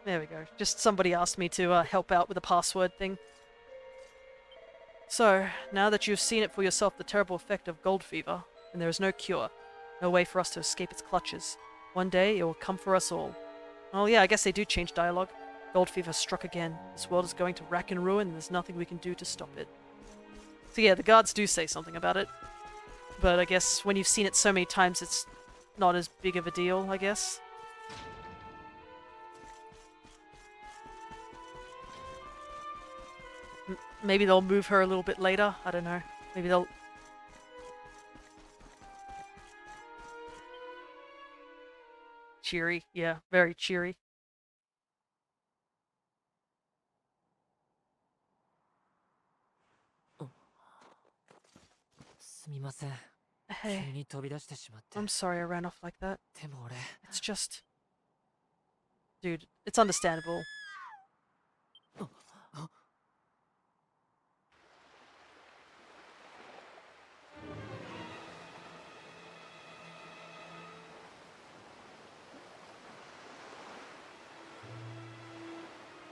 There we go. Just somebody asked me to help out with the password thing. So, now that you've seen it for yourself, the terrible effect of gold fever, and there is no cure, no way for us to escape its clutches. One day, it will come for us all. Well, yeah, I guess they do change dialogue. Gold fever struck again. This world is going to rack and ruin, and there's nothing we can do to stop it. So yeah, the guards do say something about it. But I guess when you've seen it so many times, it's not as big of a deal, I guess. Maybe they'll move her a little bit later. I don't know. Maybe they'll... Cheery. Yeah, very cheery. Hey, I'm sorry I ran off like that. It's just... Dude, it's understandable.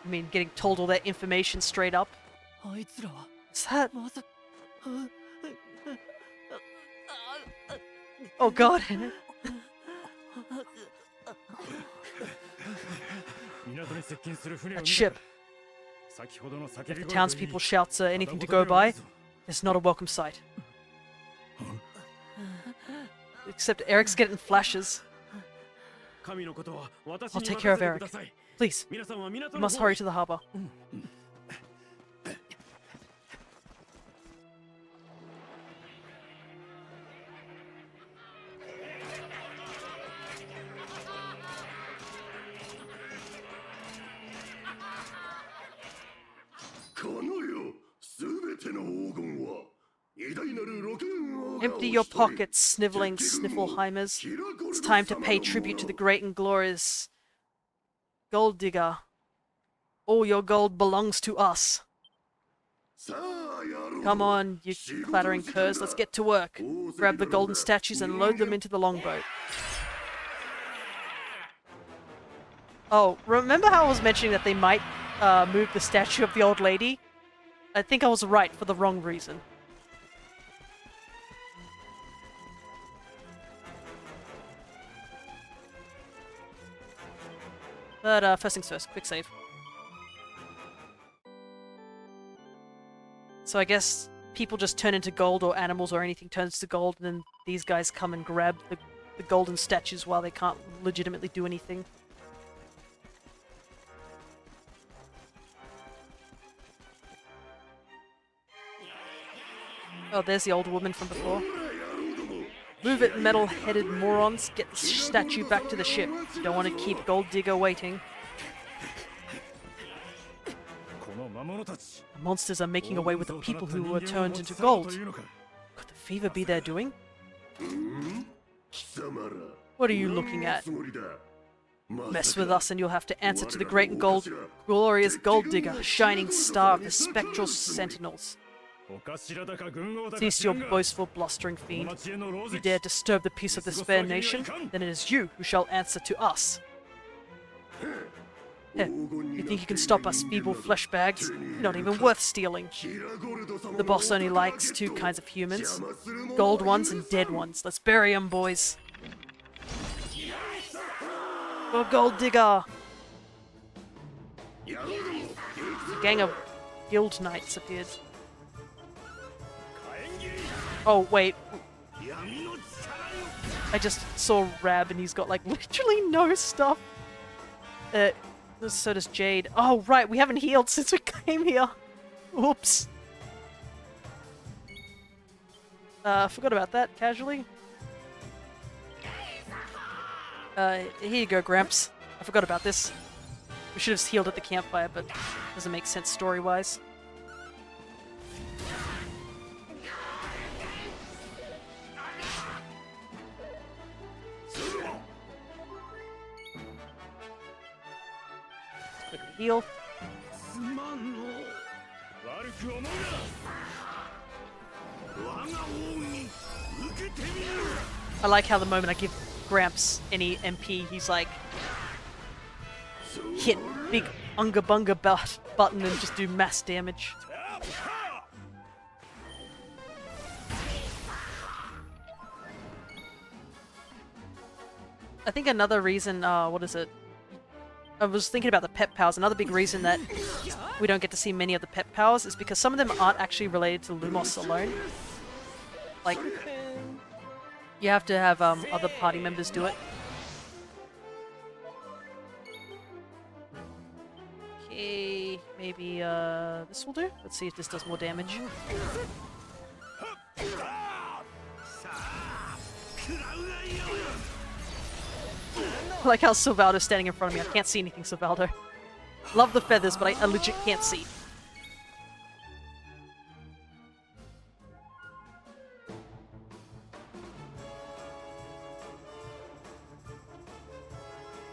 I mean, getting told all that information straight up. Is that... Oh god. That ship. If the townspeople shouts anything to go by, it's not a welcome sight. Except Eric's getting flashes. I'll take care of Eric. Please, we must hurry to the harbor. Empty your pockets, sniveling Sniffleheimers. It's time to pay tribute to the great and glorious Gold Digger. All your gold belongs to us. Come on, you clattering curs, let's get to work. Grab the golden statues and load them into the longboat. Oh, remember how I was mentioning that they might move the statue of the old lady? I think I was right for the wrong reason. But first things first, quick save. So I guess people just turn into gold, or animals or anything turns to gold, and then these guys come and grab the golden statues while they can't legitimately do anything. Oh, there's the old woman from before. Move it, metal-headed morons. Get the statue back to the ship. Don't want to keep Gold Digger waiting. The monsters are making away with the people who were turned into gold. Could the fever be their doing? What are you looking at? Mess with us and you'll have to answer to the great and glorious Gold Digger, shining star of the spectral sentinels. Cease your boastful, blustering fiend. If you dare disturb the peace of this fair nation, then it is you who shall answer to us. Heh, you think you can stop us feeble flesh bags? You're not even worth stealing. The boss only likes two kinds of humans. Gold ones and dead ones. Let's bury 'em, boys. Oh, gold digger! A gang of guild knights appeared. Oh, wait. I just saw Rab and he's got like literally no stuff. So does Jade. Oh, right, we haven't healed since we came here. Oops. Forgot about that casually. Here you go, Gramps. I forgot about this. We should have healed at the campfire, but doesn't make sense story-wise. Heal. I like how the moment I give Gramps any MP, he's like, hit big unga bunga button and just do mass damage. I think another reason, what is it? I was thinking about the pet powers. Another big reason that we don't get to see many of the pet powers is because some of them aren't actually related to Lumos alone. Like, you have to have other party members do it. Okay, maybe this will do. Let's see if this does more damage. I like how Sylvaldo's standing in front of me. I can't see anything, Sylvaldo. Love the feathers, but I legit can't see.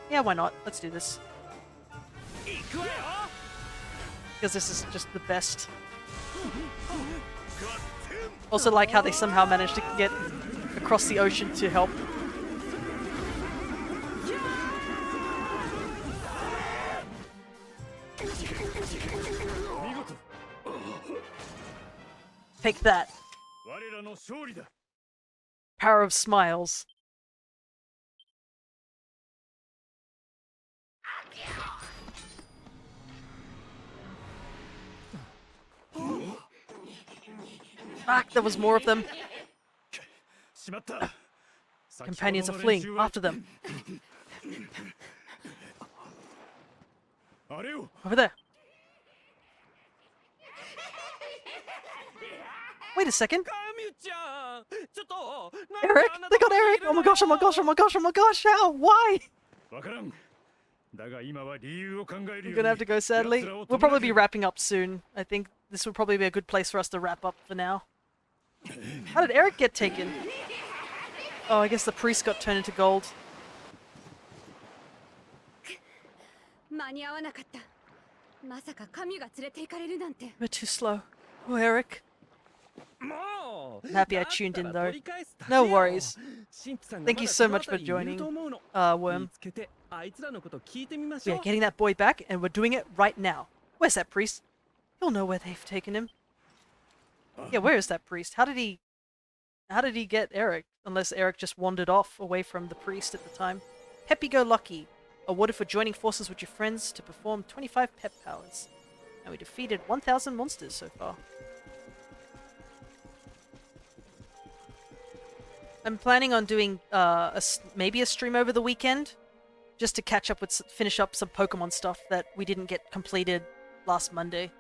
Yeah, why not? Let's do this. Because this is just the best. Also like how they somehow managed to get across the ocean to help. Take that. Power of smiles. Fuck, there was more of them. Companions are fleeing. After them. Over there. Wait a second. Eric? They got Eric! Oh my gosh, oh my gosh, oh my gosh, oh my gosh, how? Why? I'm gonna have to go, sadly. We'll probably be wrapping up soon. I think this would probably be a good place for us to wrap up for now. How did Eric get taken? Oh, I guess the priest got turned into gold. We're too slow. Oh, Eric. I'm happy I tuned in though. No worries. Thank you so much for joining, Worm. We are getting that boy back, and we're doing it right now. Where's that priest? He'll know where they've taken him. Yeah, where is that priest? How did he get Eric? Unless Eric just wandered off away from the priest at the time. Happy-go-lucky. Awarded for joining forces with your friends to perform 25 pep powers. And we defeated 1,000 monsters so far. I'm planning on doing maybe a stream over the weekend, just to catch up with, finish up some Pokemon stuff that we didn't get completed last Monday.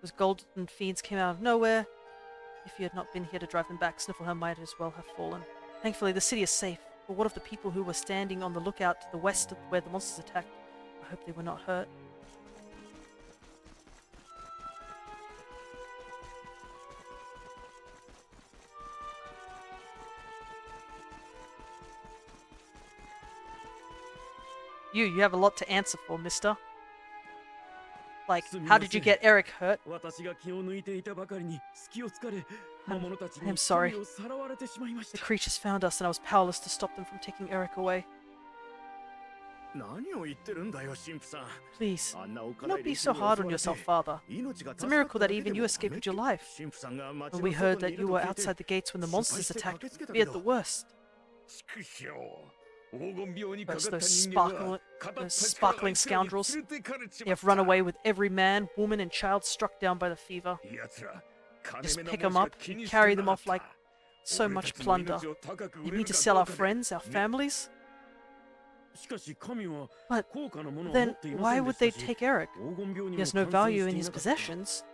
Those golden fiends came out of nowhere. If you had not been here to drive them back, Snifflehelm might as well have fallen. Thankfully, the city is safe. But what of the people who were standing on the lookout to the west of where the monsters attacked? I hope they were not hurt. You have a lot to answer for, mister. Like, how did you get Eric hurt? I'm sorry. The creatures found us and I was powerless to stop them from taking Eric away. 何を言ってるんだよ、神父さん。 Please, あんなお do 金 not be 利 so 子に hard 襲 on われ yourself, て Father. 命が It's 助 a かっ miracle た that だけ even で you も escaped with your めっ life. 神父さんが町 When の we 外 heard に that い you ると were 聞いて outside the gates when the 心 monsters 配して attacked, 駆けつけた we had け the ど worst. 畜生、黄金病にかか That's った those 人間が sparkling, 片っ those 端からあ sparkling いつらに scoundrels. 連れてかれち They まっ have run た。 away with every man, woman, and child struck down by the fever. 奴ら、金 Just 目の pick も them んしか up 気 and にして carry な them かっ off like た。 so 俺 much たちの plunder. 命を高く You 売れ mean る to か sell ど our うかで friends, our ね families? しかし神は But 高価なものを持 then っていませ why んで would した they し、 take Eric? 黄金病に He も has no 感染 value して in い his なかった。 possessions.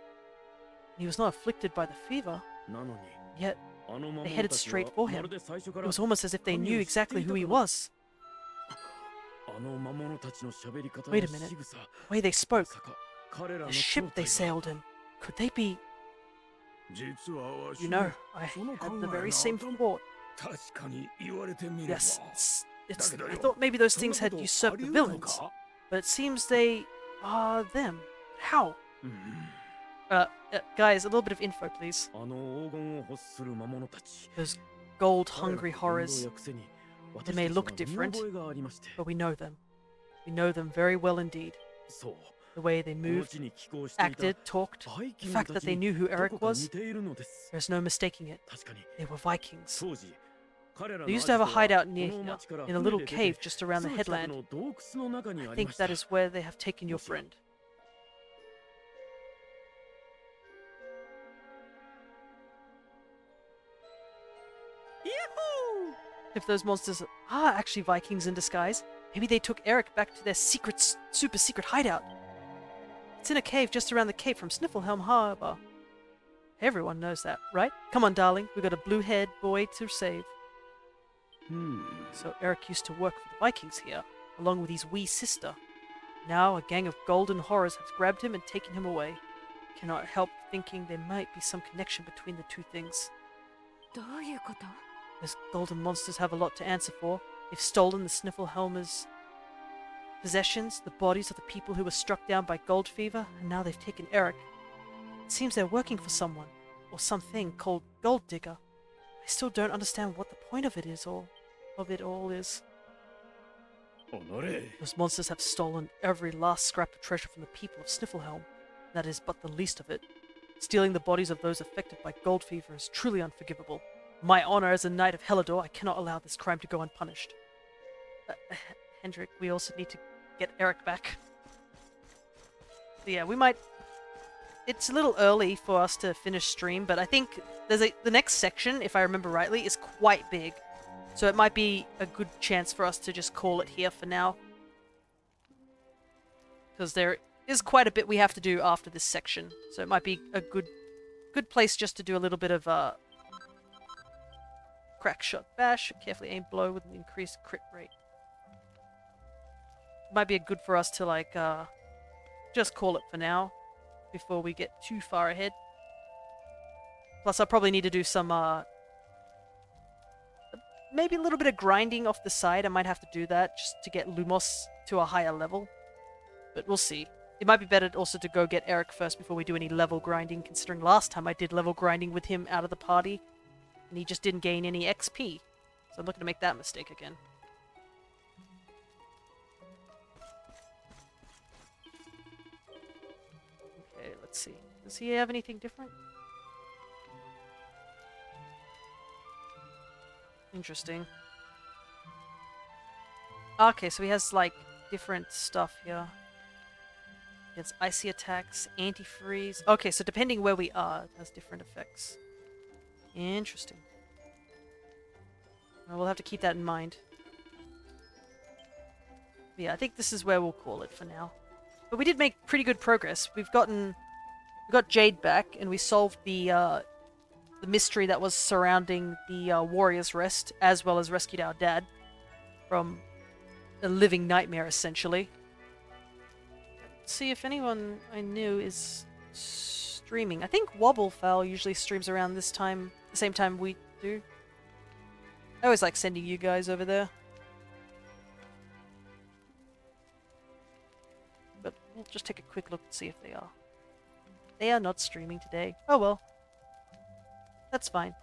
He was not afflicted by the fever. なのに、 Yet あの魔 they 物 headed たち straight は for ま him. るで最初か It ら was almost as if they 神 knew を知ってい exactly た who he かの was. あの魔物たちの喋り方 Wait や a minute. 仕草、 The way they ま spoke, さか彼らの the 正 ship 体 they は sailed in. Could they be? 実はわし You も know, I その考 had え the が very 頭 same thought. 確かに言われてみれば。 Yes, it's. だけど I よ、 thought maybe those そんな things こ had とあ usurped り the 得るの villains, か？ but it seems they are them. How? うん Guys, a little bit of info, please. あの黄金を欲する魔物たち。 Those gold 彼ら hungry と言動 horrors, やくせに They 私 may たち look は見 different, 覚えがありまして。 but we know them. We know them very well indeed. そう。 The way they この moved, 地に寄港していた acted, talked, バイキ the ング fact た that ち they に knew who ど Eric こか似 was, ているのです。 there's no mistaking it. 確かに They were Vikings. 当時彼らの They ア used ジ to ト have a は hideout near この here, 町から in a 船 little で出て cave just around す the ぐ近く headland. の洞窟の中に I あり think ました that is where they have taken your friend. If those monsters are actually Vikings in disguise, maybe they took Eric back to their secret, super secret hideout. It's in a cave just around the cape from Sniffelhelm Harbor. Everyone knows that, right? Come on, darling, we got a blue-haired boy to save. So Eric used to work for the Vikings here, along with his wee sister. Now a gang of golden horrors has grabbed him and taken him away. Cannot help thinking there might be some connection between the two things. どういうこと？ Those golden monsters have a lot to answer for. They've stolen the Sniffelhelmer's possessions, the bodies of the people who were struck down by gold fever, and now they've taken Eric. It seems they're working for someone, or something called Gold Digger. I still don't understand what the point of it is, or of it all is. おのれ Those monsters have stolen every last scrap of treasure from the people of Sniffelhelm. That is but the least of it. Stealing the bodies of those affected by gold fever is truly unforgivable. My honor as a knight of Helidor, I cannot allow this crime to go unpunished. Hendrik, we also need to get Eric back. But yeah, we might... It's a little early for us to finish stream, but I think the next section, if I remember rightly, is quite big. So it might be a good chance for us to just call it here for now. Because there is quite a bit we have to do after this section. So it might be a good place just to do a little bit of crack shot bash, carefully aimed blow with an increased crit rate. Might be good for us to like just call it for now before we get too far ahead. Plus I'll probably need to do some maybe a little bit of grinding off the side. I might have to do that just to get Lumos to a higher level. But we'll see. It might be better also to go get Eric first before we do any level grinding, considering last time I did level grinding with him out of the party, and he just didn't gain any XP. So I'm not going to make that mistake again. Okay, let's see. Does he have anything different? Interesting. Okay, so he has, like, different stuff here. Against icy attacks, antifreeze. Okay, so depending where we are, it has different effects. Interesting. Well, we'll have to keep that in mind. But yeah, I think this is where we'll call it for now. But we did make pretty good progress. We got Jade back, and we solved the mystery that was surrounding the Warrior's Rest, as well as rescued our dad from a living nightmare, essentially. Let's see if anyone I knew is streaming. I think Wobblefowl usually streams around this time, the same time we do. I always like sending you guys over there. But we'll just take a quick look and see if they are. They are not streaming today. Oh well. That's fine.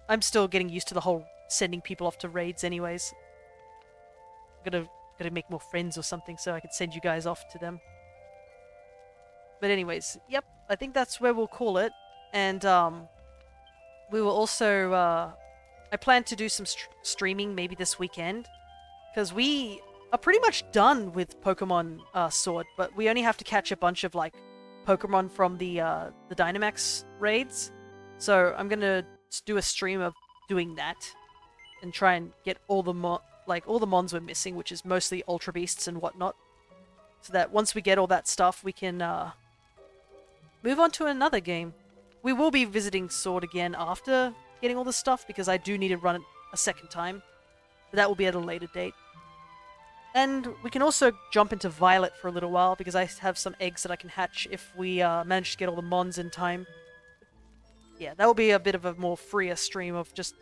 I'm still getting used to the whole sending people off to raids anyways. Gotta make more friends or something so I could send you guys off to them. But anyways, yep, I think that's where we'll call it. And we will also I plan to do some streaming maybe this weekend, because we are pretty much done with Pokemon Sword, but we only have to catch a bunch of like Pokemon from the Dynamax raids. So I'm gonna do a stream of doing that and try and get all the mons we're missing, which is mostly Ultra Beasts and whatnot. So that once we get all that stuff, we can move on to another game. We will be visiting Sword again after getting all this stuff, because I do need to run it a second time. But that will be at a later date. And we can also jump into Violet for a little while, because I have some eggs that I can hatch if we manage to get all the mons in time. Yeah, that will be a bit of a more freer stream of just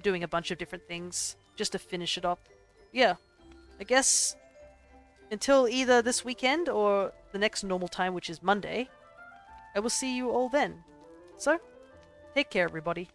doing a bunch of different things, just to finish it up. Yeah, I guess until either this weekend or the next normal time, which is Monday, I will see you all then. So, take care everybody.